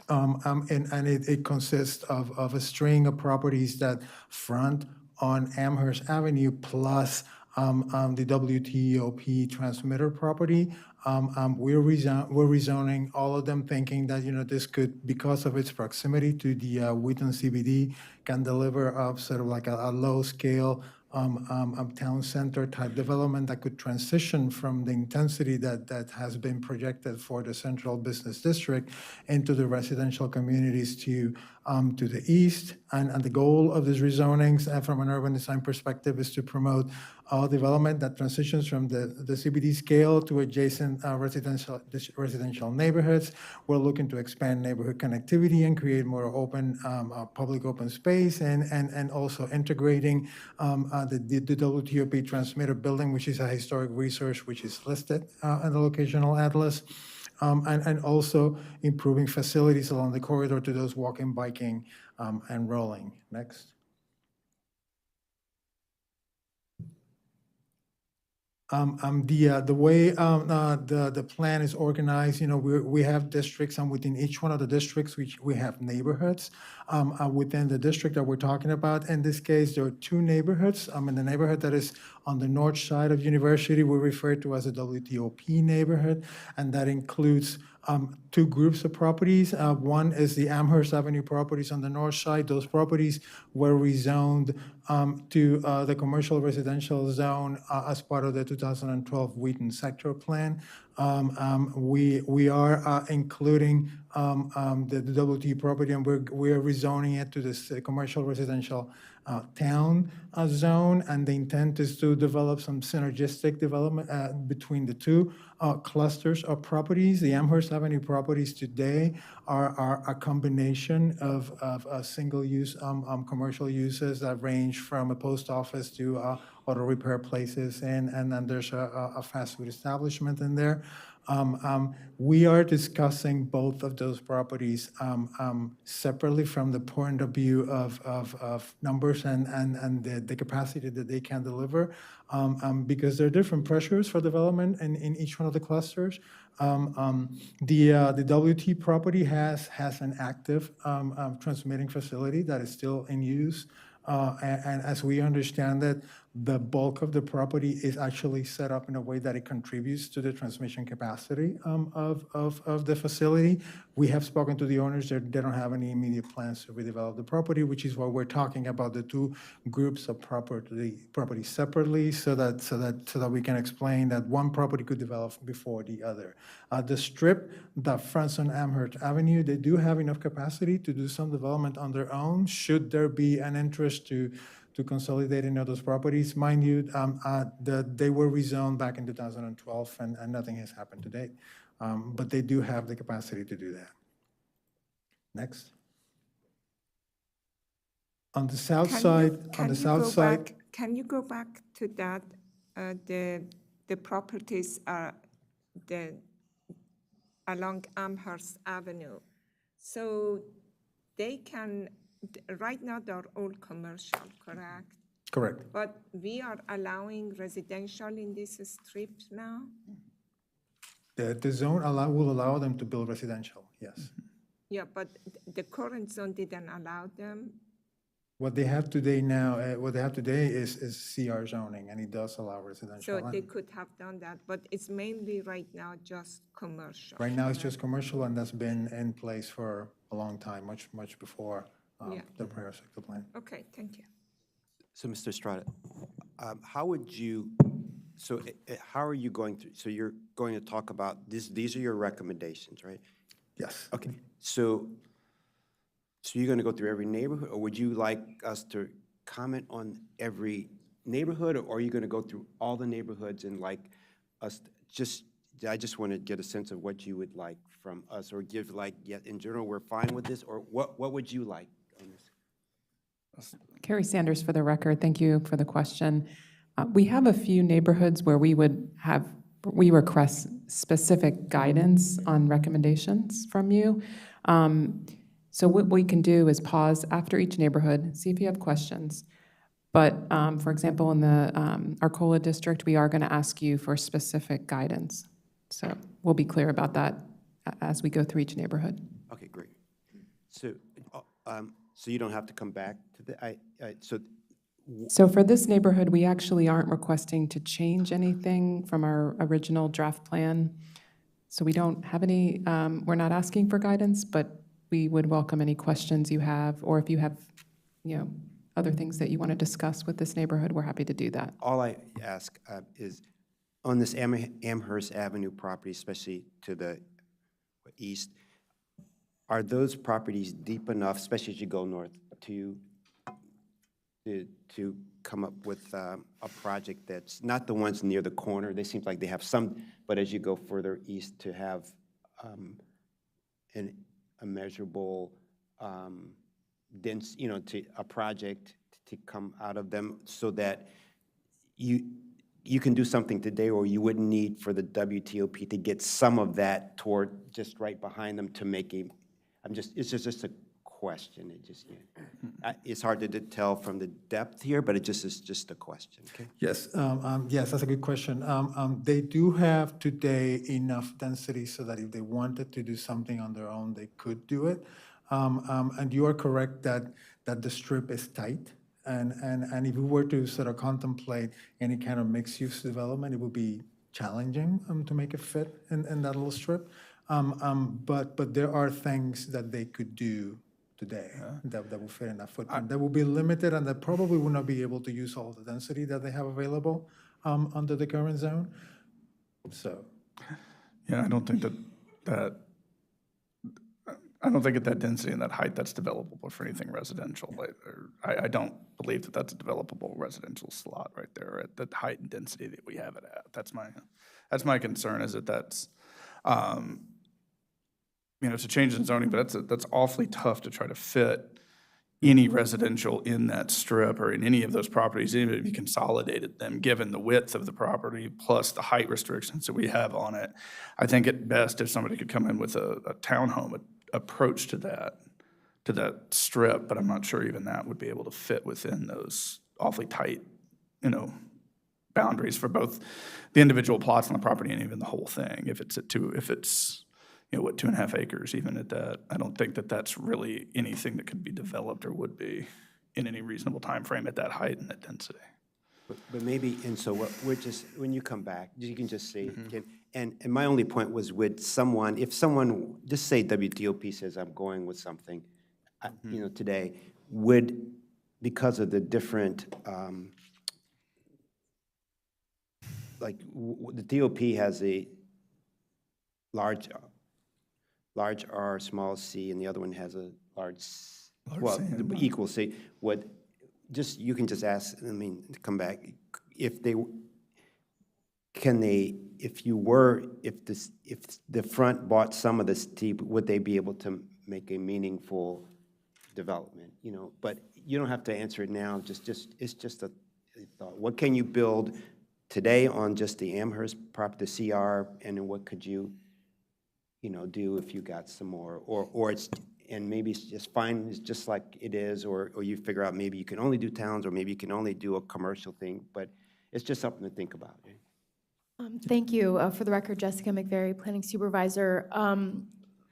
It consists of a string of properties that front on Amherst Avenue plus the WTOP transmitter property. We're rezoning all of them, thinking that this could, because of its proximity to the Wheaton CBD, can deliver sort of like a low scale town center type development that could transition from the intensity that has been projected for the central business district into the residential communities to the east. And the goal of these rezonings from an urban design perspective is to promote development that transitions from the CBD scale to adjacent residential neighborhoods. We're looking to expand neighborhood connectivity and create more open, public open space, and also integrating the WTOP transmitter building, which is a historic resource, which is listed in the locational atlas. And also improving facilities along the corridor to those walking, biking, and rolling. Next. The way the plan is organized, we have districts, and within each one of the districts, we have neighborhoods within the district that we're talking about. In this case, there are two neighborhoods. In the neighborhood that is on the north side of University, we refer to as a WTOP neighborhood, and that includes two groups of properties. One is the Amherst Avenue properties on the north side. Those properties were rezoned to the commercial residential zone as part of the 2012 Wheaton sector plan. We are including the WT property, and we are rezoning it to this commercial residential town zone, and the intent is to develop some synergistic development between the two clusters of properties. The Amherst Avenue properties today are a combination of single-use commercial uses that range from a post office to auto repair places, and then there's a fast food establishment in there. We are discussing both of those properties separately from the point of view of numbers and the capacity that they can deliver, because there are different pressures for development in each one of the clusters. The WT property has an active transmitting facility that is still in use. And as we understand it, the bulk of the property is actually set up in a way that it contributes to the transmission capacity of the facility. We have spoken to the owners. They don't have any immediate plans to redevelop the property, which is why we're talking about the two groups of property separately, so that we can explain that one property could develop before the other. The strip that fronts on Amherst Avenue, they do have enough capacity to do some development on their own, should there be an interest to consolidate any of those properties. Mind you, they were rezoned back in 2012, and nothing has happened to date. But they do have the capacity to do that. Next. On the south side, Can you go back to that? The properties are along Amherst Avenue. So they can, right now they're all commercial, correct? Correct. But we are allowing residential in this strip now? The zone will allow them to build residential, yes. Yeah, but the current zone didn't allow them. What they have today now, what they have today is CR zoning, and it does allow residential. So they land. could have done that, but it's mainly right now just commercial. Right now, it's just commercial, and that's been in place for a long time, much before Yeah. the prior sector plan. Okay, thank you. So, Mr. Estrada, how would you, so how are you going through, so you're going to talk about, these are your recommendations, right? Yes. Okay, so you're going to go through every neighborhood, or would you like us to comment on every neighborhood, or are you going to go through all the neighborhoods and like us, I just want to get a sense of what you would like from us, or give like, yeah, in general, we're fine with this, or what would you like on this? Carrie Sanders for the record. Thank you for the question. We have a few neighborhoods where we request specific guidance on recommendations from you. So what we can do is pause after each neighborhood, see if you have questions. But for example, in the Arcola district, we are going to ask you for specific guidance. So we'll be clear about that as we go through each neighborhood. Okay, great. So, so you don't have to come back to the, So for this neighborhood, we actually aren't requesting to change anything from our original draft plan. So we don't have any, we're not asking for guidance, but we would welcome any questions you have, or if you have, other things that you want to discuss with this neighborhood, we're happy to do that. all I ask is, on this Amherst Avenue property, especially to the east, are those properties deep enough, especially as you go north, to come up with a project that's not the ones near the corner? They seem like they have some, but as you go further east, to have a measurable dense, to a project to come out of them, so that you can do something today, or you wouldn't need for the WTOP to get some of that toward just right behind them to make it's just a question. It's hard to tell from the depth here, but it is just a question, okay? Yes, yes, that's a good question. They do have today enough density so that if they wanted to do something on their own, they could do it. And you are correct that the strip is tight. And if we were to sort of contemplate any kind of mixed-use development, it would be challenging to make it fit in that little strip. But there are things that they could do today that will fit in that footprint. That will be limited, and that probably will not be able to use all the density that they have available under the current zone. So, Yeah, I don't think I don't think at that density and that height that's developable for anything residential. I don't believe that that's a developable residential slot right there at the height and density that we have it at. That's my concern, is that that's, it's a change in zoning, but that's awfully tough to try to fit any residential in that strip or in any of those properties, even if you consolidated them, given the width of the property plus the height restrictions that we have on it. I think at best, if somebody could come in with a townhome approach to that strip, but I'm not sure even that would be able to fit within those awfully tight, boundaries for both the individual plots on the property and even the whole thing. If it's 2.5 acres, even at that, I don't think that that's really anything that could be developed or would be in any reasonable time frame at that height and that density. But maybe, and so we're just, when you come back, you can just say, and my only point was, if someone, just say WTOP says, I'm going with something, today, would, because of the different, the DOP has a large R, small c, and the other one has a large equal c, you can just ask, to come back, if the front bought some of this T, would they be able to make a meaningful development, But you don't have to answer it now, it's just a thought. What can you build today on just the Amherst property, the CR, and then what could you, do if you got some more, or it's, and maybe it's just fine, it's just like it is, or you figure out maybe you can only do towns, or maybe you can only do a commercial thing, but it's just something to think about. Thank you. For the record, Jessica McVeary, Planning Supervisor.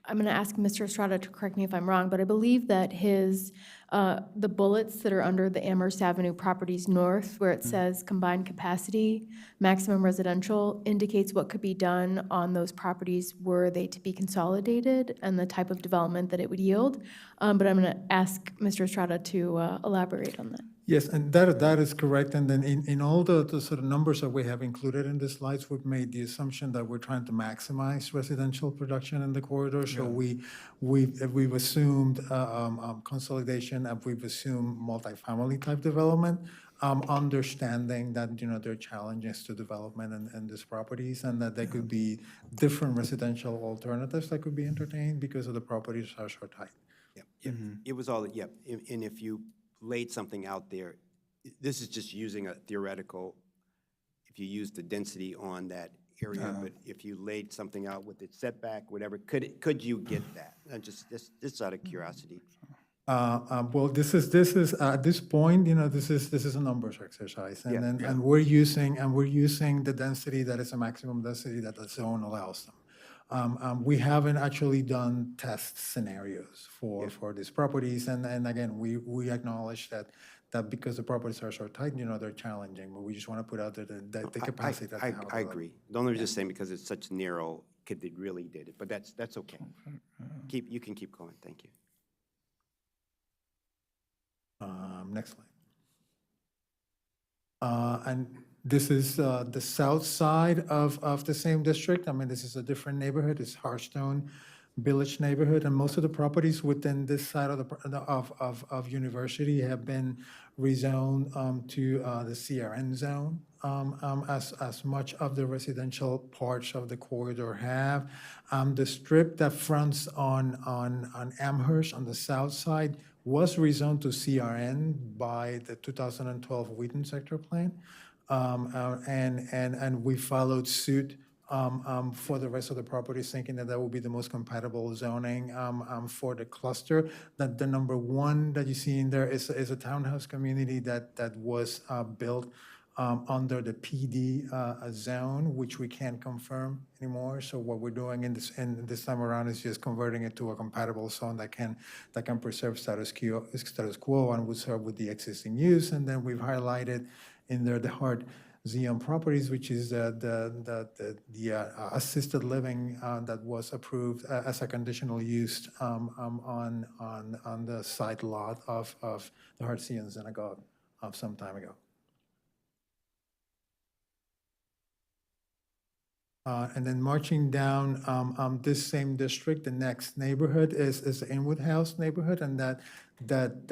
I'm going to ask Mr. Estrada to correct me if I'm wrong, but I believe that the bullets that are under the Amherst Avenue Properties North, where it says combined capacity, maximum residential, indicates what could be done on those properties were they to be consolidated and the type of development that it would yield. But I'm going to ask Mr. Estrada to elaborate on that. Yes, and that is correct. And then in all the sort of numbers that we have included in the slides, we've made the assumption that we're trying to maximize residential production in the corridor. So we've assumed consolidation, and we've assumed multifamily type development, understanding that, there are challenges to development in these properties, and that there could be different residential alternatives that could be entertained because of the properties are so tight. It was all, and if you laid something out there, this is just using a theoretical, if you use the density on that area, but if you laid something out with its setback, whatever, could you get that? Just out of curiosity. Well, this is at this point, this is a numbers exercise, and we're using the density that is a maximum density that the zone allows them. We haven't actually done test scenarios for these properties, and again, we acknowledge that because the properties are so tight, they're challenging, but we just want to put out there the capacity that they have. I agree. The only just saying because it's such narrow, could they really did it? But that's okay. You can keep going. Thank you. Next slide. And this is the south side of the same district. I mean, this is a different neighborhood. It's Hearthstone Village neighborhood, and most of the properties within this side of University have been rezoned to the CRN zone, as much of the residential parts of the corridor have. The strip that fronts on Amherst on the south side was rezoned to CRN by the 2012 Wheaton sector plan, and we followed suit for the rest of the properties, thinking that would be the most compatible zoning for the cluster. That the number one that you see in there is a townhouse community that was built under the PD zone, which we can't confirm anymore. So what we're doing in this time around is just converting it to a compatible zone that can preserve status quo and would serve with the existing use. And then we've highlighted in there the Hart Zion properties, which is the assisted living that was approved as a conditional use on the side lot of the Hart Zion Synagogue some time ago. And then marching down this same district, the next neighborhood is the Inwood House neighborhood, and that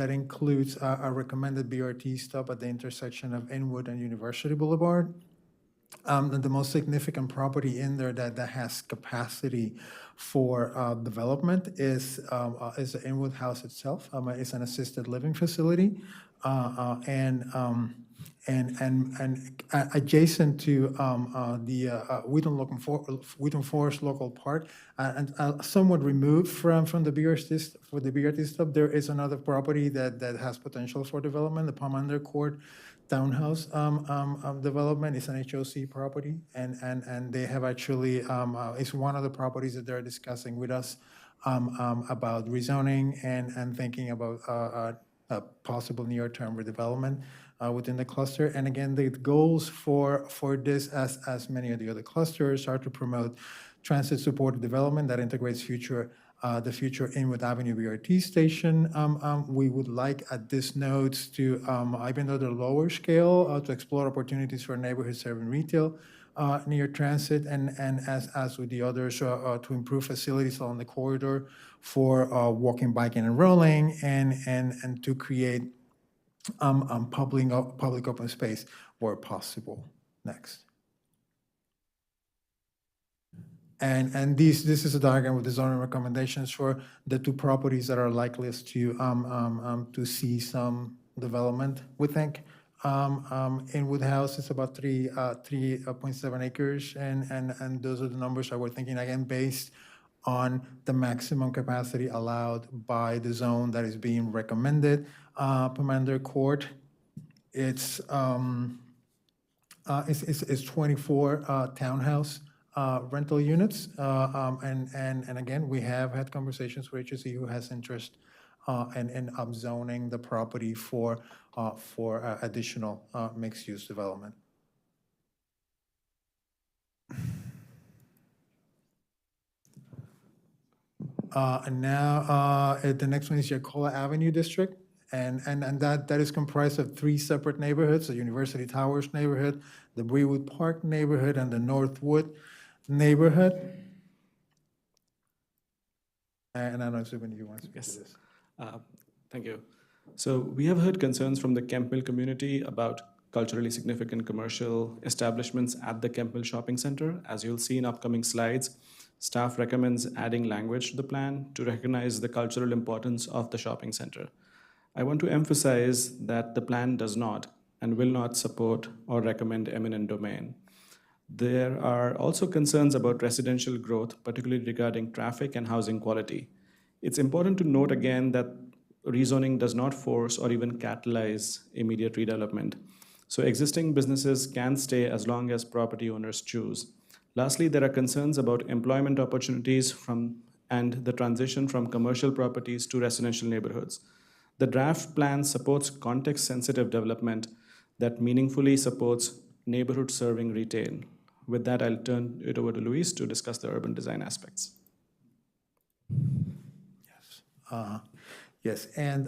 includes a recommended BRT stop at the intersection of Inwood and University Boulevard. The most significant property in there that has capacity for development is the Inwood House itself. It's an assisted living facility, and adjacent to the Wheaton Forest Local Park, and somewhat removed from the BRT stop, there is another property that has potential for development, the Pomander Court townhouse development. Is an HOC property, and they have actually, it's one of the properties that they're discussing with us about rezoning and thinking about a possible near-term redevelopment within the cluster. And again, the goals for this, as many of the other clusters, are to promote transit-supported development that integrates the future Inwood Avenue BRT station. We would like at this node to, even though they're lower scale, to explore opportunities for neighborhood serving retail near transit, and as with the others, to improve facilities along the corridor for walking, biking, and rolling, and to create public open space where possible. Next. And this is a diagram with the zoning recommendations for the two properties that are likeliest to see some development, we think. Inwood House is about 3.7 acres, and those are the numbers that we're thinking, again, based on the maximum capacity allowed by the zone that is being recommended. Pomander Court, it's 24 townhouse rental units. And again, we have had conversations with HOC who has interest in upzoning the property for additional mixed-use development. And now, the next one is Yacola Avenue District, and that is comprised of 3 separate neighborhoods: the University Towers neighborhood, the Brewood Park neighborhood, and the Northwood neighborhood. And I don't know, Zubin, you want to speak to this? Thank you. So we have heard concerns from the Kemp Mill community about culturally significant commercial establishments at the Kemp Mill Shopping Center. As you'll see in upcoming slides, staff recommends adding language to the plan to recognize the cultural importance of the shopping center. I want to emphasize that the plan does not and will not support or recommend eminent domain. There are also concerns about residential growth, particularly regarding traffic and housing quality. It's important to note again that rezoning does not force or even catalyze immediate redevelopment. So existing businesses can stay as long as property owners choose. Lastly, there are concerns about employment opportunities and the transition from commercial properties to residential neighborhoods. The draft plan supports context-sensitive development that meaningfully supports neighborhood-serving retail. With that, I'll turn it over to Luis to discuss the urban design aspects. Yes, and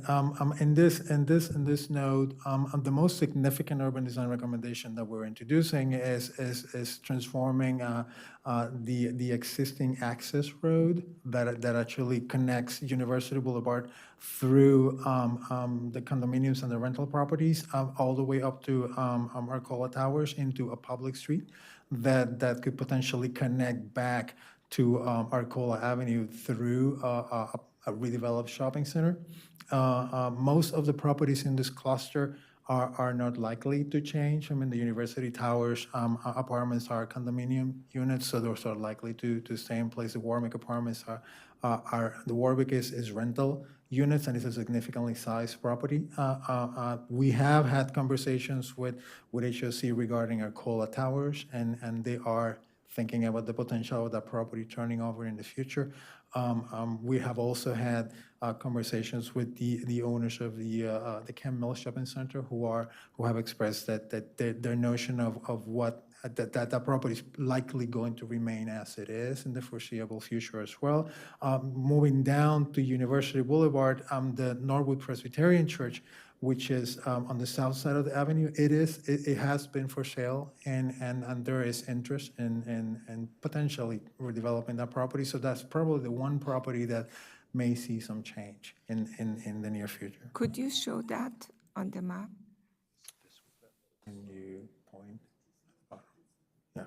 in this note, the most significant urban design recommendation that we're introducing is transforming the existing access road that actually connects University Boulevard through the condominiums and the rental properties all the way up to Arcola Towers into a public street that could potentially connect back to Arcola Avenue through a redeveloped shopping center. Most of the properties in this cluster are not likely to change. I mean, the University Towers apartments are condominium units, so those are likely to stay in place. The Warwick apartments the Warwick is rental units, and it's a significantly sized property. We have had conversations with HOC regarding Arcola Towers, and they are thinking about the potential of that property turning over in the future. We have also had conversations with the owners of the Kemp Mill Shopping Center who have expressed that their notion of what that property is likely going to remain as it is in the foreseeable future as well. Moving down to University Boulevard, the Norwood Presbyterian Church, which is on the south side of the avenue, it has been for sale, and there is interest in potentially redeveloping that property. So that's probably the one property that may see some change in the near future. Could you show that on the map? Can you point? Yeah.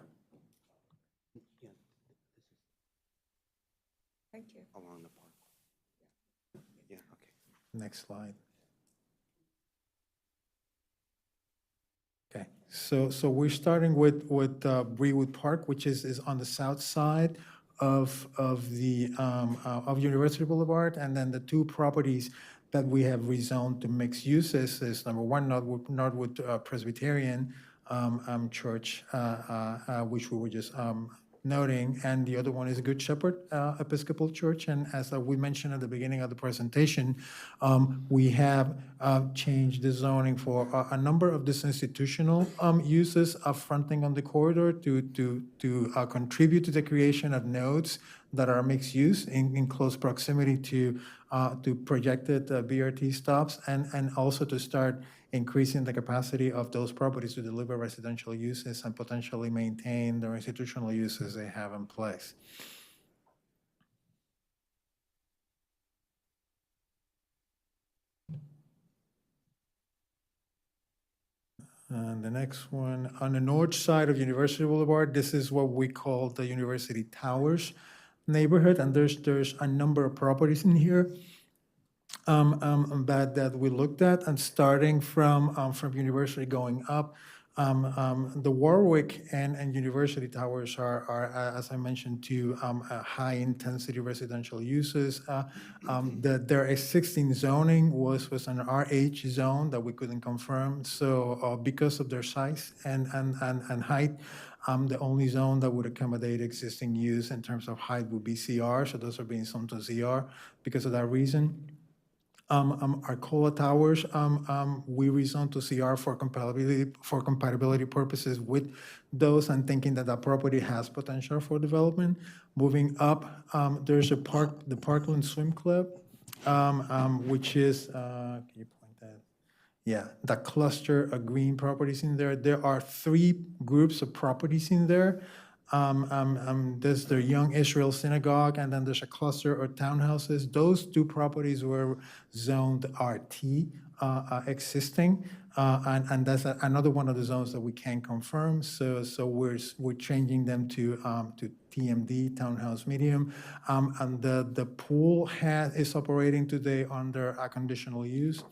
Thank you. Along the park. Yeah, okay. Next slide. Okay, so we're starting with Brewood Park, which is on the south side of University Boulevard, and then the 2 properties that we have rezoned to mixed uses is number 1, Norwood Presbyterian Church, which we were just noting, and the other one is Good Shepherd Episcopal Church. And as we mentioned at the beginning of the presentation, we have changed the zoning for a number of these institutional uses of fronting on the corridor to contribute to the creation of nodes that are mixed use in close proximity to projected BRT stops, and also to start increasing the capacity of those properties to deliver residential uses and potentially maintain the institutional uses they have in place. And the next one, on the north side of University Boulevard, this is what we call the University Towers neighborhood, and there's a number of properties in here that we looked at, and starting from University going up The Warwick and University Towers are, as I mentioned, two high-intensity residential uses. Their existing zoning was an RH zone that we couldn't confirm. So because of their size and height, the only zone that would accommodate existing use in terms of height would be CR. So those are being zoned to CR because of that reason. Arcola Towers, we rezoned to CR for compatibility purposes with those and thinking that that property has potential for development. Moving up, there's the Parkland Swim Club, which is, can you point that? Yeah, the cluster of green properties in there. There are 3 groups of properties in there. There's the Young Israel Synagogue, and then there's a cluster of townhouses. Those 2 properties were zoned RT existing, and that's another one of the zones that we can confirm. So we're changing them to TMD, Townhouse Medium, and the pool is operating today under a conditional use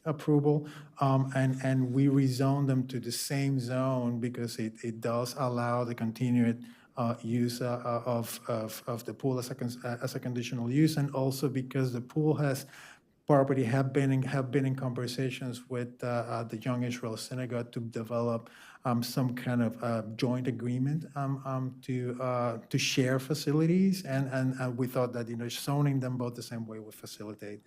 approval, and we rezoned them to the same zone because it does allow the continued use of the pool as a conditional use, and also because the pool property have been in conversations with the Young Israel Synagogue to develop some kind of joint agreement to share facilities, and we thought that zoning them both the same way would facilitate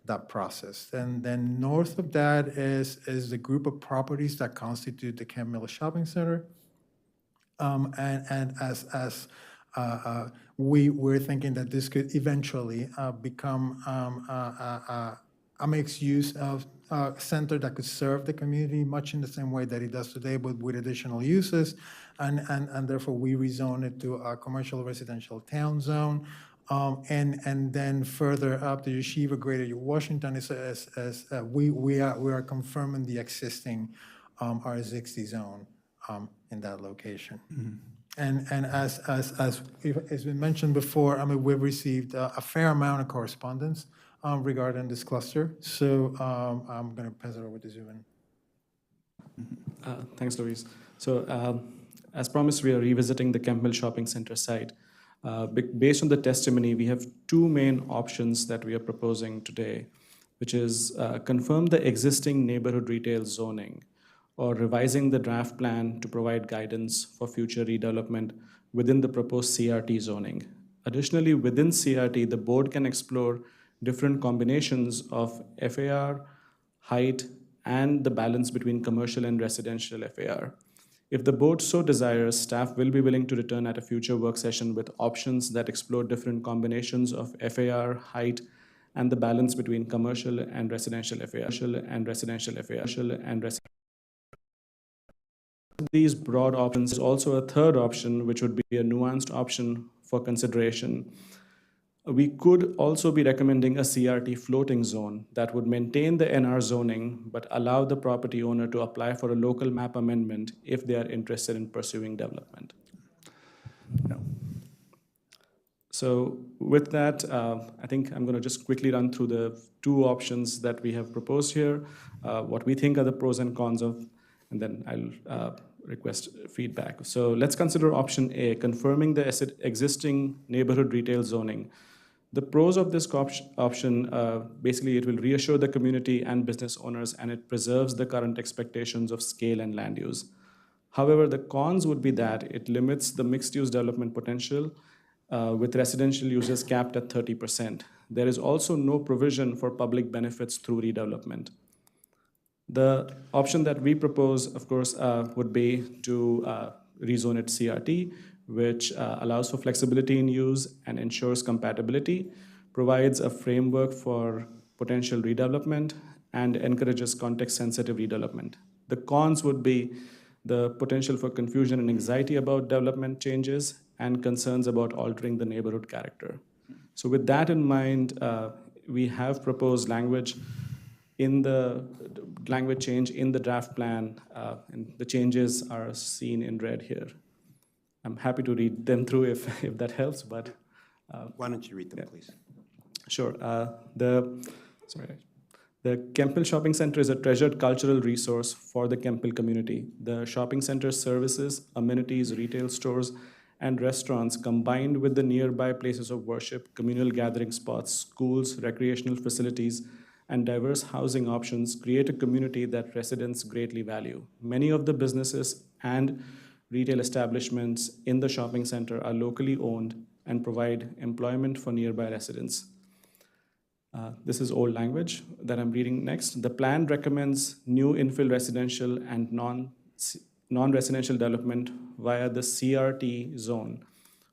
that process. And then north of that is the group of properties that constitute the Kent Mill Shopping Center, and as we're thinking that this could eventually become a mixed use of center that could serve the community much in the same way that it does today, but with additional uses, and therefore we rezone it to a commercial residential town zone. And then further up, the Yeshiva Greater Washington we are confirming the existing R60 zone in that location. And as has been mentioned before, we've received a fair amount of correspondence regarding this cluster. So I'm going to pass it over to Zubin. Thanks, Luis. So as promised, we are revisiting the Kent Mill Shopping Center site. Based on the testimony, we have 2 main options that we are proposing today, which is confirm the existing neighborhood retail zoning, or revising the draft plan to provide guidance for future redevelopment within the proposed CRT zoning. Additionally, within CRT, the board can explore different combinations of FAR, height, and the balance between commercial and residential FAR. If the board so desires, staff will be willing to return at a future work session with options that explore different combinations of FAR, height, and the balance between commercial and residential FAR. These broad options is also a third option, which would be a nuanced option for consideration. We could also be recommending a CRT floating zone that would maintain the NR zoning, but allow the property owner to apply for a local map amendment if they are interested in pursuing development. No. So with that, I think I'm going to just quickly run through the 2 options that we have proposed here, what we think are the pros and cons of, and then I'll request feedback. So let's consider option A, confirming the existing neighborhood retail zoning. The pros of this option, basically it will reassure the community and business owners, and it preserves the current expectations of scale and land use. However, the cons would be that it limits the mixed-use development potential with residential users capped at 30%. There is also no provision for public benefits through redevelopment. The option that we propose, of course, would be to rezone it CRT, which allows for flexibility in use and ensures compatibility, provides a framework for potential redevelopment, and encourages context-sensitive redevelopment. The cons would be the potential for confusion and anxiety about development changes and concerns about altering the neighborhood character. So with that in mind, we have proposed language change in the draft plan, and the changes are seen in red here. I'm happy to read them through if that helps, but... Why don't you read them, please? Sure. The Kemp Hill Shopping Center is a treasured cultural resource for the Kemp Hill community. The shopping center's services, amenities, retail stores, and restaurants, combined with the nearby places of worship, communal gathering spots, schools, recreational facilities, and diverse housing options, create a community that residents greatly value. Many of the businesses and retail establishments in the shopping center are locally owned and provide employment for nearby residents. This is old language that I'm reading next. The plan recommends new infill residential and non-residential development via the CRT zone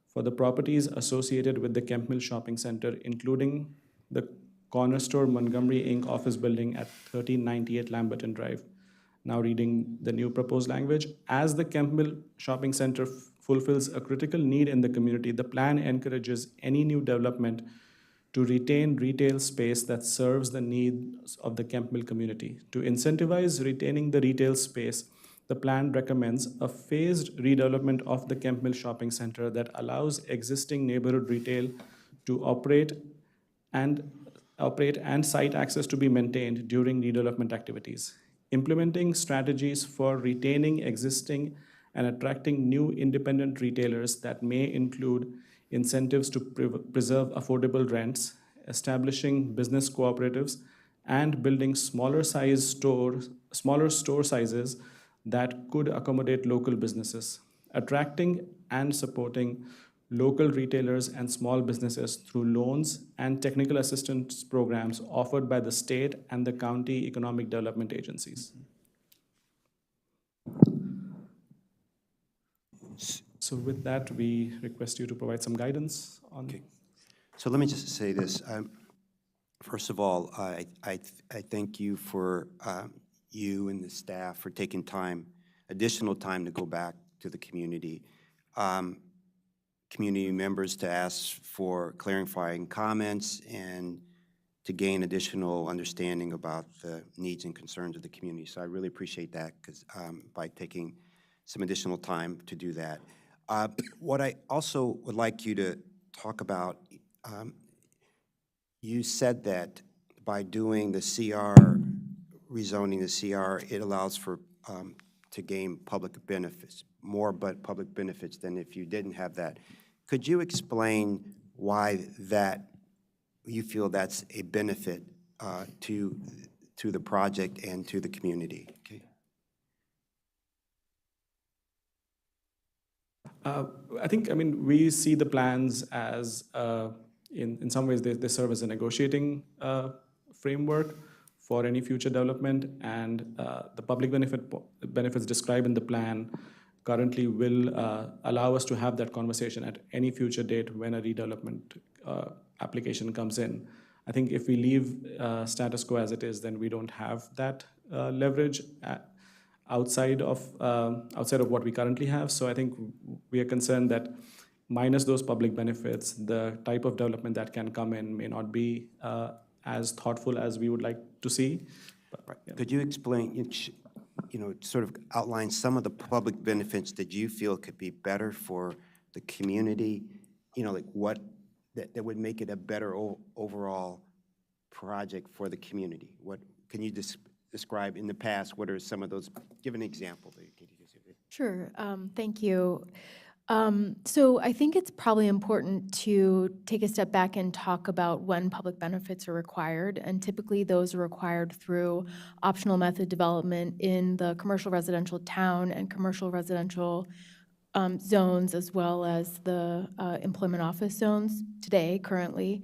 for the properties associated with the Kemp Mill Shopping Center, including the corner store Montgomery Inc. office building at 1398 Lamberton Drive. Now reading the new proposed language. As the Kemp Mill Shopping Center fulfills a critical need in the community, the plan encourages any new development to retain retail space that serves the needs of the Kemp Mill community. To incentivize retaining the retail space, the plan recommends a phased redevelopment of the Kemp Mill Shopping Center that allows existing neighborhood retail to operate and site access to be maintained during redevelopment activities. Implementing strategies for retaining existing and attracting new independent retailers that may include incentives to preserve affordable rents, establishing business cooperatives, and building smaller store sizes that could accommodate local businesses. Attracting and supporting local retailers and small businesses through loans and technical assistance programs offered by the state and the county economic development agencies. So with that, we request you to provide some guidance on. Okay. So let me just say this. First of all, I thank you for you and the staff for taking time, additional time to go back to the community. Community members to ask for clarifying comments and to gain additional understanding about the needs and concerns of the community. So I really appreciate that because by taking some additional time to do that. What I also would like you to talk about, you said that by doing the CR, rezoning the CR, it allows for to gain public benefits, more but public benefits than if you didn't have that. Could you explain why that you feel that's a benefit to the project and to the community? Okay. I think, we see the plans as, in some ways, they serve as a negotiating framework for any future development, and the public benefits described in the plan currently will allow us to have that conversation at any future date when a redevelopment application comes in. I think if we leave status quo as it is, then we don't have that leverage outside of what we currently have. So I think we are concerned that minus those public benefits, the type of development that can come in may not be as thoughtful as we would like to see. But, yeah. Could you explain, sort of outline some of the public benefits that you feel could be better for the community? Like what that would make it a better overall project for the community? What can you describe in the past? What are some of those? Give an example. Sure. Thank you. So I think it's probably important to take a step back and talk about when public benefits are required. And typically those are required through optional method development in the commercial residential town and commercial residential zones, as well as the employment office zones today, currently.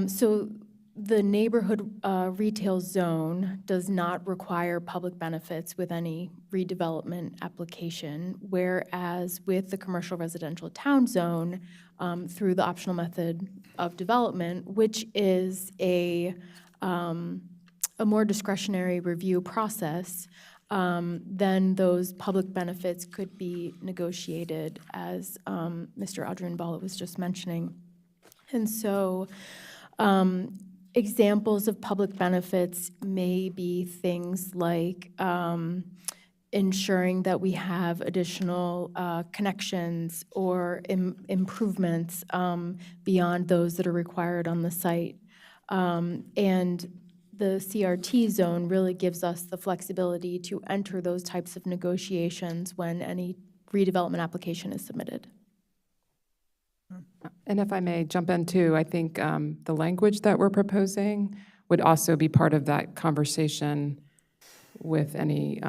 So the neighborhood retail zone does not require public benefits with any redevelopment application, whereas with the commercial residential town zone, through the optional method of development, which is a more discretionary review process, then those public benefits could be negotiated, as Mr. Adrian-Bala was just mentioning. And so examples of public benefits may be things like ensuring that we have additional connections or improvements beyond those that are required on the site. And the CRT zone really gives us the flexibility to enter those types of negotiations when any redevelopment application is submitted. And if I may jump in too, I think the language that we're proposing would also be part of that conversation with any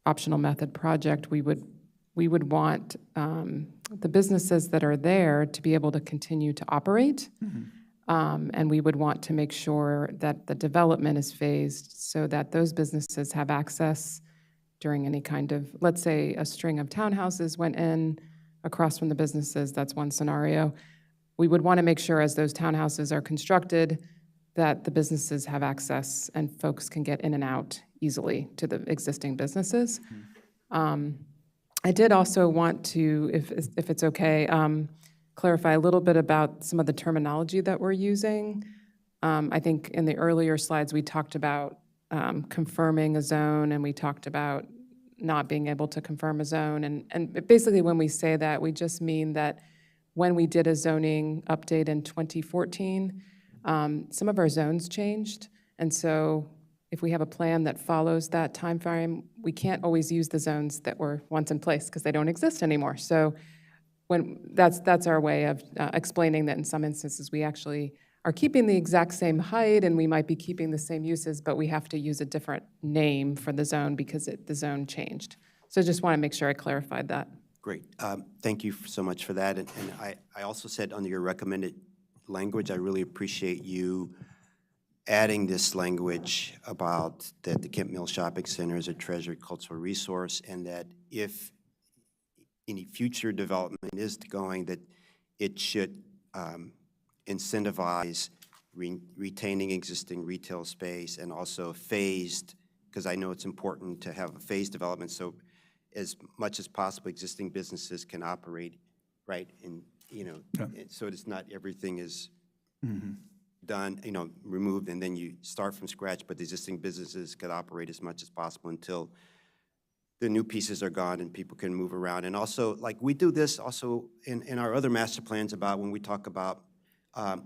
optional method project. We would want the businesses that are there to be able to continue to operate. And we would want to make sure that the development is phased so that those businesses have access during any kind of, let's say, a string of townhouses went in across from the businesses, that's one scenario. We would want to make sure as those townhouses are constructed that the businesses have access and folks can get in and out easily to the existing businesses. I did also want to, if it's okay, clarify a little bit about some of the terminology that we're using. I think in the earlier slides, we talked about confirming a zone, and we talked about not being able to confirm a zone. And basically, when we say that, we just mean that when we did a zoning update in 2014, some of our zones changed. And so if we have a plan that follows that timeframe, we can't always use the zones that were once in place because they don't exist anymore. So that's our way of explaining that in some instances we actually are keeping the exact same height and we might be keeping the same uses, but we have to use a different name for the zone because the zone changed. So just want to make sure I clarified that. Great. Thank you so much for that. And I also said under your recommended language, I really appreciate you adding this language about that the Kent Mill Shopping Center is a treasured cultural resource, and that if any future development is going, that it should incentivize retaining existing retail space and also phased, because I know it's important to have a phased development, so as much as possible existing businesses can operate, right, and, so it's not everything is done, removed, and then you start from scratch, but the existing businesses could operate as much as possible until the new pieces are gone and people can move around. And also, like, we do this also in our other master plans about when we talk about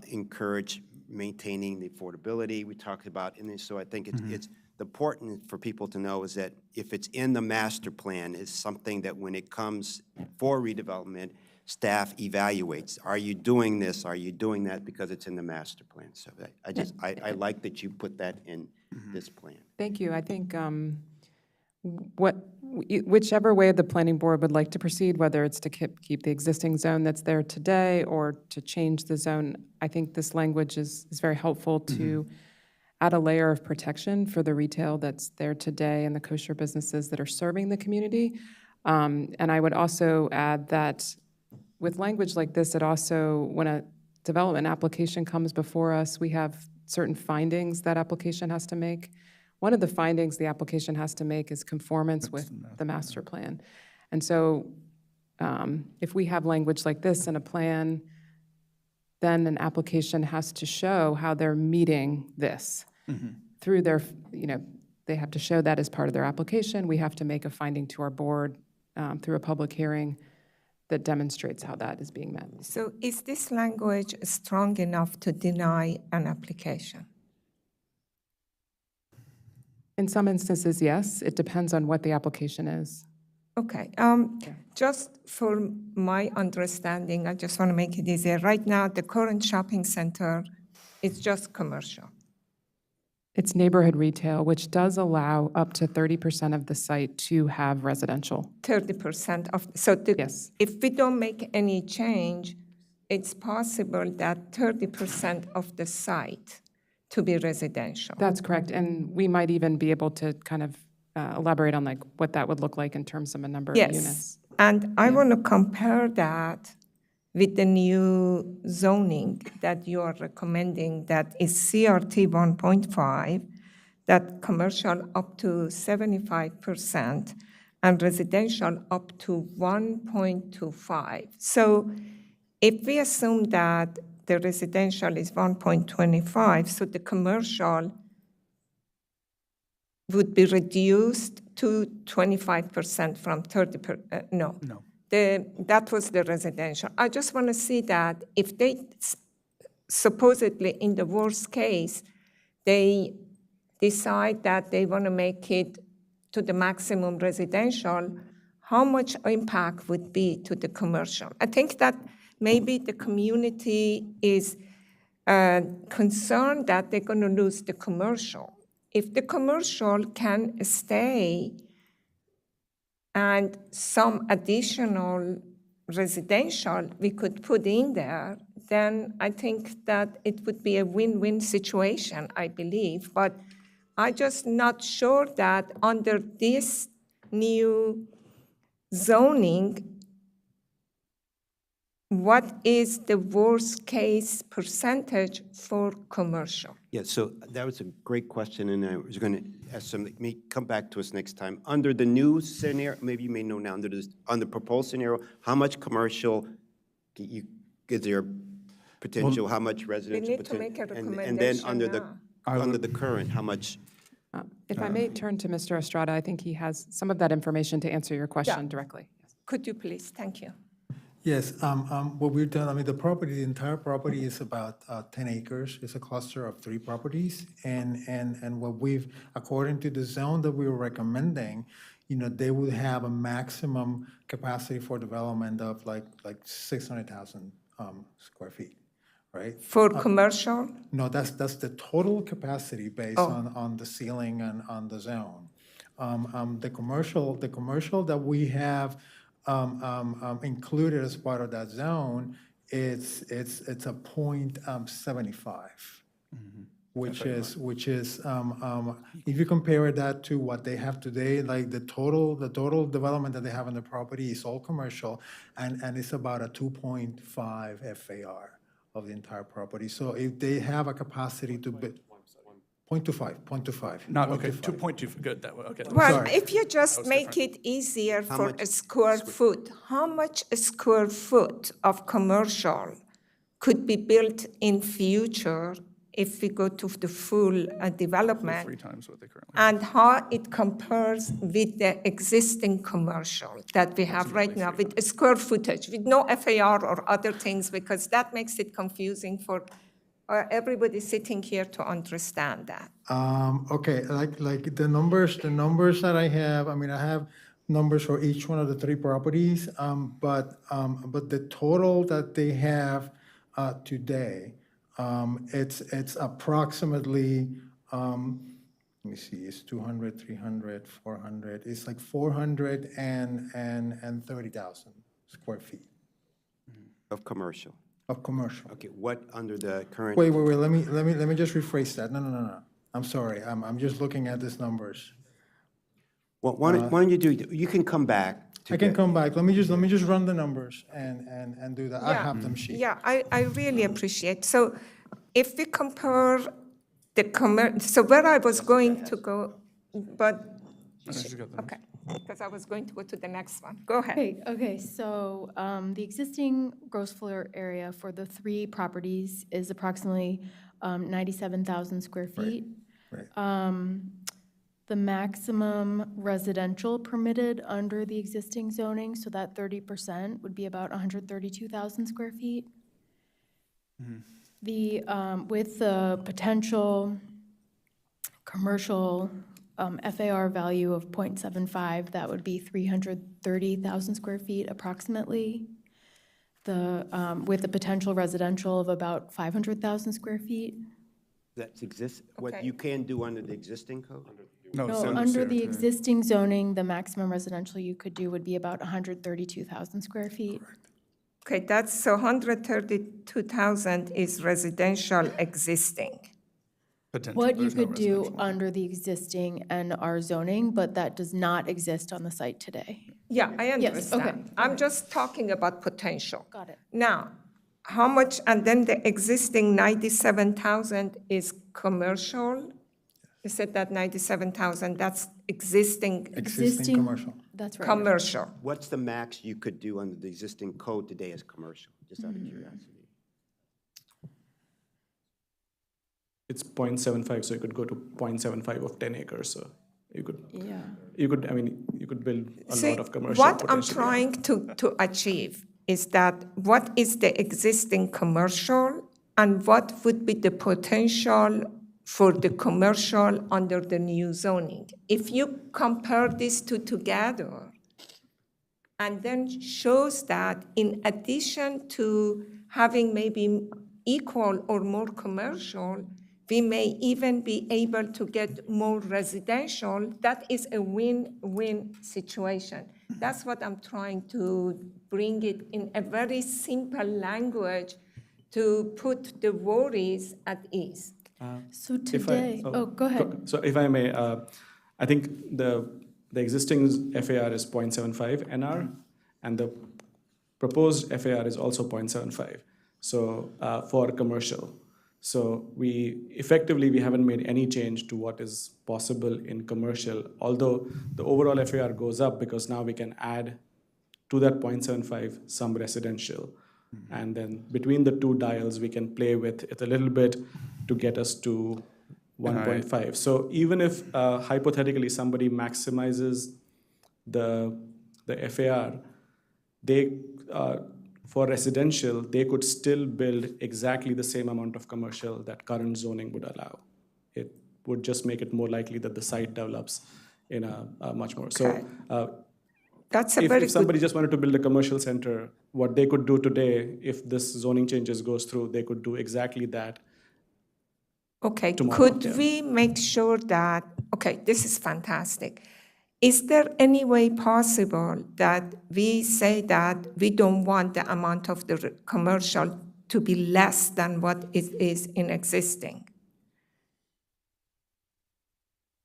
encourage maintaining the affordability, we talk about, and so I think it's important for people to know is that if it's in the master plan, it's something that when it comes for redevelopment, staff evaluates. Are you doing this? Are you doing that? Because it's in the master plan. So I like that you put that in this plan. Thank you. I think whichever way the planning board would like to proceed, whether it's to keep the existing zone that's there today or to change the zone, I think this language is very helpful to add a layer of protection for the retail that's there today and the kosher businesses that are serving the community. And I would also add that with language like this, it also, when a development application comes before us, we have certain findings that application has to make. One of the findings the application has to make is conformance with the master plan. And so if we have language like this in a plan, then an application has to show how they're meeting this through their, they have to show that as part of their application. We have to make a finding to our board through a public hearing that demonstrates how that is being met. So is this language strong enough to deny an application? In some instances, yes. It depends on what the application is. Okay. Just for my understanding, I just want to make it easier. Right now, the current shopping center is just commercial. It's neighborhood retail, which does allow up to 30% of the site to have residential. 30% of, yes. If we don't make any change, it's possible that 30% of the site to be residential. That's correct, and we might even be able to kind of elaborate on like what that would look like in terms of a number of units. And I want to compare that with the new zoning that you are recommending, that is CRT 1.5, that commercial up to 75% and residential up to 1.25. So if we assume that the residential is 1.25, so the commercial would be reduced to 25% from 30%, no. That was the residential. I just want to see that if they supposedly in the worst case, they decide that they want to make it to the maximum residential, how much impact would be to the commercial? I think that maybe the community is concerned that they're going to lose the commercial. If the commercial can stay and some additional residential we could put in there, then I think that it would be a win-win situation, I believe. But I'm just not sure that under this new zoning, what is the worst case percentage for commercial? Yeah, so that was a great question, and I was going to ask something, may come back to us next time. Under the new scenario, maybe you may know now, under proposed scenario, how much commercial, is there potential, how much residential? We need to make a And then under recommendation the current, how much? If I may turn to Mr. Estrada, I think he has some of that information to answer your question directly. Could you please? Thank you. Yes, what we've done, I mean, the entire property is about 10 acres. It's a cluster of 3 properties. And what we've, according to the zone that we were recommending, they would have a maximum capacity for development of like 600,000 square feet, right? For commercial? No, that's the total capacity based on the ceiling and on the zone. The commercial that we have included as part of that zone, it's a 0.75, which is if you compare that to what they have today, like the total development that they have on the property is all commercial, and it's about a 2.5 FAR of the entire property. So if they have a capacity to build. 0.25. Not, okay, 2.2, good, that way, okay. Well, Sorry. if you just make it easier for a square foot, how much a square foot of commercial could be built in future if we go to the full development? 3 times what they currently And how it compares with the existing commercial that we have right now with square footage, with no FAR or other things, because that makes it confusing for everybody sitting here to understand that. Okay, like the numbers that I have, I mean, I have numbers for each one of the 3 properties, but the total that they have today, it's approximately, let me see, it's 200, 300, 400, it's like 430,000 square feet. Of commercial. Of commercial. Okay, what under the current? Wait, let me just rephrase that. No. I'm sorry, I'm just looking at these numbers. Well, why don't you do, you can come back. I can come back. Let me just run the numbers and do that. I have them sheet. Yeah, I really appreciate. So if we compare so where I was going to go, but, okay, because I was going to go to the next one. Go ahead. Okay, so the existing gross floor area for the 3 properties is approximately 97,000 square feet. Right. The maximum residential permitted under the existing zoning, so that 30% would be about 132,000 square feet. With the potential commercial FAR value of 0.75, that would be 330,000 square feet approximately. With the potential residential of about 500,000 square feet. That exists, what you can do under the existing code? No, under the existing zoning, the maximum residential you could do would be about 132,000 square feet. Okay, that's, so 132,000 is residential existing. What you could do under the existing and our zoning, but that does not exist on the site today. Yeah, I understand. Yes, okay. I'm just talking about potential. Got it. Now, how much, and then the existing 97,000 is commercial? You said that 97,000, that's existing. Existing commercial. That's right. Commercial. What's the max you could do under the existing code today as commercial, just out of curiosity? It's 0.75, so you could go to 0.75 of 10 acres, so you could, Yeah. you could build a See, lot of commercial. what I'm potentially. trying to achieve is that what is the existing commercial and what would be the potential for the commercial under the new zoning. If you compare these two together, and then shows that in addition to having maybe equal or more commercial, we may even be able to get more residential. That is a win-win situation. That's what I'm trying to bring it in a very simple language to put the worries at ease. So If I- today, oh, go ahead. So if I may, I think the existing FAR is 0.75 NR, and the proposed FAR is also 0.75, so for commercial. So we haven't made any change to what is possible in commercial, although the overall FAR goes up because now we can add to that 0.75 some residential. And then between the two dials, we can play with it a little bit to get us to 1.5. So even if hypothetically somebody maximizes the FAR, they for residential, they could still build exactly the same amount of commercial that current zoning would allow. It would just make it more likely that the site develops in a much more. Okay. So That's a if very somebody good, just wanted to build a commercial center, what they could do today, if this zoning changes goes through, they could do exactly that. okay, tomorrow, could yeah. we make sure that, okay, this is fantastic. Is there any way possible that we say that we don't want the amount of the commercial to be less than what it is in existing?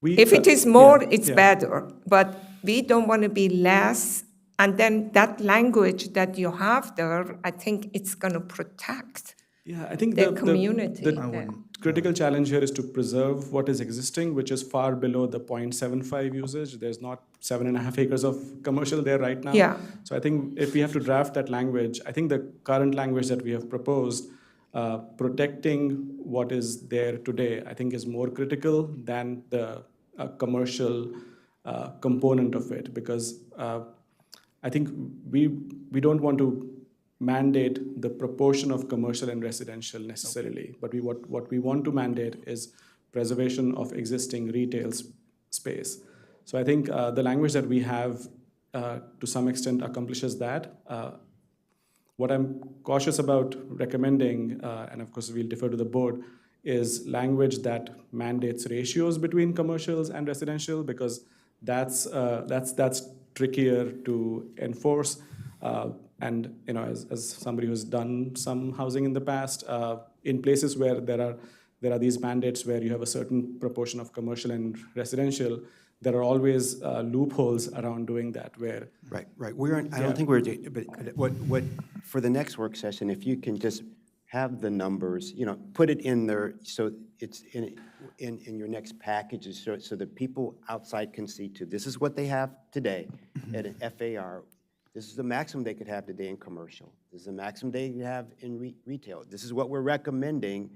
If it is more, it's better, but we don't want to be less. And then that language that you have there, I think it's going to protect Yeah, I think the community. the critical challenge here is to preserve what is existing, which is far below the 0.75 usage. There's not 7.5 acres of commercial there right now. Yeah. So I think if we have to draft that language, I think the current language that we have proposed, protecting what is there today, I think is more critical than the commercial component of it, because I think we don't want to mandate the proportion of commercial and residential necessarily, but what we want to mandate is preservation of existing retail space. So I think the language that we have to some extent accomplishes that. What I'm cautious about recommending, and of course we'll defer to the board, is language that mandates ratios between commercials and residential, because that's trickier to enforce. And as somebody who's done some housing in the past, in places where there are these mandates where you have a certain proportion of commercial and residential, there are always loopholes around doing that. Where Right. I don't think we're, but what for the next work session, if you can just have the numbers, put it in there so it's in your next packages, so that people outside can see too. This is what they have today at an FAR. This is the maximum they could have today in commercial. This is the maximum they could have in retail. This is what we're recommending,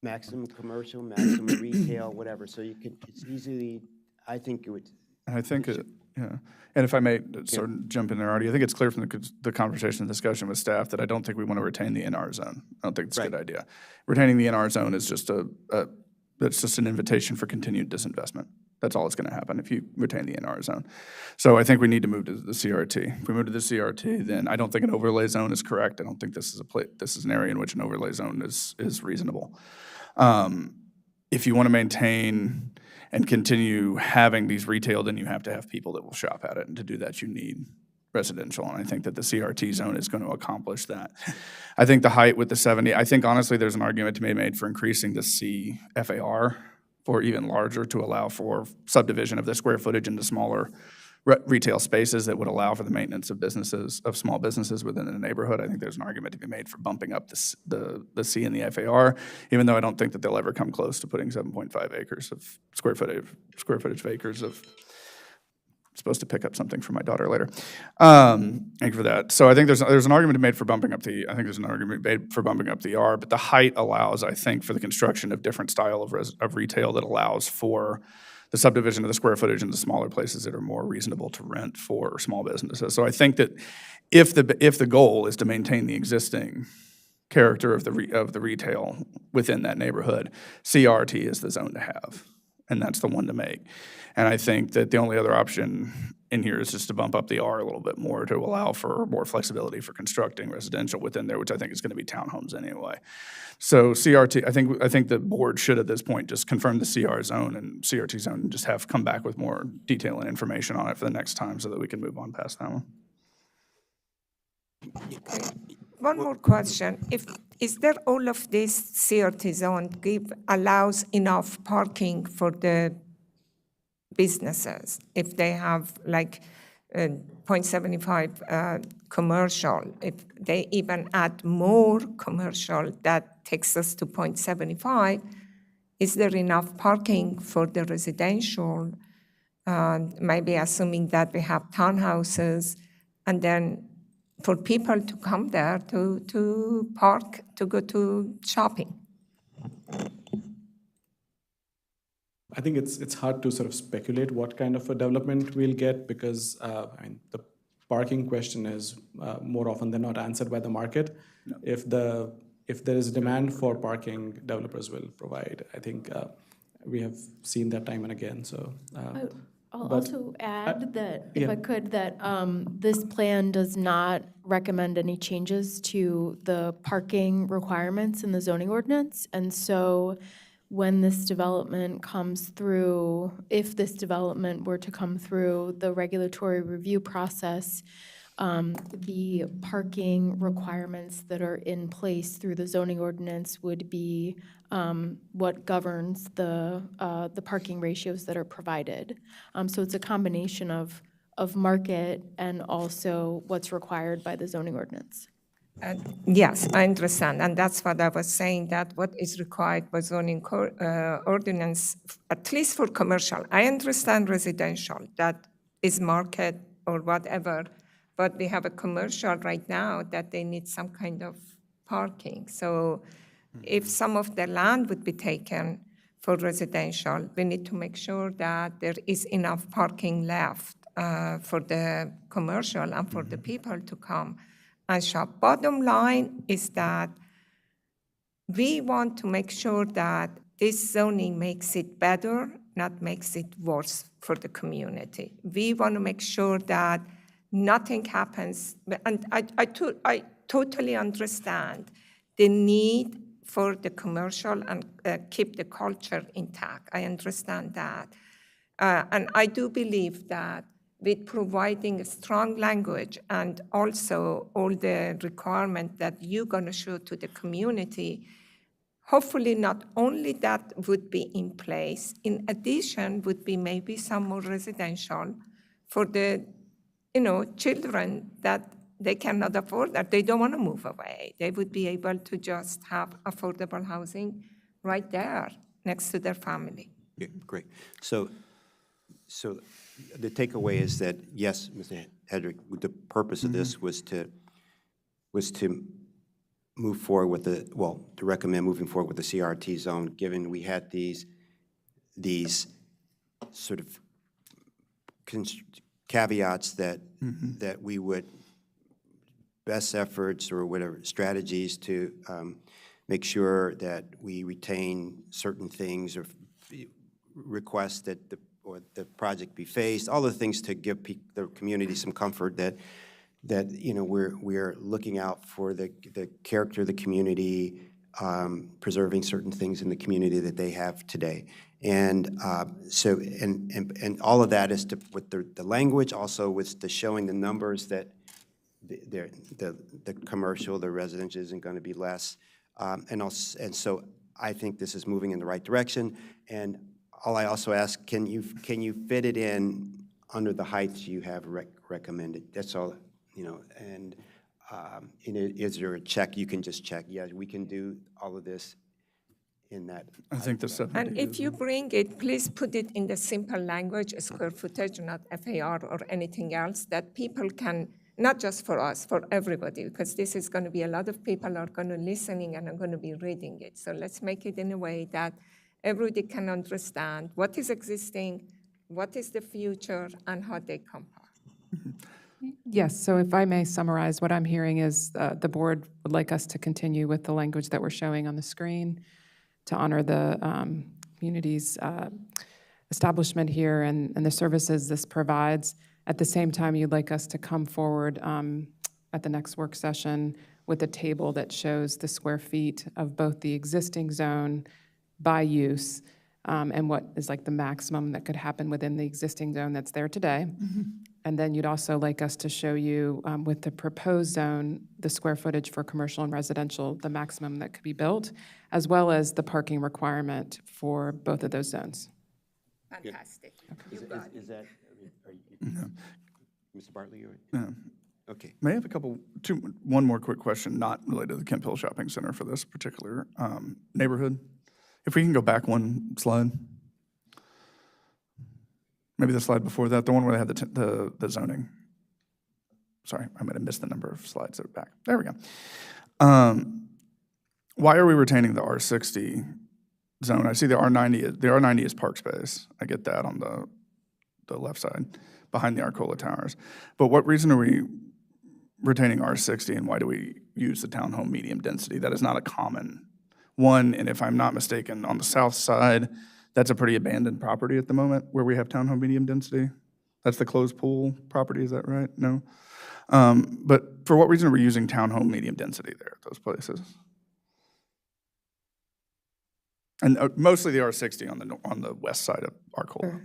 maximum commercial, maximum retail, whatever. So it's easily, I think it would. And I think, yeah, and if I may sort of jump in there, Artie, I think it's clear from the conversation and discussion with staff that I don't think we want to retain the NR zone. I don't think it's a good idea. Retaining the NR zone is just that's just an invitation for continued disinvestment. That's all that's going to happen if you retain the NR zone. So I think we need to move to the CRT. If we move to the CRT, then I don't think an overlay zone is correct. I don't think this is an area in which an overlay zone is reasonable. If you want to maintain and continue having these retail, then you have to have people that will shop at it. And to do that, you need residential. And I think that the CRT zone is going to accomplish that. I think the height with the 70, I think honestly there's an argument to be made for increasing the CFAR or even larger to allow for subdivision of the square footage into smaller retail spaces that would allow for the maintenance of small businesses within a neighborhood. I think there's an argument to be made for bumping up the C in the FAR, even though I don't think that they'll ever come close to putting 7.5 acres of square footage of acres of. Supposed to pick up something for my daughter later. Thank you for that. So I think there's an argument made for bumping up the. I think there's an argument made for bumping up the R, but the height allows, I think, for the construction of different style of retail that allows for the subdivision of the square footage into smaller places that are more reasonable to rent for small businesses. So I think that if the goal is to maintain the existing character of the retail within that neighborhood, CRT is the zone to have, and that's the one to make. And I think that the only other option in here is just to bump up the R a little bit more to allow for more flexibility for constructing residential within there, which I think is going to be townhomes anyway. So CRT, I think the board should at this point just confirm the CR zone and CRT zone and just have come back with more detail and information on it for the next time so that we can move on past that one. One more question. Is there all of this CRT zone allows enough parking for the businesses? If they have like 0.75 commercial, if they even add more commercial, that takes us to 0.75, is there enough parking for the residential? Maybe assuming that we have townhouses, and then for people to come there to park, to go to shopping. I think it's hard to sort of speculate what kind of a development we'll get because the parking question is more often than not answered by the market. No. If there is demand for parking, developers will provide. I think we have seen that time and again. So. I'll also add that, if I could, that this plan does not recommend any changes to the parking requirements in the zoning ordinance. And so when this development comes through, if this development were to come through the regulatory review process, the parking requirements that are in place through the zoning ordinance would be what governs the parking ratios that are provided. So it's a combination of market and also what's required by the zoning ordinance. Yes, I understand, and that's what I was saying, that what is required by zoning ordinance, at least for commercial. I understand residential, that is market or whatever, but we have a commercial right now that they need some kind of parking. So if some of the land would be taken for residential, we need to make sure that there is enough parking left for the commercial and for the people to come and shop. Bottom line is that we want to make sure that this zoning makes it better, not makes it worse for the community. We want to make sure that nothing happens, and I totally understand the need for the commercial and keep the culture intact. I understand that. And I do believe that with providing a strong language and also all the requirements that you're going to show to the community, hopefully not only that would be in place, in addition would be maybe some more residential for the children that they cannot afford, that they don't want to move away. They would be able to just have affordable housing right there next to their family. Yeah, great. So the takeaway is that, yes, Mr. Hedrick, the purpose of this was to move forward with to recommend moving forward with the CRT zone, given we had these sort of caveats that we would best efforts or whatever strategies to make sure that we retain certain things or request that the project be phased, all the things to give the community some comfort that we're looking out for the character of the community, preserving certain things in the community that they have today. And so all of that is with the language, also with the showing the numbers that the commercial, the residential isn't going to be less. And so I think this is moving in the right direction. And all I also ask, can you fit it in under the heights you have recommended? That's all, and is there a check? You can just check, yeah, we can do all of this in that. I think the 70 And if you bring it, please put it in the simple language, square footage, not FAR or anything else, that people can, not just for us, for everybody, because this is going to be a lot of people are going to listening and are going to be reading it. So let's make it in a way that everybody can understand what is existing, what is the future, and how they compare. Yes, so if I may summarize, what I'm hearing is the board would like us to continue with the language that we're showing on the screen to honor the community's establishment here and the services this provides. At the same time, you'd like us to come forward at the next work session with a table that shows the square feet of both the existing zone by use and what is like the maximum that could happen within the existing zone that's there today. And then you'd also like us to show you with the proposed zone, the square footage for commercial and residential, the maximum that could be built, as well as the parking requirement for both of those zones. Fantastic. Is that, are you, Mr. Bartley? Okay. May I have one more quick question, not related to the Kemp Hill Shopping Center for this particular neighborhood? If we can go back one slide. Maybe the slide before that, the one where they had the zoning. Sorry, I might have missed the number of slides that are back. There we go. Why are we retaining the R60 zone? I see the R90. The R90 is park space. I get that on the left side, behind the Arcola Towers. But what reason are we retaining R60, and why do we use the townhome medium density? That is not a common one, and if I'm not mistaken, on the south side, that's a pretty abandoned property at the moment where we have townhome medium density. That's the closed pool property, is that right? No? But for what reason are we using townhome medium density there at those places? And mostly the R60 on the west side of Arcola.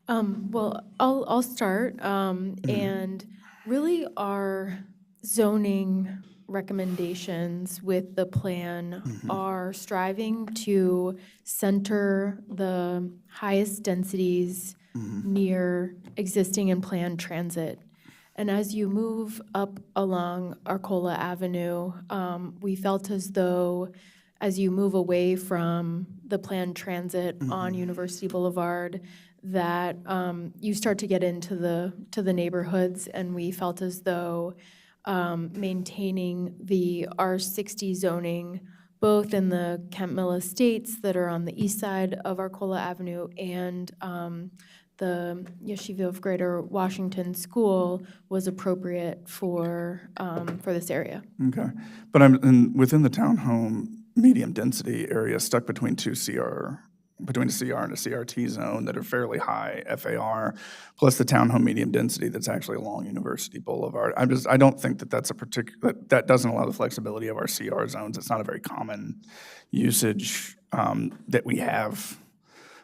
Well, I'll start. And really our zoning recommendations with the plan are striving to center the highest densities near existing and planned transit. And as you move up along Arcola Avenue, we felt as though as you move away from the planned transit on University Boulevard, that you start to get into the neighborhoods, and we felt as though maintaining the R60 zoning, both in the Kemp Mill Estates that are on the east side of Arcola Avenue and the Yeshiva of Greater Washington School, was appropriate for this area. Okay, but within the townhome medium density area, stuck between a CR and a CRT zone that are fairly high FAR, plus the townhome medium density that's actually along University Boulevard. I don't think that's that doesn't allow the flexibility of our CR zones. It's not a very common usage that we have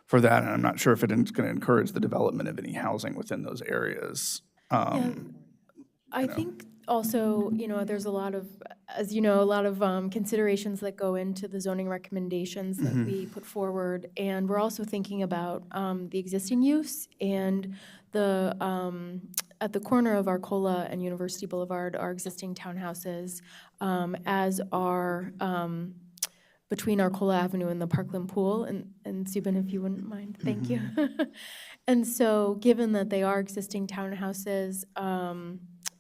for that, and I'm not sure if it's going to encourage the development of any housing within those areas. I think also, there's a lot of, as you know, a lot of considerations that go into the zoning recommendations that we put forward. And we're also thinking about the existing use and at the corner of Arcola and University Boulevard are existing townhouses, as are between Arcola Avenue and the Parkland Pool. And Subin, if you wouldn't mind, thank you. And so given that they are existing townhouses,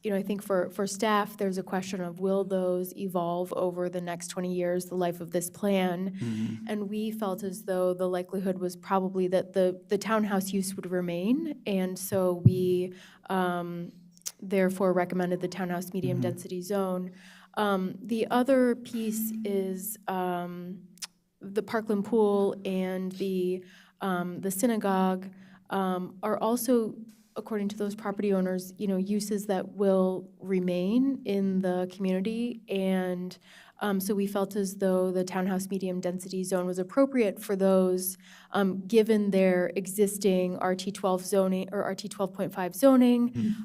I think for staff, there's a question of will those evolve over the next 20 years, the life of this plan? And we felt as though the likelihood was probably that the townhouse use would remain. And so we therefore recommended the townhouse medium density zone. The other piece is the Parkland Pool and the synagogue are also, according to those property owners, uses that will remain in the community. And so we felt as though the townhouse medium density zone was appropriate for those, given their existing RT12 zoning or RT12.5 zoning,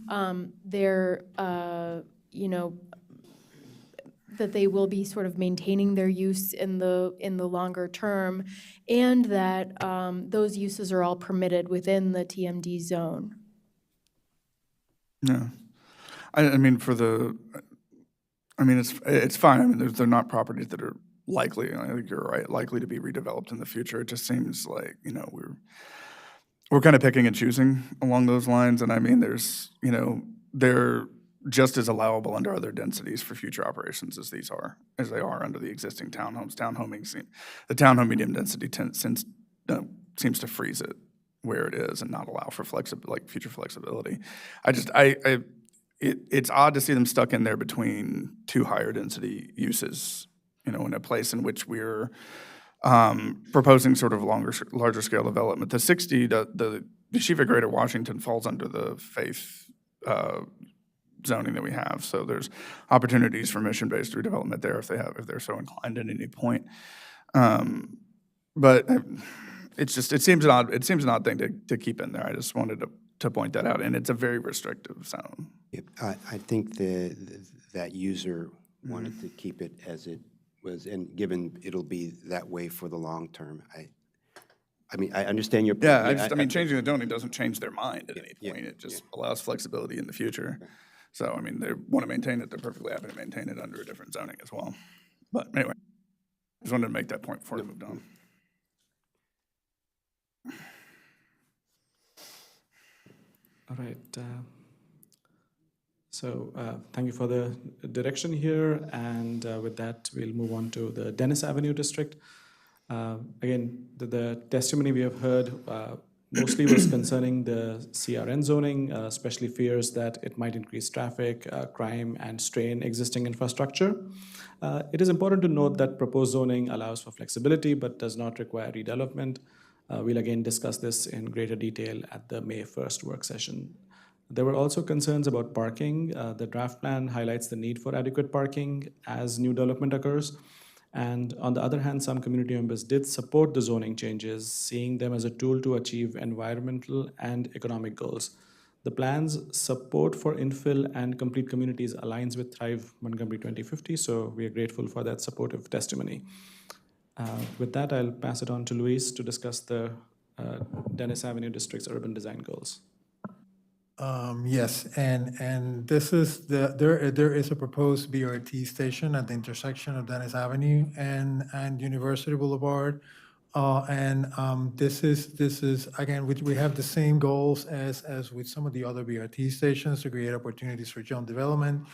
that they will be sort of maintaining their use in the longer term, and that those uses are all permitted within the TMD zone. Yeah, I mean, it's fine. I mean, they're not properties that are likely, I think you're right, likely to be redeveloped in the future. It just seems like, we're kind of picking and choosing along those lines. And I mean, they're just as allowable under other densities for future operations as they are under the existing townhomes. The townhome medium density seems to freeze it where it is and not allow for future flexibility. it's odd to see them stuck in there between two higher density uses, in a place in which we're proposing sort of larger scale development. The 60, the Yeshiva Greater Washington falls under the faith zoning that we have. So there's opportunities for mission-based redevelopment there if they're so inclined at any point. But it seems an odd thing to keep in there. I just wanted to point that out, and it's a very restrictive zone. I think that user wanted to keep it as it was, and given it'll be that way for the long term, I mean, I understand your point. Yeah, I mean, changing the zoning doesn't change their mind at any point. It just allows flexibility in the future. So, I mean, they want to maintain it. They're perfectly happy to maintain it under a different zoning as well. But anyway, just wanted to make that point before I moved on. All right. Thank you for the direction here. And with that, we'll move on to the Dennis Avenue district. Again, the testimony we have heard mostly was concerning the CRN zoning, especially fears that it might increase traffic, crime, and strain existing infrastructure. It is important to note that proposed zoning allows for flexibility but does not require redevelopment. We'll again discuss this in greater detail at the May 1st work session. There were also concerns about parking. The draft plan highlights the need for adequate parking as new development occurs. And on the other hand, some community members did support the zoning changes, seeing them as a tool to achieve environmental and economic goals. The plan's support for infill and complete communities aligns with Thrive Montgomery 2050, so we are grateful for that supportive testimony. With that, I'll pass it on to Luis to discuss the Dennis Avenue District's urban design goals. Yes, and this is there is a proposed BRT station at the intersection of Dennis Avenue and University Boulevard. This is again, we have the same goals as with some of the other BRT stations to create opportunities for joint development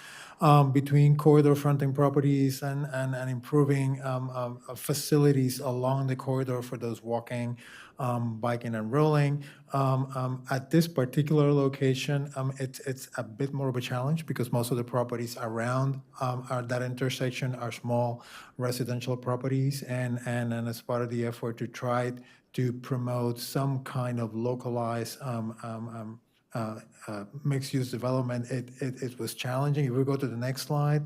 between corridor fronting properties and improving facilities along the corridor for those walking, biking, and rolling. At this particular location, it's a bit more of a challenge because most of the properties around that intersection are small residential properties, and as part of the effort to try to promote some kind of localized mixed-use development, it was challenging. If we go to the next slide.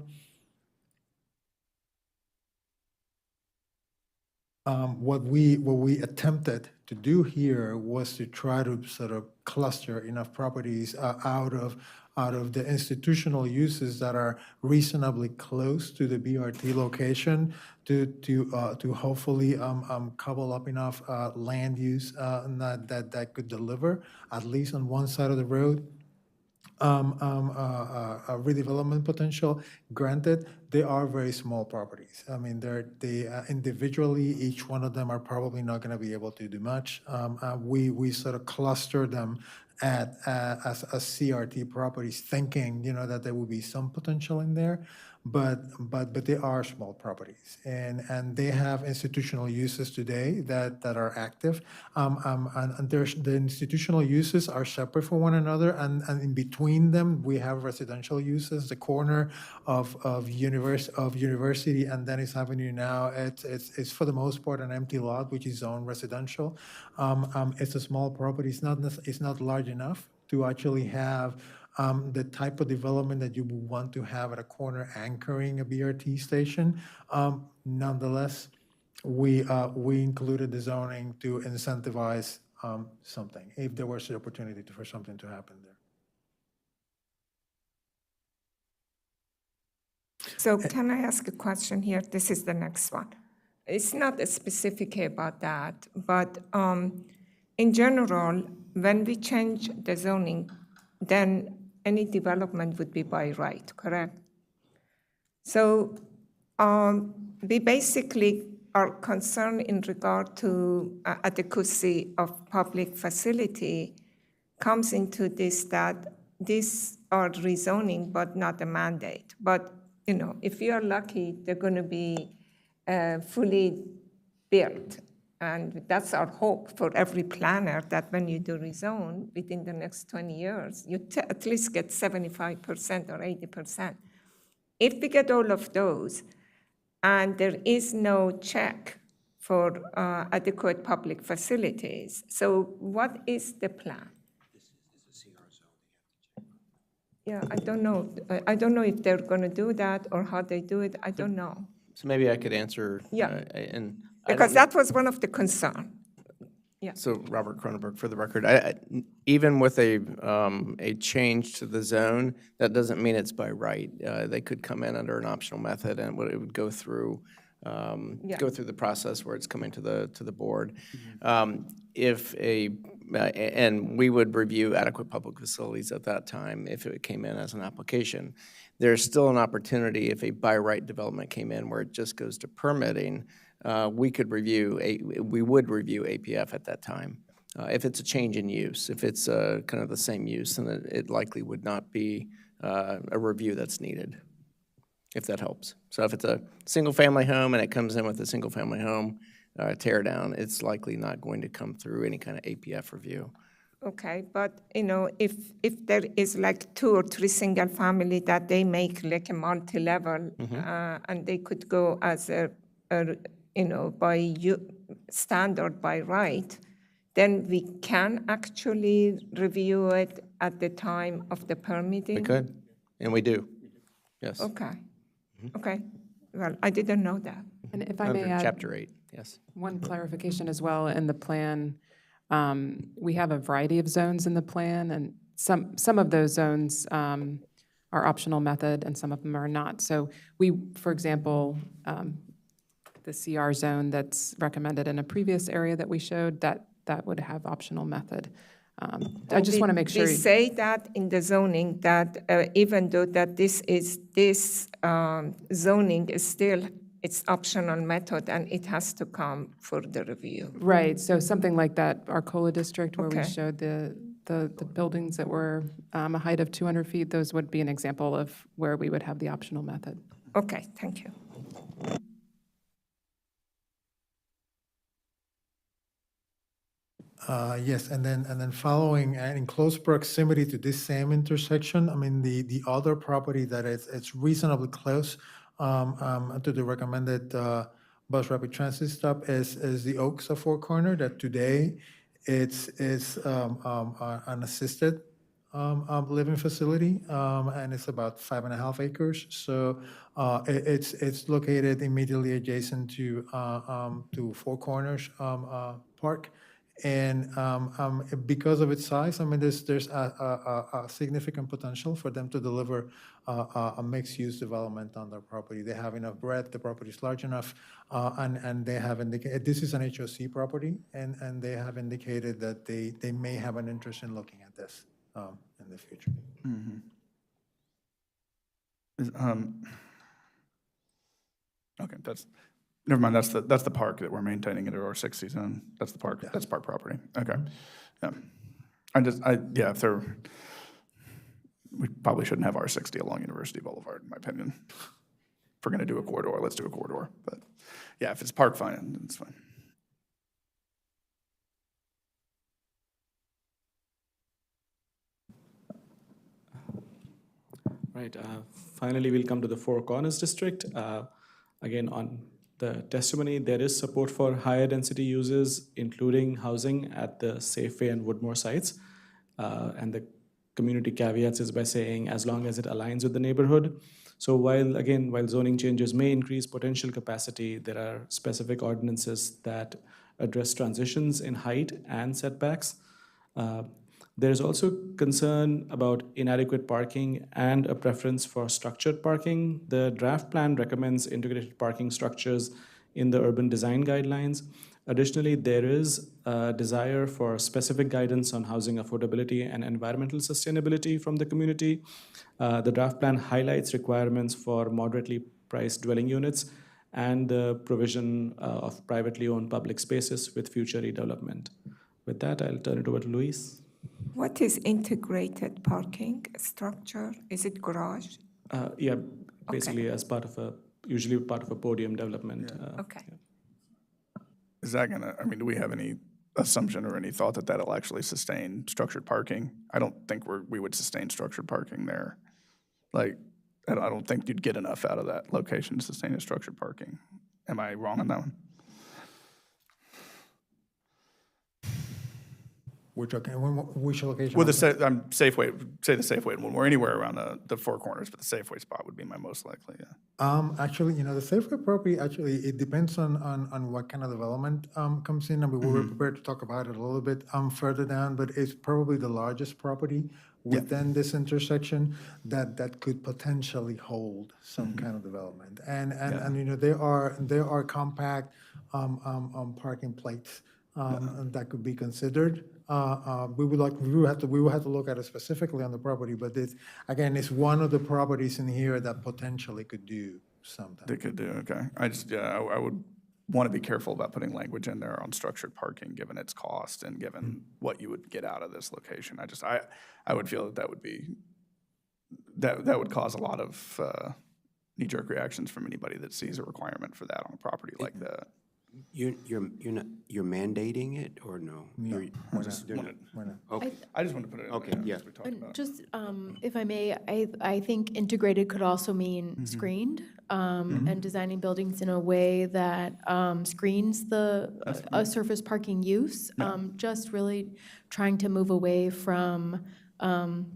What we attempted to do here was to try to sort of cluster enough properties out of the institutional uses that are reasonably close to the BRT location to hopefully cobble up enough land use that could deliver, at least on one side of the road, a redevelopment potential. Granted, they are very small properties. I mean, they individually, each one of them are probably not going to be able to do much. We sort of cluster them as CRT properties, thinking that there will be some potential in there, but they are small properties, and they have institutional uses today that are active, and the institutional uses are separate from one another, and in between them we have residential uses. The corner of University and Dennis Avenue now, it's for the most part an empty lot which is zoned residential. It's a small property. It's not large enough to actually have the type of development that you would want to have at a corner anchoring a BRT station. Nonetheless, we included the zoning to incentivize something, if there was the opportunity for something to happen there. So can I ask a question here? This is the next one. It's not specific about that, but in general, when we change the zoning, then any development would be by right, correct? So we basically are concerned in regard to adequacy of public facility comes into this, that these are rezoning but not a mandate. But if you're lucky, they're going to be fully built. And that's our hope for every planner, that when you do rezone within the next 20 years, you at least get 75% or 80%. If we get all of those, and there is no check for adequate public facilities, so what is the plan? Yeah, I don't know. I don't know if they're going to do that or how they do it. I don't know. So maybe I could answer. Yeah. And Because that was one of the concerns. Yeah. So Robert Cronenberg, for the record, even with a change to the zone, that doesn't mean it's by right. They could come in under an optional method, and it would go through the process where it's coming to the board. And we would review adequate public facilities at that time if it came in as an application. There's still an opportunity if a by right development came in where it just goes to permitting. We would review APF at that time. If it's a change in use, if it's kind of the same use, then it likely would not be a review that's needed, if that helps. So if it's a single-family home and it comes in with a single-family home tear down, it's likely not going to come through any kind of APF review. Okay, but if there is like 2 or 3 single family that they make like a multi-level, and they could go as by standard by right, then we can actually review it at the time of the permitting? We could, and we do, yes. Okay, okay. Well, I didn't know that. And if I Under may add. Chapter 8, yes. One clarification as well in the plan. We have a variety of zones in the plan, and some of those zones are optional method and some of them are not. So we, for example, the CR zone that's recommended in a previous area that we showed, that would have optional method. I just want to make sure. We say that in the zoning that even though that this zoning is still, it's optional method and it has to come for the review. Right, so something like that, Arcola district where we Okay. showed the buildings that were a height of 200 feet, those would be an example of where we would have the optional method. Okay, thank you. Yes, and then following and in close proximity to this same intersection, I mean, the other property that it's reasonably close to the recommended bus rapid transit stop is the Oaks of Four Corner, that today it's an assisted living facility, and it's about 5.5 acres. So it's located immediately adjacent to Four Corners Park. And because of its size, I mean, there's a significant potential for them to deliver a mixed-use development on their property. They have enough breadth, the property is large enough, and they have indicated, this is an HOC property, and they have indicated that they may have an interest in looking at this in the future. Okay, never mind, that's the park that we're maintaining under our 60 zone. That's the park, that's park property. Okay, yeah. We probably shouldn't have R60 along University Boulevard, in my opinion. If we're gonna do a corridor, let's do a corridor. But yeah, if it's park, fine, it's fine. Right. Finally, we'll come to the Four Corners district. Again, on the testimony, there is support for higher density uses, including housing at the Safeway and Woodmore sites. And the community caveats is by saying as long as it aligns with the neighborhood. So while zoning changes may increase potential capacity, there are specific ordinances that address transitions in height and setbacks. There is also concern about inadequate parking and a preference for structured parking. The draft plan recommends integrated parking structures in the urban design guidelines. Additionally, there is a desire for specific guidance on housing affordability and environmental sustainability from the community. The draft plan highlights requirements for moderately priced dwelling units and the provision of privately owned public spaces with future redevelopment. With that, I'll turn it over to Luis. What is integrated parking structure? Is it garage? Yeah, basically as usually part of a podium development. Okay. Is that gonna, I mean, do we have any assumption or any thought that that'll actually sustain structured parking? I don't think we would sustain structured parking there. Like, I don't think you'd get enough out of that location to sustain a structured parking. Am I wrong on that one? Which location? Well, Safeway, say the Safeway one, or anywhere around the four corners, but the Safeway spot would be my most likely, yeah. Actually, the Safeway property, actually, it depends on what kind of development comes in. I mean, we were prepared to talk about it a little bit further down, but it's probably the largest property within this intersection that could potentially hold some kind of development. And there are compact parking plates that could be considered. We will have to look at it specifically on the property, but it's one of the properties in here that potentially could do something. They could do, okay. I would want to be careful about putting language in there on structured parking, given its cost and given what you would get out of this location. I would feel that would cause a lot of knee-jerk reactions from anybody that sees a requirement for that on a property like that. You're mandating it, or no? No. You're just doing it? Okay. I just wanted to put it in Okay, there yeah. as we talked about it. Just, if I may, I think integrated could also mean screened, and designing buildings in a way that screens a surface parking use. Just really trying to move away from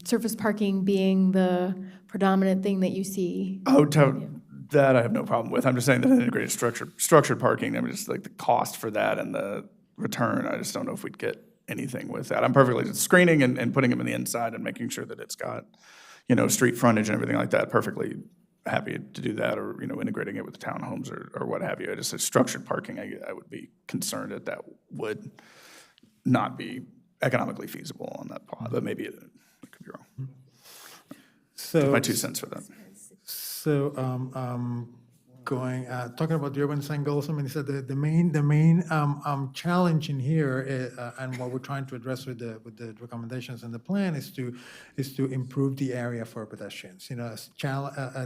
surface parking being the predominant thing that you see. That I have no problem with. I'm just saying that integrated structured parking, I mean, just like the cost for that and the return, I just don't know if we'd get anything with that. I'm perfectly just screening and putting them in the inside and making sure that it's got, street frontage and everything like that. Perfectly happy to do that, or, integrating it with the townhomes or what have you. I just said structured parking, I would be concerned that would not be economically feasible on that plot, but maybe it could be wrong. So my 2 cents for that. So, talking about the urban design goals, I mean, so the main challenge in here, and what we're trying to address with the recommendations in the plan is to improve the area for pedestrians.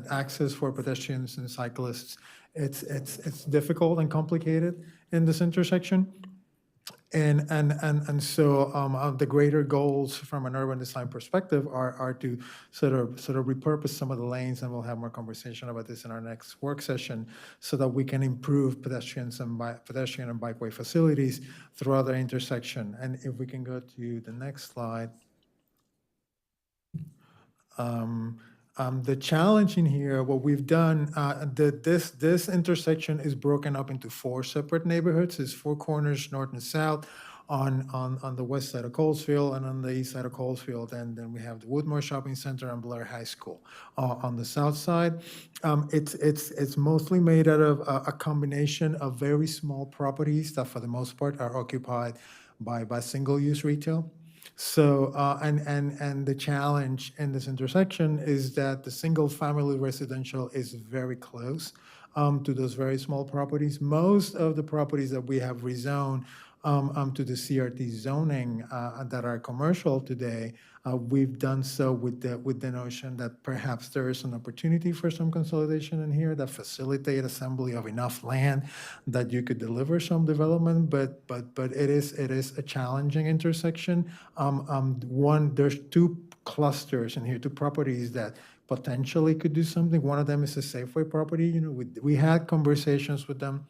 Access for pedestrians and cyclists, it's difficult and complicated in this intersection. And so the greater goals from an urban design perspective are to sort of repurpose some of the lanes, and we'll have more conversation about this in our next work session, so that we can improve pedestrian and bikeway facilities throughout the intersection. And if we can go to the next slide. The challenge in here, what we've done, this intersection is broken up into 4 separate neighborhoods. It's 4 corners, north and south, on the west side of Colesfield, and on the east side of Colesfield. And then we have the Woodmore Shopping Center and Blair High School. On the south side, it's mostly made out of a combination of very small properties that, for the most part, are occupied by single-use retail. So, and the challenge in this intersection is that the single-family residential is very close to those very small properties. Most of the properties that we have rezoned to the CRT zoning that are commercial today, we've done so with the notion that perhaps there is an opportunity for some consolidation in here that facilitate assembly of enough land that you could deliver some development, but it is a challenging intersection. There's 2 clusters in here, 2 properties that potentially could do something. One of them is a Safeway property. We had conversations with them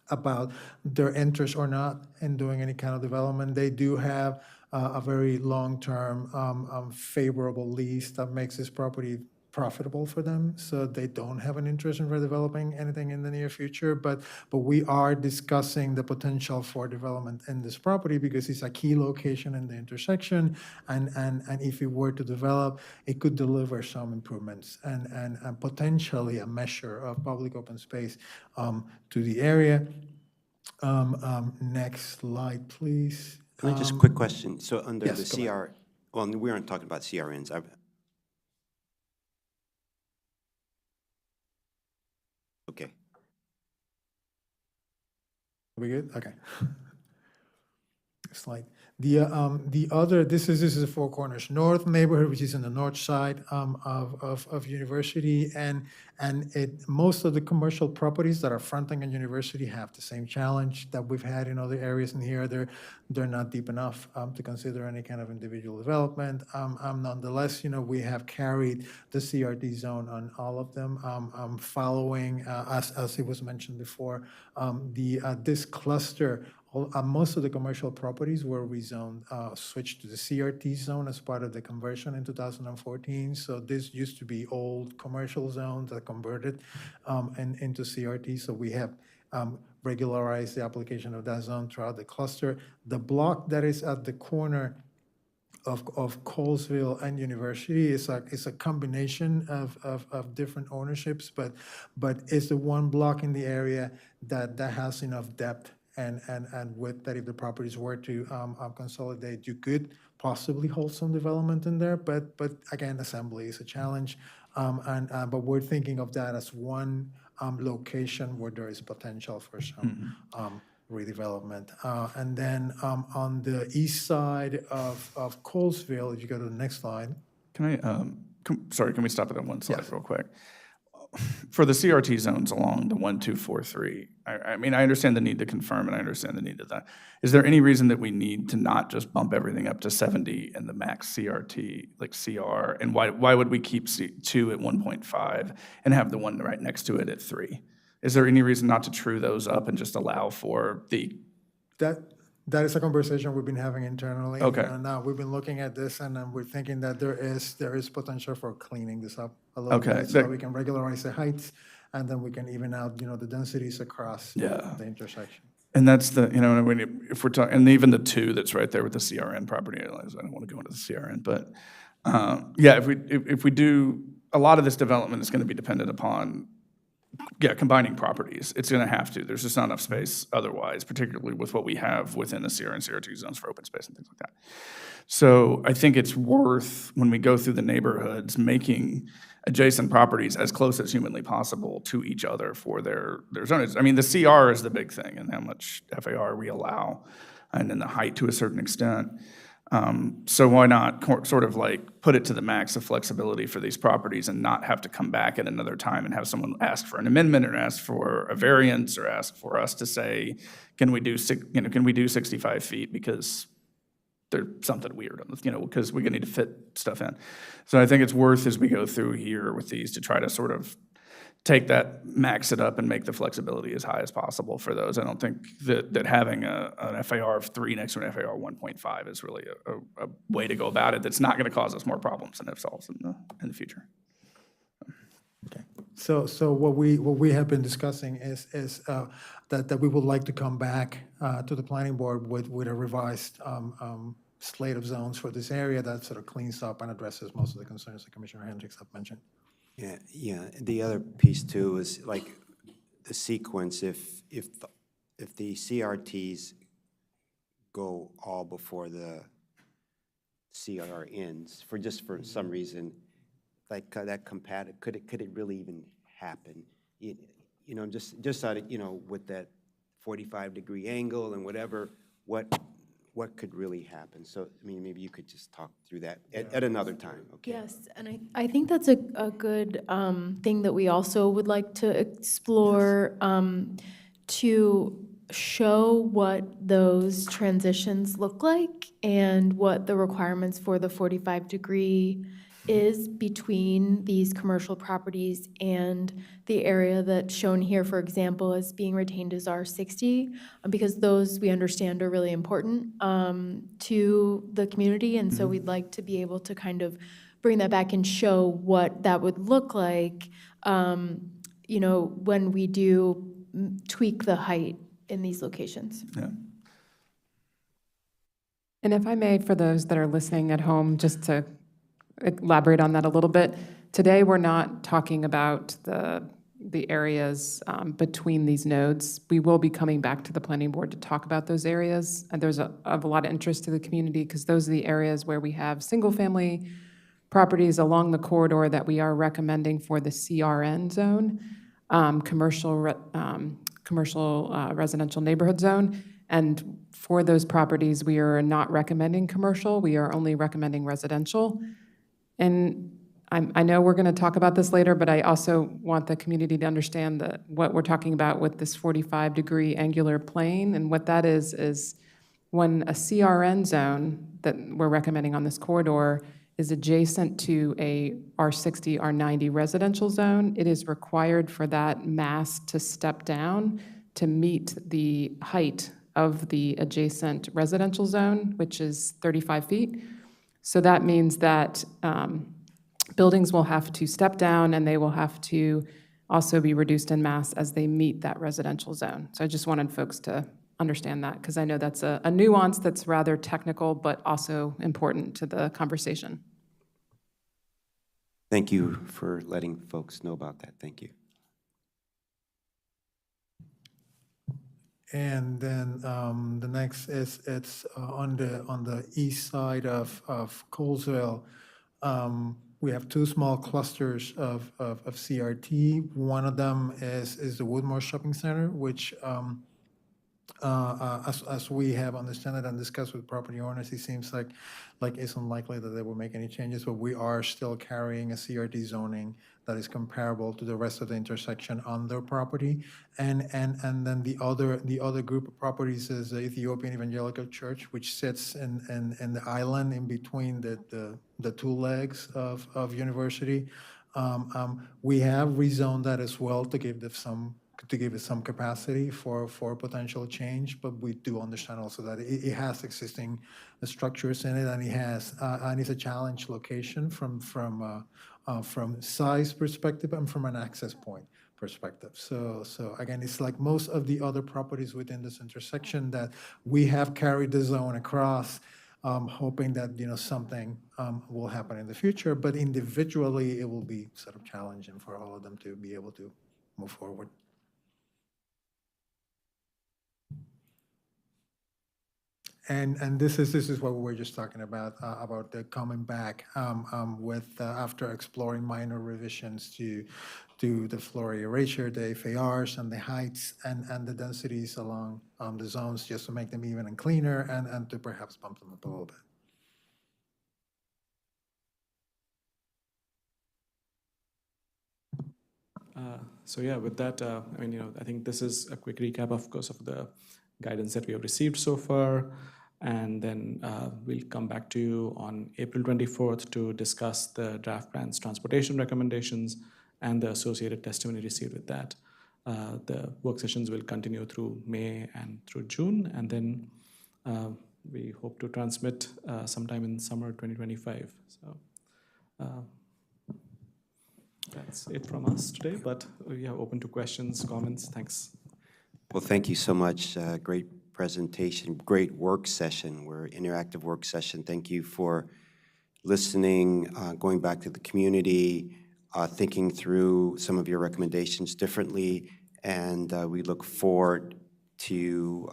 about their interest or not in doing any kind of development. They do have a very long-term favorable lease that makes this property profitable for them, so they don't have an interest in redeveloping anything in the near future. But we are discussing the potential for development in this property because it's a key location in the intersection, and if it were to develop, it could deliver some improvements and potentially a measure of public open space to the area. Next slide, please. Can I just a quick question? So under yes, the CR, well, we aren't talking about CRNs. Okay. Are we good? Okay. Slide. The other, this is the Four Corners North neighborhood, which is in the north side of University, and most of the commercial properties that are fronting on University have the same challenge that we've had in other areas in here. They're not deep enough to consider any kind of individual development. Nonetheless, we have carried the CRT zone on all of them, following, as it was mentioned before, this cluster. Most of the commercial properties were rezoned, switched to the CRT zone as part of the conversion in 2014. So this used to be old commercial zones that converted into CRT. So we have regularized the application of that zone throughout the cluster. The block that is at the corner of Colesville and University is a combination of different ownerships, but it's the one block in the area that has enough depth and width that if the properties were to consolidate, you could possibly hold some development in there. But again, assembly is a challenge, but we're thinking of that as one location where there is potential for some redevelopment. And then on the east side of Colesville, if you go to the next slide. Can I, sorry, can we stop at that one slide real quick? For the CRT zones along the 1, 2, 4, 3, I mean, I understand the need to confirm and I understand the need to that. Is there any reason that we need to not just bump everything up to 70 and the max CRT, like CR? And why would we keep 2 at 1.5 and have the one right next to it at 3? Is there any reason not to true those up and just allow for the? That is a conversation we've been having internally. Okay. Now we've been looking at this, and we're thinking that there is potential for cleaning this up a little bit, so we can regularize the heights, and then we can even out, the densities across the intersection. And that's the, if we're talking, and even the 2 that's right there with the CRN property, I don't want to go into the CRN, but if we do, a lot of this development is going to be dependent upon combining properties. It's going to have to. There's just not enough space otherwise, particularly with what we have within the CR and CR2 zones for open space and things like that. So I think it's worth, when we go through the neighborhoods, making adjacent properties as close as humanly possible to each other for their zones. I mean, the CR is the big thing, and how much FAR we allow, and then the height to a certain extent. So why not sort of like put it to the max of flexibility for these properties and not have to come back at another time and have someone ask for an amendment or ask for a variance or ask for us to say, can we do 65 feet because there's something weird on this, because we're gonna need to fit stuff in. So I think it's worth, as we go through here with these, to try to sort of take that, max it up, and make the flexibility as high as possible for those. I don't think that having an FAR of 3 next to an FAR 1.5 is really a way to go about it that's not going to cause us more problems than it solves in the future. Okay. So what we have been discussing is that we would like to come back to the planning board with a revised slate of zones for this area that sort of cleans up and addresses most of the concerns that Commissioner Hendricks have mentioned. Yeah. The other piece too is like the sequence. If the CRTs go all before the CR ends for some reason, like that could it really even happen? Just out of, with that 45-degree angle and whatever, what could really happen? So, I mean, maybe you could just talk through that at another time, okay? Yes, and I think that's a good thing that we also would like to explore, to show what those transitions look like and what the requirements for the 45-degree is between these commercial properties and the area that's shown here, for example, as being retained as R60, because those, we understand, are really important to the community, and so we'd like to be able to kind of bring that back and show what that would look like, when we do tweak the height in these locations. Yeah. And if I may, for those that are listening at home, just to elaborate on that a little bit. Today, we're not talking about the areas between these nodes. We will be coming back to the planning board to talk about those areas. And there's a lot of interest to the community because those are the areas where we have single-family properties along the corridor that we are recommending for the CRN zone, commercial residential neighborhood zone. And for those properties, we are not recommending commercial, we are only recommending residential. And I know we're going to talk about this later, but I also want the community to understand that what we're talking about with this 45-degree angular plane, and what that is when a CRN zone that we're recommending on this corridor is adjacent to a R60, R90 residential zone, it is required for that mass to step down to meet the height of the adjacent residential zone, which is 35 feet. So that means that buildings will have to step down, and they will have to also be reduced in mass as they meet that residential zone. So I just wanted folks to understand that, because I know that's a nuance that's rather technical, but also important to the conversation. Thank you for letting folks know about that. Thank you. And then the next is it's on the east side of Colesville. We have two small clusters of CRT. One of them is the Woodmore Shopping Center, which as we have understood it and discussed with property owners, it seems like it's unlikely that they will make any changes, but we are still carrying a CRT zoning that is comparable to the rest of the intersection on their property. And then the other group of properties is the Ethiopian Evangelical Church, which sits in the island in between the two legs of University. We have rezoned that as well to give it some capacity for potential change, but we do understand also that it has existing structures in it, and it's a challenge location from size perspective and from an access point perspective. So again, it's like most of the other properties within this intersection that we have carried the zone across, hoping that something will happen in the future, but individually it will be sort of challenging for all of them to be able to move forward. And this is what we were just talking about the coming back with after exploring minor revisions to the floor erasure, the FARs, and the heights and the densities along the zones, just to make them even and cleaner, and to perhaps bump them up a little bit. So yeah, with that, I think this is a quick recap, of course, of the guidance that we have received so far. And then we'll come back to you on April 24th to discuss the draft plan's transportation recommendations and the associated testimony received with that. The work sessions will continue through May and through June, and then we hope to transmit sometime in summer 2025. So that's it from us today, but we are open to questions, comments. Thanks. Well, thank you so much. Great presentation, great work session. We're interactive work session. Thank you for listening, going back to the community, thinking through some of your recommendations differently, and we look forward to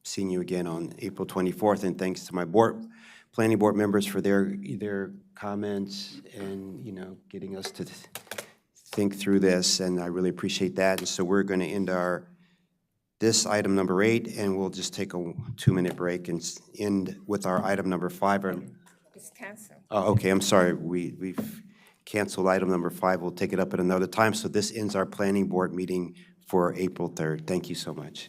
seeing you again on April 24th. And thanks to my planning board members for their comments and getting us to think through this, and I really appreciate that. And so we're going to end this item number 8, and we'll just take a 2-minute break and end with our item number 5. It's canceled. Oh, okay, I'm sorry. We've canceled item number 5. We'll take it up at another time. So this ends our planning board meeting for April 3rd. Thank you so much.